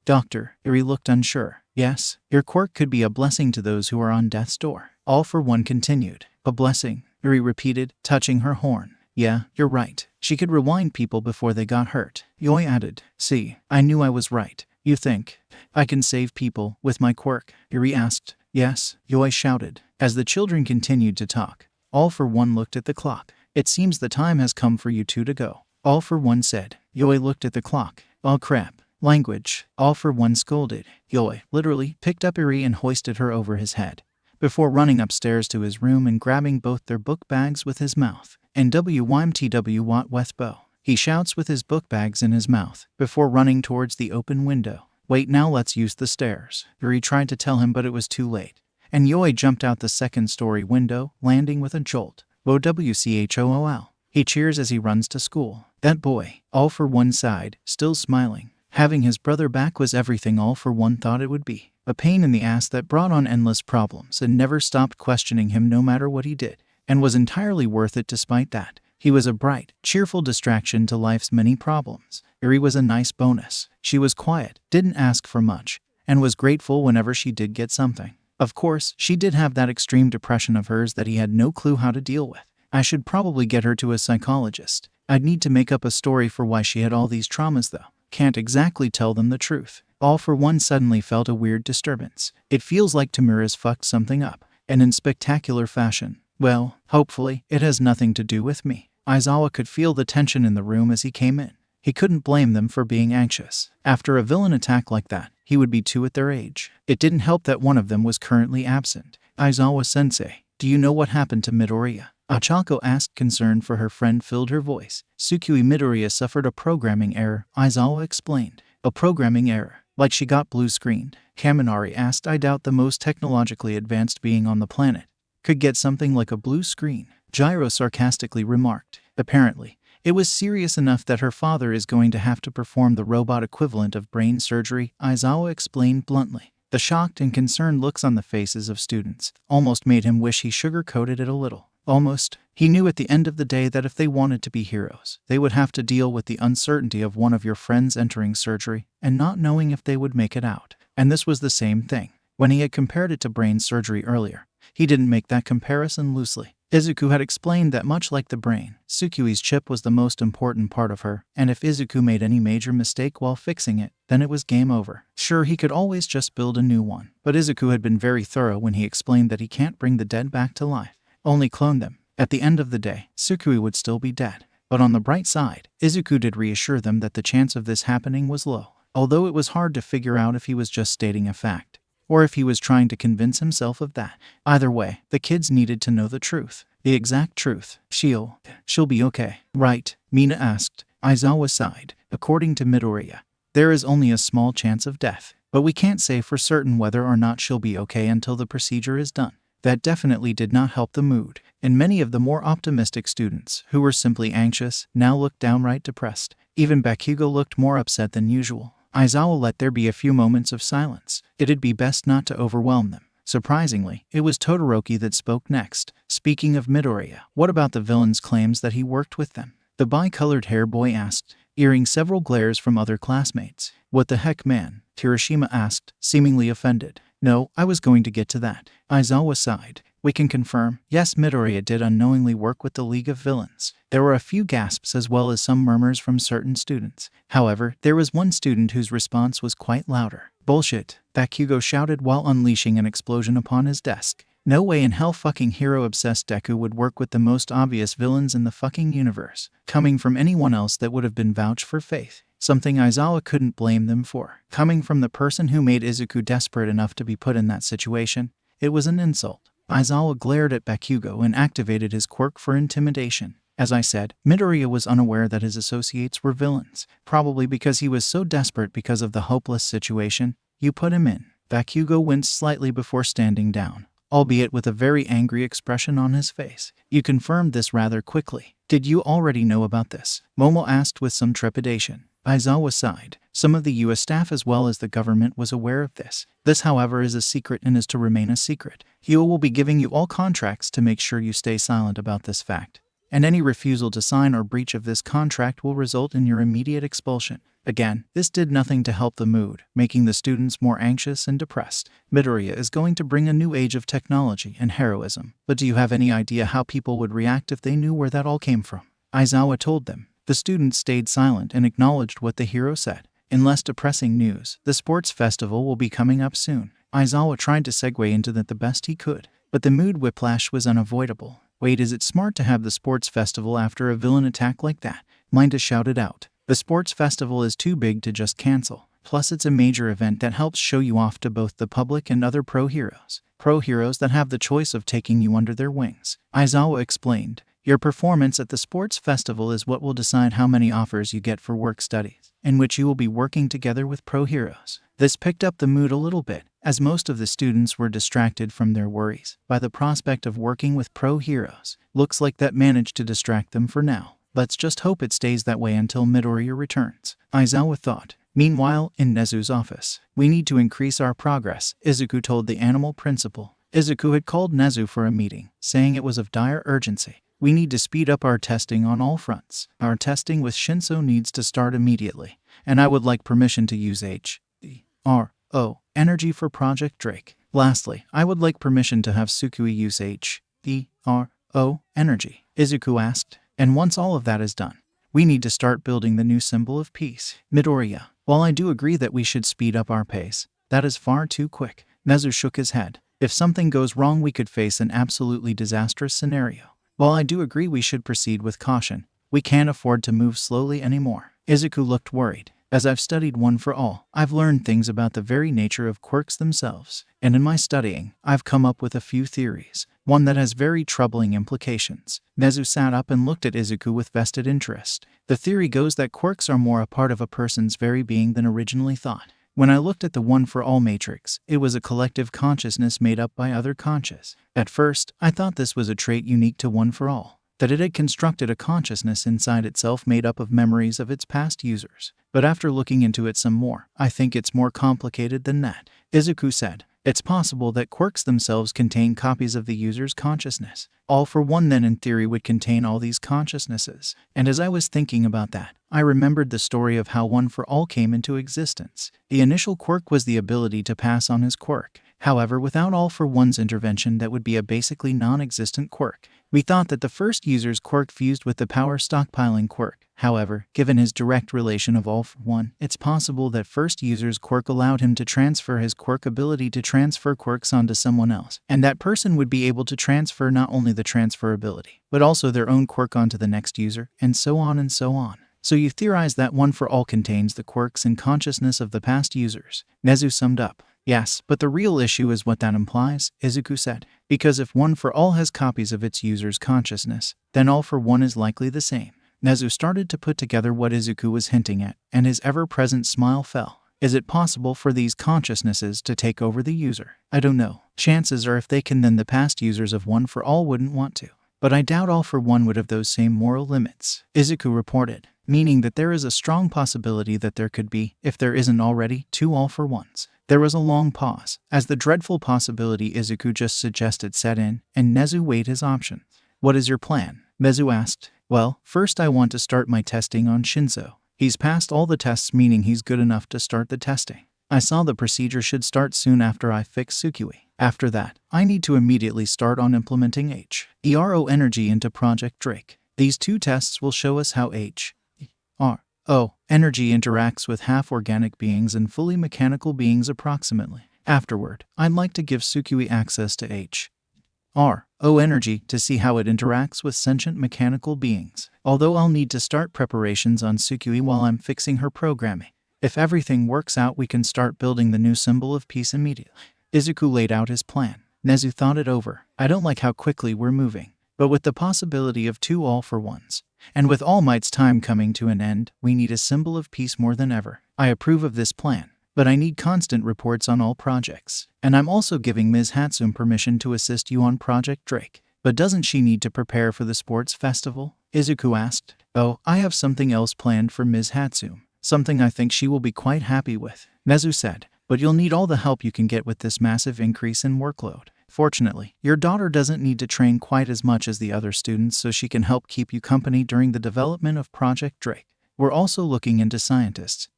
Doctor, Eri looked unsure. Yes, your quirk could be a blessing to those who are on death's door. All for One continued. A blessing, Eri repeated, touching her horn. Yeah, you're right. She could rewind people before they got hurt. Yoi added. See, I knew I was right. You think I can save people with my quirk? Eri asked. Yes, Yoi shouted. As the children continued to talk, All for One looked at the clock. It seems the time has come for you two to go. All for One said. Yoi looked at the clock. Oh crap. Language. All for One scolded. Yoi literally picked up Eri and hoisted her over his head, before running upstairs to his room and grabbing both their book bags with his mouth. And 𝗬𝗵𝗲 he shouts with his book bags in his mouth, before running towards the open window. Wait, now let's use the stairs. Eri tried to tell him, but it was too late. And Yoi jumped out the second-story window, landing with a jolt. 𝗬𝗶𝗍𝐻𝗚. He cheers as he runs to school. That boy. All for One sighed, still smiling. Having his brother back was everything All for One thought it would be. A pain in the ass that brought on endless problems and never stopped questioning him no matter what he did. And was entirely worth it despite that. He was a bright, cheerful distraction to life's many problems. Eri was a nice bonus. She was quiet, didn't ask for much, and was grateful whenever she did get something. Of course, she did have that extreme depression of hers that he had no clue how to deal with. I should probably get her to a psychologist. I'd need to make up a story for why she had all these traumas though. Can't exactly tell them the truth. All for One suddenly felt a weird disturbance. It feels like Tamura's fucked something up, and in spectacular fashion. Well, hopefully, it has nothing to do with me. Aizawa could feel the tension in the room as he came in. He couldn't blame them for being anxious. After a villain attack like that, he would be two at their age. It didn't help that one of them was currently absent. Aizawa-sensei, do you know what happened to Midoriya? Ochako asked, concern for her friend filled her voice. Tsukui Midoriya suffered a programming error, Aizawa explained. A programming error? Like she got blue-screened? Kaminari asked. I doubt the most technologically advanced being on the planet could get something like a blue screen, Gyro sarcastically remarked. Apparently, it was serious enough that her father is going to have to perform the robot equivalent of brain surgery, Aizawa explained bluntly. The shocked and concerned looks on the faces of students almost made him wish he sugar-coated it a little. Almost. He knew at the end of the day that if they wanted to be heroes, they would have to deal with the uncertainty of one of your friends entering surgery and not knowing if they would make it out. And this was the same thing. When he had compared it to brain surgery earlier, he didn't make that comparison loosely. Izuku had explained that much like the brain, Tsukui's chip was the most important part of her, and if Izuku made any major mistake while fixing it, then it was game over. Sure, he could always just build a new one, but Izuku had been very thorough when he explained that he can't bring the dead back to life, only clone them. At the end of the day, Tsukui would still be dead. But on the bright side, Izuku did reassure them that the chance of this happening was low, although it was hard to figure out if he was just stating a fact, or if he was trying to convince himself of that. Either way, the kids needed to know the truth. The exact truth. She'll be okay, right? Mina asked. Aizawa sighed. According to Midoriya, there is only a small chance of death, but we can't say for certain whether or not she'll be okay until the procedure is done. That definitely did not help the mood, and many of the more optimistic students, who were simply anxious, now looked downright depressed. Even Bakugo looked more upset than usual. Aizawa let there be a few moments of silence. It'd be best not to overwhelm them. Surprisingly, it was Todoroki that spoke next. Speaking of Midoriya, what about the villain's claims that he worked with them? The bi-colored hair boy asked, earring several glares from other classmates. What the heck, man? Hiroshima asked, seemingly offended. No, I was going to get to that. Aizawa sighed. We can confirm, yes, Midoriya did unknowingly work with the League of Villains. There were a few gasps as well as some murmurs from certain students. However, there was one student whose response was quite louder. Bullshit, Bakugo shouted while unleashing an explosion upon his desk. No way in hell fucking hero-obsessed Deku would work with the most obvious villains in the fucking universe. Coming from anyone else that would have been vouched for faith. Something Aizawa couldn't blame them for. Coming from the person who made Izuku desperate enough to be put in that situation, it was an insult. Aizawa glared at Bakugo and activated his quirk for intimidation. As I said, Midoriya was unaware that his associates were villains, probably because he was so desperate because of the hopeless situation you put him in. Bakugo winced slightly before standing down, albeit with a very angry expression on his face. You confirmed this rather quickly. Did you already know about this? Momo asked with some trepidation. Aizawa sighed. Some of the US staff as well as the government was aware of this. This, however, is a secret and is to remain a secret. Hyo will be giving you all contracts to make sure you stay silent about this fact. And any refusal to sign or breach of this contract will result in your immediate expulsion. Again, this did nothing to help the mood, making the students more anxious and depressed. Midoriya is going to bring a new age of technology and heroism. But do you have any idea how people would react if they knew where that all came from? Aizawa told them. The students stayed silent and acknowledged what the hero said. In less depressing news, the sports festival will be coming up soon. Aizawa tried to segue into that the best he could, but the mood whiplash was unavoidable. Wait, is it smart to have the sports festival after a villain attack like that? Minda shouted out. The sports festival is too big to just cancel. Plus it's a major event that helps show you off to both the public and other pro-heroes. Pro-heroes that have the choice of taking you under their wings. Aizawa explained. Your performance at the sports festival is what will decide how many offers you get for work studies, in which you will be working together with pro-heroes. This picked up the mood a little bit, as most of the students were distracted from their worries by the prospect of working with pro-heroes. Looks like that managed to distract them for now. Let's just hope it stays that way until Midoriya returns, Aizawa thought. Meanwhile, in Nezu's office, we need to increase our progress, Izuku told the animal principal. Izuku had called Nezu for a meeting, saying it was of dire urgency. We need to speed up our testing on all fronts. Our testing with Shinso needs to start immediately, and I would like permission to use 𝐻𝗲 energy for Project Drake. Lastly, I would like permission to have Sukui use 𝐻𝗲 energy, Izuku asked. And once all of that is done, we need to start building the new symbol of peace. Midoriya, while I do agree that we should speed up our pace, that is far too quick. Nezu shook his head. If something goes wrong, we could face an absolutely disastrous scenario. While I do agree we should proceed with caution, we can't afford to move slowly anymore. Izuku looked worried. As I've studied One for All, I've learned things about the very nature of quirks themselves. And in my studying, I've come up with a few theories. One that has very troubling implications. Nezu sat up and looked at Izuku with vested interest. The theory goes that quirks are more a part of a person's very being than originally thought. When I looked at the One for All matrix, it was a collective consciousness made up by other conscious. At first, I thought this was a trait unique to One for All, that it had constructed a consciousness inside itself made up of memories of its past users. But after looking into it some more, I think it's more complicated than that. Izuku said, it's possible that quirks themselves contain copies of the user's consciousness. All for One then in theory would contain all these consciousnesses. And as I was thinking about that, I remembered the story of how One for All came into existence. The initial quirk was the ability to pass on his quirk. However, without All for One's intervention, that would be a basically non-existent quirk. We thought that the first user's quirk fused with the power stockpiling quirk. However, given his direct relation of All for One, it's possible that first user's quirk allowed him to transfer his quirk ability to transfer quirks onto someone else, and that person would be able to transfer not only the transferability, but also their own quirk onto the next user, and so on and so on. So you theorize that One for All contains the quirks and consciousness of the past users. Nezu summed up. Yes, but the real issue is what that implies, Izuku said. Because if One for All has copies of its user's consciousness, then All for One is likely the same. Nezu started to put together what Izuku was hinting at, and his ever-present smile fell. Is it possible for these consciousnesses to take over the user? I don't know. Chances are if they can, then the past users of One for All wouldn't want to. But I doubt All for One would have those same moral limits, Izuku reported, meaning that there is a strong possibility that there could be, if there isn't already, two All for Ones. There was a long pause, as the dreadful possibility Izuku just suggested set in, and Nezu weighed his options. What is your plan? Nezu asked. Well, first I want to start my testing on Shinzo. He's passed all the tests, meaning he's good enough to start the testing. I saw the procedure should start soon after I fix 𝗧𝗵𝗲. After that, I need to immediately start on implementing 𝐒𝐻ERO energy into Project Drake. These two tests will show us how 𝐒𝐻ERO energy interacts with half-organic beings and fully mechanical beings approximately. Afterward, I'd like to give 𝗧𝗵𝗲 access to 𝐻ERO energy to see how it interacts with sentient mechanical beings. Although I'll need to start preparations on 𝗧𝗵𝗲 while I'm fixing her programming. If everything works out, we can start building the new symbol of peace immediately. Izuku laid out his plan. Nezu thought it over. I don't like how quickly we're moving, but with the possibility of 2 all-for-ones, and with All Might's time coming to an end, we need a symbol of peace more than ever. I approve of this plan, but I need constant reports on all projects. And I'm also giving Ms. 𝗧𝗵𝗲 permission to assist you on Project Drake. But doesn't she need to prepare for the sports festival? Izuku asked. Oh, I have something else planned for Ms. 𝗧𝗵𝗲. Something I think she will be quite happy with. Nezu said, but you'll need all the help you can get with this massive increase in workload. Fortunately, your daughter doesn't need to train quite as much as the other students, so she can help keep you company during the development of Project Drake. We're also looking into scientists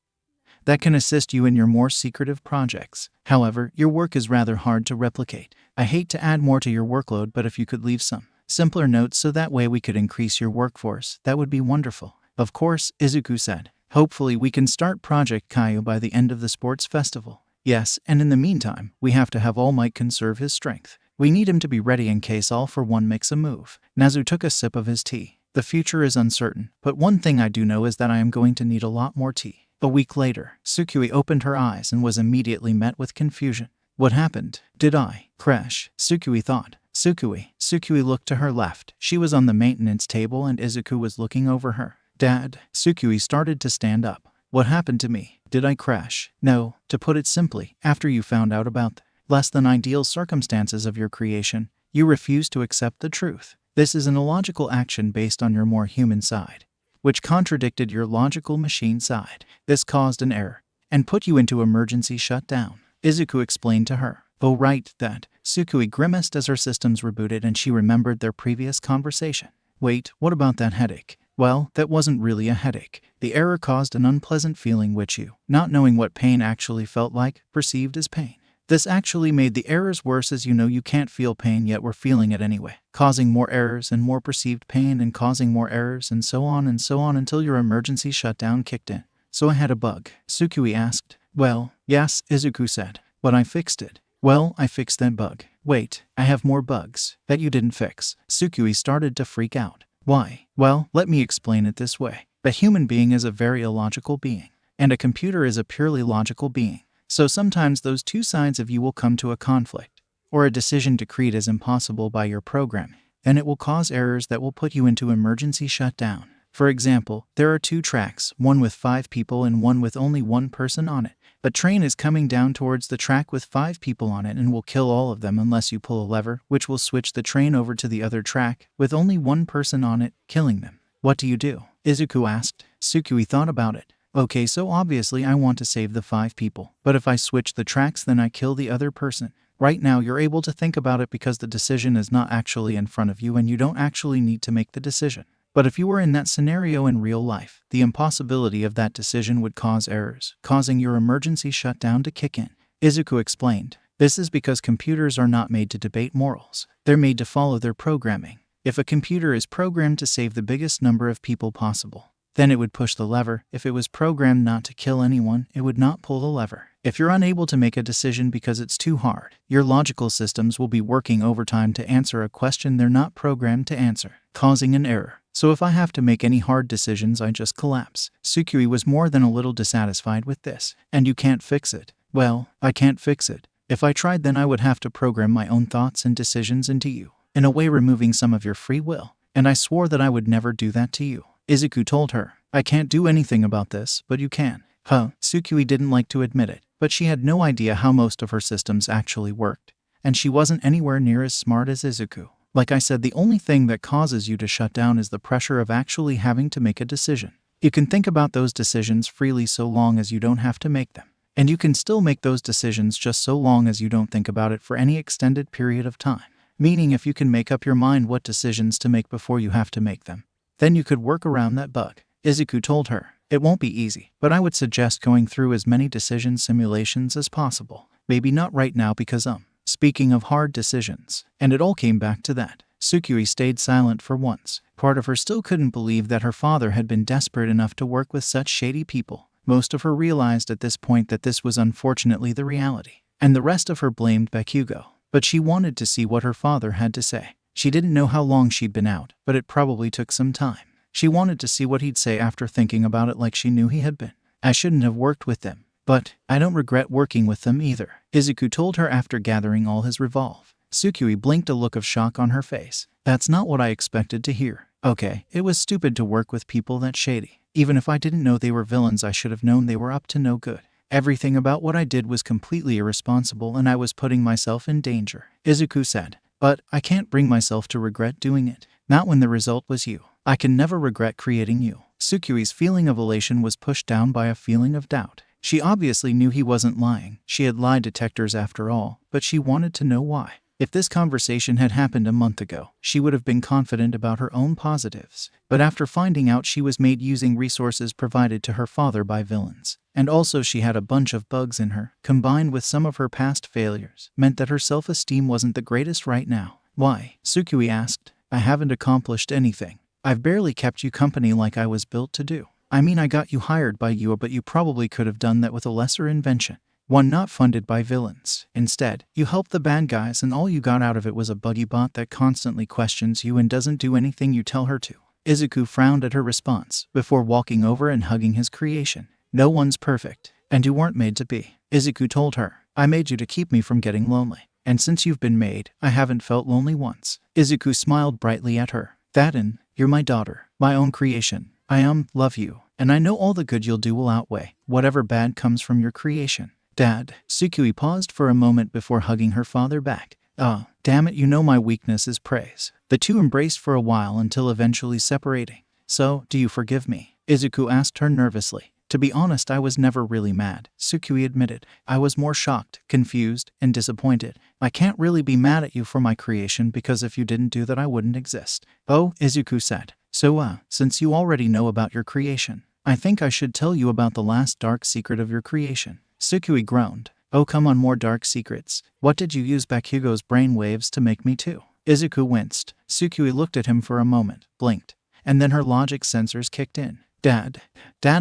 that can assist you in your more secretive projects. However, your work is rather hard to replicate. I hate to add more to your workload, but if you could leave some simpler notes so that way we could increase your workforce, that would be wonderful. Of course, Izuku said. Hopefully we can start Project Kaiô by the end of the sports festival. Yes, and in the meantime, we have to have All Might conserve his strength. We need him to be ready in case All-for-One makes a move. Nezu took a sip of his tea. The future is uncertain, but one thing I do know is that I am going to need a lot more tea. A week later, 𝗧𝗵𝗲 opened her eyes and was immediately met with confusion. What happened? Did I crash? 𝗧𝗵𝗲 thought. 𝗧𝗵𝗲 looked to her left. She was on the maintenance table and Izuku was looking over her. Dad, 𝗧𝗵𝗲 started to stand up. What happened to me? Did I crash? No, to put it simply, after you found out about the less than ideal circumstances of your creation, you refused to accept the truth. This is an illogical action based on your more human side, which contradicted your logical machine side. This caused an error and put you into emergency shutdown. Izuku explained to her. Oh right, that. 𝗧𝗵𝗲 grimaced as her systems rebooted and she remembered their previous conversation. Wait, what about that headache? Well, that wasn't really a headache. The error caused an unpleasant feeling which you, not knowing what pain actually felt like, perceived as pain. This actually made the errors worse, as you know you can't feel pain yet we're feeling it anyway, causing more errors and more perceived pain and causing more errors and so on until your emergency shutdown kicked in. So I had a bug? 𝗧𝗵𝗲 asked. Well, yes, Izuku said, but I fixed it. Well, I fixed that bug. Wait, I have more bugs that you didn't fix. 𝗧𝗵𝗲 started to freak out. Why? Well, let me explain it this way. A human being is a very illogical being, and a computer is a purely logical being. So sometimes those two sides of you will come to a conflict, or a decision decreed as impossible by your programming, and it will cause errors that will put you into emergency shutdown. For example, there are 2 tracks, one with 5 people and one with only 1 person on it. A train is coming down towards the track with 5 people on it and will kill all of them unless you pull a lever, which will switch the train over to the other track with only 1 person on it, killing them. What do you do? Izuku asked. 𝗧𝗵𝗲 thought about it. Okay, so obviously I want to save the 5 people, but if I switch the tracks then I kill the other person. Right now you're able to think about it because the decision is not actually in front of you and you don't actually need to make the decision. But if you were in that scenario in real life, the impossibility of that decision would cause errors, causing your emergency shutdown to kick in. Izuku explained. This is because computers are not made to debate morals. They're made to follow their programming. If a computer is programmed to save the biggest number of people possible, then it would push the lever. If it was programmed not to kill anyone, it would not pull the lever. If you're unable to make a decision because it's too hard, your logical systems will be working overtime to answer a question they're not programmed to answer, causing an error. So if I have to make any hard decisions, I just collapse. 𝗧𝗵𝗲 was more than a little dissatisfied with this. And you can't fix it. Well, I can't fix it. If I tried, then I would have to program my own thoughts and decisions into you, in a way removing some of your free will. And I swore that I would never do that to you. Izuku told her. I can't do anything about this, but you can. 𝗧𝗵𝗲 didn't like to admit it, but she had no idea how most of her systems actually worked. And she wasn't anywhere near as smart as Izuku. Like I said, the only thing that causes you to shut down is the pressure of actually having to make a decision. You can think about those decisions freely so long as you don't have to make them. And you can still make those decisions just so long as you don't think about it for any extended period of time. Meaning if you can make up your mind what decisions to make before you have to make them, Then you could work around that bug. Izuku told her. It won't be easy, but I would suggest going through as many decision simulations as possible. Maybe not right now because Speaking of hard decisions, and it all came back to that. Tsukui stayed silent for once. Part of her still couldn't believe that her father had been desperate enough to work with such shady people. Most of her realized at this point that this was unfortunately the reality, and the rest of her blamed Bakugo. But she wanted to see what her father had to say. She didn't know how long she'd been out, but it probably took some time. She wanted to see what he'd say after thinking about it like she knew he had been. I shouldn't have worked with them, but I don't regret working with them either, Izuku told her after gathering all his resolve. Tsukui blinked, a look of shock on her face. That's not what I expected to hear. Okay, it was stupid to work with people that shady. Even if I didn't know they were villains, I should have known they were up to no good. Everything about what I did was completely irresponsible and I was putting myself in danger, Izuku said. But I can't bring myself to regret doing it. Not when the result was you. I can never regret creating you. Tsukui's feeling of elation was pushed down by a feeling of doubt. She obviously knew he wasn't lying. She had lie detectors after all, but she wanted to know why. If this conversation had happened a month ago, she would have been confident about her own positives. But after finding out she was made using resources provided to her father by villains, and also she had a bunch of bugs in her, combined with some of her past failures, meant that her self-esteem wasn't the greatest right now. Why? Tsukui asked. I haven't accomplished anything. I've barely kept you company like I was built to do. I mean, I got you hired by you, but you probably could have done that with a lesser invention. One not funded by villains. Instead, you helped the bad guys and all you got out of it was a buggy bot that constantly questions you and doesn't do anything you tell her to. Izuku frowned at her response, before walking over and hugging his creation. No one's perfect, and you weren't made to be. Izuku told her. I made you to keep me from getting lonely. And since you've been made, I haven't felt lonely once. Izuku smiled brightly at her. That and, you're my daughter, my own creation. I love you, and I know all the good you'll do will outweigh whatever bad comes from your creation. Dad. Tsukui paused for a moment before hugging her father back. Damn it, you know my weakness is praise. The two embraced for a while until eventually separating. So, do you forgive me? Izuku asked her nervously. To be honest, I was never really mad, Tsukui admitted. I was more shocked, confused, and disappointed. I can't really be mad at you for my creation because if you didn't do that I wouldn't exist. Oh, Izuku said. So, since you already know about your creation, I think I should tell you about the last dark secret of your creation. Tsukui groaned. Oh, come on, more dark secrets. What did you use Bakugo's brain waves to make me too? Izuku winced. Tsukui looked at him for a moment, blinked, and then her logic sensors kicked in. Dad,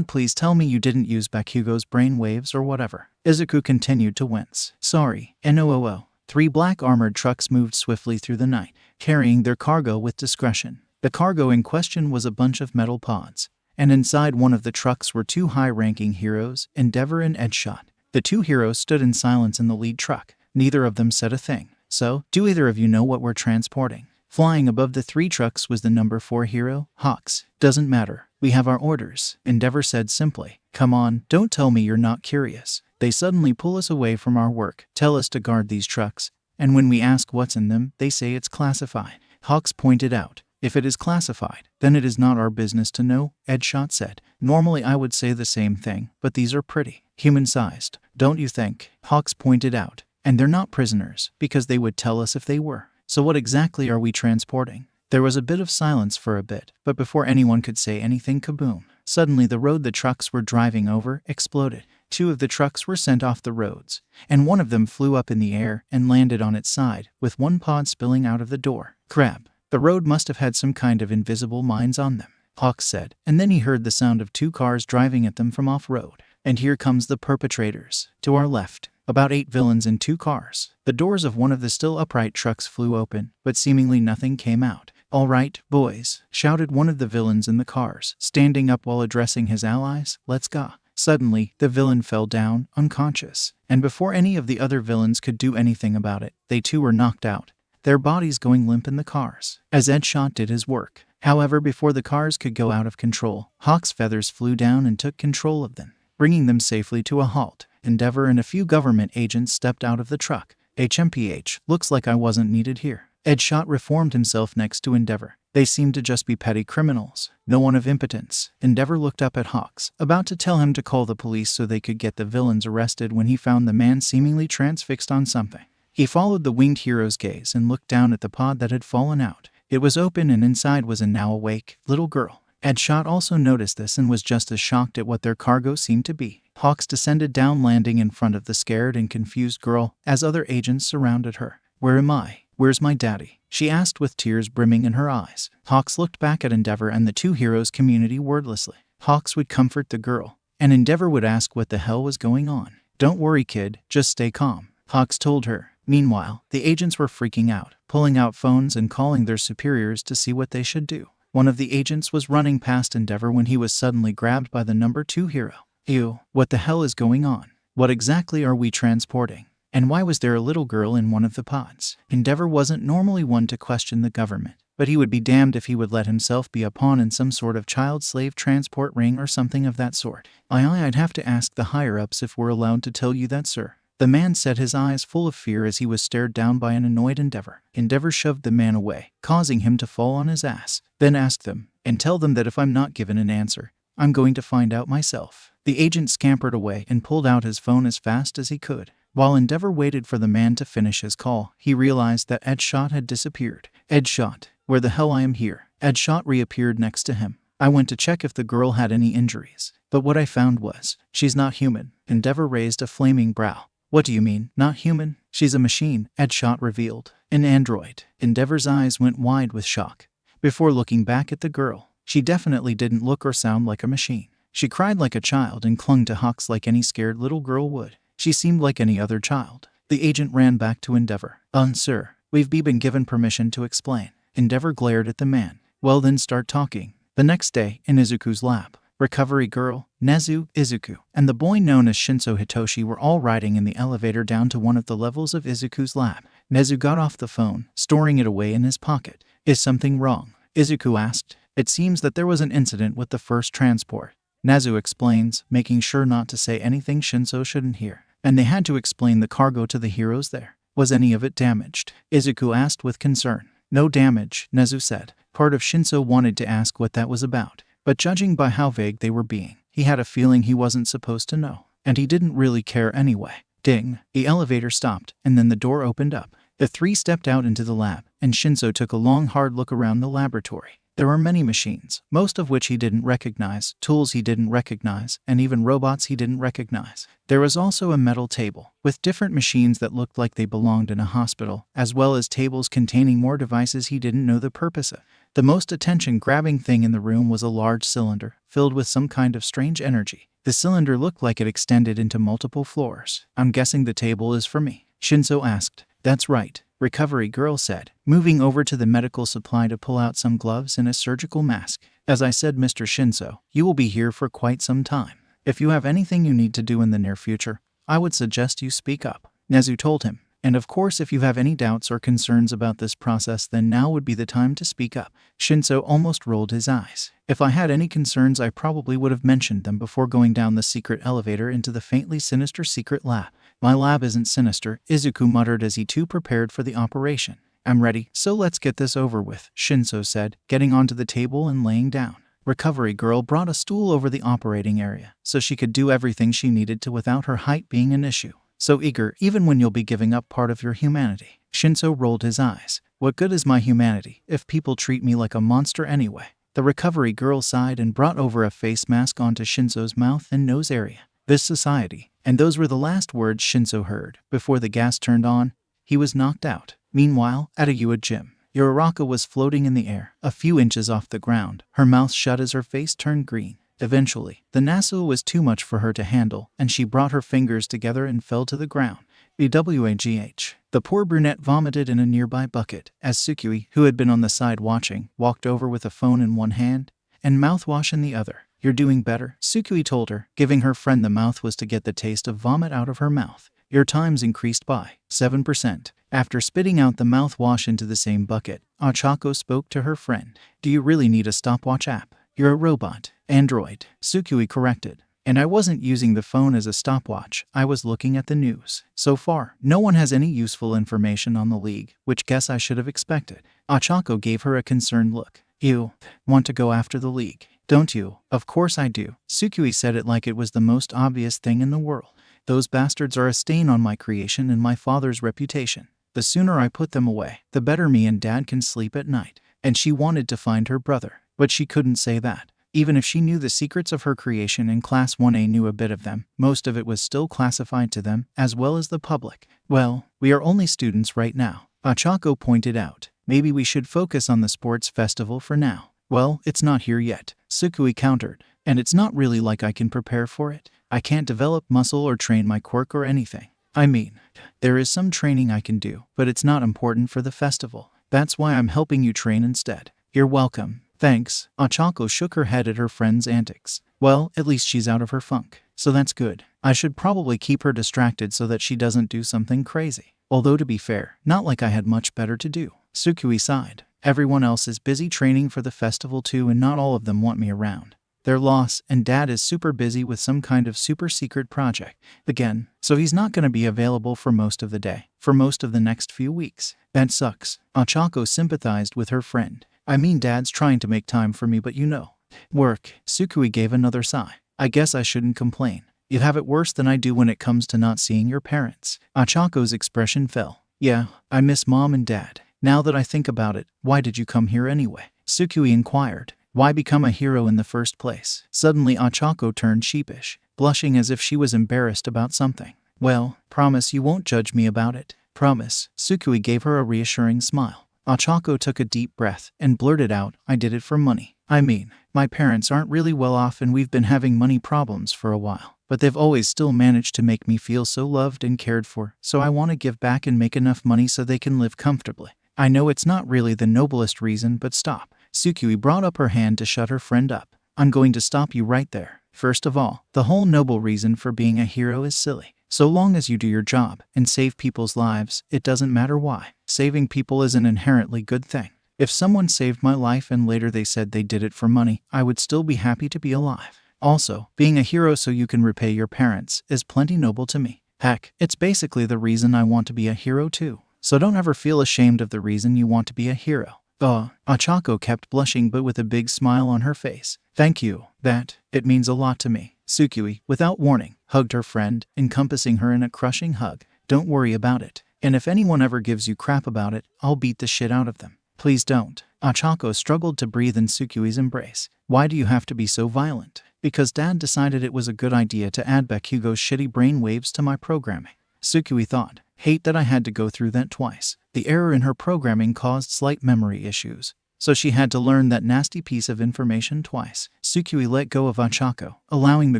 please tell me you didn't use Bakugo's brain waves or whatever. Izuku continued to wince. Sorry, NOOO. 3 black armored trucks moved swiftly through the night, carrying their cargo with discretion. The cargo in question was a bunch of metal pods, and inside one of the trucks were 2 high-ranking heroes, Endeavor and Deadshot. The 2 heroes stood in silence in the lead truck. Neither of them said a thing. So, do either of you know what we're transporting? Flying above the 3 trucks was the number 4 hero, Hawks. Doesn't matter. We have our orders, Endeavor said simply. Come on, don't tell me you're not curious. They suddenly pull us away from our work, tell us to guard these trucks, and when we ask what's in them, they say it's classified. Hawks pointed out. If it is classified, then it is not our business to know, Deadshot said. Normally I would say the same thing, but these are pretty human-sized, don't you think? Hawks pointed out. And they're not prisoners, because they would tell us if they were. So what exactly are we transporting? There was a bit of silence for a bit, but before anyone could say anything, kaboom. Suddenly the road the trucks were driving over exploded. 2 of the trucks were sent off the roads, and one of them flew up in the air and landed on its side, with 1 pod spilling out of the door. Crap. The road must have had some kind of invisible mines on them, Hawks said, and then he heard the sound of 2 cars driving at them from off-road. And here comes the perpetrators. To our left, about 8 villains in 2 cars. The doors of one of the still upright trucks flew open, but seemingly nothing came out. All right, boys, shouted one of the villains in the cars, standing up while addressing his allies, let's go. Suddenly, the villain fell down, unconscious, and before any of the other villains could do anything about it, they too were knocked out, their bodies going limp in the cars, as Deadshot did his work. However, before the cars could go out of control, Hawk's feathers flew down and took control of them, bringing them safely to a halt. Endeavor and a few government agents stepped out of the truck. HMPH, looks like I wasn't needed here. Deadshot reformed himself next to Endeavor. They seemed to just be petty criminals, no one of impotence. Endeavor looked up at Hawks, about to tell him to call the police so they could get the villains arrested when he found the man seemingly transfixed on something. He followed the winged hero's gaze and looked down at the pod that had fallen out. It was open and inside was a now awake little girl. 𝐬𝐻𝗏 also noticed this and was just as shocked at what their cargo seemed to be. Hawks descended down, landing in front of the scared and confused girl as other agents surrounded her. "Where am I? Where's my daddy?" she asked with tears brimming in her eyes. Hawks looked back at 𝗵𝗲 and the two heroes' community wordlessly. Hawks would comfort the girl, and 𝗵𝗲 would ask what the hell was going on. "Don't worry, kid, just stay calm," Hawks told her. Meanwhile, the agents were freaking out, pulling out phones and calling their superiors to see what they should do. One of the agents was running past 𝗵𝗲 when he was suddenly grabbed by the number 2 hero. "Ew, what the hell is going on? What exactly are we transporting? And why was there a little girl in one of the pods?" 𝗵𝗲 wasn't normally one to question the government, but he would be damned if he would let himself be a pawn in some sort of child slave transport ring or something of that sort. I'd have to ask the higher-ups if we're allowed to tell you that, sir," the man said, his eyes full of fear as he was stared down by an annoyed 𝗵𝗲. 𝗵𝗲 shoved the man away, causing him to fall on his ass. "Then ask them, and tell them that if I'm not given an answer, I'm going to find out myself." The agent scampered away and pulled out his phone as fast as he could. While 𝗵𝗲 waited for the man to finish his call, he realized that 𝗬𝗏 had disappeared. 𝗬𝗏, where the hell I am here? 𝗬𝗏 reappeared next to him. "I went to check if the girl had any injuries, but what I found was, she's not human." 𝗵𝗲 raised a flaming brow. "What do you mean, not human? She's a machine," 𝗬𝗏 revealed. "An android." 𝗵𝗲's eyes went wide with shock. Before looking back at the girl, she definitely didn't look or sound like a machine. She cried like a child and clung to Hawks like any scared little girl would. She seemed like any other child. The agent ran back to 𝗵𝗲. Sir, we've been given permission to explain." 𝗵𝗲 glared at the man. "Well then, start talking." The next day, in Izuku's lab, recovery girl, Nezu, Izuku, and the boy known as Shinso Hitoshi were all riding in the elevator down to one of the levels of Izuku's lab. Nezu got off the phone, storing it away in his pocket. "Is something wrong?" Izuku asked. "It seems that there was an incident with the first transport," Nezu explains, making sure not to say anything Shinso shouldn't hear. "And they had to explain the cargo to the heroes there. Was any of it damaged?" Izuku asked with concern. "No damage," Nezu said. Part of Shinso wanted to ask what that was about, but judging by how vague they were being, he had a feeling he wasn't supposed to know, and he didn't really care anyway. Ding! The elevator stopped, and then the door opened up. The three stepped out into the lab, and Shinso took a long, hard look around the laboratory. There were many machines, most of which he didn't recognize, tools he didn't recognize, and even robots he didn't recognize. There was also a metal table, with different machines that looked like they belonged in a hospital, as well as tables containing more devices he didn't know the purpose of. The most attention-grabbing thing in the room was a large cylinder, filled with some kind of strange energy. The cylinder looked like it extended into multiple floors. "I'm guessing the table is for me?" Shinso asked. "That's right," recovery girl said, moving over to the medical supply to pull out some gloves and a surgical mask. "As I said, Mr. Shinso, you will be here for quite some time. If you have anything you need to do in the near future, I would suggest you speak up," Nezu told him. "And of course, if you have any doubts or concerns about this process, then now would be the time to speak up." Shinso almost rolled his eyes. "If I had any concerns, I probably would have mentioned them before going down the secret elevator into the faintly sinister secret lab." "My lab isn't sinister," Izuku muttered as he too prepared for the operation. "I'm ready, so let's get this over with," Shinso said, getting onto the table and laying down. Recovery girl brought a stool over the operating area, so she could do everything she needed to without her height being an issue. "So eager, even when you'll be giving up part of your humanity." Shinso rolled his eyes. "What good is my humanity if people treat me like a monster anyway?" The recovery girl sighed and brought over a face mask onto Shinso's mouth and nose area. "This society." And those were the last words Shinso heard. Before the gas turned on, he was knocked out. Meanwhile, at a UA gym, Uraraka was floating in the air, a few inches off the ground, her mouth shut as her face turned green. Eventually, the 𝗂𝗧 was too much for her to handle, and she brought her fingers together and fell to the ground. 𝐵WAGH. The poor brunette vomited in a nearby bucket, as Tsukui, who had been on the side watching, walked over with a phone in one hand and mouthwash in the other. "You're doing better," Tsukui told her, giving her friend the mouthwash to get the taste of vomit out of her mouth. "Your time's increased by 7%. After spitting out the mouthwash into the same bucket, Ochako spoke to her friend. "Do you really need a stopwatch app? You're a robot." "Android," Tsukui corrected. "And I wasn't using the phone as a stopwatch, I was looking at the news. So far, no one has any useful information on the League, which guess I should have expected." Ochako gave her a concerned look. "You want to go after the League, don't you?" "Of course I do." Tsukui said it like it was the most obvious thing in the world. "Those bastards are a stain on my creation and my father's reputation. The sooner I put them away, the better me and Dad can sleep at night." and she wanted to find her brother. But she couldn't say that. Even if she knew the secrets of her creation and Class 1A knew a bit of them, most of it was still classified to them, as well as the public. Well, we are only students right now, 𝐒𝐵𝐴𝐻𝐴 pointed out. Maybe we should focus on the sports festival for now. Well, it's not here yet, 𝐬𝐭𝐚𝐲 countered, and it's not really like I can prepare for it. I can't develop muscle or train my quirk or anything. I mean, there is some training I can do, but it's not important for the festival. That's why I'm helping you train instead. You're welcome. Thanks. 𝐒𝐴𝐻𝐴 shook her head at her friend's antics. Well, at least she's out of her funk. So that's good. I should probably keep her distracted so that she doesn't do something crazy. Although to be fair, not like I had much better to do. 𝐬𝐭𝐚𝐲 sighed. Everyone else is busy training for the festival too, and not all of them want me around. Their loss, and Dad is super busy with some kind of super secret project. Again, so he's not going to be available for most of the day, for most of the next few weeks. That sucks. 𝐒𝐴𝐻𝐴 sympathized with her friend. I mean, Dad's trying to make time for me, but you know. Work. 𝐬𝐭𝐚𝐲 gave another sigh. I guess I shouldn't complain. You have it worse than I do when it comes to not seeing your parents. 𝐒𝐴𝐻𝐴's expression fell. Yeah, I miss Mom and Dad. Now that I think about it, why did you come here anyway? 𝐬𝐭𝐚𝐲 inquired. Why become a hero in the first place? Suddenly 𝐒𝐴𝐻𝐴 turned sheepish, blushing as if she was embarrassed about something. Well, promise you won't judge me about it. Promise. 𝐬𝐭𝐚𝐲 gave her a reassuring smile. 𝐒𝐴𝐻𝐴 took a deep breath and blurted out, I did it for money. I mean, my parents aren't really well off and we've been having money problems for a while. But they've always still managed to make me feel so loved and cared for, so I want to give back and make enough money so they can live comfortably. I know it's not really the noblest reason, but stop. 𝐬𝐭𝐚𝐲 brought up her hand to shut her friend up. I'm going to stop you right there. First of all, the whole noble reason for being a hero is silly. So long as you do your job and save people's lives, it doesn't matter why. Saving people is an inherently good thing. If someone saved my life and later they said they did it for money, I would still be happy to be alive. Also, being a hero so you can repay your parents is plenty noble to me. Heck, it's basically the reason I want to be a hero too. So don't ever feel ashamed of the reason you want to be a hero. 𝐒𝐴𝐻𝐴 kept blushing but with a big smile on her face. Thank you. It means a lot to me. 𝐬𝐭𝐚𝐲, without warning, hugged her friend, encompassing her in a crushing hug. Don't worry about it. And if anyone ever gives you crap about it, I'll beat the shit out of them. Please don't. 𝐒𝐴𝐻𝐴 struggled to breathe in 𝐬𝐭𝐚𝐲's embrace. Why do you have to be so violent? Because Dad decided it was a good idea to add 𝐒𝐽𝐈𝐺's shitty brain waves to my programming. 𝐬𝐭𝐚𝐲 thought. Hate that I had to go through that twice. The error in her programming caused slight memory issues, so she had to learn that nasty piece of information twice. 𝐬𝐭𝐚𝐲 let go of 𝐒𝐴𝐻𝐴, allowing the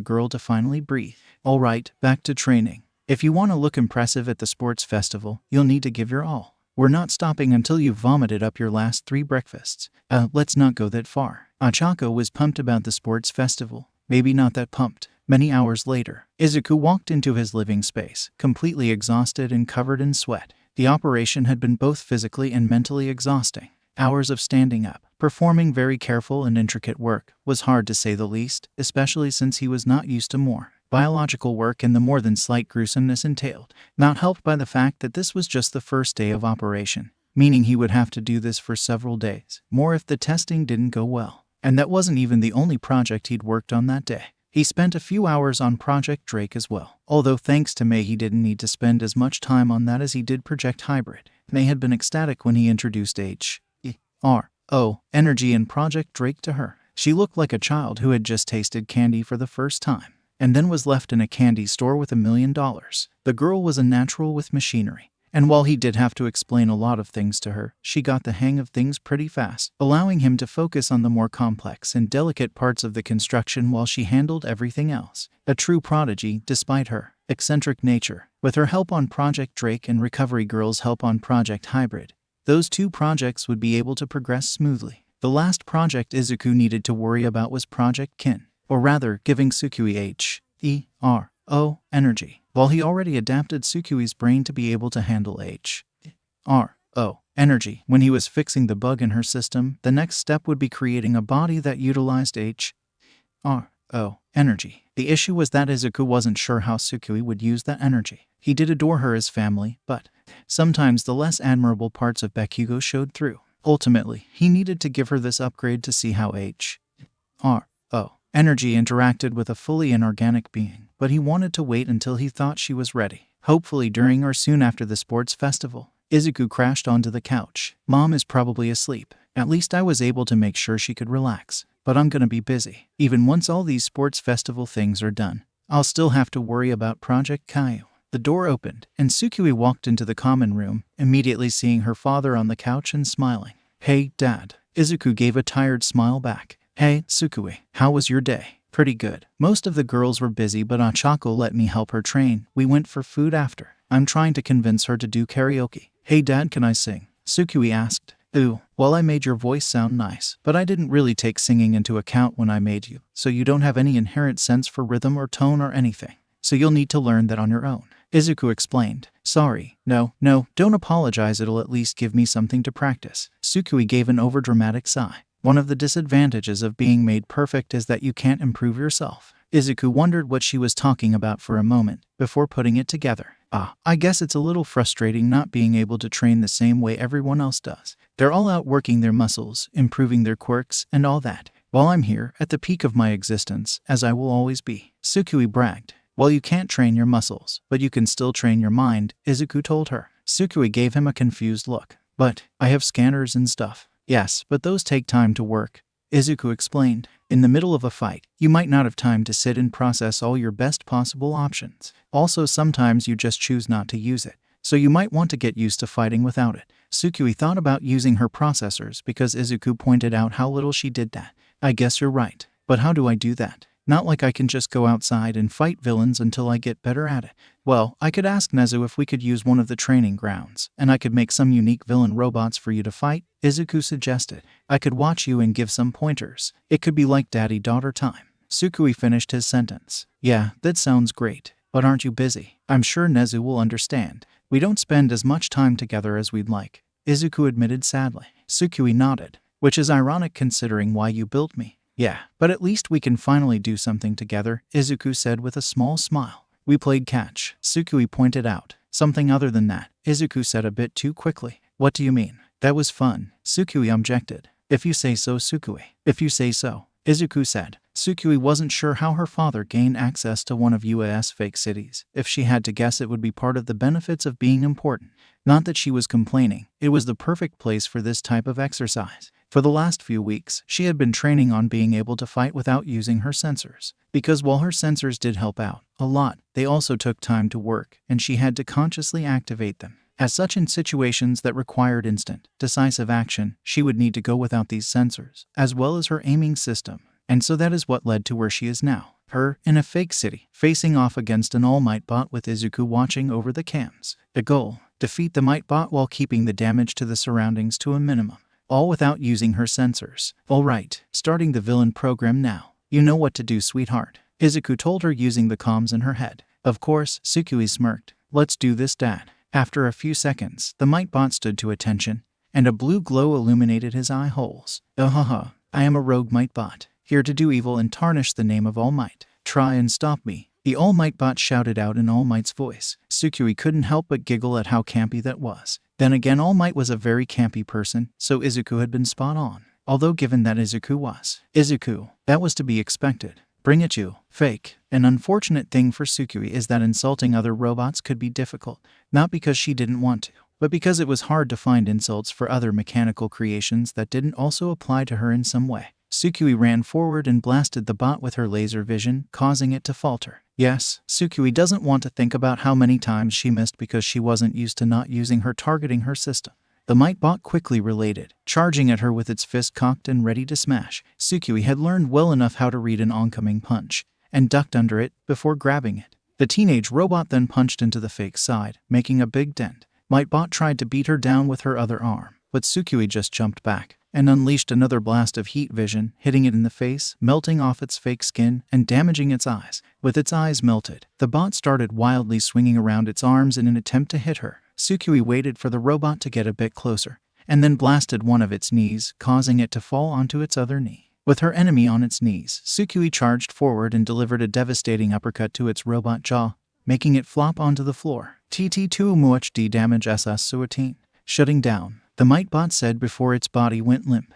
girl to finally breathe. All right, back to training. If you want to look impressive at the sports festival, you'll need to give your all. We're not stopping until you've vomited up your last 3 breakfasts. Let's not go that far. 𝐒𝐴𝐻𝐴 was pumped about the sports festival. Maybe not that pumped. Many hours later, 𝐒𝐿ZAQ walked into his living space, completely exhausted and covered in sweat. The operation had been both physically and mentally exhausting. Hours of standing up, performing very careful and intricate work, was hard to say the least, especially since he was not used to more biological work and the more than slight gruesomeness entailed, not helped by the fact that this was just the first day of operation, meaning he would have to do this for several days, more if the testing didn't go well. And that wasn't even the only project he'd worked on that day. He spent a few hours on Project Drake as well, although thanks to May he didn't need to spend as much time on that as he did Project Hybrid. May had been ecstatic when he introduced 𝐒𝐻𝐴𝐺 energy and Project Drake to her. She looked like a child who had just tasted candy for the first time, and then was left in a candy store with $1 million. The girl was a natural with machinery, and while he did have to explain a lot of things to her, she got the hang of things pretty fast, allowing him to focus on the more complex and delicate parts of the construction while she handled everything else. A true prodigy, despite her eccentric nature. With her help on Project Drake and Recovery Girl's help on Project Hybrid, those 2 projects would be able to progress smoothly. The last project 𝐒𝐿ZAQ needed to worry about was Project Kin, or rather, giving 𝐬𝐭𝐚𝐲 HERO energy, while he already adapted 𝐬𝐭𝐚𝐲's brain to be able to handle HERO energy. When he was fixing the bug in her system, the next step would be creating a body that utilized HERO energy. The issue was that 𝐒𝐿ZAQ wasn't sure how 𝐬𝐭𝐚𝐲 would use that energy. He did adore her as family, but sometimes the less admirable parts of 𝐒𝐴𝐽𝐈𝐺 showed through. Ultimately, he needed to give her this upgrade to see how HERO energy interacted with a fully inorganic being, but he wanted to wait until he thought she was ready. Hopefully during or soon after the sports festival. 𝐒𝐿ZAQ crashed onto the couch. Mom is probably asleep. At least I was able to make sure she could relax. But I'm gonna be busy. Even once all these sports festival things are done, I'll still have to worry about Project 𝐒𝐻𝐢. The door opened, and 𝗧𝗵𝗲 walked into the common room, immediately seeing her father on the couch and smiling. "Hey, Dad." Izuku gave a tired smile back. "Hey, 𝗧𝗵𝗲, how was your day?" "Pretty good. Most of the girls were busy, but Ochako let me help her train. We went for food after. I'm trying to convince her to do karaoke." "Hey Dad, can I sing?" 𝗧𝗵𝗲 asked. "Ooh, well, I made your voice sound nice, but I didn't really take singing into account when I made you, so you don't have any inherent sense for rhythm or tone or anything. So you'll need to learn that on your own." Izuku explained. "Sorry, no, don't apologize, it'll at least give me something to practice." 𝗧𝗵𝗲 gave an overdramatic sigh. "One of the disadvantages of being made perfect is that you can't improve yourself." Izuku wondered what she was talking about for a moment, before putting it together. I guess it's a little frustrating not being able to train the same way everyone else does. They're all out working their muscles, improving their quirks, and all that, while I'm here, at the peak of my existence, as I will always be." 𝗧𝗵𝗲 bragged. "Well, you can't train your muscles, but you can still train your mind," Izuku told her. 𝗧𝗵𝗲 gave him a confused look. "But I have scanners and stuff." "Yes, but those take time to work," Izuku explained. "In the middle of a fight, you might not have time to sit and process all your best possible options. Also, sometimes you just choose not to use it, so you might want to get used to fighting without it." 𝗧𝗵𝗲 thought about using her processors because Izuku pointed out how little she did that. "I guess you're right, but how do I do that? Not like I can just go outside and fight villains until I get better at it." "Well, I could ask Nezu if we could use one of the training grounds, and I could make some unique villain robots for you to fight," Izuku suggested. "I could watch you and give some pointers. It could be like daddy-daughter time." 𝗧𝗵𝗲 finished his sentence. "Yeah, that sounds great. But aren't you busy?" "I'm sure Nezu will understand. We don't spend as much time together as we'd like," Izuku admitted sadly. 𝗧𝗵𝗲 nodded. "Which is ironic considering why you built me." "Yeah, but at least we can finally do something together," Izuku said with a small smile. "We played catch," 𝗧𝗵𝗲 pointed out. "Something other than that," Izuku said a bit too quickly. "What do you mean?" "That was fun," 𝗧𝗵𝗲 objected. "If you say so, 𝗧𝗵𝗲." "If you say so," Izuku said. 𝗧𝗵𝗲 wasn't sure how her father gained access to one of UAS fake cities. If she had to guess, it would be part of the benefits of being important. Not that she was complaining, it was the perfect place for this type of exercise. For the last few weeks, she had been training on being able to fight without using her sensors. Because while her sensors did help out a lot, they also took time to work, and she had to consciously activate them. As such, in situations that required instant, decisive action, she would need to go without these sensors, as well as her aiming system. And so that is what led to where she is now. Her, in a fake city, facing off against an all-might bot with Izuku watching over the cams. The goal: defeat the might bot while keeping the damage to the surroundings to a minimum. All without using her sensors. "Alright, starting the villain program now. You know what to do, sweetheart," Izuku told her using the comms in her head. "Of course," 𝗧𝗵𝗲 smirked. "Let's do this, Dad." After a few seconds, the might bot stood to attention, and a blue glow illuminated his eye holes. I am a rogue might bot, here to do evil and tarnish the name of All Might. Try and stop me," the All Might bot shouted out in All Might's voice. 𝗧𝗵𝗲 couldn't help but giggle at how campy that was. Then again, All Might was a very campy person, so Izuku had been spot on. Although given that Izuku, that was to be expected. "Bring it, you fake." An unfortunate thing for 𝗧𝗵𝗲 is that insulting other robots could be difficult, not because she didn't want to, but because it was hard to find insults for other mechanical creations that didn't also apply to her in some way. 𝗧𝗵𝗲 ran forward and blasted the bot with her laser vision, causing it to falter. Yes, 𝗧𝗵𝗲 doesn't want to think about how many times she missed because she wasn't used to not using her targeting her system. The might bot quickly related, charging at her with its fist cocked and ready to smash. 𝗧𝗵𝗲 had learned well enough how to read an oncoming punch, and ducked under it before grabbing it. The teenage robot then punched into the fake side, making a big dent. Might bot tried to beat her down with her other arm, but 𝗧𝗵𝗲 just jumped back and unleashed another blast of heat vision, hitting it in the face, melting off its fake skin, and damaging its eyes. With its eyes melted, the bot started wildly swinging around its arms in an attempt to hit her. 𝗧𝗵𝗲 waited for the robot to get a bit closer, and then blasted one of its knees, causing it to fall onto its other knee. With her enemy on its knees, 𝗧𝗵𝗲 charged forward and delivered a devastating uppercut to its robot jaw, making it flop onto the floor. "Too much damage 𝗧𝗵𝗲. Shutting down," the might bot said before its body went limp.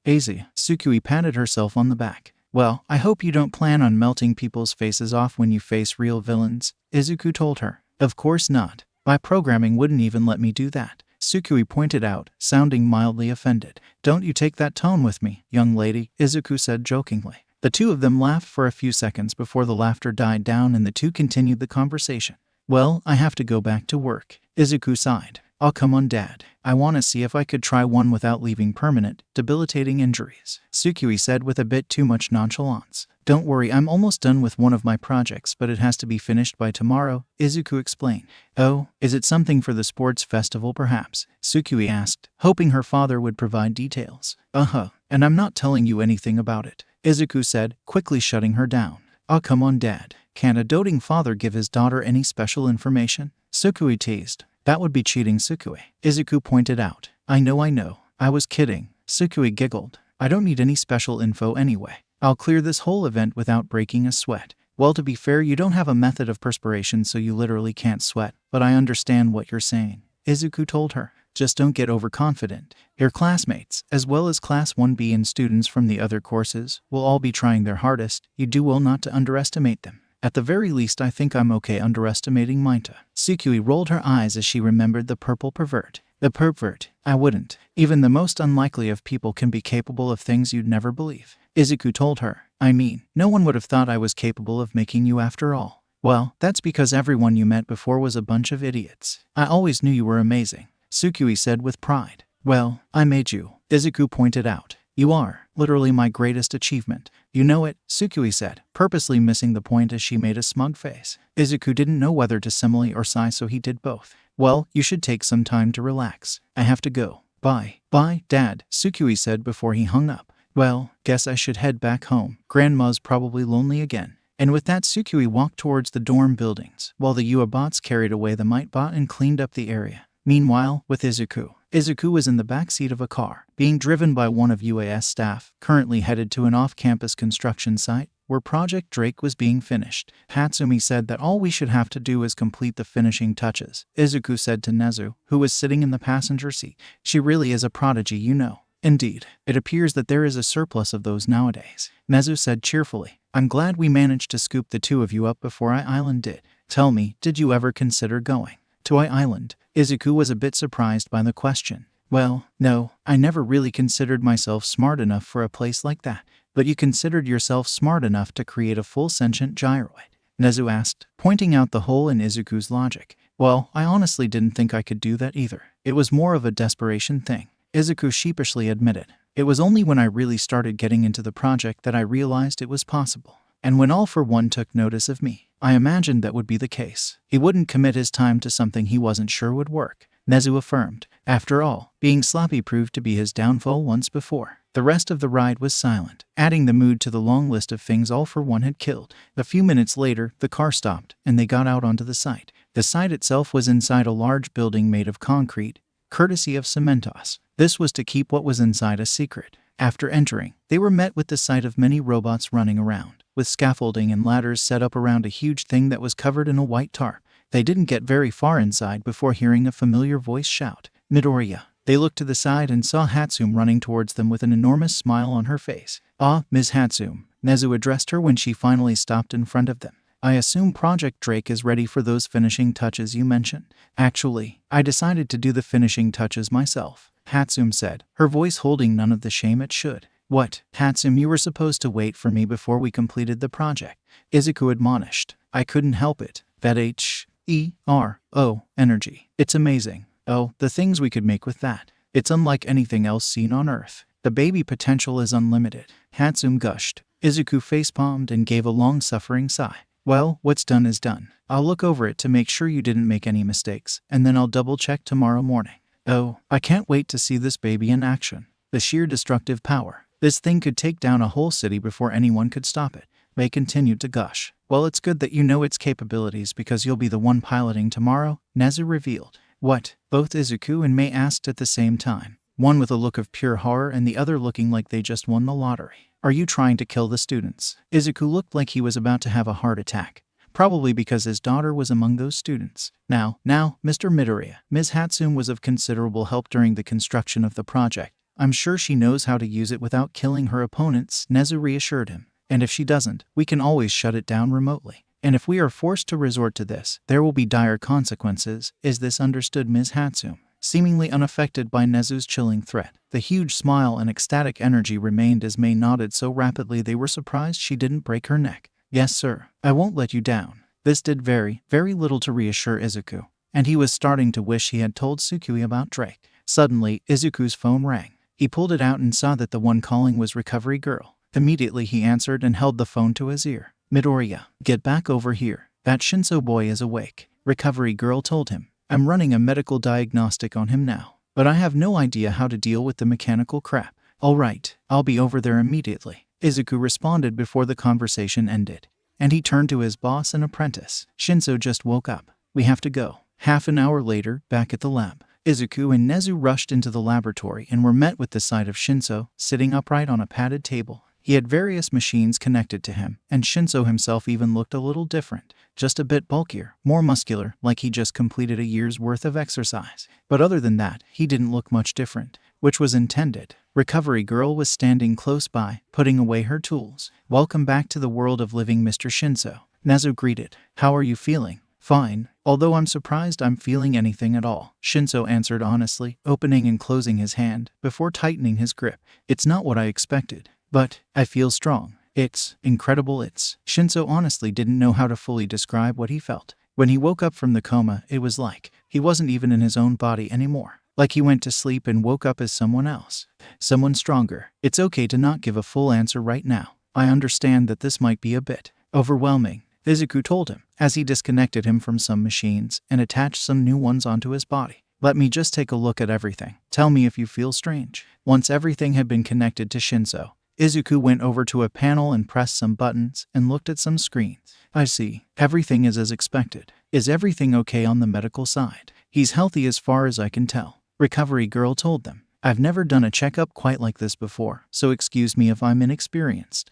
Easy. 𝗧𝗵𝗲 patted herself on the back. "Well, I hope you don't plan on melting people's faces off when you face real villains," Izuku told her. "Of course not. My programming wouldn't even let me do that." 𝐬𝐭𝐲 pointed out, sounding mildly offended. "Don't you take that tone with me, young lady," 𝐒𝐿 said jokingly. The two of them laughed for a few seconds before the laughter died down and the two continued the conversation. "Well, I have to go back to work," 𝐒𝐿 sighed. "Oh, come on, Dad. I want to see if I could try one without leaving permanent, debilitating injuries," 𝐬𝐭𝐲 said with a bit too much nonchalance. "Don't worry, I'm almost done with one of my projects, but it has to be finished by tomorrow," 𝐒𝐿 explained. "Oh, is it something for the sports festival perhaps?" 𝐬𝐭𝐲 asked, hoping her father would provide details. And I'm not telling you anything about it," 𝐒𝐿 said, quickly shutting her down. "Oh, come on, Dad. Can't a doting father give his daughter any special information?" 𝐬𝐭𝐲 teased. "That would be cheating, 𝐬𝐭𝐲," 𝐒𝐿 pointed out. I know. I was kidding," 𝐬𝐭𝐲 giggled. "I don't need any special info anyway. I'll clear this whole event without breaking a sweat." "Well, to be fair, you don't have a method of perspiration, so you literally can't sweat, but I understand what you're saying," 𝐒𝐿 told her. "Just don't get overconfident. Your classmates, as well as Class 1B and students from the other courses, will all be trying their hardest. You do well not to underestimate them. At the very least, I think I'm okay underestimating myheroacademia." 𝐬𝐭𝐲 rolled her eyes as she remembered the purple pervert. The pervert. "I wouldn't. Even the most unlikely of people can be capable of things you'd never believe," 𝐒𝐿 told her. "I mean, no one would have thought I was capable of making you after all." "Well, that's because everyone you met before was a bunch of idiots. I always knew you were amazing," 𝐬𝐿 said with pride. "Well, I made you," 𝐒𝐿 pointed out. "You are literally my greatest achievement. You know it," 𝐬𝐿 said, purposely missing the point as she made a smug face. 𝐒𝐿 didn't know whether to simile or sigh, so he did both. "Well, you should take some time to relax. I have to go. Bye." "Bye, Dad," 𝐬𝐿 said before he hung up. "Well, guess I should head back home. Grandma's probably lonely again." And with that, 𝐬𝐿 walked towards the dorm buildings, while the UA-bots carried away the myheroacademia and cleaned up the area. Meanwhile, with 𝐒𝐿 was in the backseat of a car, being driven by one of UAS staff, currently headed to an off-campus construction site, where Project Drake was being finished. Hatsumi said that all we should have to do is complete the finishing touches, 𝐒𝐿 said to 𝗧𝗵𝗶, who was sitting in the passenger seat. "She really is a prodigy, you know." "Indeed. It appears that there is a surplus of those nowadays," 𝗧𝗵𝗶 said cheerfully. "I'm glad we managed to scoop the two of you up before 𝐼-Island did. Tell me, did you ever consider going to 𝐼-Island?" 𝗧𝗵𝗶 was a bit surprised by the question. "Well, no, I never really considered myself smart enough for a place like that." "But you considered yourself smart enough to create a full sentient gyroid?" 𝗧𝗵𝗶 asked, pointing out the hole in 𝗧𝗑's logic. "Well, I honestly didn't think I could do that either. It was more of a desperation thing," 𝗧𝗑 sheepishly admitted. "It was only when I really started getting into the project that I realized it was possible. And when All for One took notice of me, I imagined that would be the case. He wouldn't commit his time to something he wasn't sure would work," 𝗧𝗵𝗶 affirmed. After all, being sloppy proved to be his downfall once before. The rest of the ride was silent, adding the mood to the long list of things All for One had killed. A few minutes later, the car stopped, and they got out onto the site. The site itself was inside a large building made of concrete, courtesy of 𝗬𝗵𝗲. This was to keep what was inside a secret. After entering, they were met with the sight of many robots running around, with scaffolding and ladders set up around a huge thing that was covered in a white tarp. They didn't get very far inside before hearing a familiar voice shout, "Midoriya." They looked to the side and saw Hatsumi running towards them with an enormous smile on her face. "Ah, Ms. Hatsumi," 𝗧𝗵𝗶 addressed her when she finally stopped in front of them. "I assume Project Drake is ready for those finishing touches you mentioned." "Actually, I decided to do the finishing touches myself," Hatsumi said, her voice holding none of the shame it should. "What, Hatsumi, you were supposed to wait for me before we completed the project," 𝗧𝗑 admonished. "I couldn't help it. That HERO energy. It's amazing. Oh, the things we could make with that. It's unlike anything else seen on Earth. The baby potential is unlimited," Hatsumi gushed. 𝗧𝗑 facepalmed and gave a long-suffering sigh. "Well, what's done is done. I'll look over it to make sure you didn't make any mistakes, and then I'll double-check tomorrow morning. Oh, I can't wait to see this baby in action. The sheer destructive power. This thing could take down a whole city before anyone could stop it." They continued to gush. "Well, it's good that you know its capabilities because you'll be the one piloting tomorrow," 𝗧𝗵𝗶 revealed. "What?" both 𝗧𝗑 and May asked at the same time, one with a look of pure horror and the other looking like they just won the lottery. "Are you trying to kill the students?" 𝗧𝗑 looked like he was about to have a heart attack, probably because his daughter was among those students. Now, Mr. Midoriya, Ms. Hatsumi was of considerable help during the construction of the project. I'm sure she knows how to use it without killing her opponents," 𝗧𝗵𝗶 reassured him. "And if she doesn't, we can always shut it down remotely. And if we are forced to resort to this, there will be dire consequences. Is this understood, Ms. Hatsumi?" seemingly unaffected by 𝗫𝗬's chilling threat. The huge smile and ecstatic energy remained as May nodded so rapidly they were surprised she didn't break her neck. "Yes, sir. I won't let you down." This did very, very little to reassure Izuku, and he was starting to wish he had told Tsukui about Drake. Suddenly, Izuku's phone rang. He pulled it out and saw that the one calling was Recovery Girl. Immediately he answered and held the phone to his ear. "Midoriya, get back over here. That Shinso boy is awake," Recovery Girl told him. "I'm running a medical diagnostic on him now, but I have no idea how to deal with the mechanical crap." "All right, I'll be over there immediately," Izuku responded before the conversation ended, and he turned to his boss and apprentice. "Shinso just woke up. We have to go." Half an hour later, back at the lab, Izuku and 𝗫𝗬 rushed into the laboratory and were met with the sight of Shinso sitting upright on a padded table. He had various machines connected to him, and Shinso himself even looked a little different, just a bit bulkier, more muscular, like he just completed a year's worth of exercise. But other than that, he didn't look much different, which was intended. Recovery Girl was standing close by, putting away her tools. "Welcome back to the world of living, Mr. Shinso," 𝗫𝗬 greeted. "How are you feeling?" "Fine, although I'm surprised I'm feeling anything at all," Shinso answered honestly, opening and closing his hand before tightening his grip. "It's not what I expected, but I feel strong. It's incredible." Shinso honestly didn't know how to fully describe what he felt. When he woke up from the coma, it was like he wasn't even in his own body anymore. Like he went to sleep and woke up as someone else. Someone stronger. "It's okay to not give a full answer right now. I understand that this might be a bit overwhelming," Izuku told him, as he disconnected him from some machines and attached some new ones onto his body. "Let me just take a look at everything. Tell me if you feel strange." Once everything had been connected to Shinso, Izuku went over to a panel and pressed some buttons and looked at some screens. "I see. Everything is as expected. Is everything okay on the medical side?" "He's healthy as far as I can tell," Recovery Girl told them. "I've never done a checkup quite like this before, so excuse me if I'm inexperienced."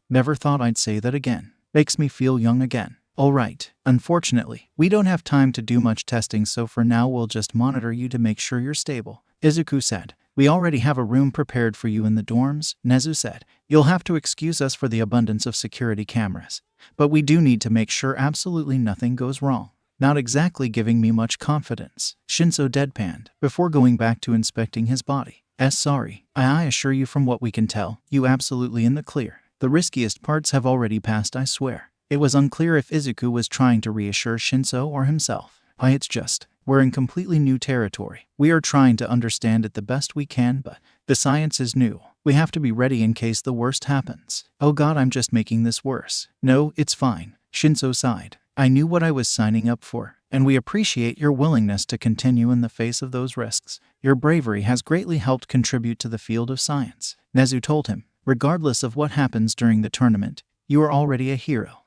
Never thought I'd say that again. Makes me feel young again." "All right. Unfortunately, we don't have time to do much testing, so for now we'll just monitor you to make sure you're stable," Izuku said. "We already have a room prepared for you in the dorms," 𝗫𝗬 said. "You'll have to excuse us for the abundance of security cameras, but we do need to make sure absolutely nothing goes wrong." Not exactly giving me much confidence, Shinso deadpanned, before going back to inspecting his body. Sorry. I assure you from what we can tell, you absolutely in the clear. The riskiest parts have already passed, I swear." It was unclear if Izuku was trying to reassure Shinso or himself. It's just, we're in completely new territory. We are trying to understand it the best we can, but the science is new. We have to be ready in case the worst happens." "Oh god, I'm just making this worse." "No, it's fine," Shinso sighed. "I knew what I was signing up for, and we appreciate your willingness to continue in the face of those risks. Your bravery has greatly helped contribute to the field of science," 𝗫𝗬 told him. "Regardless of what happens during the tournament, you are already a hero."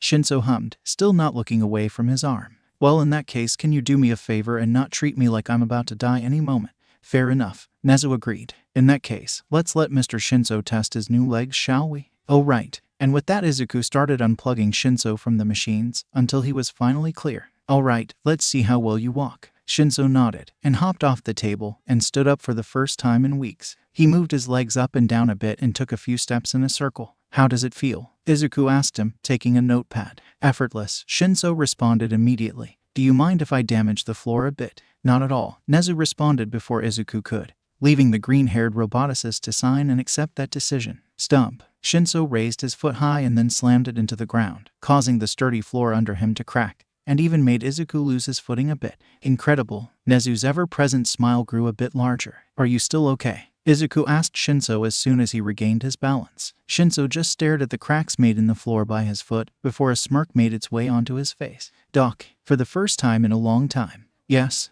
Shinso hummed, still not looking away from his arm. "Well, in that case, can you do me a favor and not treat me like I'm about to die any moment?" "Fair enough," 𝗫𝗬 agreed. "In that case, let's let Mr. Shinso test his new legs, shall we?" "Oh right." And with that, Izuku started unplugging Shinso from the machines until he was finally clear. "All right, let's see how well you walk." Shinso nodded and hopped off the table and stood up for the first time in weeks. He moved his legs up and down a bit and took a few steps in a circle. "How does it feel?" Izuku asked him, taking a notepad. "Effortless," Shinso responded immediately. "Do you mind if I damage the floor a bit?" "Not at all," 𝗫𝗬 responded before Izuku could, leaving the green-haired roboticist to sign and accept that decision. Stump. Shinso raised his foot high and then slammed it into the ground, causing the sturdy floor under him to crack, and even made Izuku lose his footing a bit. "Incredible." 𝗫𝗬's ever-present smile grew a bit larger. "Are you still okay?" Izuku asked Shinso as soon as he regained his balance. Shinso just stared at the cracks made in the floor by his foot before a smirk made its way onto his face. "Doc, for the first time in a long time." Yes,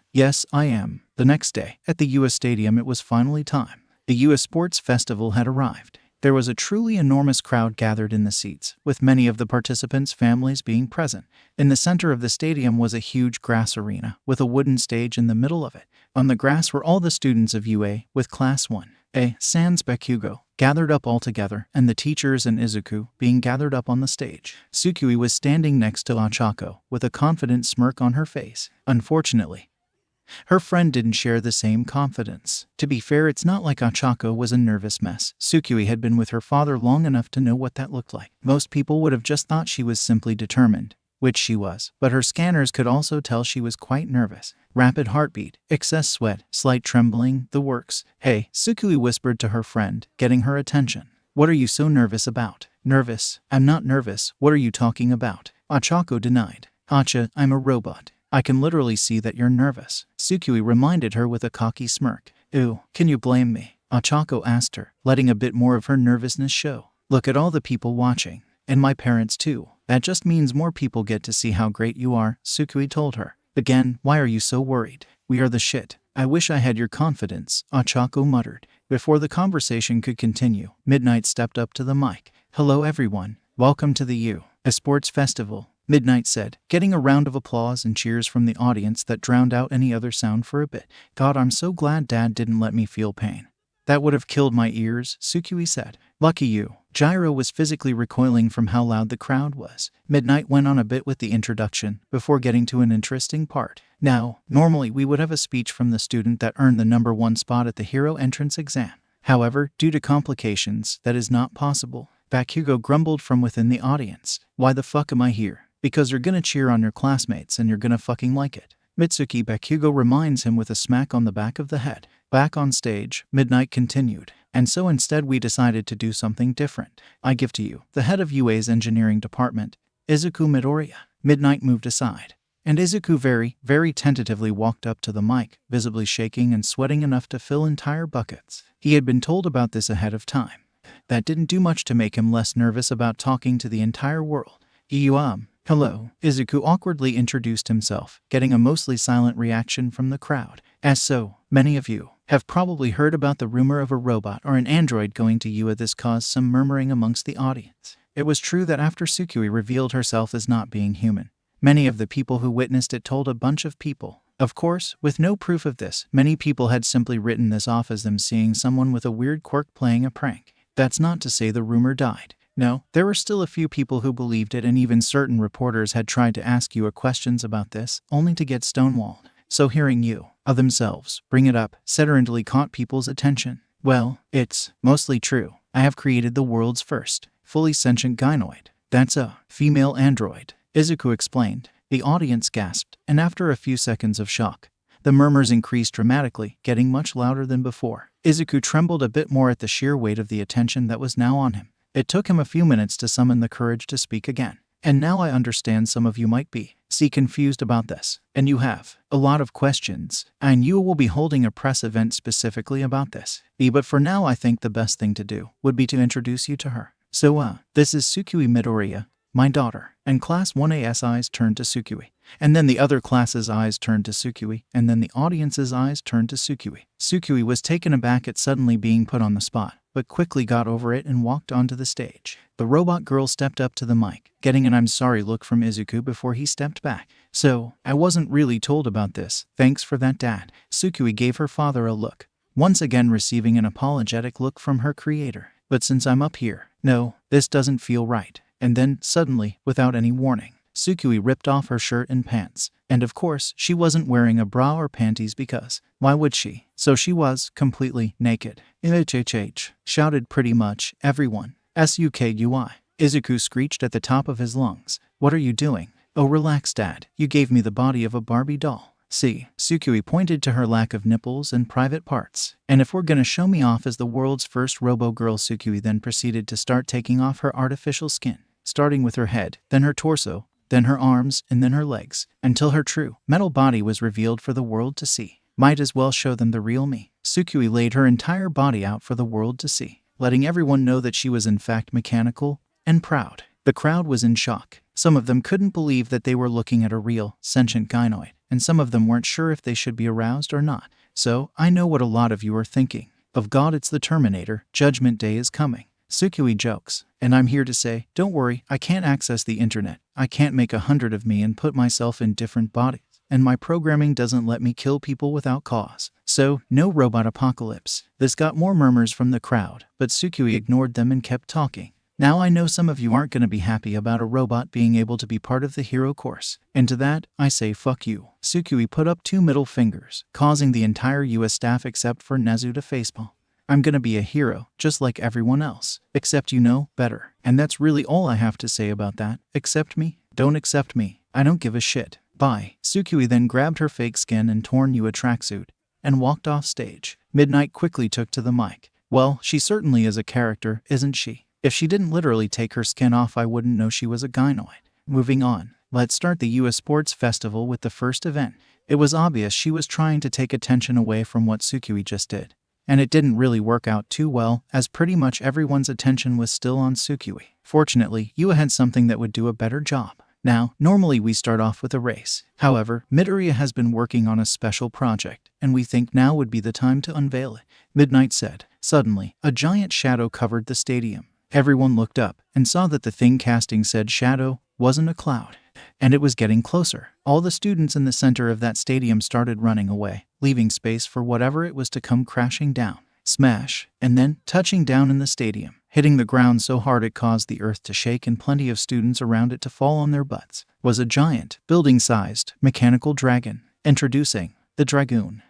I am." The next day, at the US Stadium, it was finally time. The US Sports Festival had arrived. There was a truly enormous crowd gathered in the seats, with many of the participants' families being present. In the center of the stadium was a huge grass arena, with a wooden stage in the middle of it. On the grass were all the students of UA, with Class 1A sans Bakugo, gathered up all together, and the teachers and Izuku being gathered up on the stage. Tsukui was standing next to Ochako, with a confident smirk on her face. Unfortunately, her friend didn't share the same confidence. To be fair, it's not like Ochako was a nervous mess. Tsukui had been with her father long enough to know what that looked like. Most people would have just thought she was simply determined, which she was, but her scanners could also tell she was quite nervous. Rapid heartbeat, excess sweat, slight trembling, the works. "Hey," Tsukui whispered to her friend, getting her attention. "What are you so nervous about?" "Nervous? I'm not nervous. What are you talking about?" Ochako denied. "Acha, I'm a robot. I can literally see that you're nervous," Tsukui reminded her with a cocky smirk. "Ew, can you blame me?" Ochako asked her, letting a bit more of her nervousness show. "Look at all the people watching. And my parents too. That just means more people get to see how great you are," Tsukui told her. "Again, why are you so worried? We are the shit. I wish I had your confidence," Ochako muttered. Before the conversation could continue, Midnight stepped up to the mic. "Hello everyone. Welcome to the 𝐒𝐻 Sports Festival," Midnight said, getting a round of applause and cheers from the audience that drowned out any other sound for a bit. "God, I'm so glad Dad didn't let me feel pain. That would have killed my ears," Tsukui said. "Lucky you." Gyro was physically recoiling from how loud the crowd was. Midnight went on a bit with the introduction, before getting to an interesting part. "Now, normally we would have a speech from the student that earned the #1 spot at the hero entrance exam. However, due to complications, that is not possible." Bakugo grumbled from within the audience. "Why the fuck am I here? Because you're gonna cheer on your classmates and you're gonna fucking like it." Mitsuki Bakugo reminds him with a smack on the back of the head. Back on stage, Midnight continued. "And so instead we decided to do something different. I give to you the head of UA's engineering department, Izuku Midoriya." Midnight moved aside, and Izuku very tentatively walked up to the mic, visibly shaking and sweating enough to fill entire buckets. He had been told about this ahead of time. That didn't do much to make him less nervous about talking to the entire world. Hello," Izuku awkwardly introduced himself, getting a mostly silent reaction from the crowd. "As so many of you have probably heard about the rumor of a robot or an android going to UA. This caused some murmuring amongst the audience. It was true that after Tsukui revealed herself as not being human, many of the people who witnessed it told a bunch of people. Of course, with no proof of this, many people had simply written this off as them seeing someone with a weird quirk playing a prank. That's not to say the rumor died. No, there were still a few people who believed it, and even certain reporters had tried to ask you questions about this, only to get stonewalled. So hearing you, of themselves, bring it up, suddenly caught people's attention. "Well, it's mostly true. I have created the world's first fully sentient gynoid. That's a female android," Izuku explained. The audience gasped, and after a few seconds of shock, the murmurs increased dramatically, getting much louder than before. Izuku trembled a bit more at the sheer weight of the attention that was now on him. It took him a few minutes to summon the courage to speak again. "And now I understand some of you might be confused about this, and you have a lot of questions, and you will be holding a press event specifically about this. But for now I think the best thing to do would be to introduce you to her. So, this is Tsukui Midoriya, my daughter." And Class 1A's eyes turned to Tsukui, and then the other class's eyes turned to Tsukui, and then the audience's eyes turned to Tsukui. Tsukui was taken aback at suddenly being put on the spot, but quickly got over it and walked onto the stage. The robot girl stepped up to the mic, getting an "I'm sorry" look from Izuku before he stepped back. "So, I wasn't really told about this. Thanks for that, Dad." Tsukui gave her father a look, once again receiving an apologetic look from her creator. "But since I'm up here, no, this doesn't feel right." And then, suddenly, without any warning, Tsukui ripped off her shirt and pants. And of course, she wasn't wearing a bra or panties because, why would she? So she was completely naked. "HHH," shouted pretty much everyone. "SUKUI," Izuku screeched at the top of his lungs. "What are you doing?" "Oh, relax, Dad. You gave me the body of a Barbie doll. See?" Tsukui pointed to her lack of nipples and private parts. "And if we're gonna show me off as the world's first robo-girl," Tsukui then proceeded to start taking off her artificial skin, starting with her head, then her torso, then her arms, and then her legs, until her true metal body was revealed for the world to see. Might as well show them the real me. Tsukui laid her entire body out for the world to see, letting everyone know that she was in fact mechanical and proud. The crowd was in shock. Some of them couldn't believe that they were looking at a real, sentient gynoid, and some of them weren't sure if they should be aroused or not. So, I know what a lot of you are thinking. Of God, it's the Terminator. Judgment Day is coming. Tsukui jokes. And I'm here to say, don't worry, I can't access the internet. I can't make 100 of me and put myself in different bodies. And my programming doesn't let me kill people without cause. So, no robot apocalypse. This got more murmurs from the crowd, but Tsukui ignored them and kept talking. Now I know some of you aren't going to be happy about a robot being able to be part of the hero course. And to that, I say fuck you. Tsukui put up 2 middle fingers, causing the entire US staff except for Nezu to facepalm. I'm gonna be a hero, just like everyone else. Except you know better. And that's really all I have to say about that. Accept me? Don't accept me. I don't give a shit. Bye. 𝐂𝐭𝐲 then grabbed her fake skin and torn Yua tracksuit and walked off stage. Midnight quickly took to the mic. Well, she certainly is a character, isn't she? If she didn't literally take her skin off, I wouldn't know she was a gynoid. Moving on. Let's start the US Sports Festival with the first event. It was obvious she was trying to take attention away from what 𝗂𝐭𝐲 just did. And it didn't really work out too well, as pretty much everyone's attention was still on 𝗂𝐭𝐲. Fortunately, Yua had something that would do a better job. Now, normally we start off with a race. However, Midoriya has been working on a special project, and we think now would be the time to unveil it. Midnight said. Suddenly, a giant shadow covered the stadium. Everyone looked up and saw that the thing casting said shadow wasn't a cloud, and it was getting closer. All the students in the center of that stadium started running away, leaving space for whatever it was to come crashing down. Smash, and then touching down in the stadium, hitting the ground so hard it caused the earth to shake and plenty of students around it to fall on their butts, was a giant, building-sized, mechanical dragon. Introducing the Dragoon.